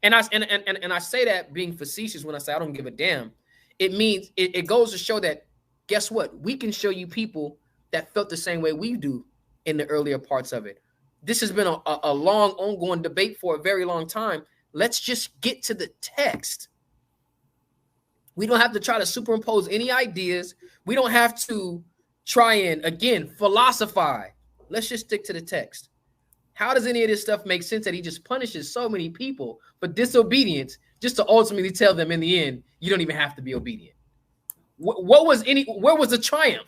And I say that being facetious when I say I don't give a damn. It means it goes to show that guess what? We can show you people that felt the same way we do in the earlier parts of it. This has been a long, ongoing debate for a very long time. Let's just get to the text. We don't have to try to superimpose any ideas. We don't have to try and, again, philosophize. Let's just stick to the text. How does any of this stuff make sense that he just punishes so many people for disobedience just to ultimately tell them in the end, you don't even have to be obedient? Where was the triumph?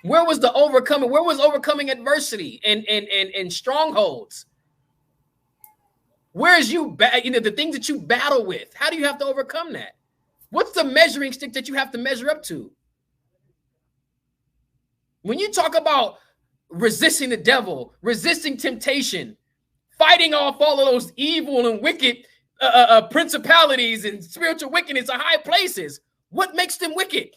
Where was the overcoming? Where was overcoming adversity and strongholds? Where is the things that you battle with? How do you have to overcome that? What's the measuring stick that you have to measure up to? When you talk about resisting the devil, resisting temptation, fighting off all of those evil and wicked principalities and spiritual wickedness in high places, what makes them wicked?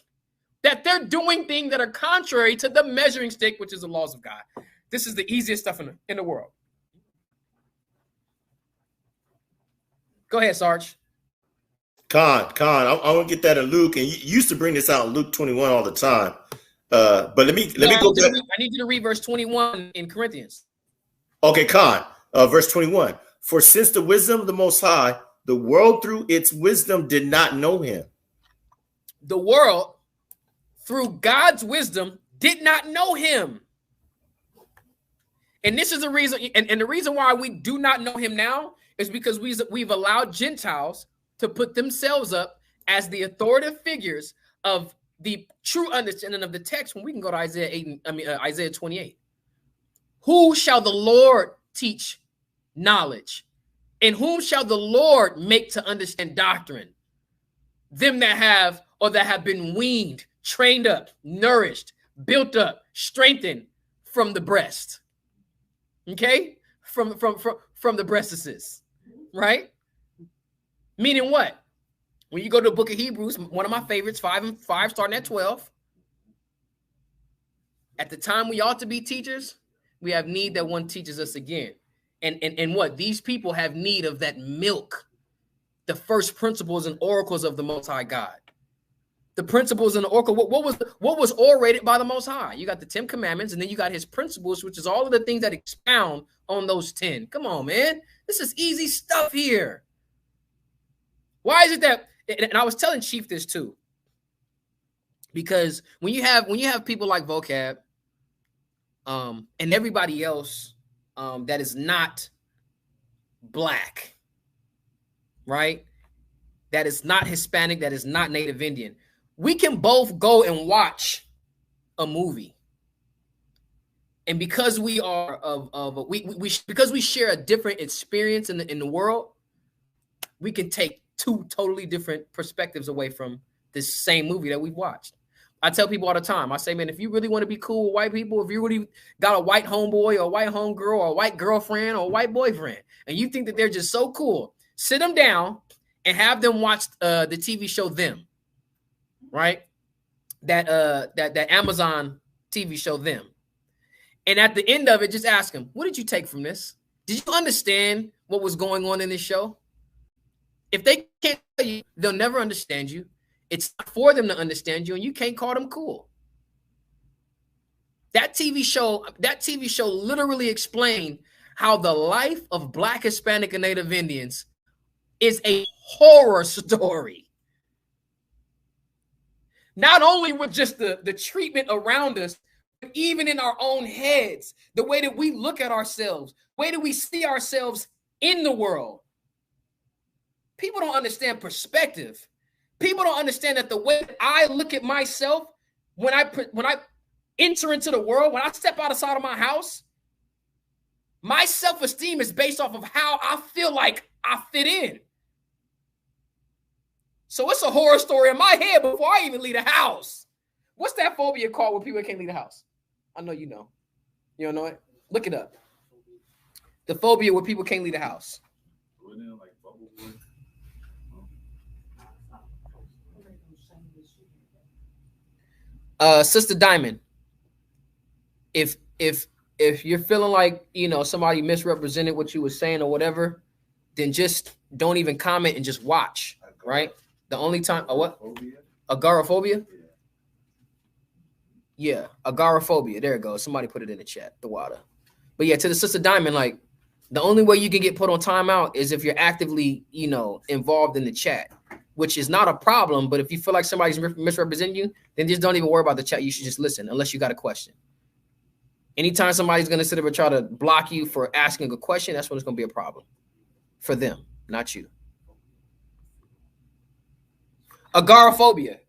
That they're doing things that are contrary to the measuring stick, which is the laws of God. This is the easiest stuff in the world. Go ahead, Sarge. Con, I want to get that in Luke, and you used to bring this out in Luke 21 all the time. But let me go back. I need you to read verse 21 in Corinthians. Okay, verse 21. For since the wisdom of the Most High, the world through its wisdom did not know him. The world, through God's wisdom, did not know him. And this is the reason, and the reason why we do not know him now is because we've allowed Gentiles to put themselves up as the authoritative figures of the true understanding of the text when we can go to Isaiah 28. Who shall the Lord teach knowledge? And whom shall the Lord make to understand doctrine? Them that have been weaned, trained up, nourished, built up, strengthened from the breast. Okay? From the breastises, right? Meaning what? When you go to the book of Hebrews, one of my favorites, 5 starting at 12. At the time we ought to be teachers, we have need that one teaches us again. And what? These people have need of that milk, the first principles and oracles of the Most High God. The principles and the oracle. What was orated by the Most High? You got the 10 commandments, and then you got his principles, which is all of the things that expound on those 10. Come on, man. This is easy stuff here. Why is it that, and I was telling Chief this too, because when you have people like Vocab and everybody else that is not black, right? That is not Hispanic, that is not Native Indian. We can both go and watch a movie. And because we are because we share a different experience in the world, we can take 2 totally different perspectives away from this same movie that we've watched. I tell people all the time, I say, man, if you really want to be cool with white people, if you really got a white homeboy or a white homegirl or a white girlfriend or a white boyfriend, and you think that they're just so cool, sit them down and have them watch the TV show Them, right? That Amazon TV show Them. And at the end of it, just ask them, what did you take from this? Did you understand what was going on in this show? If they can't tell you, they'll never understand you. It's not for them to understand you, and you can't call them cool. That TV show literally explained how the life of Black, Hispanic, and Native Indians is a horror story. Not only with just the treatment around us, but even in our own heads, the way that we look at ourselves, the way that we see ourselves in the world. People don't understand perspective. People don't understand that the way I look at myself when I enter into the world, when I step outside of my house, my self-esteem is based off of how I feel like I fit in. So it's a horror story in my head before I even leave the house. What's that phobia called when people can't leave the house? I know you know. You don't know it? Look it up. The phobia where people can't leave the house. Sister Diamond, if you're feeling like, you know, somebody misrepresented what you were saying or whatever, then just don't even comment and just watch, right? The only time, what? Agoraphobia? Yeah, agoraphobia. There it goes. Somebody put it in the chat. The water. But yeah, to the sister Diamond, like the only way you can get put on timeout is if you're actively, you know, involved in the chat, which is not a problem. But if you feel like somebody's misrepresenting you, then just don't even worry about the chat. You should just listen, unless you got a question. Anytime somebody's going to sit there and try to block you for asking a question, that's when it's going to be a problem for them, not you. Agoraphobia.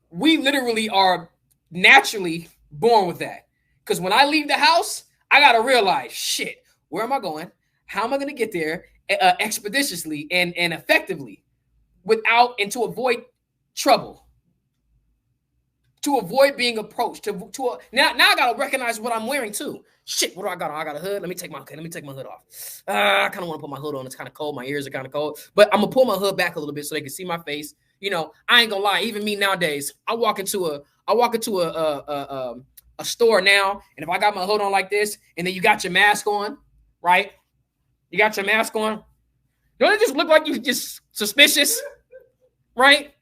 We literally are naturally born with that. Because when I leave the house, I got to realize, shit, where am I going? How am I going to get there expeditiously and effectively without and to avoid trouble? To avoid being approached. Now I got to recognize what I'm wearing too. Shit, what do I got on? I got a hood. Let me take my hood off. I kind of want to put my hood on. It's kind of cold. My ears are kind of cold. But I'm going to pull my hood back a little bit so they can see my face. You know, I ain't gonna lie. Even me nowadays, I walk into a store now, and if I got my hood on like this, and then you got your mask on, right? You got your mask on. Don't it just look like you just suspicious, right?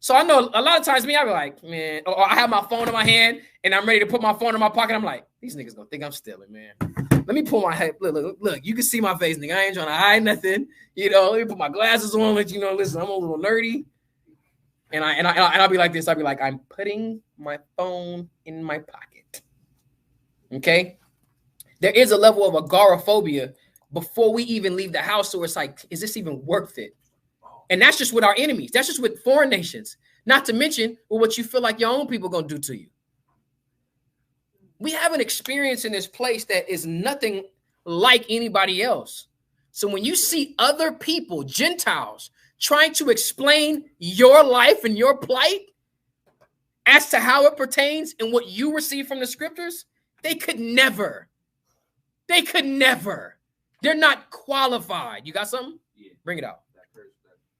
So I know a lot of times I be like, man, or I have my phone in my hand, and I'm ready to put my phone in my pocket. I'm like, these niggas gonna think I'm stealing, man. Let me pull my head. Look, you can see my face, nigga. I ain't trying to hide nothing. You know, let me put my glasses on. Let you know, listen, I'm a little nerdy. And I'll be like this. I'll be like, I'm putting my phone in my pocket. Okay? There is a level of agoraphobia before we even leave the house. So it's like, is this even worth it? And that's just with our enemies. That's just with foreign nations. Not to mention what you feel like your own people are going to do to you. We have an experience in this place that is nothing like anybody else. So when you see other people, Gentiles, trying to explain your life and your plight as to how it pertains and what you receive from the scriptures, they could never. They could never. They're not qualified. You got something? Yeah. Bring it out.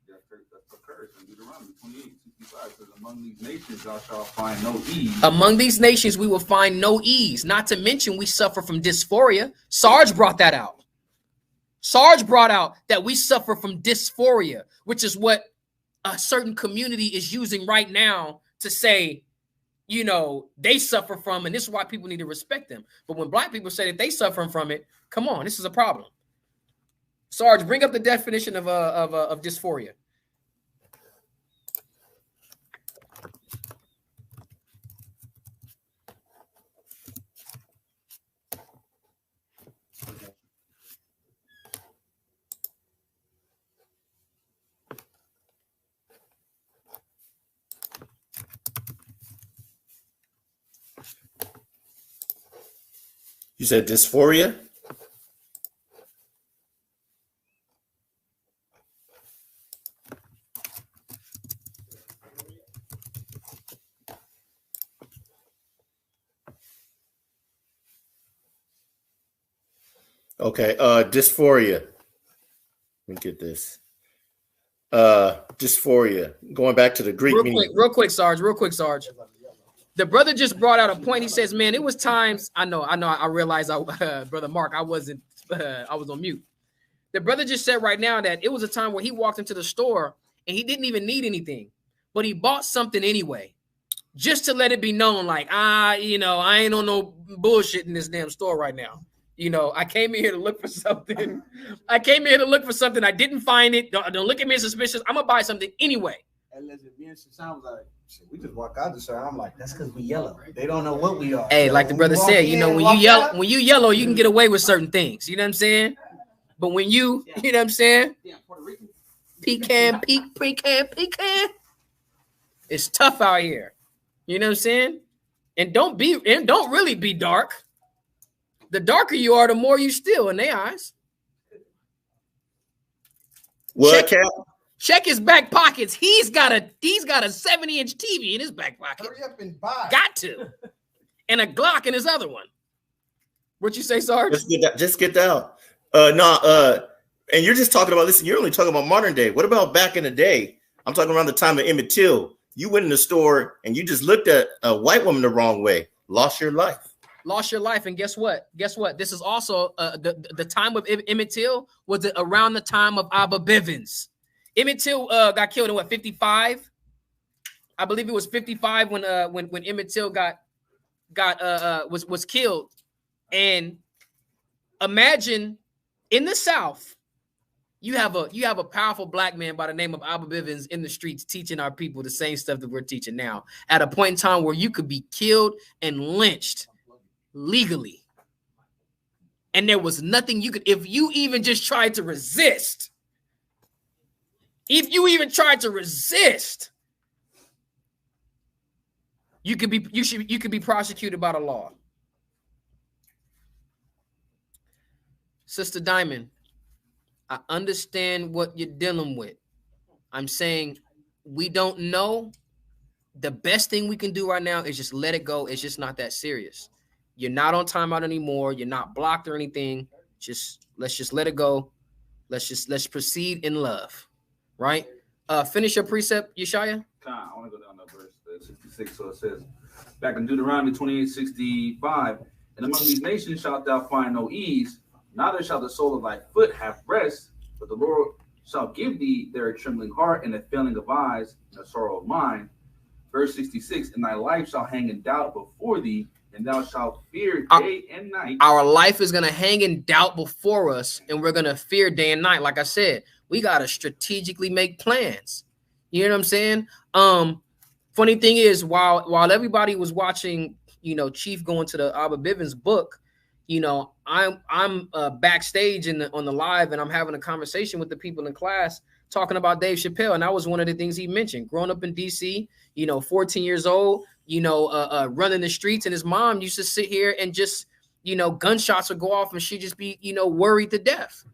That's a curse. In Deuteronomy 28:65 says, among these nations thou shalt find no ease. Among these nations we will find no ease. Not to mention we suffer from dysphoria. Sarge brought that out. Sarge brought out that we suffer from dysphoria, which is what a certain community is using right now to say, you know, they suffer from, and this is why people need to respect them. But when black people say that they suffering from it, come on, this is a problem. Sarge, bring up the definition of dysphoria. You said dysphoria? Okay, dysphoria. Let me get this. Dysphoria. Going back to the Greek meaning. Real quick, Sarge. The brother just brought out a point. He says, man, it was times. I realized, Brother Mark, I was on mute. The brother just said right now that it was a time where he walked into the store and he didn't even need anything, but he bought something anyway, just to let it be known, like, I ain't on no bullshit in this damn store right now. You know, I came in here to look for something. I didn't find it. Don't look at me as suspicious. I'm gonna buy something anyway. And listen, me and Shashan was like, shit, we just walk out the store. I'm like, that's because we yellow. They don't know what we are. Hey, like the brother said, you know, when you yellow, you can get away with certain things. You know what I'm saying? But when you know what I'm saying? Pecan. It's tough out here. You know what I'm saying? And don't really be dark. The darker you are, the more you steal in their eyes. What, Cap? Check his back pockets. He's got a 70-inch TV in his back pocket. Hurry up and buy. Got to. And a Glock in his other one. What you say, Sarge? Just get down. And you're just talking about this, and you're only talking about modern day. What about back in the day? I'm talking around the time of Emmett Till. You went in the store and you just looked at a white woman the wrong way. Lost your life. And guess what? This is also the time of Emmett Till was around the time of Abba Bivins. Emmett Till got killed in 55? I believe it was 55 when Emmett Till got was killed. And imagine in the South, you have a powerful black man by the name of Abba Bibins in the streets teaching our people the same stuff that we're teaching now at a point in time where you could be killed and lynched legally. And there was nothing you could, if you even just tried to resist, you could be prosecuted by the law. Sister Diamond, I understand what you're dealing with. I'm saying we don't know. The best thing we can do right now is just let it go. It's just not that serious. You're not on timeout anymore. You're not blocked or anything. Let's just let it go. Let's proceed in love. Right? Finish your precept, Yeshaya. I want to go down to verse 66. So it says, back in Deuteronomy 28:65, and among these nations shalt thou find no ease, neither shall the sole of thy foot have rest, but the Lord shall give thee their trembling heart and a failing of eyes and a sorrow of mind. Verse 66, and thy life shall hang in doubt before thee, and thou shalt fear day and night. Our life is going to hang in doubt before us, and we're going to fear day and night. Like I said, we got to strategically make plans. You know what I'm saying? Funny thing is, while everybody was watching, Chief go into the Abba Bivens book, I'm backstage on the live, and I'm having a conversation with the people in class talking about Dave Chappelle, and that was one of the things he mentioned. Growing up in D.C., 14 years old, running the streets, and his mom used to sit here and just, gunshots would go off, and she'd just be, worried to death,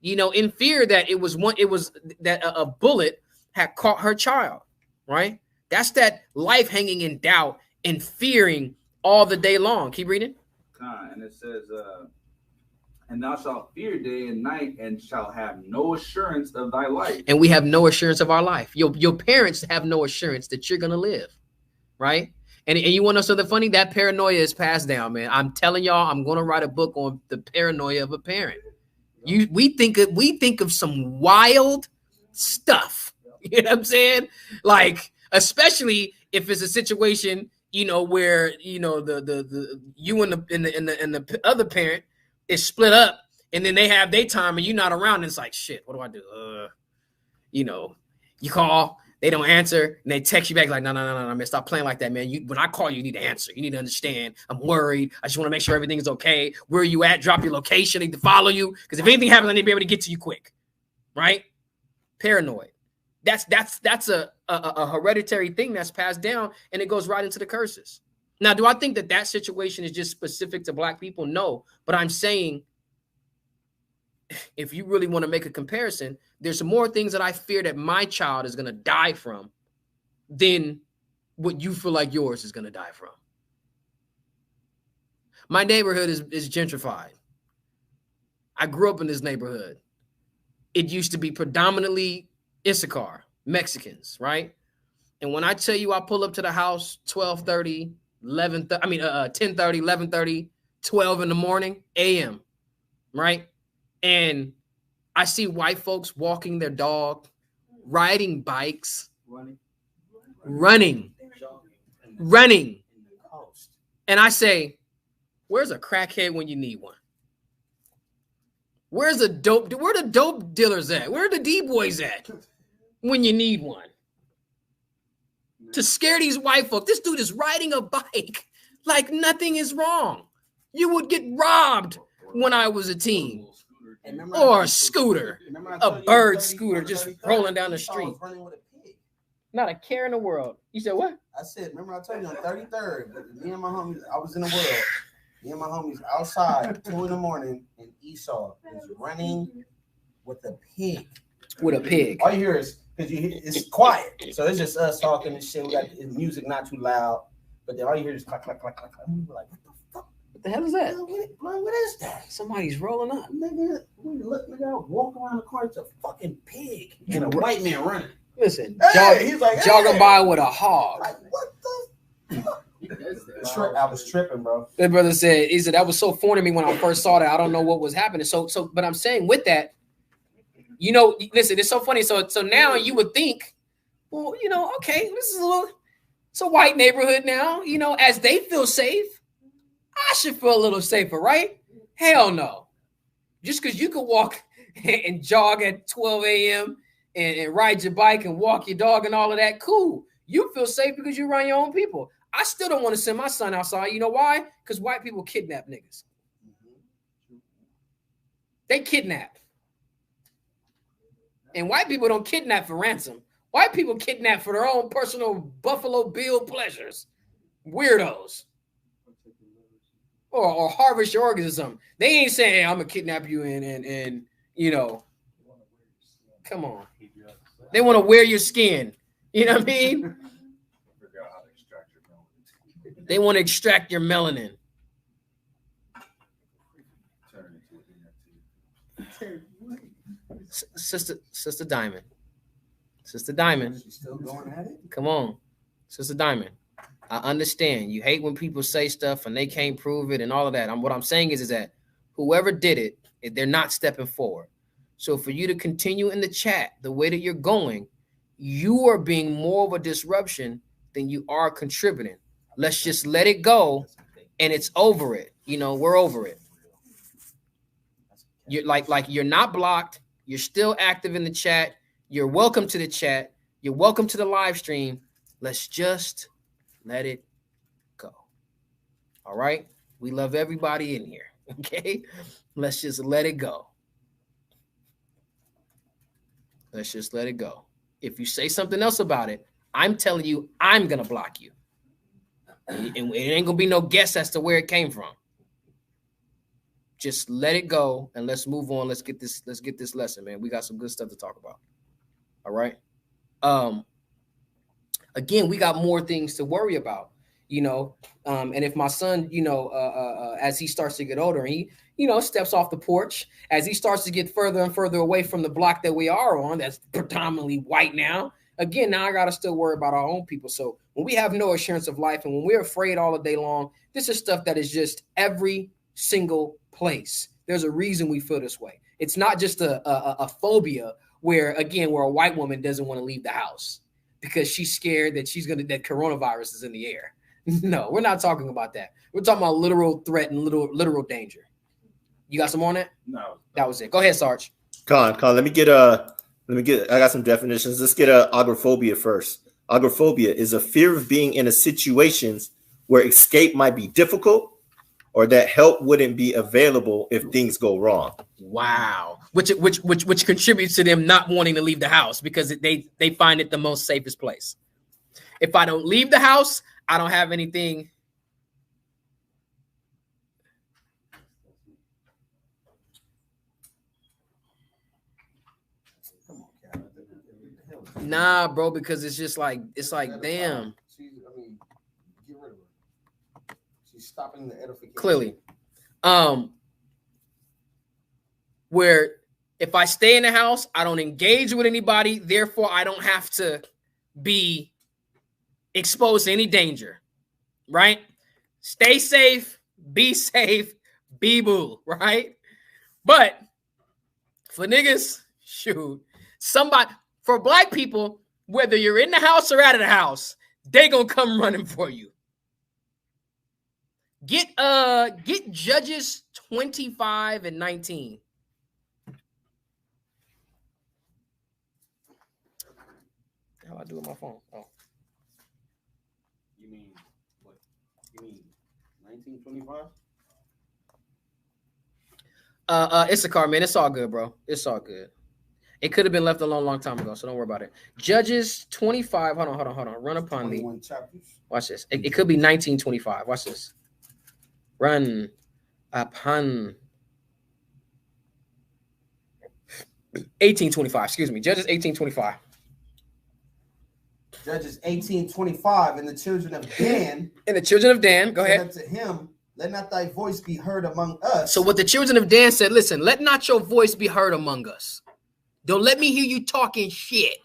in fear that a bullet had caught her child, right? That's that life hanging in doubt and fearing all the day long. Keep reading. And it says, and thou shalt fear day and night, and shall have no assurance of thy life. And we have no assurance of our life. Your parents have no assurance that you're gonna live, right? And you want to know something funny? That paranoia is passed down, man. I'm telling y'all, I'm gonna write a book on the paranoia of a parent. We think of some wild stuff. You know what I'm saying? Like, especially if it's a situation, where the you and the other parent is split up, and then they have their time and you're not around, and it's like, shit, what do I do? You call, they don't answer, and they text you back like, no, man, stop playing like that, man. When I call you need to answer. You need to understand. I'm worried. I just want to make sure everything is okay. Where are you at? Drop your location. I need to follow you, because if anything happens, I need to be able to get to you quick, right? Paranoid. That's a hereditary thing that's passed down, and it goes right into the curses. Now, do I think that situation is just specific to black people? No, but I'm saying, if you really want to make a comparison, there's more things that I fear that my child is going to die from than what you feel like yours is going to die from. My neighborhood is gentrified. I grew up in this neighborhood. It used to be predominantly Issachar, Mexicans, right? And when I tell you I pull up to the house 10:30, 11:30, 12 in the morning, a.m., right? And I see white folks walking their dog, riding bikes, running. And I say, where's a crackhead when you need one? Where the dope dealers at? Where are the D-boys at when you need one? To scare these white folks. This dude is riding a bike like nothing is wrong. You would get robbed when I was a teen. Or a scooter. A bird scooter just rolling down the street. Not a care in the world. You said what? I said, remember I told you on 33rd, me and my homies, I was in the world. Me and my homies outside, 2 a.m, and Esau is running with a pig. With a pig. All you hear is, because it's quiet. So it's just us talking and shit. We got music not too loud. But then all you hear is clack, clack, clack, clack, clack. And we're like, what the fuck? What the hell is that? What is that? Somebody's rolling up. Nigga, nigga, walk around the car, it's a fucking pig. And a white man running. Listen, he's like, jogging by with a hog. Like, what the fuck? I was tripping, bro. That brother said, he said, that was so foreign to me when I first saw that. I don't know what was happening. So, but I'm saying with that, listen, it's so funny. So now you would think, well, okay, it's a white neighborhood now, as they feel safe, I should feel a little safer, right? Hell no. Just because you can walk and jog at 12 a.m. and ride your bike and walk your dog and all of that, cool. You feel safe because you run your own people. I still don't want to send my son outside. You know why? Because white people kidnap niggas. They kidnap. And white people don't kidnap for ransom. White people kidnap for their own personal Buffalo Bill pleasures. Weirdos. Or harvest your organs or something. They ain't saying, hey, I'm going to kidnap you and you know, come on. They want to wear your skin. You know what I mean? They want to extract your melanin. Sister Diamond. Sister Diamond. She's still going at it? Come on. Sister Diamond. I understand. You hate when people say stuff and they can't prove it and all of that. What I'm saying is that whoever did it, they're not stepping forward. So for you to continue in the chat the way that you're going, you are being more of a disruption than you are contributing. Let's just let it go and it's over it. You know, we're over it. You're like you're not blocked. You're still active in the chat. You're welcome to the chat. You're welcome to the live stream. Let's just let it go. All right. We love everybody in here. Okay. Let's just let it go. Let's just let it go. If you say something else about it, I'm telling you, I'm going to block you. And it ain't going to be no guess as to where it came from. Just let it go and let's move on. Let's get this lesson, man. We got some good stuff to talk about. All right. Again, we got more things to worry about, you know. And if my son, you know, as he starts to get older, he, you know, steps off the porch, as he starts to get further and further away from the block that we are on, that's predominantly white now. Again, now I got to still worry about our own people. So when we have no assurance of life and when we're afraid all the day long, this is stuff that is just every single place. There's a reason we feel this way. It's not just a phobia where a white woman doesn't want to leave the house because she's scared that that coronavirus is in the air. No, we're not talking about that. We're talking about literal threat and literal danger. You got some more on that? No. That was it. Go ahead, Sarge. Con, let me get I got some definitions. Let's get agoraphobia first. Agoraphobia is a fear of being in a situations where escape might be difficult or that help wouldn't be available if things go wrong. Wow. Which contributes to them not wanting to leave the house because they find it the most safest place. If I don't leave the house, I don't have anything. Nah, bro, because it's just like, damn. Get rid of her. She's stopping the edification. Clearly. Where if I stay in the house, I don't engage with anybody. Therefore, I don't have to be exposed to any danger, right? Stay safe, be boo, right? But for niggas, shoot, for black people, whether you're in the house or out of the house, they gonna come running for you. Get Judges 25 and 19. How do I do with my phone? Oh. You mean what? You mean 1925? It's a car, man. It's all good, bro. It's all good. It could have been left alone a long time ago, so don't worry about it. Judges 25. Hold on. Run upon thee. Watch this. It could be 1925. Watch this. Run upon 1825. Excuse me. Judges 1825. Judges 18:25, and the children of Dan. And the children of Dan, go ahead. To him, let not thy voice be heard among us. So what the children of Dan said, listen, let not your voice be heard among us. Don't let me hear you talking shit.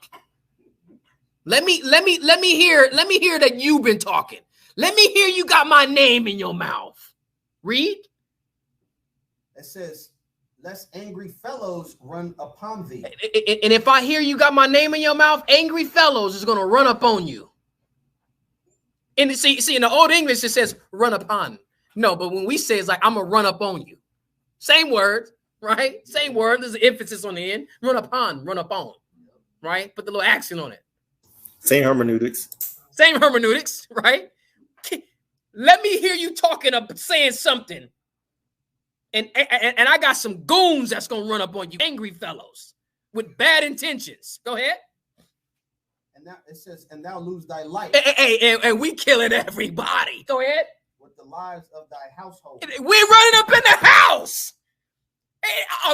Let me hear that you've been talking. Let me hear you got my name in your mouth. Read. It says, lest angry fellows run upon thee. And if I hear you got my name in your mouth, angry fellows is going to run up on you. And see, in the Old English, it says run upon. No, but when we say it's like, I'm going to run up on you. Same word, right? Same word. There's an emphasis on the end. Run up on, right? Put the little accent on it. Same hermeneutics. Same hermeneutics, right? Let me hear you talking up, saying something. And I got some goons that's going to run up on you. Angry fellows with bad intentions. Go ahead. And now it says, and thou lose thy life. And we killing everybody. Go ahead. With the lives of thy household. We're running up in the house.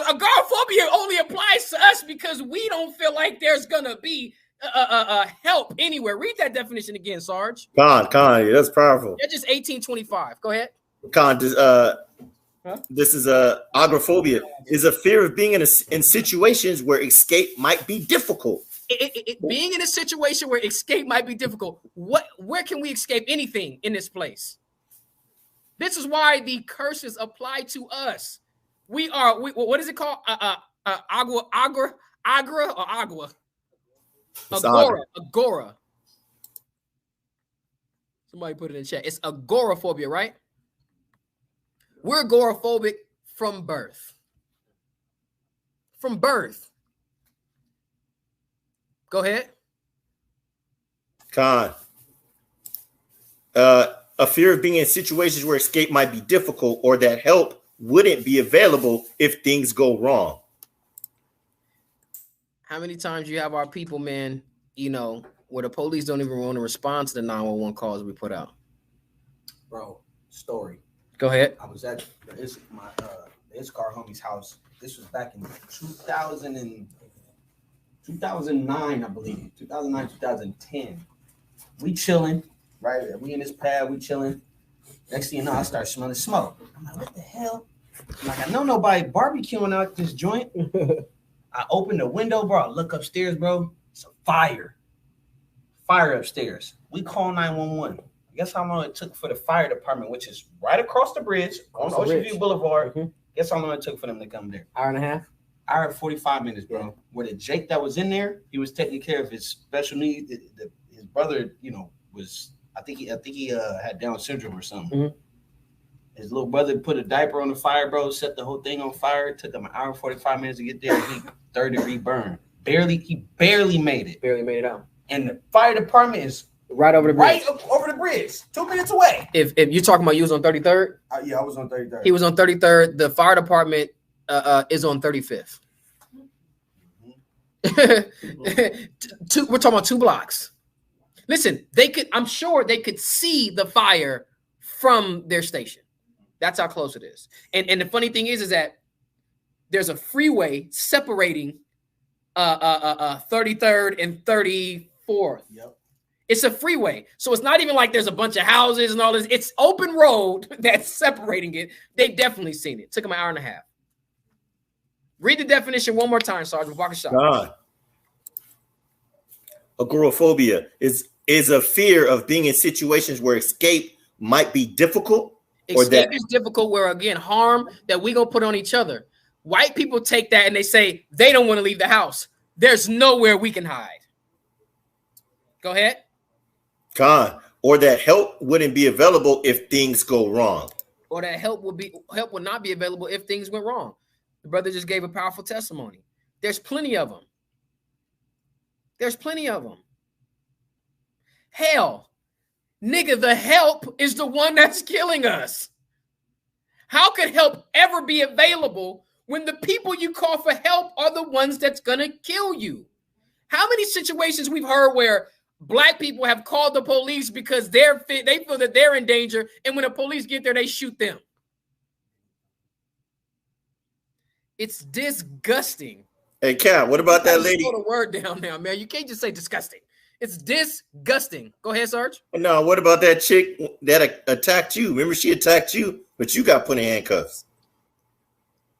Agoraphobia only applies to us because we don't feel like there's going to be help anywhere. Read that definition again, Sarge. Con, that's powerful. That's just 1825. Go ahead. Con, this is agoraphobia is a fear of being in situations where escape might be difficult. Being in a situation where escape might be difficult. Where can we escape anything in this place? This is why the curses apply to us. What is it called? Agora. Agora. Somebody put it in chat. It's agoraphobia, right? We're agoraphobic from birth. From birth. Go ahead. Con. A fear of being in situations where escape might be difficult or that help wouldn't be available if things go wrong. How many times you have our people, man, where the police don't even want to respond to the 911 calls we put out? Bro, story. Go ahead. I was at his car homie's house. This was back in 2009, I believe. 2009, 2010. We chilling, right? We in this pad, we chilling. Next thing you know, I start smelling smoke. I'm like, what the hell? I'm like, I know nobody barbecuing out this joint. I open the window, bro. I look upstairs, bro. It's a fire. Fire upstairs. We call 911. Guess how long it took for the fire department, which is right across the bridge on Ocean View Boulevard. Mm-hmm. Guess how long it took for them to come there? Hour and a half? Hour and 45 minutes, bro. Where the Jake that was in there, he was taking care of his special needs. His brother, was I think he had Down syndrome or something. Mm-hmm. His little brother put a diaper on the fire, bro. Set the whole thing on fire. It took him an hour and 45 minutes to get there. He 3rd-degree burn. He barely made it. Barely made it out. And the fire department is right over the bridge. Right over the bridge. 2 minutes away. If you're talking about you was on 33rd? Yeah, I was on 33rd. He was on 33rd. The fire department is on 35th. Mm-hmm. We're talking about 2 blocks. Listen, I'm sure they could see the fire from their station. That's how close it is. And the funny thing is that there's a freeway separating 33rd and 34th. Yep. It's a freeway. So it's not even like there's a bunch of houses and all this. It's open road that's separating it. They definitely seen it. Took them an hour and a half. Read the definition one more time, Sergeant. God. Agoraphobia is a fear of being in situations where escape might be difficult. Escape is difficult where, again, harm that we going to put on each other. White people take that and they say they don't want to leave the house. There's nowhere we can hide. Go ahead. God, or that help wouldn't be available if things go wrong. Or that help would not be available if things went wrong. The brother just gave a powerful testimony. There's plenty of them. Hell, nigga, the help is the one that's killing us. How could help ever be available when the people you call for help are the ones that's going to kill you? How many situations we've heard where Black people have called the police because they feel that they're in danger, and when the police get there, they shoot them. It's disgusting. Hey, Cal, what about that lady? Put a word down now, man. You can't just say disgusting. It's disgusting. Go ahead, Sarge. No, what about that chick that attacked you? Remember, she attacked you, but you got put in handcuffs.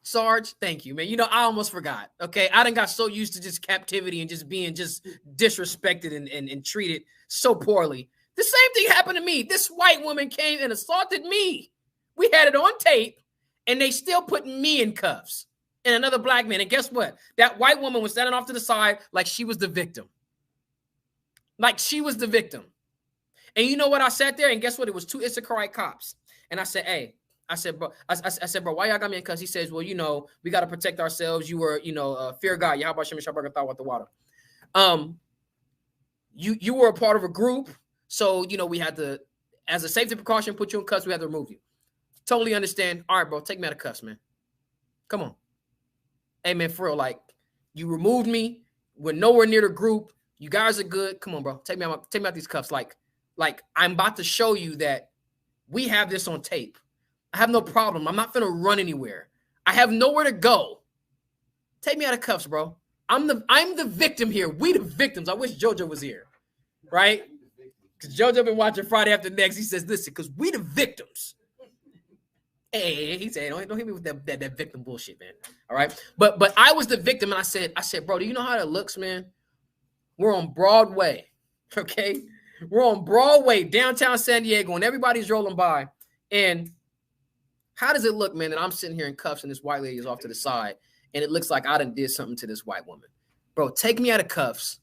Sarge, thank you, man. I almost forgot. Okay, I done got so used to just captivity and just being just disrespected and treated so poorly. The same thing happened to me. This white woman came and assaulted me. We had it on tape, and they still put me in cuffs and another Black man. And guess what? That white woman was standing off to the side like she was the victim. And you know what? I sat there, and guess what? It was 2 Issacharite cops. And I said, hey, I said, bro, why y'all got me in cuffs? He says, well, you know, we got to protect ourselves. You were, you know, fear God. Yahweh Shem Shabbat thought with the water. You were a part of a group. So, you know, we had to, as a safety precaution, put you in cuffs. We had to remove you. Totally understand. All right, bro, take me out of cuffs, man. Come on. Hey, man, for real, like, you removed me. We're nowhere near the group. You guys are good. Come on, bro. Take me out these cuffs. Like I'm about to show you that we have this on tape. I have no problem. I'm not going to run anywhere. I have nowhere to go. Take me out of cuffs, bro. I'm the victim here. We the victims. I wish JoJo was here, right? Because JoJo been watching Friday After Next. He says, listen, because we the victims. Hey, he said, don't hit me with that victim bullshit, man. All right. But I was the victim, and I said, bro, do you know how that looks, man? We're on Broadway. Okay. We're on Broadway, downtown San Diego, and everybody's rolling by. And how does it look, man, that I'm sitting here in cuffs and this white lady is off to the side, and it looks like I done did something to this white woman? Bro, take me out of cuffs.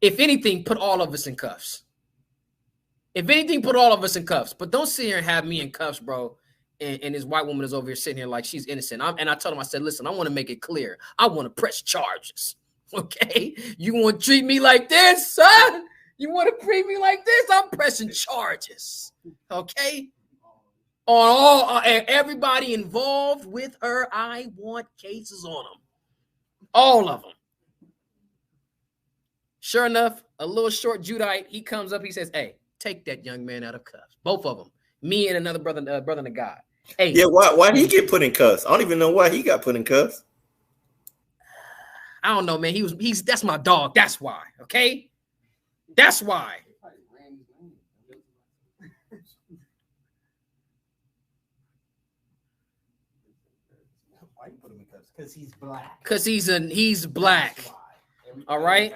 If anything, put all of us in cuffs. If anything, put all of us in cuffs. But don't sit here and have me in cuffs, bro. And this white woman is over here sitting here like she's innocent. And I told him, I said, listen, I want to make it clear. I want to press charges. Okay? You want to treat me like this, son? You want to treat me like this? I'm pressing charges. Okay? On all everybody involved with her, I want cases on them. All of them. Sure enough, a little short Judite, he comes up, he says, hey, take that young man out of cuffs. Both of them. Me and another brother in the God. Hey, yeah, why did he get put in cuffs? I don't even know why he got put in cuffs. I don't know, man. That's my dog. That's why. Okay? That's why. Why you put him in cuffs? Because he's black. Because he's black. All right?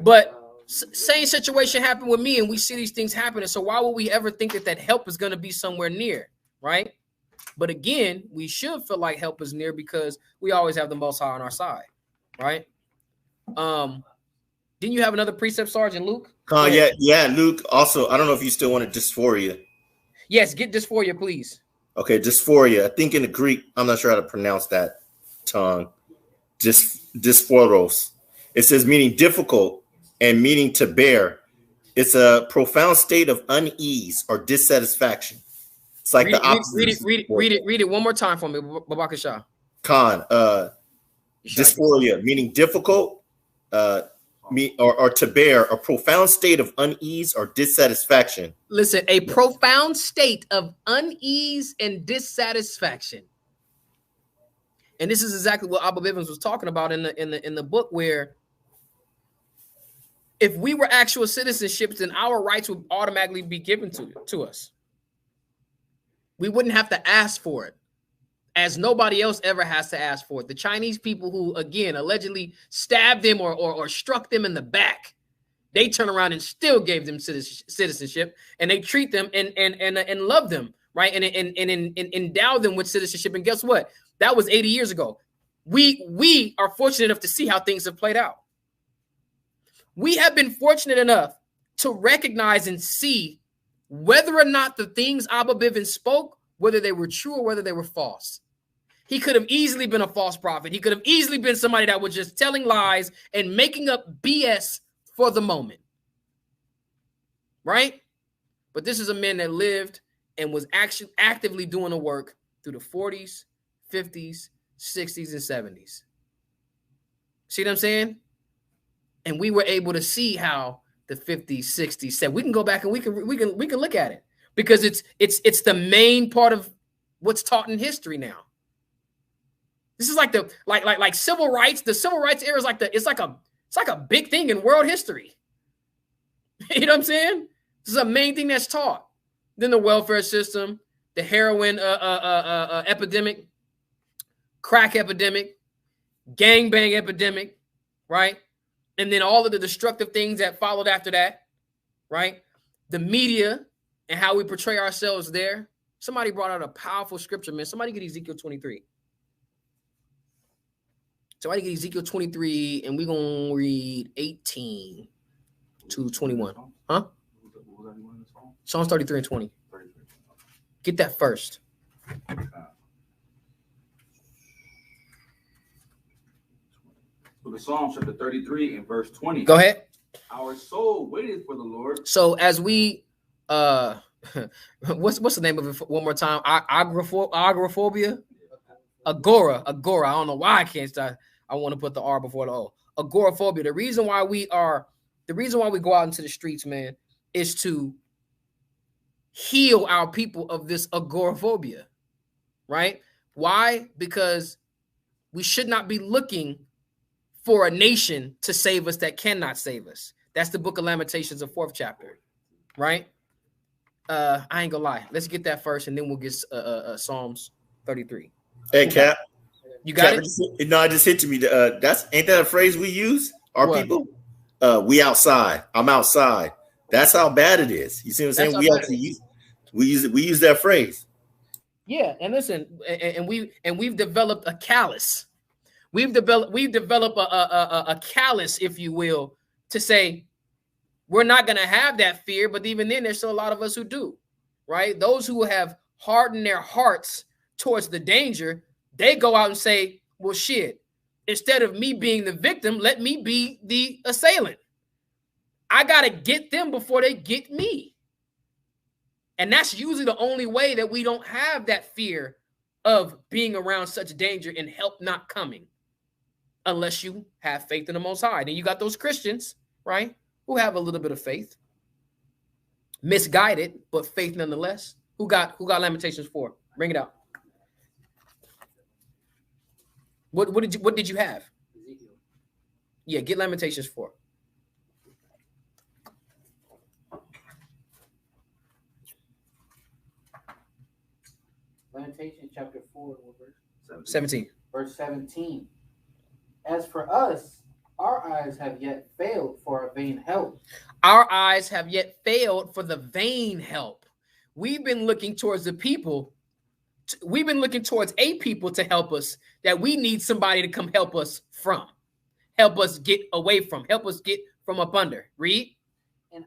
But same situation happened with me, and we see these things happening. So why would we ever think that help is going to be somewhere near, right? But again, we should feel like help is near because we always have the Most High on our side, right? Didn't you have another precept, Sergeant Luke? Yeah, Luke. Also, I don't know if you still want dysphoria. Yes, get dysphoria, please. Okay, dysphoria. I think in the Greek, I'm not sure how to pronounce that tongue. Dysphoros. It says meaning difficult and meaning to bear. It's a profound state of unease or dissatisfaction. It's like the opposite. Read it one more time for me, Babaka Shah. Khan, dysphoria, meaning difficult, or to bear, a profound state of unease or dissatisfaction. Listen, a profound state of unease and dissatisfaction. And this is exactly what Abba Bibins was talking about in the book, where if we were actual citizenships, then our rights would automatically be given to us. We wouldn't have to ask for it, as nobody else ever has to ask for it. The Chinese people who, again, allegedly stabbed them or struck them in the back, they turn around and still gave them citizenship, and they treat them and love them, right? And endow them with citizenship. And guess what? That was 80 years ago. We are fortunate enough to see how things have played out. We have been fortunate enough to recognize and see whether or not the things Abba Bivens spoke, whether they were true or whether they were false. He could have easily been a false prophet. He could have easily been somebody that was just telling lies and making up BS for the moment. Right? But this is a man that lived and was actually actively doing the work through the 40s, 50s, 60s, and 70s. See what I'm saying? And we were able to see how the 50s, 60s said. We can go back and we can look at it, because it's the main part of what's taught in history now. This is like like civil rights. The civil rights era is it's like a big thing in world history. You know what I'm saying? This is a main thing that's taught. Then the welfare system, the heroin epidemic, crack epidemic, gangbang epidemic, right? And then all of the destructive things that followed after that, right? The media and how we portray ourselves there. Somebody brought out a powerful scripture, man. Somebody get Ezekiel 23. Somebody get Ezekiel 23, and we're going to read 18 to 21. Huh? Psalms 33 and 20. Get that first. So the Psalm chapter 33 and verse 20. Go ahead. Our soul waited for the Lord. So as we what's the name of it one more time? Agoraphobia? Agora. I don't know why I can't start. I want to put the R before the O. Agoraphobia. The reason why we go out into the streets, man, is to heal our people of this agoraphobia, right? Why? Because we should not be looking for a nation to save us that cannot save us. That's the book of Lamentations, the 4th chapter, right? I ain't gonna lie. Let's get that first, and then we'll get Psalms 33. Hey, Cap. You got Cap, it? No, it just hit to me. Ain't that a phrase we use? Our What? people? We outside. I'm outside. That's how bad it is. You see what I'm saying? We use that phrase. Yeah, and listen, and we've developed a callous. We've developed a callous, if you will, to say we're not going to have that fear. But even then, there's still a lot of us who do, right? Those who have hardened their hearts towards the danger, they go out and say, well, shit, instead of me being the victim, let me be the assailant. I got to get them before they get me. And that's usually the only way that we don't have that fear of being around such danger and help not coming, unless you have faith in the Most High. Then you got those Christians, right, who have a little bit of faith, misguided, but faith nonetheless. Who got Lamentations 4? Bring it out. What did you have? Yeah, get Lamentations 4. Lamentations chapter 4, verse 17. Verse 17. As for us, our eyes have yet failed for a vain help. Our eyes have yet failed for the vain help. We've been looking towards the people. We've been looking towards a people to help us that we need somebody to come help us from. Help us get away from. Help us get from up under. Read. In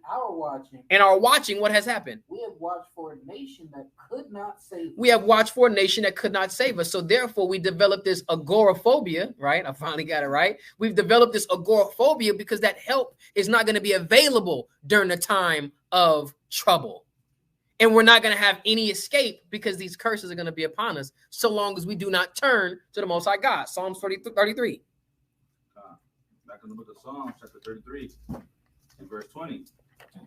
our watching, what has happened? We have watched for a nation that could not save us. We have watched for a nation that could not save us. So therefore, we developed this agoraphobia, right? I finally got it right. We've developed this agoraphobia because that help is not going to be available during the time of trouble. And we're not going to have any escape because these curses are going to be upon us so long as we do not turn to the Most High God. Psalms 33. Back in the book of Psalms, chapter 33, and verse 20.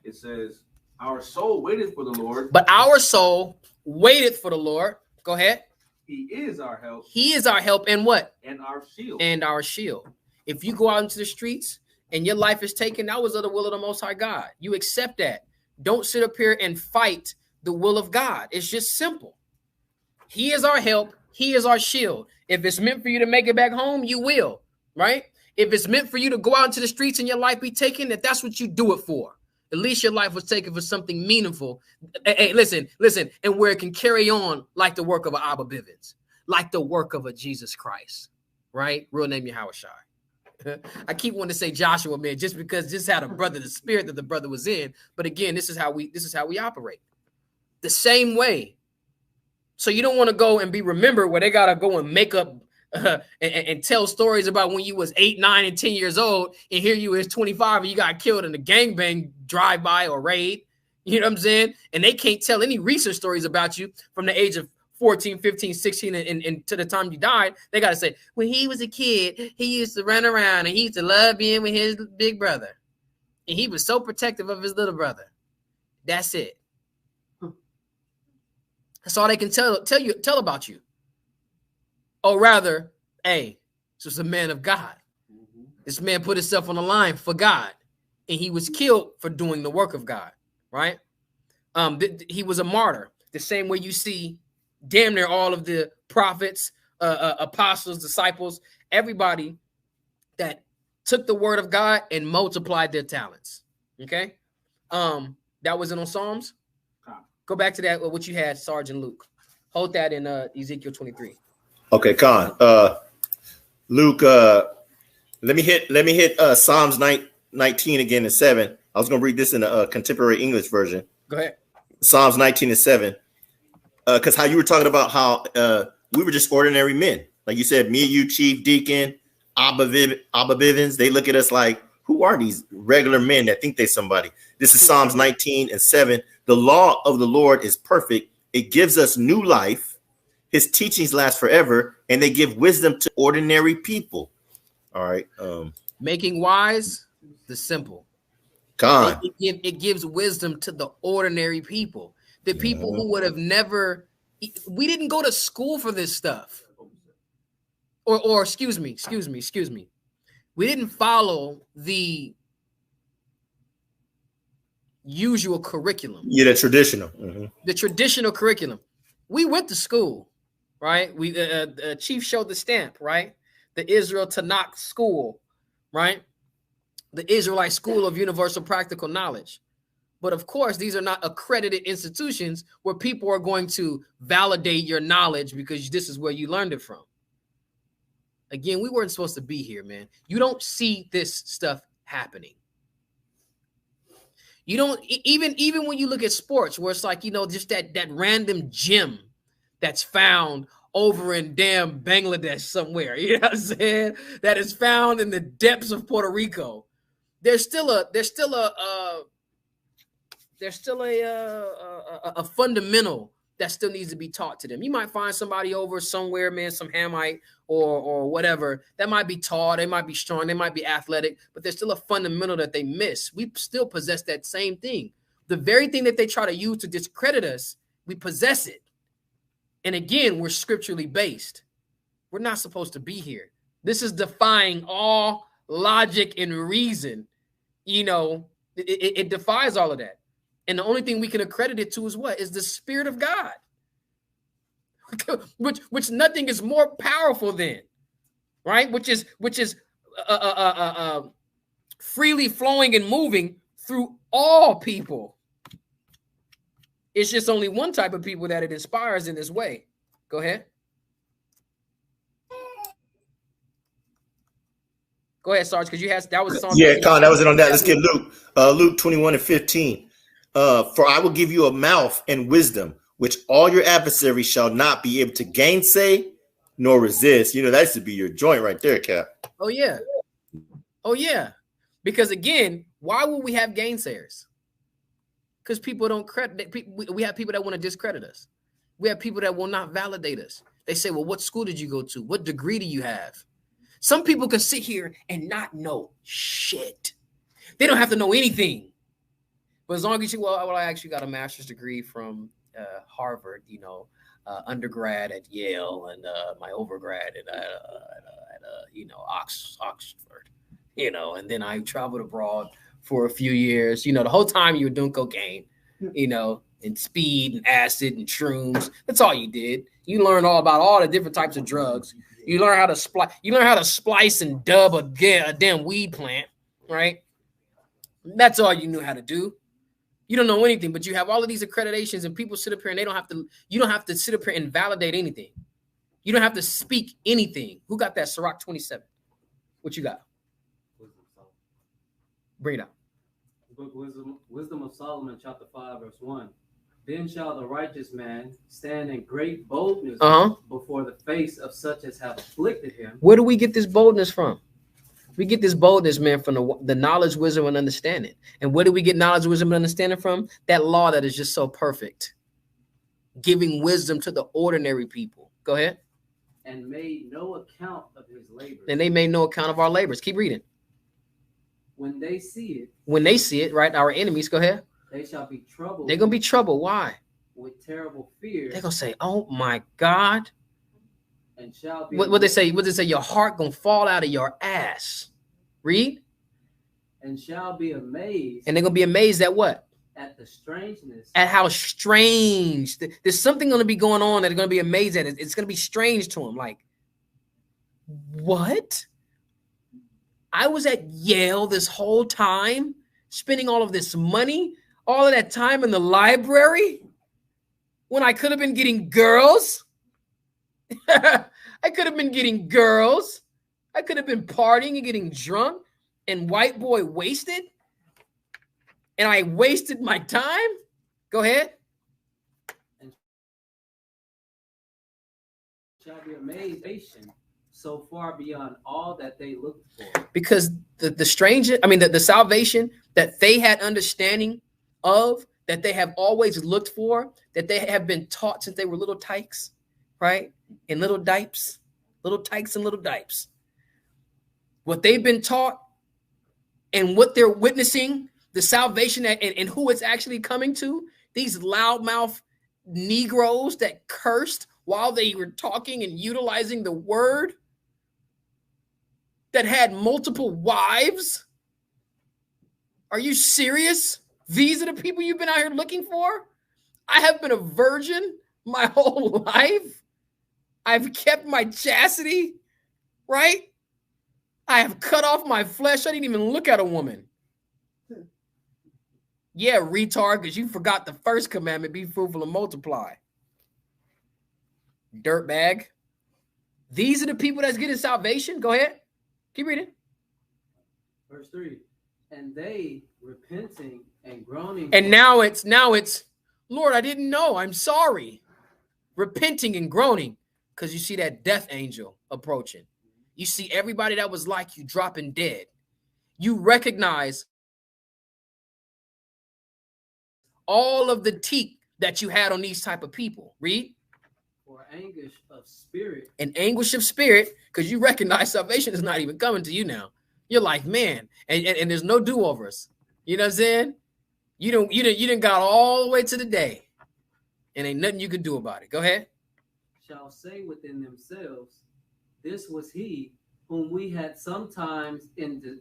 It says, our soul waited for the Lord. But our soul waited for the Lord. Go ahead. He is our help. He is our help and what? And our shield. And our shield. If you go out into the streets and your life is taken, that was of the will of the Most High God. You accept that. Don't sit up here and fight the will of God. It's just simple. He is our help. He is our shield. If it's meant for you to make it back home, you will, right? If it's meant for you to go out into the streets and your life be taken, if that's what you do it for, at least your life was taken for something meaningful. Hey, listen, and where it can carry on like the work of an Abba Bibins, like the work of a Jesus Christ, right? Real name Yahushua. I keep wanting to say Joshua, man, just because this had a brother, the spirit that the brother was in. But again, this is how we operate. The same way. So you don't want to go and be remembered where they gotta go and make up and tell stories about when you was 8, 9, and 10 years old, and here you is 25 and you got killed in a gangbang drive-by or raid. You know what I'm saying? And they can't tell any recent stories about you from the age of 14, 15, 16, and to the time you died. They got to say, when he was a kid, he used to run around and he used to love being with his big brother. And he was so protective of his little brother. That's it. That's all they can tell about you. Or rather, hey, this was a man of God. This man put himself on the line for God, and he was killed for doing the work of God, right? He was a martyr, the same way you see damn near all of the prophets, apostles, disciples, everybody that took the word of God and multiplied their talents, okay? That was in on Psalms. Go back to that, what you had, Sergeant Luke. Hold that in Ezekiel 23. Okay, Con. Luke, let me hit Psalms 19 again in 7. I was gonna read this in a contemporary English version. Go ahead. Psalms 19:7. Because how you were talking about how we were just ordinary men. Like you said, me, you, Chief Deacon, Abba Bibins, they look at us like, who are these regular men that think they're somebody? This is Psalms 19:7. The law of the Lord is perfect. It gives us new life. His teachings last forever, and they give wisdom to ordinary people. All right. Making wise the simple. God. It gives wisdom to the ordinary people. The people who would have never, we didn't go to school for this stuff. Or excuse me. We didn't follow the usual curriculum. Yeah, the traditional. The traditional curriculum. We went to school, right? We Chief showed the stamp, right? The Israel Tanakh School, right? The Israelite School of Universal Practical Knowledge. But of course, these are not accredited institutions where people are going to validate your knowledge because this is where you learned it from. Again, we weren't supposed to be here, man. You don't see this stuff happening. You don't, even when you look at sports where it's like, you know, just that random gem that's found over in damn Bangladesh somewhere, you know what I'm saying? That is found in the depths of Puerto Rico. There's still a fundamental that still needs to be taught to them. You might find somebody over somewhere, man, some Hamite or whatever, that might be tall, they might be strong, they might be athletic, but there's still a fundamental that they miss. We still possess that same thing. The very thing that they try to use to discredit us, we possess it. And again, we're scripturally based. We're not supposed to be here. This is defying all logic and reason. You know, it defies all of that. And the only thing we can accredit it to is what? Is the Spirit of God. which nothing is more powerful than, right? Which is freely flowing and moving through all people. It's just only one type of people that it inspires in this way. Go ahead. Go ahead, Sarge, because you had that was something. Yeah, Con, that was it on that. Let's get Luke. Luke 21:15. For I will give you a mouth and wisdom, which all your adversaries shall not be able to gainsay nor resist. You know, that should be your joint right there, Cap. Oh, yeah. Oh, yeah. Because again, why would we have gainsayers? Because people don't credit. We have people that want to discredit us. We have people that will not validate us. They say, well, what school did you go to? What degree do you have? Some people can sit here and not know shit. They don't have to know anything. But as long as you, well, I actually got a master's degree from Harvard, you know, undergrad at Yale, and my overgrad at you know, Oxford, you know, and then I traveled abroad for a few years. You know, the whole time you were doing cocaine, you know, and speed and acid and shrooms. That's all you did. You learned all about all the different types of drugs. You learn how to splice. You learn how to splice and dub a damn weed plant, right? That's all you knew how to do. You don't know anything, but you have all of these accreditations, and people sit up here and they don't have to. You don't have to sit up here and validate anything. You don't have to speak anything. Who got that? Sirach 27. What you got? Bring it out. Book Wisdom of Solomon, chapter 5, verse 1. Then shall the righteous man stand in great boldness before the face of such as have afflicted him. Where do we get this boldness from? We get this boldness, man, from the knowledge, wisdom, and understanding. And where do we get knowledge, wisdom, and understanding from? That law that is just so perfect. Giving wisdom to the ordinary people. Go ahead. And made no account of his labors. And they made no account of our labors. Keep reading. When they see it. When they see it, right? Our enemies. Go ahead. They shall be troubled. They're going to be troubled. Why? With terrible fear. They're going to say, oh, my God. And shall be what they say? What they say? Your heart going to fall out of your ass. Read. And shall be amazed. And they're going to be amazed at what? At the strangeness. At how strange. There's something going to be going on that they're going to be amazed at. It's going to be strange to them. Like, what? I was at Yale this whole time, spending all of this money, all of that time in the library, when I could have been getting girls. I could have been getting girls. I could have been partying and getting drunk and white boy wasted. And I wasted my time. Go ahead. shall be amazing so far beyond all that they looked for. Because the salvation that they had understanding of, that they have always looked for, that they have been taught since they were little tykes, right? And little tykes and little dipes. What they've been taught and what they're witnessing, the salvation and who it's actually coming to, these loudmouth Negroes that cursed while they were talking and utilizing the word, that had multiple wives. Are you serious? These are the people you've been out here looking for? I have been a virgin my whole life. I've kept my chastity, right? I have cut off my flesh. I didn't even look at a woman. Yeah, retard, because you forgot the first commandment, be fruitful and multiply. Dirtbag. These are the people that's getting salvation. Go ahead. Keep reading. Verse 3. And they repenting and groaning. And now it's, Lord, I didn't know. I'm sorry. Repenting and groaning. Because you see that death angel approaching. You see everybody that was like you dropping dead. You recognize all of the teeth that you had on these type of people. Read. For anguish of spirit. An anguish of spirit, because you recognize salvation is not even coming to you now. You're like, man, and there's no do-overs. You know what I'm saying? You didn't got all the way to the day, and ain't nothing you can do about it. Go ahead. Shall say within themselves, this was he whom we had sometimes in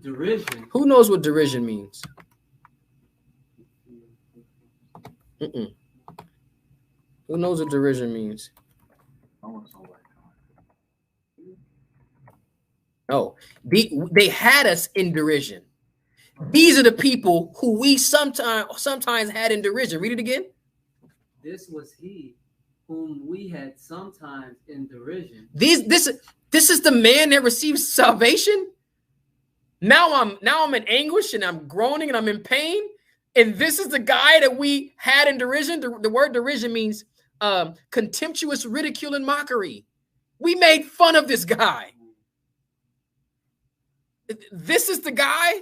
derision. Who knows what derision means? Who knows what derision means? Oh, they had us in derision. These are the people who we sometimes had in derision. Read it again. This was he whom we had sometimes in derision. This is the man that receives salvation. Now I'm in anguish and I'm groaning and I'm in pain. And this is the guy that we had in derision. The word derision means contemptuous ridicule and mockery. We made fun of this guy. This is the guy,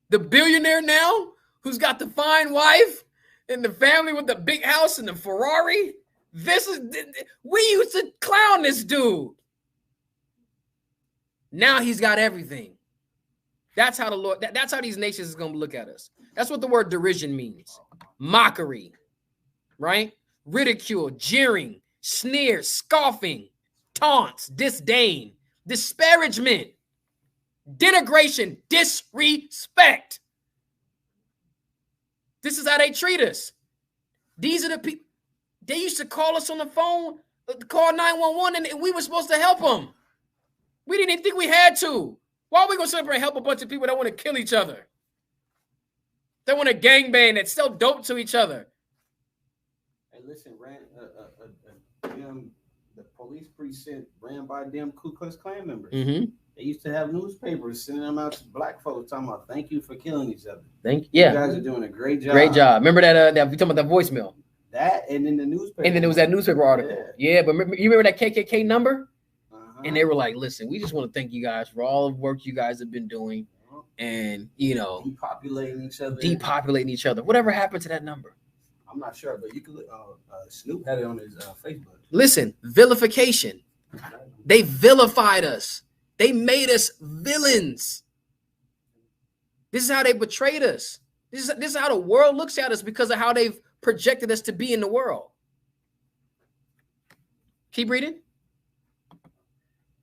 the billionaire now, who's got the fine wife and the family with the big house and the Ferrari. We used to clown this dude. Now he's got everything. That's how the Lord, that's how these nations is going to look at us. That's what the word derision means. Mockery, right? Ridicule, jeering, sneer, scoffing, taunts, disdain, disparagement, denigration, disrespect. This is how they treat us. These are the people. They used to call us on the phone, call 911, and we were supposed to help them. We didn't even think we had to. Why are we going to sit up and help a bunch of people that want to kill each other? They want to gangbang, that sell dope to each other. Hey, listen, the police precinct ran by them Ku Klux Klan members. Mm-hmm. They used to have newspapers sending them out to black folks talking about thank you for killing each other. You guys are doing a great job. Great job. Remember that we talking about that voicemail. That and then the newspaper. And then there was that newspaper article. Yeah, but you remember that KKK number? And they were like, listen, we just want to thank you guys for all the work you guys have been doing. And, depopulating each other. Whatever happened to that number? I'm not sure, but you could Snoop had it on his Facebook. Listen, vilification. They vilified us. They made us villains. This is how they betrayed us. This is how the world looks at us because of how they've projected us to be in the world. Keep reading.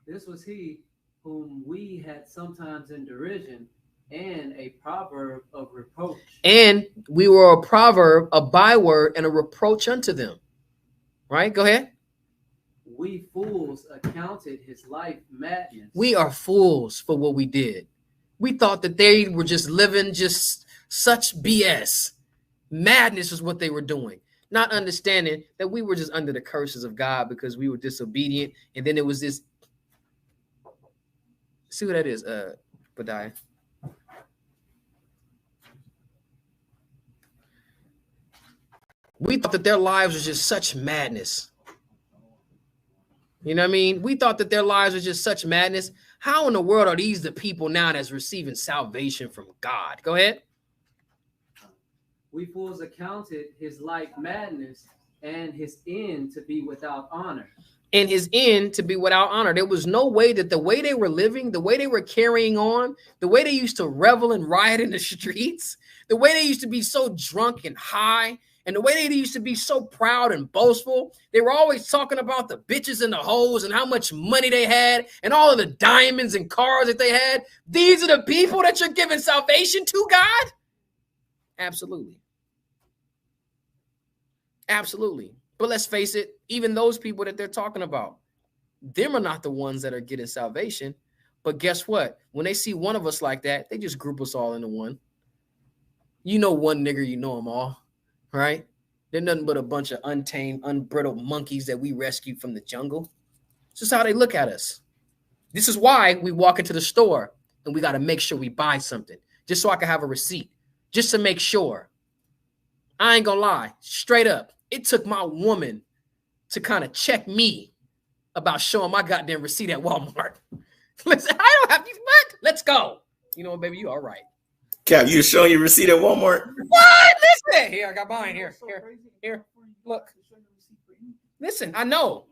This was he whom we had sometimes in derision and a proverb of reproach. And we were a proverb, a byword, and a reproach unto them. Right? Go ahead. We fools accounted his life madness. We are fools for what we did. We thought that they were just living just such BS. Madness is what they were doing. Not understanding that we were just under the curses of God because we were disobedient. And then it was this. See what that is, Badiah. We thought that their lives was just such madness. You know what I mean? We thought that their lives were just such madness. How in the world are these the people now that's receiving salvation from God? Go ahead. We fools accounted his life madness and his end to be without honor. And his end to be without honor. There was no way that the way they were living, the way they were carrying on, the way they used to revel and riot in the streets, the way they used to be so drunk and high, and the way they used to be so proud and boastful. They were always talking about the bitches and the hoes and how much money they had and all of the diamonds and cars that they had. These are the people that you're giving salvation to, God? Absolutely. Absolutely. But let's face it, even those people that they're talking about, them are not the ones that are getting salvation. But guess what? When they see one of us like that, they just group us all into one. You know one nigger, you know them all, right? They're nothing but a bunch of untamed, unbridled monkeys that we rescued from the jungle. This is how they look at us. This is why we walk into the store and we got to make sure we buy something just so I can have a receipt, just to make sure. I ain't gonna lie, straight up. It took my woman to kind of check me about showing my goddamn receipt at Walmart. Listen, I don't have you. What? Let's go. You know what, baby? You all right. Cap, you showing your receipt at Walmart? What? Listen. Here, I got mine. Here. Look. Listen, I know.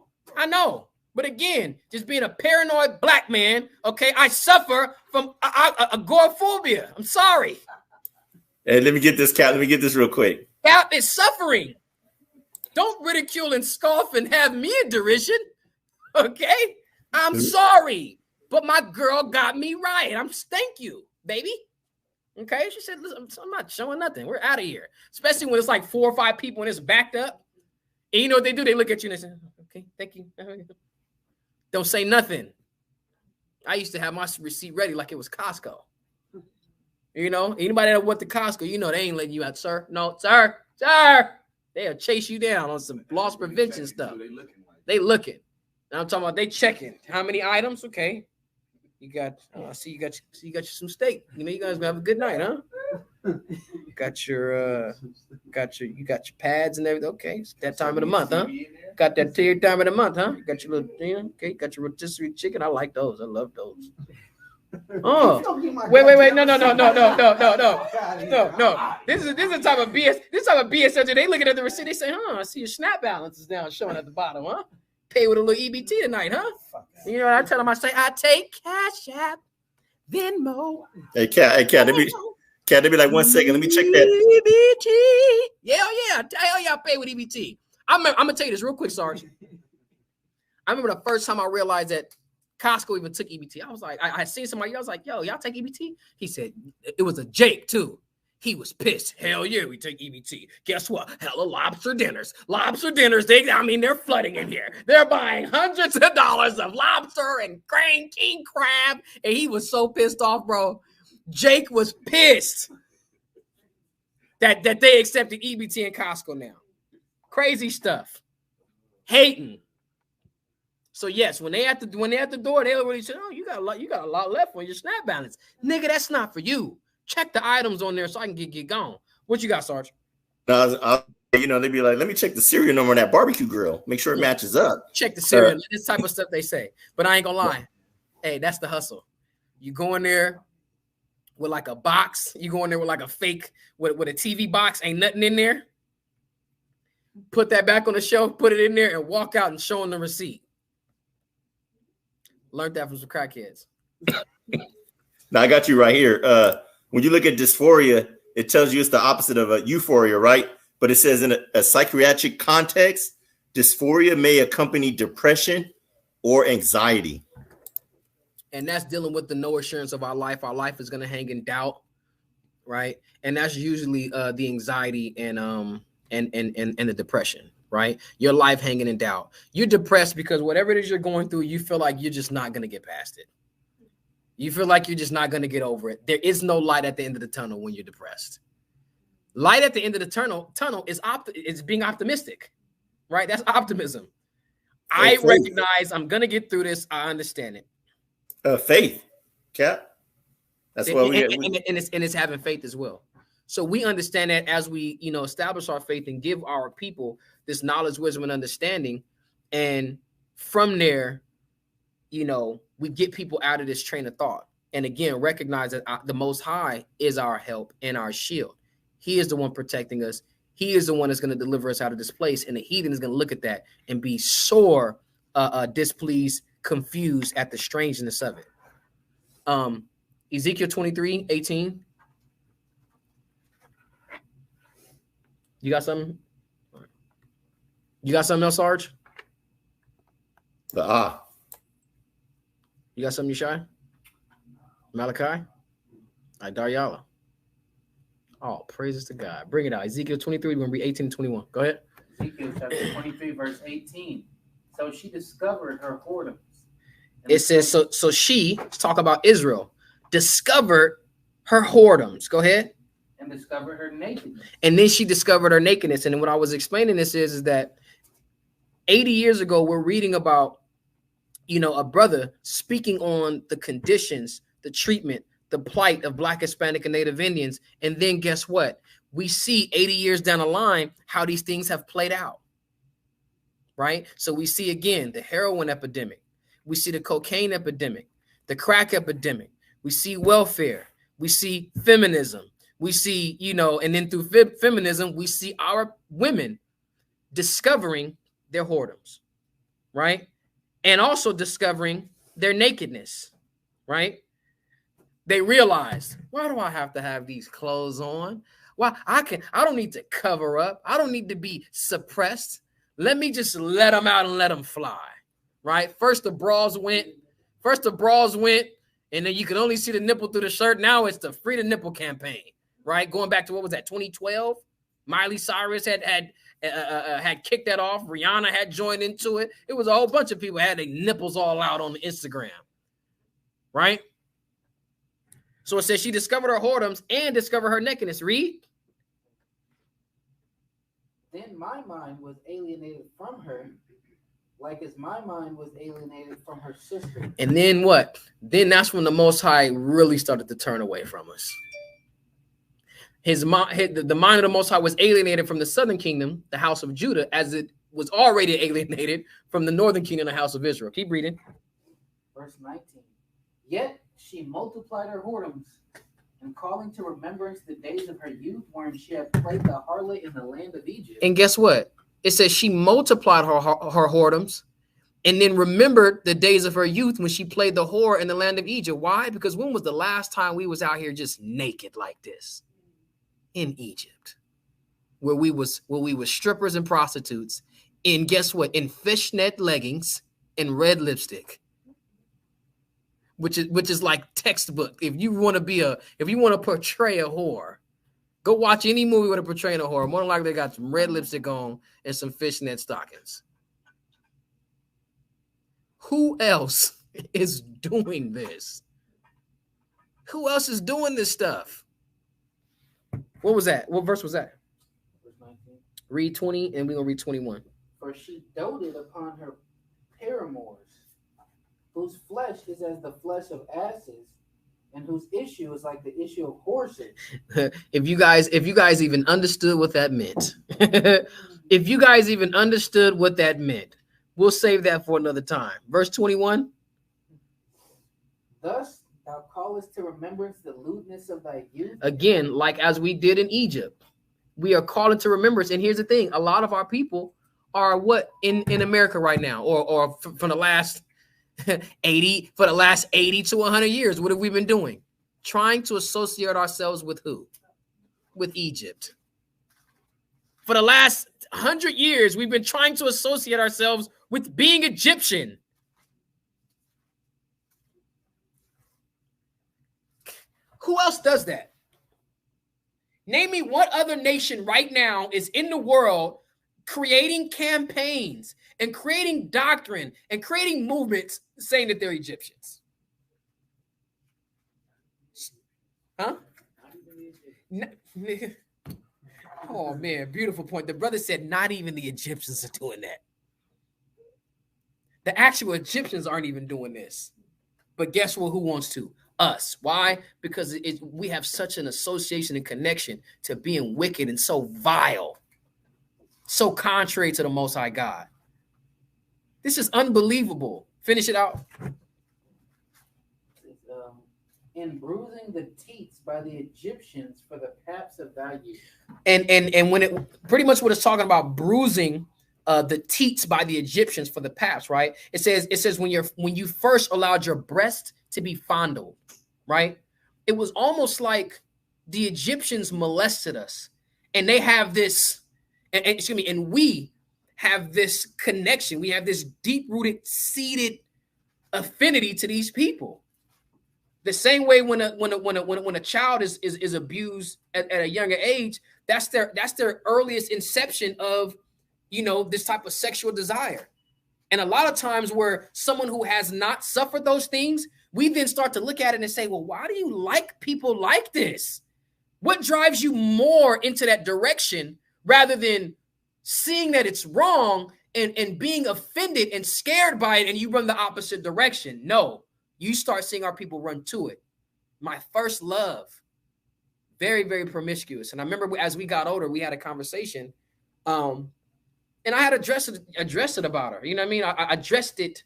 But again, just being a paranoid black man, okay, I suffer from agoraphobia. I'm sorry. Hey, let me get this, Cap. Let me get this real quick. Cap is suffering. Don't ridicule and scoff and have me in derision, okay? I'm sorry, but my girl got me right. Thank you, baby. Okay, she said, listen, I'm not showing nothing. We're out of here, especially when it's like 4 or 5 people and it's backed up. And you know what they do? They look at you and they say, okay, thank you. Don't say nothing. I used to have my receipt ready like it was Costco. You know, anybody that went to Costco, you know they ain't letting you out, sir. No, sir. They'll chase you down on some loss prevention stuff. They looking. Now I'm talking about they checking. How many items? Okay. You got, I see you got you some steak. You know, you guys gonna have a good night, huh? You got your pads and everything. Okay, it's that time of the month, huh? Got that time of the month, huh? You got your little, okay, got your rotisserie chicken. I like those. I love those. Oh, wait. No. This is the type of BS. This type of BS. They looking at the receipt. They say, I see your snap balance is down showing at the bottom, huh? Pay with a little EBT tonight, huh? You know what I tell them? I say, I take Cash App, Venmo. Hey, Cat, they be like, 1 second. Let me check that. EBT. Hell yeah, I pay with EBT. I'm gonna tell you this real quick, Sarge. I remember the first time I realized that Costco even took EBT. I was like, I had seen somebody. I was like, yo, y'all take EBT? He said it was a Jake too. He was pissed. Hell yeah, we take EBT. Guess what? Hella lobster dinners. They're flooding in here. They're buying hundreds of dollars of lobster and king crab. And he was so pissed off, bro. Jake was pissed that they accepted EBT in Costco now. Crazy stuff. Hating. So yes, when they at the door, they already said, you got a lot left on your snap balance. Nigga, that's not for you. Check the items on there so I can get gone. What you got, Sarge? They'd be like, let me check the serial number on that barbecue grill. Make sure it matches up. Check the serial. This type of stuff they say. But I ain't gonna lie. Hey, that's the hustle. You go in there with like a box. You go in there with like a fake, with a TV box. Ain't nothing in there. Put that back on the shelf, put it in there, and walk out and show them the receipt. Learned that from some crackheads. Now, I got you right here. When you look at dysphoria, it tells you it's the opposite of a euphoria, right? But it says in a psychiatric context, dysphoria may accompany depression or anxiety. And that's dealing with the no assurance of our life. Our life is going to hang in doubt, right? And that's usually the anxiety and the depression, right? Your life hanging in doubt. You're depressed because whatever it is you're going through, you feel like you're just not going to get past it. You feel like you're just not going to get over it. There is no light at the end of the tunnel when you're depressed. Light at the end of the tunnel is being optimistic, right? That's optimism. I recognize I'm going to get through this. I understand it. Faith, Cap. That's why it's having faith as well. So we understand that as we, establish our faith and give our people this knowledge, wisdom, and understanding, and from there, you know, we get people out of this train of thought. And again, recognize that the Most High is our help and our shield. He is the one protecting us. He is the one that's going to deliver us out of this place. And the heathen is going to look at that and be sore displeased, confused at the strangeness of it. Ezekiel 23:18. You got something? You got something else, Sarge? You got something, Yeshai? Malachi? All right, Daryala. Oh, praises to God. Bring it out. Ezekiel 23, we're going to read 18 and 21. Go ahead. Ezekiel chapter 23, verse 18. So she discovered her whoredoms. It says, so she, let's talk about Israel, discovered her whoredoms. Go ahead. And discovered her nakedness. And then she discovered her nakedness. And what I was explaining this is that 80 years ago, we're reading about, you know, a brother speaking on the conditions, the treatment, the plight of Black, Hispanic, and Native Indians. And then guess what? We see 80 years down the line how these things have played out, right? So we see, again, the heroin epidemic. We see the cocaine epidemic, the crack epidemic. We see welfare. We see feminism. We see, you know, and then through feminism, we see our women discovering their whoredoms, right? And also discovering their nakedness, right? They realize, why do I have to have these clothes on? Why I don't need to cover up. I don't need to be suppressed. Let me just let them out and let them fly, right? First the bras went, and then you can only see the nipple through the shirt. Now it's the Free the Nipple campaign, right? Going back to what was that, 2012? Miley Cyrus had kicked that off. Rihanna had joined into it. It was a whole bunch of people had their nipples all out on the Instagram, right? So it says she discovered her whoredoms and discovered her nakedness. Read. Then my mind was alienated from her, like as my mind was alienated from her sister. And then what? Then that's when the Most High really started to turn away from us. The mind of the Most High was alienated from the southern kingdom, the house of Judah, as it was already alienated from the northern kingdom, the house of Israel. Keep reading. Verse 19. Yet she multiplied her whoredoms, and calling to remembrance the days of her youth, wherein she had played the harlot in the land of Egypt. And guess what? It says she multiplied her whoredoms, and then remembered the days of her youth when she played the whore in the land of Egypt. Why? Because when was the last time we was out here just naked like this? In Egypt, where we was strippers and prostitutes, in guess what? In fishnet leggings and red lipstick, which is like textbook. If you want to portray a whore, go watch any movie with a portraying a whore. More than likely they got some red lipstick on and some fishnet stockings. Who else is doing this? Who else is doing this stuff? What was that? What verse was that? Verse 19. Read 20 and we're going to read 21. For she doted upon her paramours, whose flesh is as the flesh of asses, and whose issue is like the issue of horses. If you guys even understood what that meant, if you guys even understood what that meant, we'll save that for another time. Verse 21. Thus thou callest to remembrance the lewdness of thy youth. Again, like as we did in Egypt, we are calling to remembrance. And here's the thing: a lot of our people are what in America right now, or from the last 80 to 100 years. What have we been doing? Trying to associate ourselves with who? With Egypt. For the last 100 years, we've been trying to associate ourselves with being Egyptian. Who else does that? Name me what other nation right now is in the world creating campaigns and creating doctrine and creating movements saying that they're Egyptians. Huh? Oh, man, beautiful point. The brother said not even the Egyptians are doing that. The actual Egyptians aren't even doing this. But guess what? Who wants to? Us. Why? Because we have such an association and connection to being wicked and so vile, so contrary to the Most High God. This is unbelievable. Finish it out. In bruising the teats by the Egyptians for the paps of value. And when it pretty much what it's talking about, bruising the teats by the Egyptians for the paps, right? It says when you first allowed your breast to be fondled, right? It was almost like the Egyptians molested us, and they have this, and we have this connection. We have this deep-rooted, seated affinity to these people. The same way when a child is abused at a younger age, that's their earliest inception of, this type of sexual desire. And a lot of times where someone who has not suffered those things, we then start to look at it and say, well, why do you like people like this? What drives you more into that direction rather than seeing that it's wrong and being offended and scared by it, and you run the opposite direction? No. You start seeing our people run to it. My first love, very, very promiscuous. And I remember as we got older, we had a conversation, and I had addressed it about her. You know what I mean? I addressed it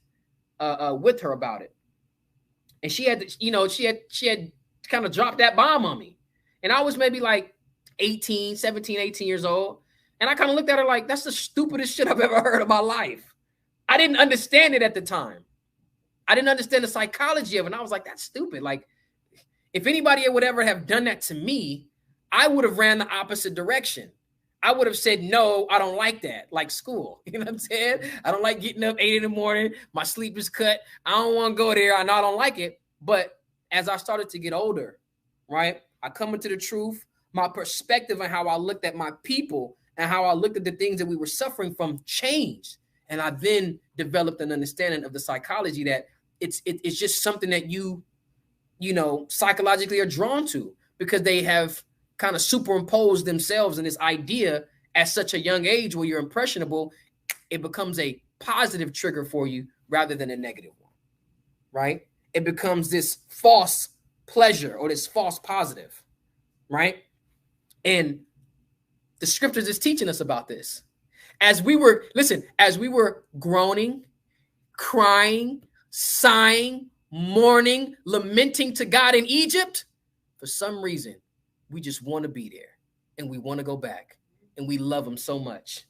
with her about it, and she had kind of dropped that bomb on me, and I was maybe like 18 years old, and I kind of looked at her like, that's the stupidest shit I've ever heard in my life. I didn't understand it at the time. I didn't understand the psychology of it. And I was like, that's stupid. Like, if anybody would ever have done that to me, I would have ran the opposite direction. I would have said, no, I don't like that. Like school. You know what I'm saying? I don't like getting up 8 in the morning. My sleep is cut. I don't want to go there. I know I don't like it. But as I started to get older, right, I come into the truth. My perspective on how I looked at my people and how I looked at the things that we were suffering from changed. And I then developed an understanding of the psychology that it's just something that you psychologically are drawn to, because they have kind of superimposed themselves in this idea at such a young age where you're impressionable. It becomes a positive trigger for you rather than a negative one, right? It becomes this false pleasure or this false positive, right? And the scriptures is teaching us about this. As we were groaning, crying, sighing, mourning, lamenting to God in Egypt, for some reason, we just want to be there and we want to go back and we love him so much.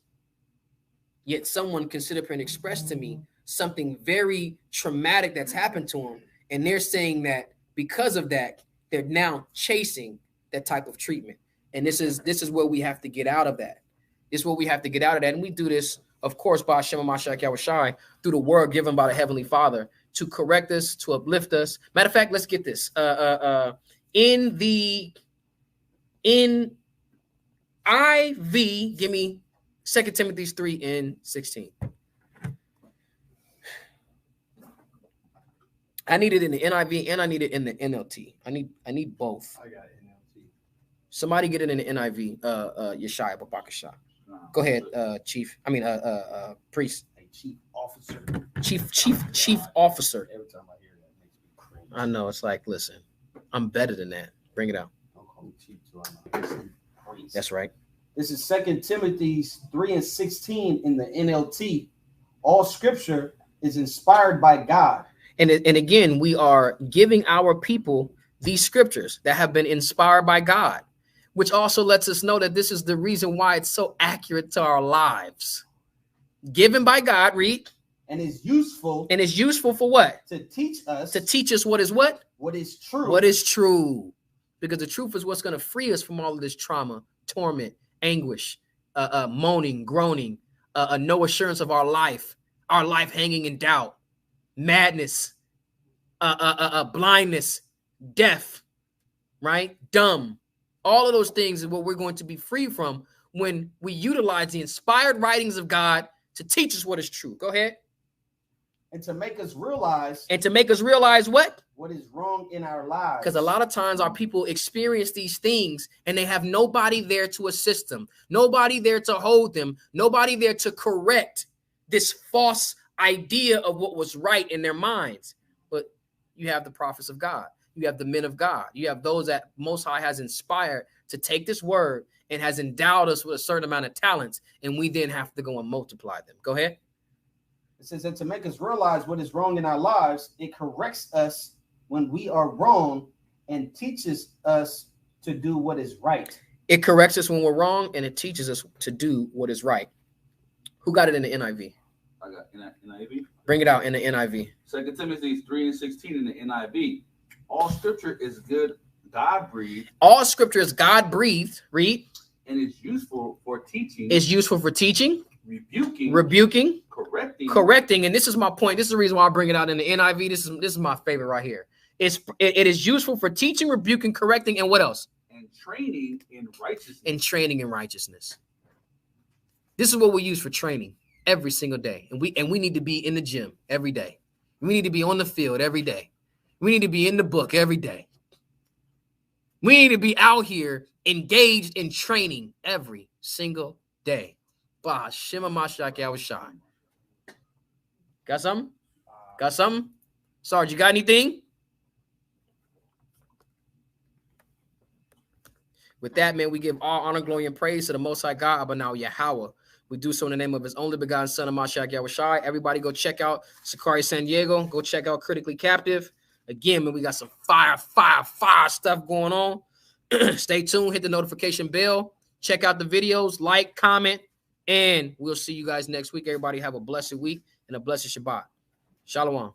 Yet someone can sit up and express to me something very traumatic that's happened to them, and they're saying that because of that, they're now chasing that type of treatment. And this is where we have to get out of that. This is where we have to get out of that. And we do this, of course, by Hashem HaMashiach Yahushai, through the word given by the Heavenly Father to correct us, to uplift us. Matter of fact, let's get this. In IV, give me 2 Timothy 3:16. I need it in the NIV and I need it in the NLT. I need both. I got NLT. Somebody get it in the NIV. Yeshaya Babakasha. Go ahead, Chief. Priest. Chief officer. Chief officer. Every time I hear that, it makes me cringe. I know. It's like, listen, I'm better than that. Bring it out. Don't call me chief, so I'm That's right. This is 2 Timothy 3:16 in the NLT. All scripture is inspired by God. And again, we are giving our people these scriptures that have been inspired by God, which also lets us know that this is the reason why it's so accurate to our lives. Given by God, read. And is useful. And is useful for what? To teach us. To teach us what is what? What is true. What is true. Because the truth is what's going to free us from all of this trauma, torment, anguish, moaning, groaning, no assurance of our life hanging in doubt, madness, blindness, deaf, right? Dumb. All of those things is what we're going to be free from when we utilize the inspired writings of God to teach us what is true. Go ahead. And to make us realize. And to make us realize what? What is wrong in our lives. Because a lot of times our people experience these things and they have nobody there to assist them, nobody there to hold them, nobody there to correct this false idea of what was right in their minds. But you have the prophets of God. You have the men of God. You have those that Most High has inspired to take this word and has endowed us with a certain amount of talents. And we then have to go and multiply them. Go ahead. It says that to make us realize what is wrong in our lives, it corrects us when we are wrong and teaches us to do what is right. It corrects us when we're wrong, and it teaches us to do what is right. Who got it in the NIV? I got NIV. Bring it out in the NIV. 2 Timothy 3:16 in the NIV. All scripture is good, God-breathed. All scripture is God-breathed. Read. And is useful for teaching. Is useful for teaching. Rebuking. Correcting. And this is my point. This is the reason why I bring it out in the NIV. This is my favorite right here. It is useful for teaching, rebuking, correcting, and what else? And training in righteousness. And training in righteousness. This is what we use for training every single day. And we need to be in the gym every day. We need to be on the field every day. We need to be in the book every day. We need to be out here engaged in training every single day. Bah, Shema Mashak Yahushua. Got something? Got something? Sarge, you got anything? With that, man, we give all honor, glory, and praise to the Most High God, Abba now Yahweh. We do so in the name of his only begotten son, Mashiach Yahushua. Everybody go check out Sakari San Diego. Go check out Critically Captive. Again, man, we got some fire stuff going on. Stay tuned. Hit the notification bell. Check out the videos. Like, comment, and we'll see you guys next week. Everybody have a blessed week and a blessed Shabbat. Shalom.